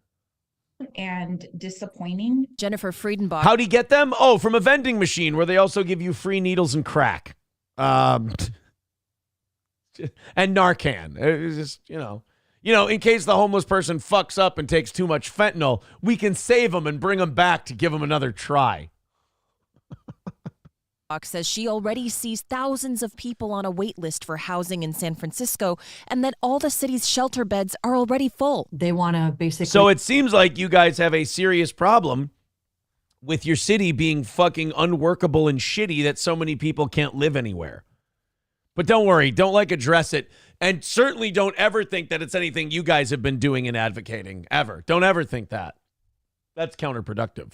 And disappointing. Jennifer Friedenbach. How'd he get them? Oh, from a vending machine where they also give you free needles and crack. And Narcan. It's just, you know, in case the homeless person fucks up and takes too much fentanyl, we can save them and bring them back to give them another try. Says she already sees thousands of people on a wait list for housing in San Francisco and that all the city's shelter beds are already full. They want to basically... So it seems like you guys have a serious problem with your city being fucking unworkable and shitty that so many people can't live anywhere. But don't worry, don't address it. And certainly don't ever think that it's anything you guys have been doing and advocating, ever. Don't ever think that. That's counterproductive.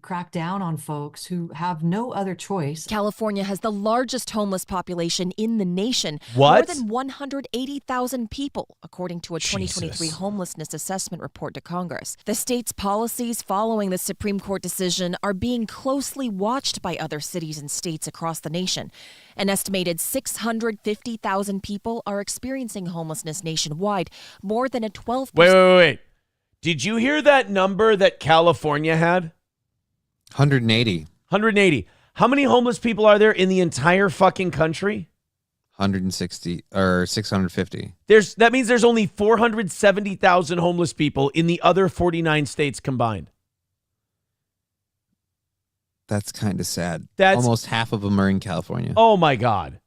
Crack down on folks who have no other choice. California has the largest homeless population in the nation. What? More than 180,000 people, according to a 2023 homelessness assessment report to Congress. The state's policies following the Supreme Court decision are being closely watched by other cities and states across the nation. An estimated 650,000 people are experiencing homelessness nationwide, more than a 12%. Wait. Did you hear that number that California had? 180. How many homeless people are there in the entire fucking country? 160 or 650. That means there's only 470,000 homeless people in the other 49 states combined. That's kind of sad. Almost half of them are in California. Oh my God.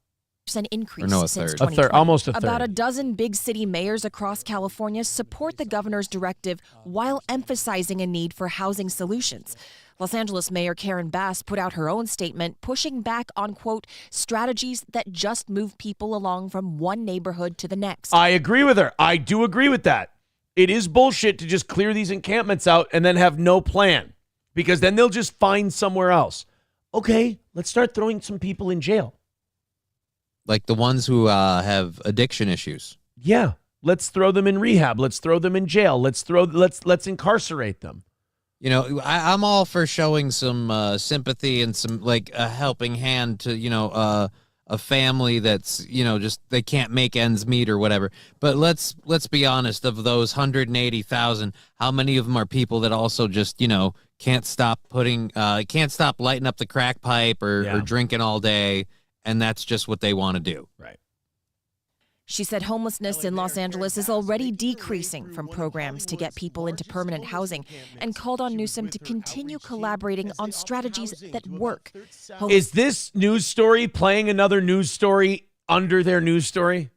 increase Or no, a since third. 2020. Almost a third. About a dozen big city mayors across California support the governor's directive while emphasizing a need for housing solutions. Los Angeles Mayor Karen Bass put out her own statement pushing back on, quote, strategies that just move people along from one neighborhood to the next. I agree with her. I do agree with that. It is bullshit to just clear these encampments out and then have no plan, because then they'll just find somewhere else. Okay, let's start throwing some people in jail. Like the ones who have addiction issues. Yeah, let's throw them in rehab. Let's throw them in jail. Let's incarcerate them. You know, I'm all for showing some sympathy and some like a helping hand to, a family that's, just they can't make ends meet or whatever. But let's be honest, of those 180,000, how many of them are people that also just, can't stop lighting up the crack pipe or drinking all day, and that's just what they want to do. Right. She said homelessness in Los Angeles is already decreasing from programs to get people into permanent housing, and called on Newsom to continue collaborating on strategies that work. Is this news story playing another news story under their news story?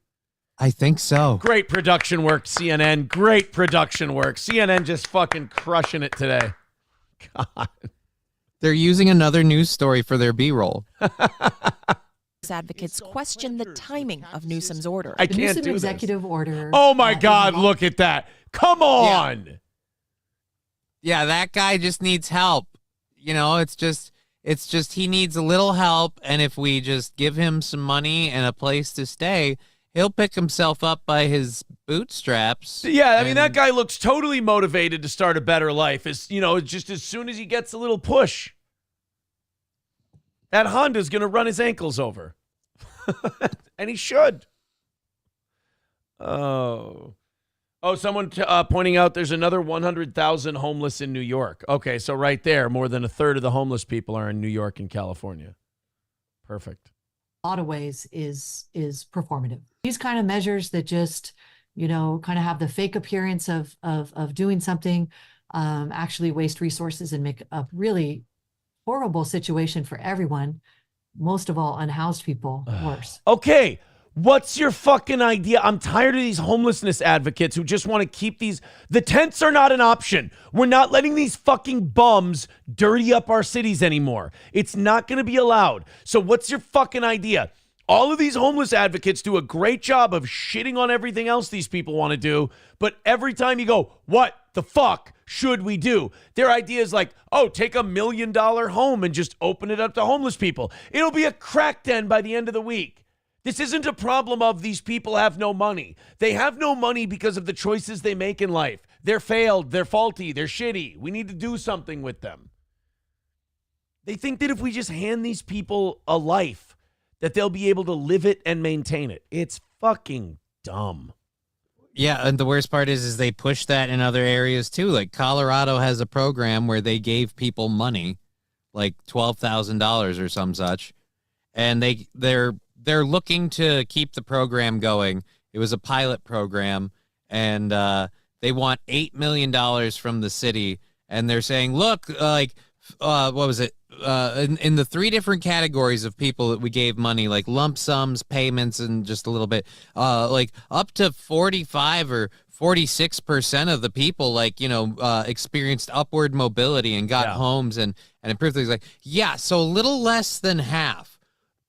I think so. Great production work, CNN. Great production work. CNN just fucking crushing it today. God. They're using another news story for their B-roll. Advocates question the timing of Newsom's order. I can't Newsom do executive order. Oh my God, look at that. Come on. Yeah, that guy just needs help. It's just he needs a little help, and if we just give him some money and a place to stay, he'll pick himself up by his bootstraps. Yeah, I mean, that guy looks totally motivated to start a better life. Just as soon as he gets a little push. That Honda's going to run his ankles over. And he should. Oh, someone pointing out there's another 100,000 homeless in New York. Okay, so right there, more than a third of the homeless people are in New York and California. Perfect. A lot of ways is performative. These kind of measures that just, kind of have the fake appearance of doing something, actually waste resources and make a really horrible situation for everyone, most of all unhoused people, worse. Okay, what's your fucking idea? I'm tired of these homelessness advocates who just want to keep the tents are not an option. We're not letting these fucking bums dirty up our cities anymore. It's not going to be allowed. So what's your fucking idea? All of these homeless advocates do a great job of shitting on everything else these people want to do, but every time you go, what the fuck should we do? Their idea is like, take $1 million home and just open it up to homeless people. It'll be a crack den by the end of the week. This isn't a problem of these people have no money. They have no money because of the choices they make in life. They're failed, they're faulty, they're shitty. We need to do something with them. They think that if we just hand these people a life, that they'll be able to live it and maintain it. It's fucking dumb. Yeah, and the worst part is they push that in other areas too. Like Colorado has a program where they gave people money, like $12,000 or some such, and they're looking to keep the program going. It was a pilot program, and they want $8 million from the city, and they're saying, look, what was it? In the three different categories of people that we gave money, like lump sums, payments, and just a little bit, like up to 45 or 46% of the people, experienced upward mobility and got homes and improved things. So a little less than half.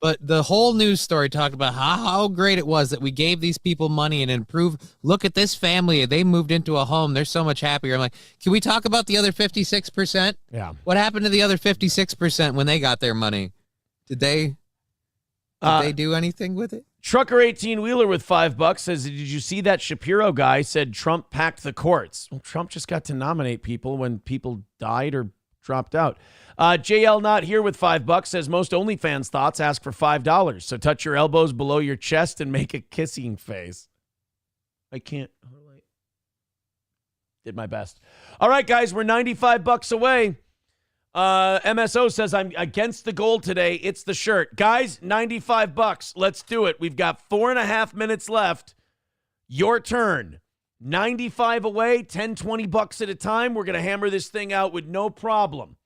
But the whole news story talked about how great it was that we gave these people money and improved. Look at this family. They moved into a home. They're so much happier. I'm like, can we talk about the other 56%? Yeah. What happened to the other 56% when they got their money? Did they do anything with it? Trucker 18-wheeler with $5 says, did you see that Shapiro guy said Trump packed the courts? Well, Trump just got to nominate people when people died or dropped out. JL Not Here with $5 says most OnlyFans thoughts ask for $5. So touch your elbows below your chest and make a kissing face. I can't. Did my best. All right, guys, we're $95 away. MSO says I'm against the goal today. It's the shirt. Guys, $95. Let's do it. We've got 4.5 minutes left. Your turn. 95 away, 10, $20 at a time. We're going to hammer this thing out with no problem.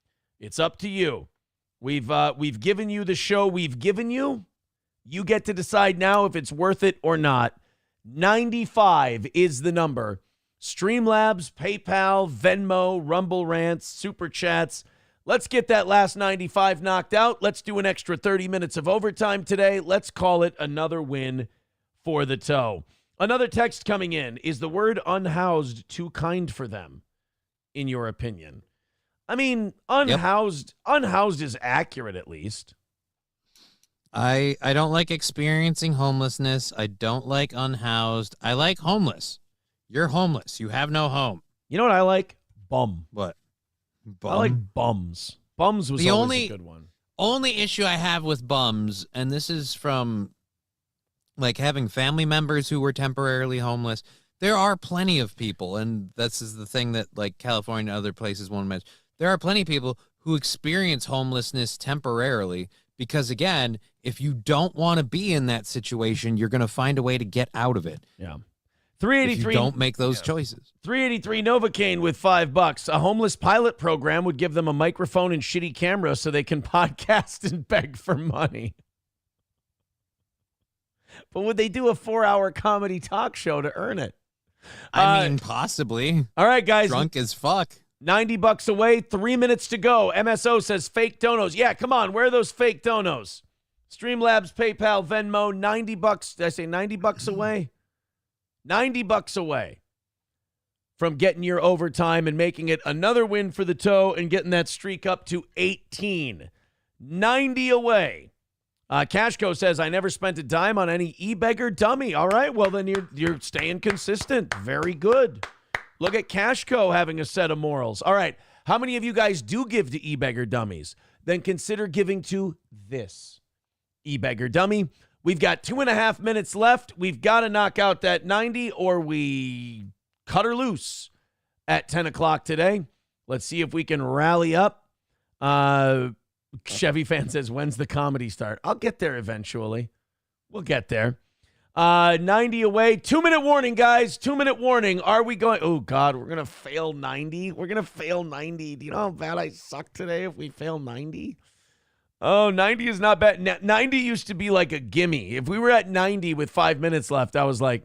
It's up to you. We've given you the show we've given you. You get to decide now if it's worth it or not. 95 is the number. Streamlabs, PayPal, Venmo, Rumble Rants, Super Chats. Let's get that last 95 knocked out. Let's do an extra 30 minutes of overtime today. Let's call it another win for the toe. Another text coming in. Is the word unhoused too kind for them, in your opinion? I mean, unhoused is accurate at least. I don't like experiencing homelessness. I don't like unhoused. I like homeless. You're homeless. You have no home. You know what I like? Bum. What? Bum? I like bums. Bums was always a good one. Only issue I have with bums, and this is from like having family members who were temporarily homeless. There are plenty of people, and this is the thing that like California and other places won't mention. There are plenty of people who experience homelessness temporarily because, again, if you don't want to be in that situation, you're going to find a way to get out of it. Yeah. 383. If you don't make those choices. 383 Novocaine with $5. A homeless pilot program would give them a microphone and shitty camera so they can podcast and beg for money. But would they do a 4-hour comedy talk show to earn it? I mean, possibly. All right, guys. Drunk as fuck. $90 away, 3 minutes to go. MSO says fake donos. Yeah, come on. Where are those fake donos? Streamlabs, PayPal, Venmo, $90. Did I say $90 away? $90 away from getting your overtime and making it another win for the toe and getting that streak up to 18. 90 away. Cashco says, I never spent a dime on any e-beggar dummy. All right, well, then you're staying consistent. Very good. Look at Cashco having a set of morals. All right, how many of you guys do give to e-beggar dummies? Then consider giving to this e-beggar dummy. We've got 2.5 minutes left. We've got to knock out that 90 or we cut her loose at 10 o'clock today. Let's see if we can rally up. Chevy fan says, when's the comedy start? I'll get there eventually. We'll get there. 90 away. 2-minute warning, guys. 2-minute warning. Are we going? Oh, God, we're going to fail 90. We're going to fail 90. Do you know how bad I suck today if we fail 90? Oh, 90 is not bad. 90 used to be like a gimme. If we were at 90 with 5 minutes left, I was like,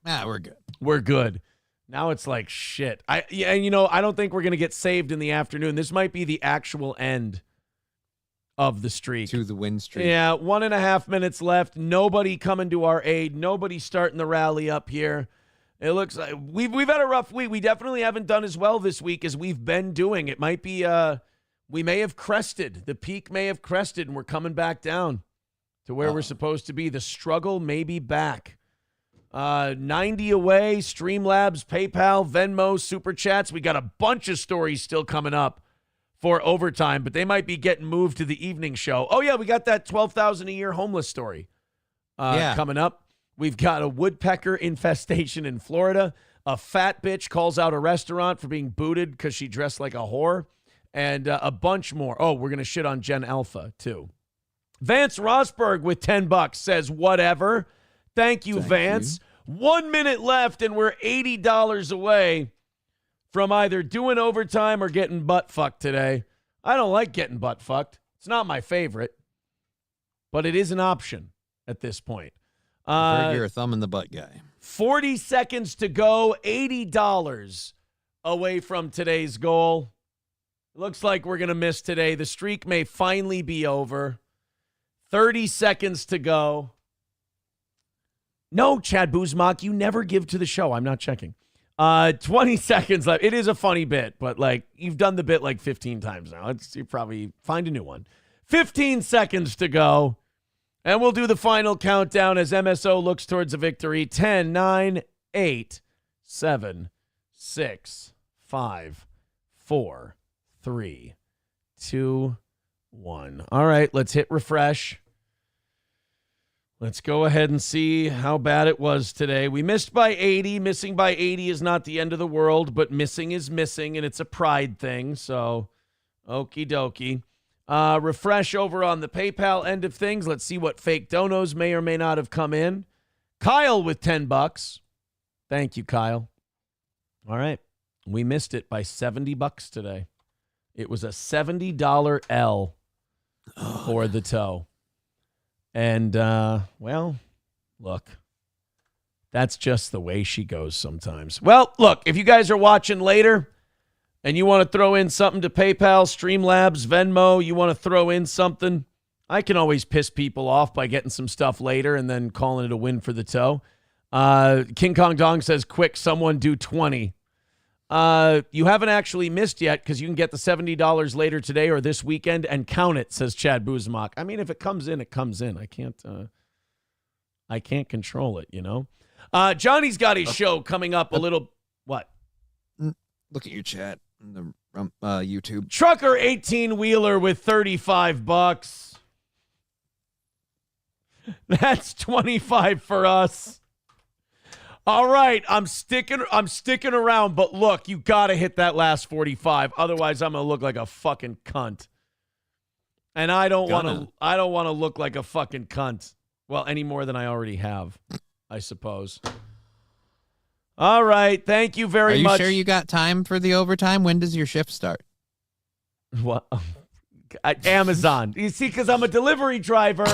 we're good. We're good. Now it's like, shit. I don't think we're going to get saved in the afternoon. This might be the actual end of the streak. To the win streak. Yeah, 1.5 minutes left. Nobody coming to our aid. Nobody starting the rally up here. It looks like we've had a rough week. We definitely haven't done as well this week as we've been doing. It might be we may have crested. The peak may have crested, and we're coming back down to where we're supposed to be. The struggle may be back. 90 away, Streamlabs, PayPal, Venmo, Super Chats. We got a bunch of stories still coming up for overtime, but they might be getting moved to the evening show. Oh, yeah, we got that $12,000 a year homeless story coming up. We've got a woodpecker infestation in Florida. A fat bitch calls out a restaurant for being booted because she dressed like a whore. And a bunch more. Oh, we're going to shit on Gen Alpha, too. Vance Rosberg with $10 says, whatever. Thank you, Vance. 1 minute left, and we're $80 away from either doing overtime or getting butt fucked today. I don't like getting butt fucked. It's not my favorite, but it is an option at this point. You're a thumb in the butt guy. 40 seconds to go. $80 away from today's goal. Looks like we're going to miss today. The streak may finally be over. 30 seconds to go. No, Chad Buzmak, you never give to the show. I'm not checking. 20 seconds left. It is a funny bit, but like you've done the bit like 15 times now. You probably find a new one. 15 seconds to go. And we'll do the final countdown as MSO looks towards a victory. 10, 9, 8, 7, 6, 5, 4, 3, 2, 1. All right, let's hit refresh. Let's go ahead and see how bad it was today. We missed by 80. Missing by 80 is not the end of the world, but missing is missing, and it's a pride thing. So, okie dokie. Refresh over on the PayPal end of things. Let's see what fake donos may or may not have come in. Kyle with $10. Thank you, Kyle. All right. We missed it by $70 today. It was a $70 L for the toe. And, well, look, that's just the way she goes sometimes. Well, look, if you guys are watching later and you want to throw in something to PayPal, Streamlabs, Venmo, you want to throw in something, I can always piss people off by getting some stuff later and then calling it a win for the toe. King Kong Dong says, quick, someone do 20. You haven't actually missed yet because you can get the $70 later today or this weekend and count it, says Chad Buzmak. I mean, if it comes in, it comes in. I can't control it, you know? Johnny's got his show coming up a little. What? Look at your chat on the YouTube. Trucker 18-wheeler with $35. That's 25 for us. All right, I'm sticking around, but look, you got to hit that last 45. Otherwise, I'm going to look like a fucking cunt. And I don't want to look like a fucking cunt. Well, any more than I already have, I suppose. All right, thank you very much. Are you sure you got time for the overtime? When does your shift start? What? Amazon. You see, because I'm a delivery driver.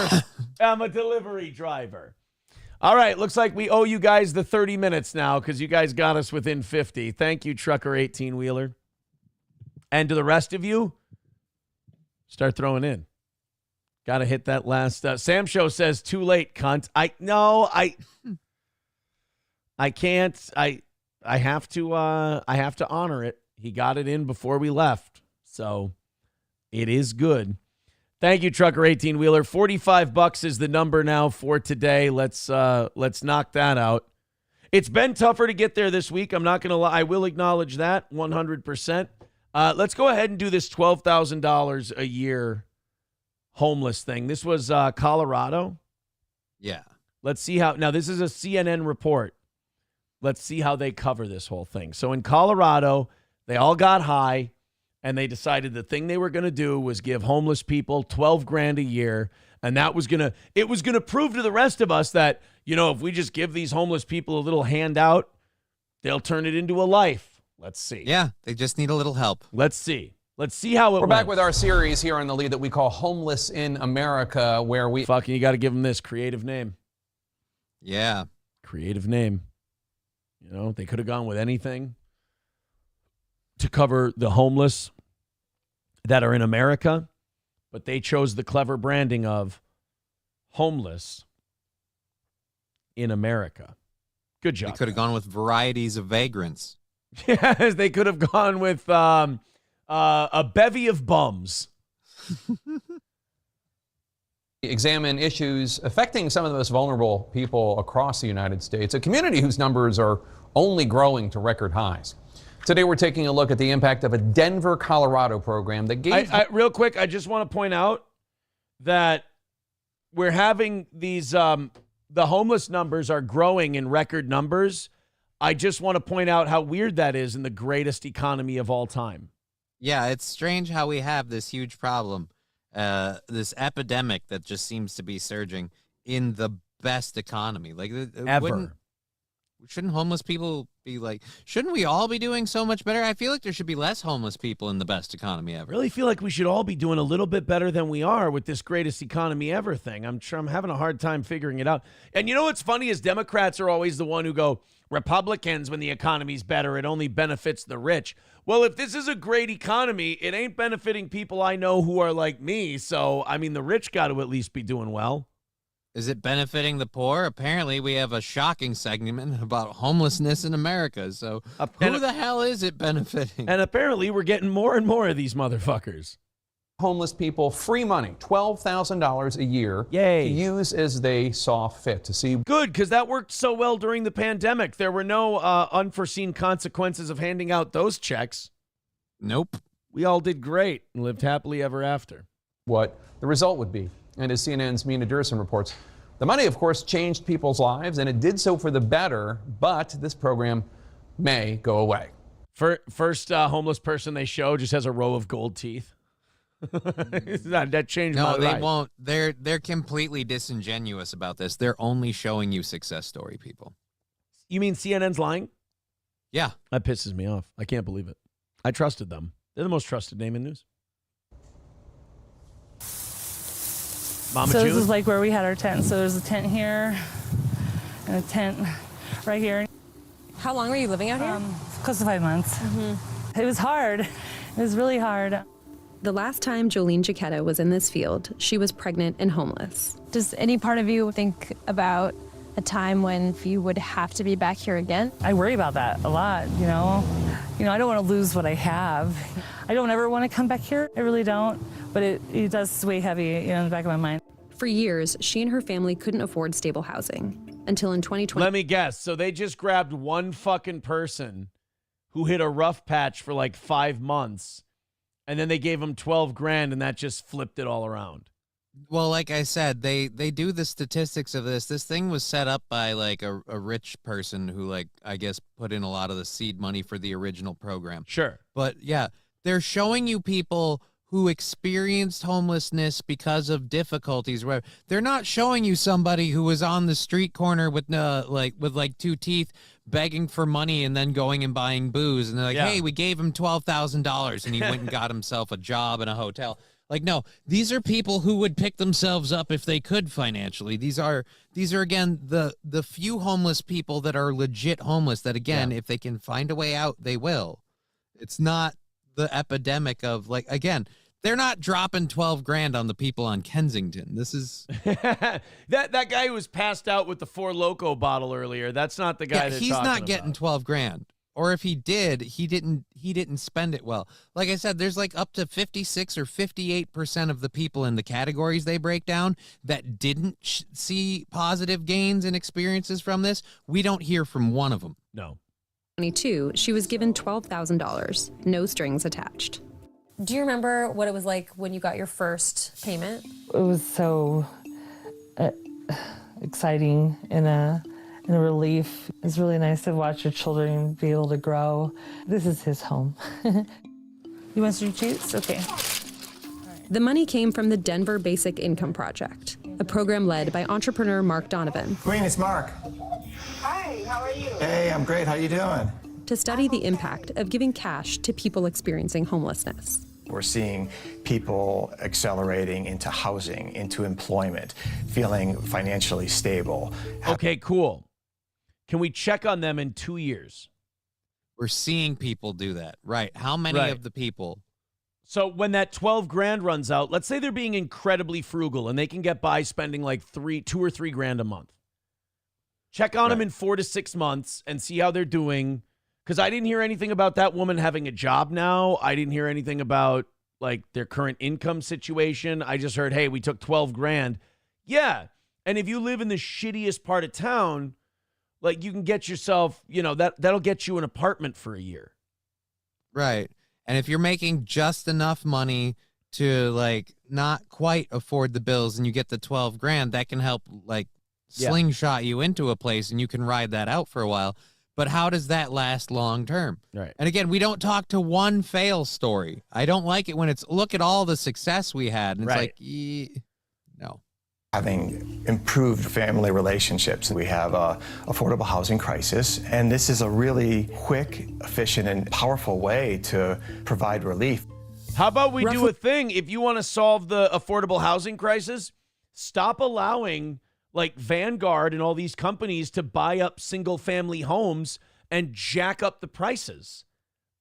All right, looks like we owe you guys the 30 minutes now because you guys got us within 50. Thank you, Trucker 18-wheeler. And to the rest of you, start throwing in. Got to hit that last. Sam Show says, too late, cunt. I can't. I have to honor it. He got it in before we left. So it is good. Thank you, Trucker 18-wheeler. $45 is the number now for today. Let's knock that out. It's been tougher to get there this week. I'm not going to lie. I will acknowledge that 100%. Let's go ahead and do this $12,000 a year homeless thing. This was Colorado. Yeah. Let's see how. Now, this is a CNN report. Let's see how they cover this whole thing. So in Colorado, they all got high. And they decided the thing they were going to do was give homeless people $12,000 a year. And that was going to prove to the rest of us that, you know, if we just give these homeless people a little handout, they'll turn it into a life. Let's see. Yeah, they just need a little help. Let's see. Let's see how it We're back with our series here on The Lead that we call Homeless in America, where we... Fucking, you got to give them this creative name. Yeah. Creative name. You know, they could have gone with anything to cover the homeless that are in America, but they chose the clever branding of homeless in America. Good job. They could have gone with varieties of vagrants. Yes, they could have gone with a bevy of bums. Examine issues affecting some of the most vulnerable people across the United States, a community whose numbers are only growing to record highs. Today, we're taking a look at the impact of a Denver, Colorado program that gave... real quick, I just want to point out that we're having these... the homeless numbers are growing in record numbers. I just want to point out how weird that is in the greatest economy of all time. Yeah, it's strange how we have this huge problem, this epidemic that just seems to be surging in the best economy. Like, ever. Shouldn't homeless people be like, shouldn't we all be doing so much better? I feel like there should be less homeless people in the best economy ever. I really feel like we should all be doing a little bit better than we are with this greatest economy ever thing. I'm having a hard time figuring it out. And you know what's funny is Democrats are always the one who go, Republicans, when the economy's better, it only benefits the rich. Well, if this is a great economy, it ain't benefiting people I know who are like me. So, I mean, the rich got to at least be doing well. Is it benefiting the poor? Apparently, we have a shocking segment about homelessness in America. So who the hell is it benefiting? And apparently, we're getting more and more of these motherfuckers. Homeless people free money, $12,000 a year. Yay. To use as they saw fit. To see good, because that worked so well during the pandemic. There were no unforeseen consequences of handing out those checks. Nope. We all did great and lived happily ever after. What the result would be. And as CNN's Mina Durson reports, the money, of course, changed people's lives, and it did so for the better, but this program may go away. First homeless person they show just has a row of gold teeth. That changed my life. No, they won't. They're completely disingenuous about this. They're only showing you success story people. You mean CNN's lying? Yeah. That pisses me off. I can't believe it. I trusted them. They're the most trusted name in news. Mama So June? this is like where we had our tent. So there's a tent here and a tent right here. How long were you living out here? Close to 5 months. It was hard. It was really hard. The last time Jolene Giacchetta was in this field, she was pregnant and homeless. Does any part of you think about a time when you would have to be back here again? I worry about that a lot, you know. I don't want to lose what I have. I don't ever want to come back here. I really don't. But it does weigh heavy, in the back of my mind. For years, she and her family couldn't afford stable housing until in 2020. Let me guess. So they just grabbed one fucking person who hit a rough patch for like 5 months, and then they gave him $12,000, and that just flipped it all around. Well, like I said, they do the statistics of this. This thing was set up by like a rich person who, like, I guess put in a lot of the seed money for the original program. Sure. But yeah, they're showing you people who experienced homelessness because of difficulties. They're not showing you somebody who was on the street corner with with 2 teeth begging for money and then going and buying booze. And they're like, hey, we gave him $12,000 and he went and got himself a job in a hotel. Like, no, these are people who would pick themselves up if they could financially. These are again, the few homeless people that are legit homeless that, again, if they can find a way out, they will. It's not the epidemic of, like, again, they're not dropping $12,000 on the people on Kensington. This is that guy who was passed out with the Four Loko bottle earlier. That's not the guy. He's not getting $12,000. Or if he did, he didn't spend it well. Like I said, there's like up to 56 or 58% of the people in the categories they break down that didn't see positive gains and experiences from this. We don't hear from one of them. No. 22, she was given $12,000, no strings attached. Do you remember what it was like when you got your first payment? It was so exciting and a relief. It's really nice to watch your children be able to grow. This is his home. You want some juice? Okay. The money came from the Denver Basic Income Project, a program led by entrepreneur Mark Donovan. Queen, it's Mark. Hi, how are you? Hey, I'm great. How you doing? To study the impact of giving cash to people experiencing homelessness. We're seeing people accelerating into housing, into employment, feeling financially stable. Okay, cool. Can we check on them in 2 years? We're seeing people do that. Right. How many of the people? So when that $12,000 runs out, let's say they're being incredibly frugal and they can get by spending like $2 or $3,000 a month. Check on them in 4 to 6 months and see how they're doing. Because I didn't hear anything about that woman having a job now. I didn't hear anything about like their current income situation. I just heard, hey, we took $12,000. Yeah. And if you live in the shittiest part of town, like you can get yourself, that'll get you an apartment for a year. Right. And if you're making just enough money to like not quite afford the bills and you get the $12,000, that can help like slingshot you into a place and you can ride that out for a while. But how does that last long term? Right. And again, we don't talk to one fail story. I don't like it when it's look at all the success we had. And it's like, no. Having improved family relationships. We have a affordable housing crisis, and this is a really quick, efficient, and powerful way to provide relief. How about we do a thing? If you want to solve the affordable housing crisis, stop allowing like Vanguard and all these companies to buy up single family homes and jack up the prices.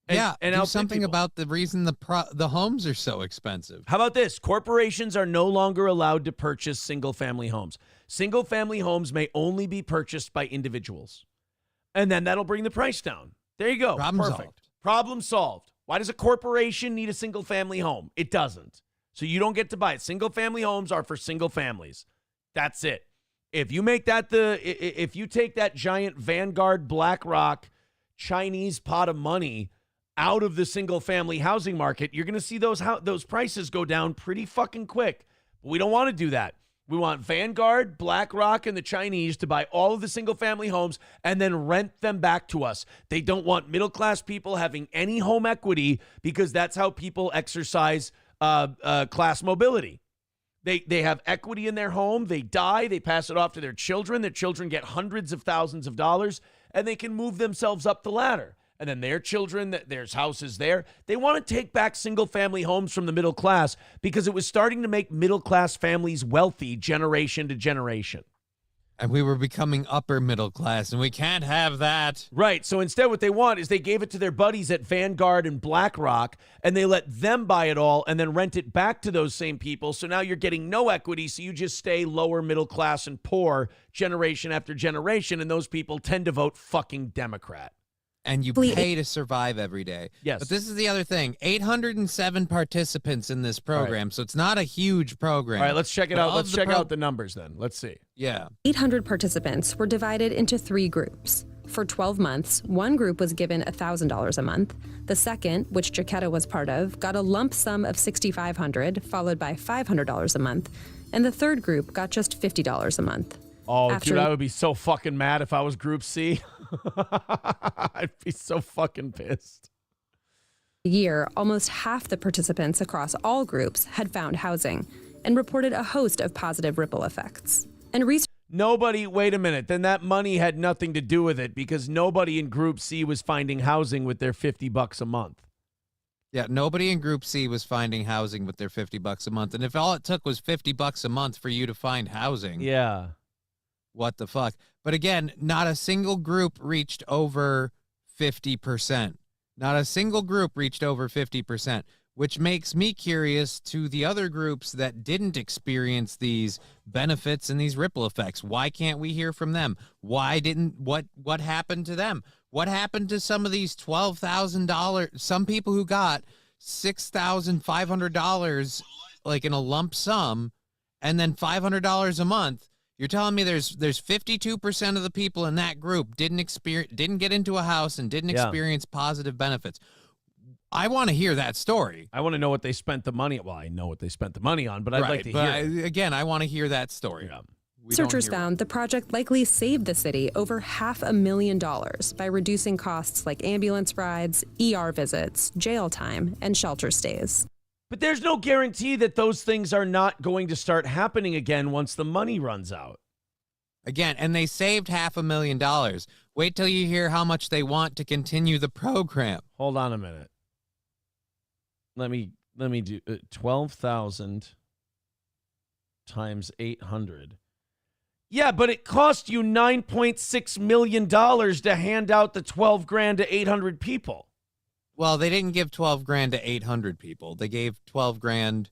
And do something about the reason the homes are so expensive. How about this? Corporations are no longer allowed to purchase single family homes. Single family homes may only be purchased by individuals. And then that'll bring the price down. There you go. Problem solved. Why does a corporation need a single family home? It doesn't. So you don't get to buy it. Single family homes are for single families. That's it. If you make that if you take that giant Vanguard, BlackRock, Chinese pot of money out of the single family housing market, you're going to see those prices go down pretty fucking quick. But we don't want to do that. We want Vanguard, BlackRock, and the Chinese to buy all of the single family homes and then rent them back to us. They don't want middle class people having any home equity because that's how people exercise class mobility. They have equity in their home. They die. They pass it off to their children. Their children get hundreds of thousands of dollars, and they can move themselves up the ladder. and then their children, there's houses there. They want to take back single-family homes from the middle class because it was starting to make middle-class families wealthy generation to generation. And we were becoming upper middle class, and we can't have that. Right. So instead what they want is they gave it to their buddies at Vanguard and BlackRock, and they let them buy it all and then rent it back to those same people. So now you're getting no equity, so you just stay lower middle class and poor generation after generation, and those people tend to vote fucking Democrat. And you pay to survive every day. Yes. But this is the other thing. 807 participants in this program, so it's not a huge program. All right, let's check it out. Let's check out the numbers then. Let's see. Yeah. 800 participants were divided into 3 groups. For 12 months, one group was given $1,000 a month. The second, which Jaquetta was part of, got a lump sum of $6,500, followed by $500 a month. And the third group got just $50 a month. Oh, dude, I would be so fucking mad if I was Group C. I'd be so fucking pissed. A year, almost half the participants across all groups had found housing and reported a host of positive ripple effects. And nobody, wait a minute, then that money had nothing to do with it because nobody in Group C was finding housing with their $50 a month. Yeah, nobody in Group C was finding housing with their $50 a month. And if all it took was $50 a month for you to find housing. Yeah. What the fuck? But again, not a single group reached over 50%. Not a single group reached over 50%, which makes me curious to the other groups that didn't experience these benefits and these ripple effects. Why can't we hear from them? Why didn't, what happened to them? What happened to some of these $12,000, some people who got $6,500 like in a lump sum and then $500 a month? You're telling me there's 52% of the people in that group didn't get into a house and didn't experience positive benefits. I want to hear that story. I want to know what they spent the money. Well, I know what they spent the money on, but I'd like to hear. Again, I want to hear that story. Yeah. Researchers found the project likely saved the city over $500,000 by reducing costs like ambulance rides, ER visits, jail time, and shelter stays. But there's no guarantee that those things are not going to start happening again once the money runs out. Again, and they saved $500,000. Wait till you hear how much they want to continue the program. Hold on a minute. Let me do 12,000 times 800. Yeah, but it cost you $9.6 million to hand out the 12 grand to 800 people. Well, they didn't give 12 grand to 800 people. They gave 12 grand.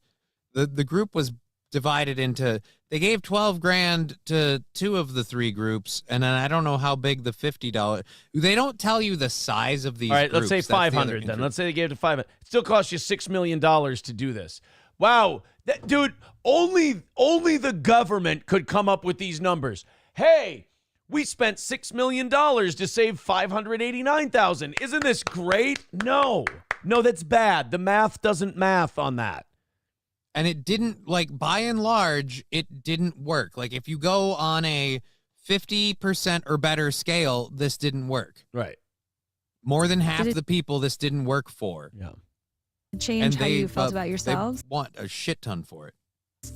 The group was divided into, they gave 12 grand to 2 of the 3 groups. And then I don't know how big the $50. They don't tell you the size of these. All right, groups. Let's say 500 then. Let's say they gave it to 500. It still cost you $6 million to do this. Wow. Dude, only the government could come up with these numbers. Hey, we spent $6 million to save $589,000. Isn't this great? No, that's bad. The math doesn't math on that. And it didn't, like, by and large, it didn't work. Like, if you go on a 50% or better scale, this didn't work. Right. More than half the people this didn't work for. Yeah. Change how you felt about yourselves? They want a shit ton for it.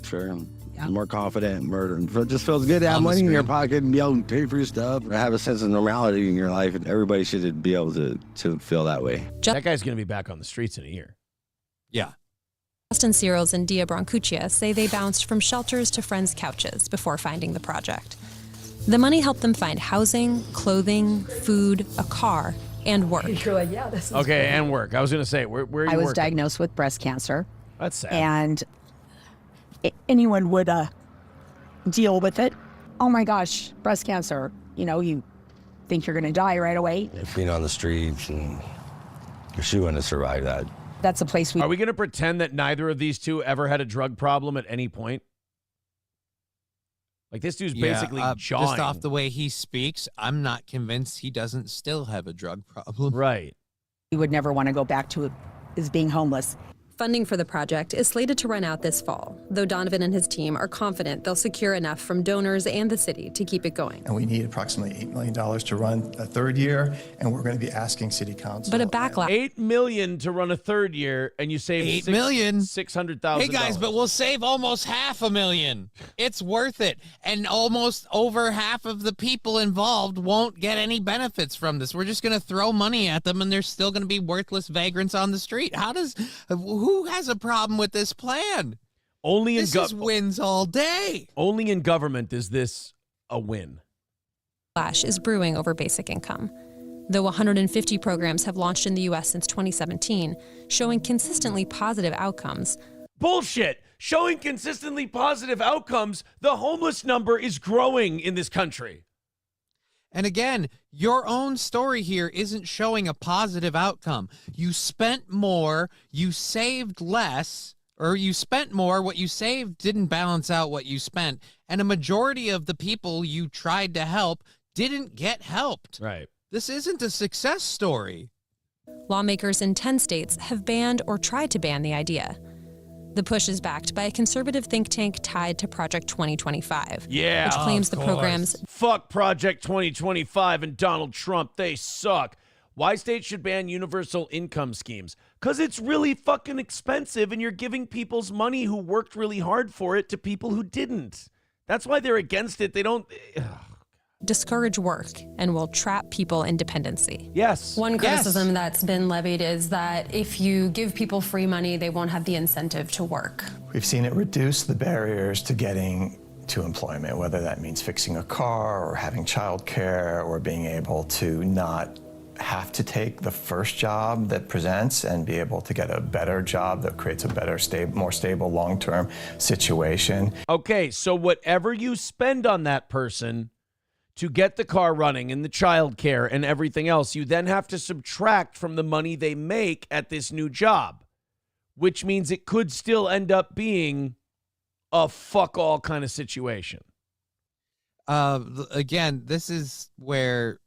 Sure, I'm more confident. Murder. It just feels good to have money in your pocket and be able to pay for your stuff. Have a sense of normality in your life, and everybody should be able to feel that way. That guy's going to be back on the streets in a year. Yeah. Justin Searles and Dia Brancuccia say they bounced from shelters to friends' couches before finding the project. The money helped them find housing, clothing, food, a car, and work. You're like, yeah, this is okay, great. And work. I was going to say, where are you I was working? diagnosed with breast cancer. That's sad. And anyone would deal with it. Oh my gosh, breast cancer. You know, you think you're going to die right away. Being on the streets, and she wouldn't have survived that. That's a place Are we going to pretend that neither of these two ever had a drug problem at any point? Like, this dude's basically jawing. Just off the way he speaks, I'm not convinced he doesn't still have a drug problem. Right. You would never want to go back to is being homeless. Funding for the project is slated to run out this fall, though Donovan and his team are confident they'll secure enough from donors and the city to keep it going. And we need approximately $8 million to run a third year, and we're going to be asking City Council. But a backlash. $8 million to run a third year, and you save $8 million. $600,000. Hey guys, but we'll save almost $500,000. It's worth it, and almost over half of the people involved won't get any benefits from this. We're just going to throw money at them, and they're still going to be worthless vagrants on the street. Who has a problem with this plan? Only in this is wins all day. Only in government is this a win. Backlash is brewing over basic income. Though 150 programs have launched in the U.S. since 2017, showing consistently positive outcomes. Bullshit. Showing consistently positive outcomes, the homeless number is growing in this country. And again, your own story here isn't showing a positive outcome. You spent more, you saved less, or you spent more, what you saved didn't balance out what you spent, and a majority of the people you tried to help didn't get helped. Right. This isn't a success story. Lawmakers in 10 states have banned or tried to ban the idea. The push is backed by a conservative think tank tied to Project 2025, which claims the programs... Fuck Project 2025 and Donald Trump. They suck. Why states should ban universal income schemes? Because it's really fucking expensive and you're giving people's money who worked really hard for it to people who didn't. That's why they're against it. They don't... discourage work and will trap people in dependency. Yes. One criticism that's been levied is that if you give people free money, they won't have the incentive to work. We've seen it reduce the barriers to getting to employment, whether that means fixing a car or having childcare or being able to not have to take the first job that presents and be able to get a better job that creates a better, more stable, long-term situation. Okay, so whatever you spend on that person to get the car running and the child care and everything else, you then have to subtract from the money they make at this new job, which means it could still end up being a fuck all kind of situation. Again, this is where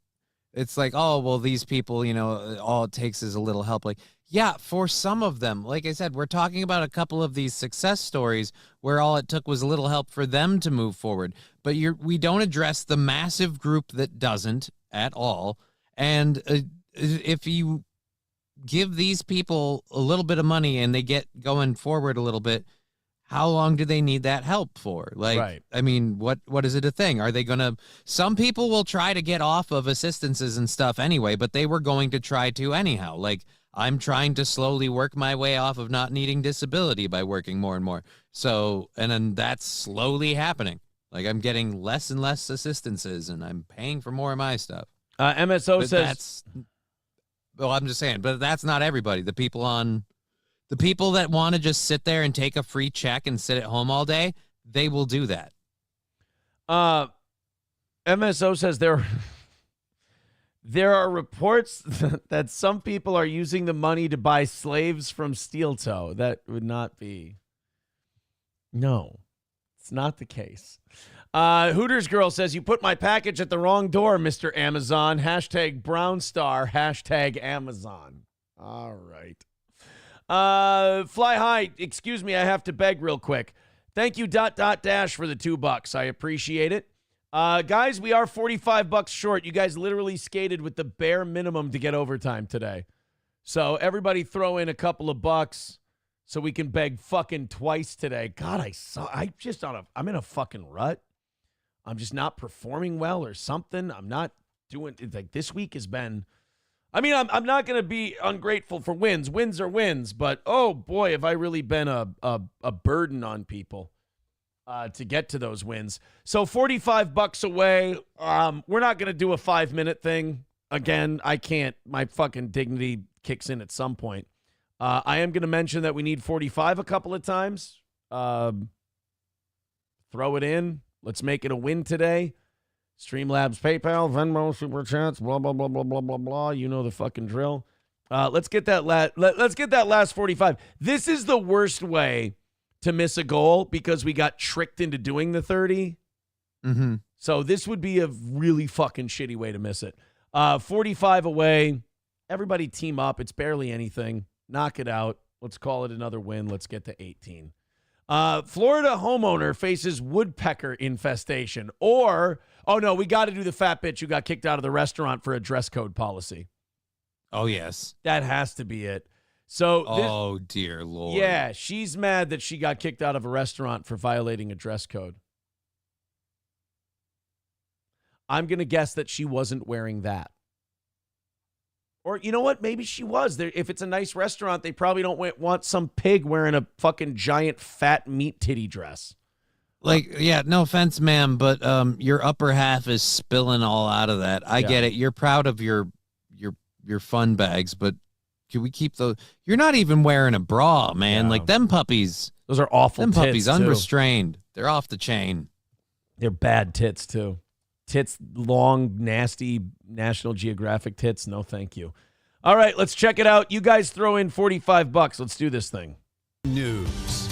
it's like, oh, well, these people, you know, all it takes is a little help. Like, yeah, for some of them, like I said, we're talking about a couple of these success stories where all it took was a little help for them to move forward. But we don't address the massive group that doesn't at all. And if you give these people a little bit of money and they get going forward a little bit, how long do they need that help for? Like, right. I mean, what is it a thing? Are they going to, some people will try to get off of assistances and stuff anyway, but they were going to try to anyhow. Like, I'm trying to slowly work my way off of not needing disability by working more and more. So, and then that's slowly happening. Like, I'm getting less and less assistances and I'm paying for more of my stuff. MSO says, well, I'm just saying, but that's not everybody. The people that want to just sit there and take a free check and sit at home all day, they will do that. MSO says there are reports that some people are using the money to buy slaves from Steel Toe. That would not be. No, it's not the case. Hooters Girl says, you put my package at the wrong door, Mr. Amazon. Hashtag Brown Star. Hashtag Amazon. All right. Fly High, excuse me, I have to beg real quick. Thank you, Dash, for the $2. I appreciate it. Guys, we are $45 short. You guys literally skated with the bare minimum to get overtime today. So everybody throw in a couple of bucks so we can beg fucking twice today. God, I'm in a fucking rut. I'm just not performing well or something. I'm not doing, like, this week has been, I mean, I'm not going to be ungrateful for wins. Wins are wins, but oh boy, have I really been a burden on people to get to those wins. So $45 away. We're not going to do a 5-minute thing. Again, I can't. My fucking dignity kicks in at some point. I am going to mention that we need 45 a couple of times. Throw it in. Let's make it a win today. Streamlabs, PayPal, Venmo, Super Chats, blah, blah, blah, blah, blah, blah, blah. You know the fucking drill. Let's get that let's get that last 45. This is the worst way to miss a goal because we got tricked into doing the 30. Mm-hmm. So this would be a really fucking shitty way to miss it. 45 away. Everybody team up. It's barely anything. Knock it out. Let's call it another win. Let's get to 18. Florida homeowner faces woodpecker infestation. Or, oh no, we got to do the fat bitch who got kicked out of the restaurant for a dress code policy. Oh, yes. That has to be it. So, oh, dear Lord. Yeah, she's mad that she got kicked out of a restaurant for violating a dress code. I'm going to guess that she wasn't wearing that. Or, you know what? Maybe she was. If it's a nice restaurant, they probably don't want some pig wearing a fucking giant fat meat titty dress. Like, yeah, no offense, ma'am, but your upper half is spilling all out of that. I get it. You're proud of your fun bags, but can we keep those? You're not even wearing a bra, man. Yeah. Like, them puppies. Those are awful Them tits, puppies, too. unrestrained. They're off the chain. They're bad tits, too. Tits, long, nasty National Geographic tits. No, thank you. All right, let's check it out. You guys throw in $45. Let's do this thing. News.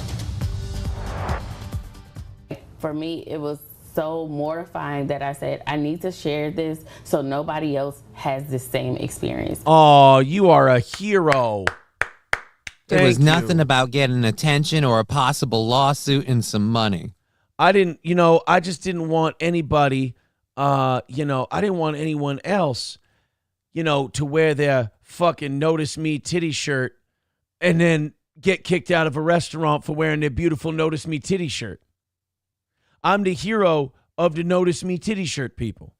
For me, it was so mortifying that I said, I need to share this so nobody else has the same experience. Oh, you are a hero. It was nothing about getting attention or a possible lawsuit and some money. I just didn't want anybody, I didn't want anyone else, to wear their fucking Notice Me titty shirt and then get kicked out of a restaurant for wearing their beautiful Notice Me titty shirt. I'm the hero of the Notice Me titty shirt people.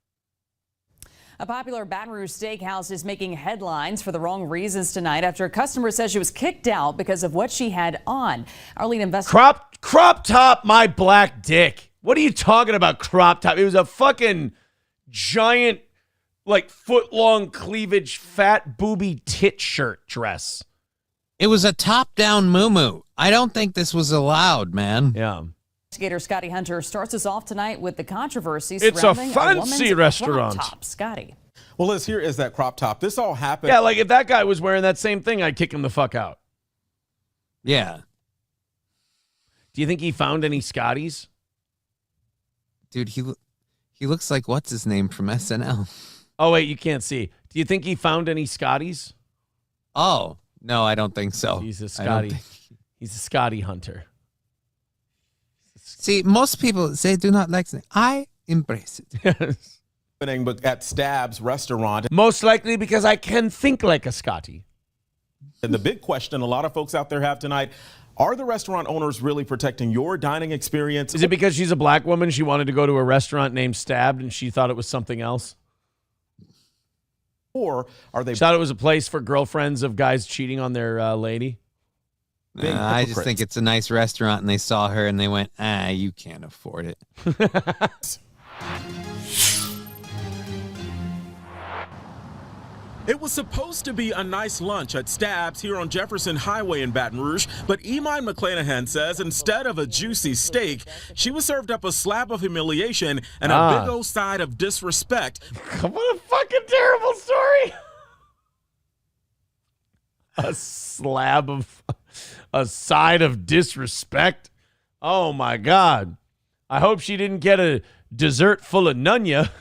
A popular Baton Rouge steakhouse is making headlines for the wrong reasons tonight after a customer says she was kicked out because of what she had on. Arlene investigated. Crop top my black dick. What are you talking about, crop top? It was a fucking giant, like, foot-long cleavage, fat booby tit shirt dress. It was a top-down muumuu. I don't think this was allowed, man. Yeah. Investigator Scotty Hunter starts us off tonight with the controversy It's a surrounding fancy woman's restaurant. crop top. Scotty. Well, Liz, here is that crop top. This all happened. Yeah, like if that guy was wearing that same thing, I'd kick him the fuck out. Yeah. Do you think he found any Scotties? Dude, he looks like what's his name from SNL. Oh, wait, you can't see. Do you think he found any Scotties? Oh, no, I don't think so. He's a Scotty. He's a Scotty hunter. See, most people say do not like it. I embrace it. But at Stab's restaurant. Most likely because I can think like a Scotty. And the big question a lot of folks out there have tonight, are the restaurant owners really protecting your dining experience? Is it because she's a black woman, she wanted to go to a restaurant named Stabbed and she thought it was something else? Or are they... She thought it was a place for girlfriends of guys cheating on their lady? I just think it's a nice restaurant and they saw her and they went, you can't afford it. It was supposed to be a nice lunch at Stab's here on Jefferson Highway in Baton Rouge, but Iman McClanahan says instead of a juicy steak, she was served up a slab of humiliation and a big old side of disrespect. What a fucking terrible story. A side of disrespect. Oh my God. I hope she didn't get a dessert full of nunya.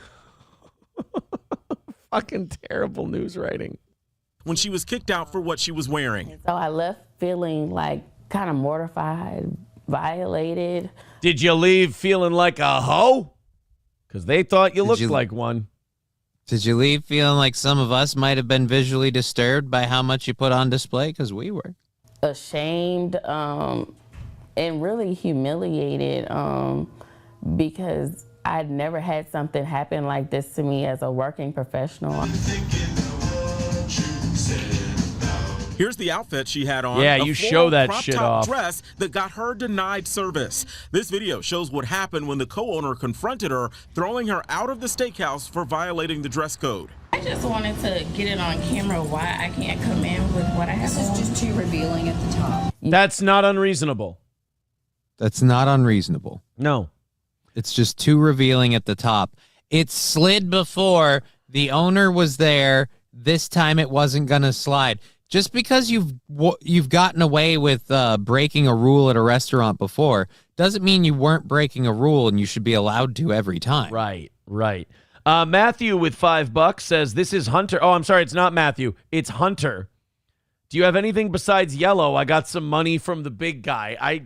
Fucking terrible news writing. When she was kicked out for what she was wearing. So I left feeling like kind of mortified, violated. Did you leave feeling like a hoe? Because they thought you looked like one. Did you leave feeling like some of us might have been visually disturbed by how much you put on display? Because we were. Ashamed and really humiliated because I'd never had something happen like this to me as a working professional. Here's the outfit she had on. Yeah, you show that shit off. Dress that got her denied service. This video shows what happened when the co-owner confronted her, throwing her out of the steakhouse for violating the dress code. I just wanted to get it on camera why I can't come in with what I have on. This is just too revealing at the top. That's not unreasonable. That's not unreasonable. No. It's just too revealing at the top. It slid before. The owner was there. This time it wasn't going to slide. Just because you've gotten away with breaking a rule at a restaurant before doesn't mean you weren't breaking a rule and you should be allowed to every time. Right. Matthew with $5 says, this is Hunter. Oh, I'm sorry. It's not Matthew. It's Hunter. Do you have anything besides yellow? I got some money from the big guy.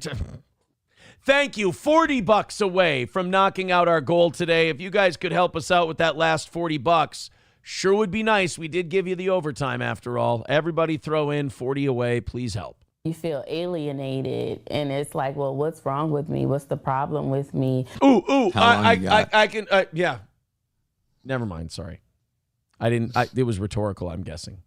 Thank you. $40 away from knocking out our goal today. If you guys could help us out with that last $40, sure would be nice. We did give you the overtime after all. Everybody throw in 40 away. Please help. You feel alienated, and it's like, well, what's wrong with me? What's the problem with me? I can, yeah. Never mind. Sorry. It was rhetorical, I'm guessing.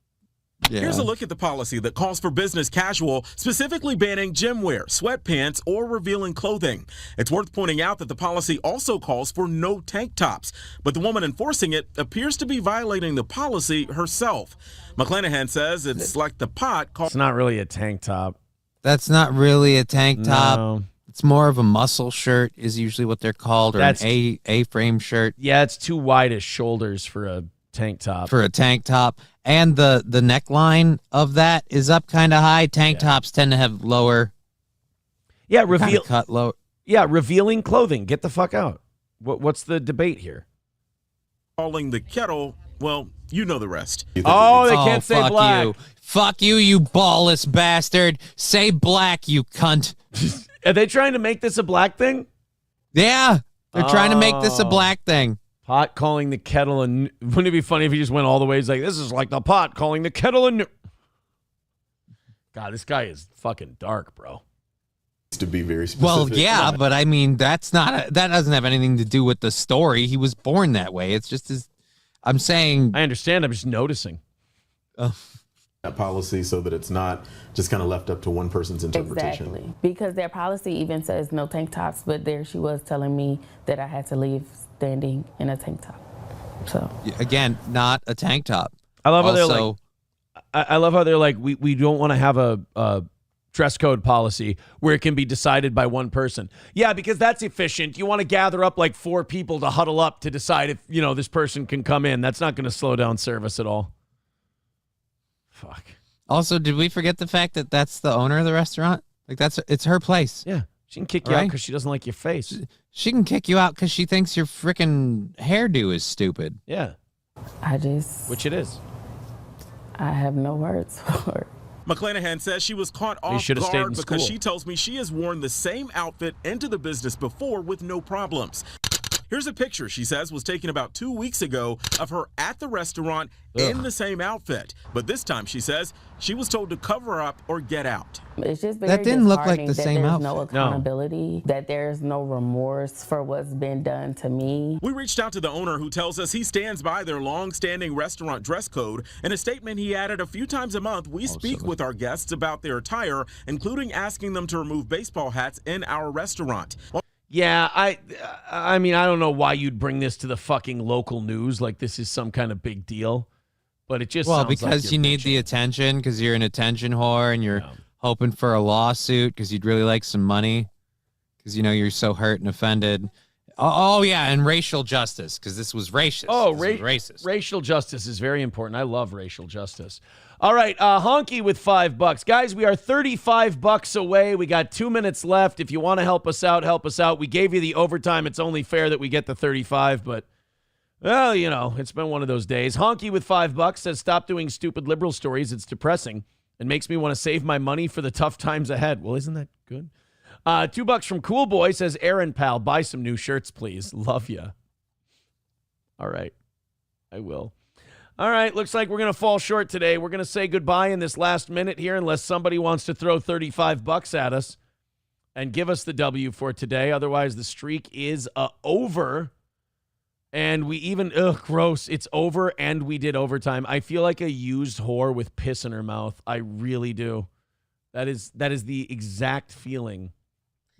Yeah. Here's a look at the policy that calls for business casual, specifically banning gym wear, sweatpants, or revealing clothing. It's worth pointing out that the policy also calls for no tank tops, but the woman enforcing it appears to be violating the policy herself. McClanahan says it's like the pot. It's not really a tank top. That's not really a tank top. No. It's more of a muscle shirt is usually what they're called, or an A-frame shirt. Yeah, it's too wide as shoulders for a tank top. And the neckline of that is up kind of high. Tank tops tend to have lower. Yeah, cut low. Yeah, revealing clothing. Get the fuck out. What's the debate here? Calling the kettle, well, you know the rest. Oh, they can't say black. You. Fuck you, you ballless bastard. Say black, you cunt. Are they trying to make this a black thing? Yeah, they're trying to make this a black thing. Pot calling the kettle wouldn't it be funny if he just went all the way? He's like, this is like the pot calling the kettle God, this guy is fucking dark, bro. To be very specific. Well, yeah, but I mean, that doesn't have anything to do with the story. He was born that way. It's just I'm saying. I understand. I'm just noticing. That policy so that it's not just kind of left up to one person's interpretation. Exactly. Because their policy even says no tank tops, but there she was telling me that I had to leave standing in a tank top. So again, not a tank top. I love how they're like. I love how they're like, we don't want to have a dress code policy where it can be decided by one person. Yeah, because that's efficient. You want to gather up like 4 people to huddle up to decide if this person can come in. That's not going to slow down service at all. Fuck. Also, did we forget the fact that that's the owner of the restaurant? Like it's her place. Yeah. She can kick you out because she doesn't like your face. She can kick you out because she thinks your freaking hairdo is stupid. Yeah. Which it is. I have no words for it. McClanahan says she was caught off guard because she tells me she has worn the same outfit into the business before with no problems. Here's a picture she says was taken about 2 weeks ago of her at the restaurant in the same outfit. But this time, she says, she was told to cover up or get out. It's just very that didn't look like the same there's outfit. no accountability, that there's no remorse for what's been done to me. We reached out to the owner who tells us he stands by their long-standing restaurant dress code. In a statement he added a few times a month, we speak with our guests about their attire, including asking them to remove baseball hats in our restaurant. Yeah, I mean, I don't know why you'd bring this to the fucking local news like this is some kind of big deal, but it just sounds because like you need the attention because you're an attention whore and you're hoping for a lawsuit because you'd really like some money because you're so hurt and offended. Oh yeah, and racial justice because this was racist. Oh, racist. Racial justice is very important. I love racial justice. All right, Honky with $5. Guys, we are $35 away. We got 2 minutes left. If you want to help us out, help us out. We gave you the overtime. It's only fair that we get the 35, but, well, it's been one of those days. Honky with $5 says, stop doing stupid liberal stories. It's depressing and makes me want to save my money for the tough times ahead. Well, isn't that good? $2 from Cool Boy says, Aaron, pal, buy some new shirts, please. Love ya. All right, I will. All right, looks like we're going to fall short today. We're going to say goodbye in this last minute here unless somebody wants to throw $35 at us and give us the W for today. Otherwise, the streak is over. And we even, gross, it's over and we did overtime. I feel like a used whore with piss in her mouth. I really do. That is the exact feeling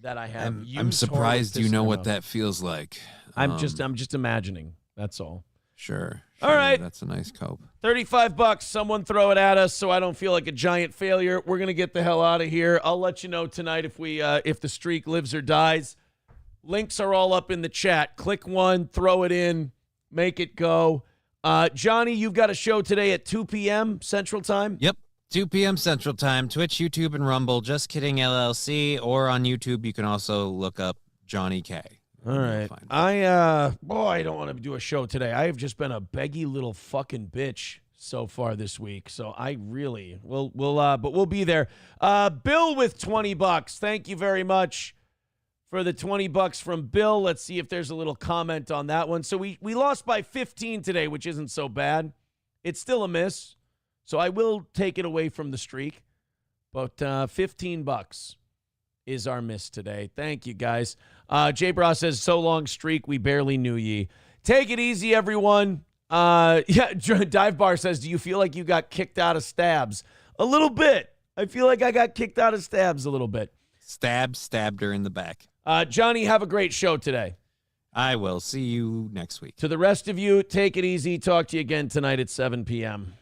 that I have. I'm surprised you know what that feels like. I'm just imagining. That's all. Sure. All right. That's a nice cope. $35. Someone throw it at us so I don't feel like a giant failure. We're going to get the hell out of here. I'll let you know tonight if the streak lives or dies. Links are all up in the chat. Click one, throw it in, make it go. Johnny, you've got a show today at 2 p.m. Central Time? Yep. 2 p.m. Central Time. Twitch, YouTube, and Rumble. Just Kidding LLC. Or on YouTube, you can also look up Johnny K. All right. I don't want to do a show today. I have just been a beggy little fucking bitch so far this week. So I really but we'll be there. Bill with $20. Thank you very much for the $20 from Bill. Let's see if there's a little comment on that one. So we lost by 15 today, which isn't so bad. It's still a miss, so I will take it away from the streak. But $15 is our miss today. Thank you, guys. Jay Bra says, so long streak, we barely knew ye. Take it easy, everyone. Dive Bar says, do you feel like you got kicked out of Stabs? A little bit. I feel like I got kicked out of Stabs a little bit. Stabbed her in the back. Johnny, have a great show today. I will. See you next week. To the rest of you, take it easy. Talk to you again tonight at 7 p.m.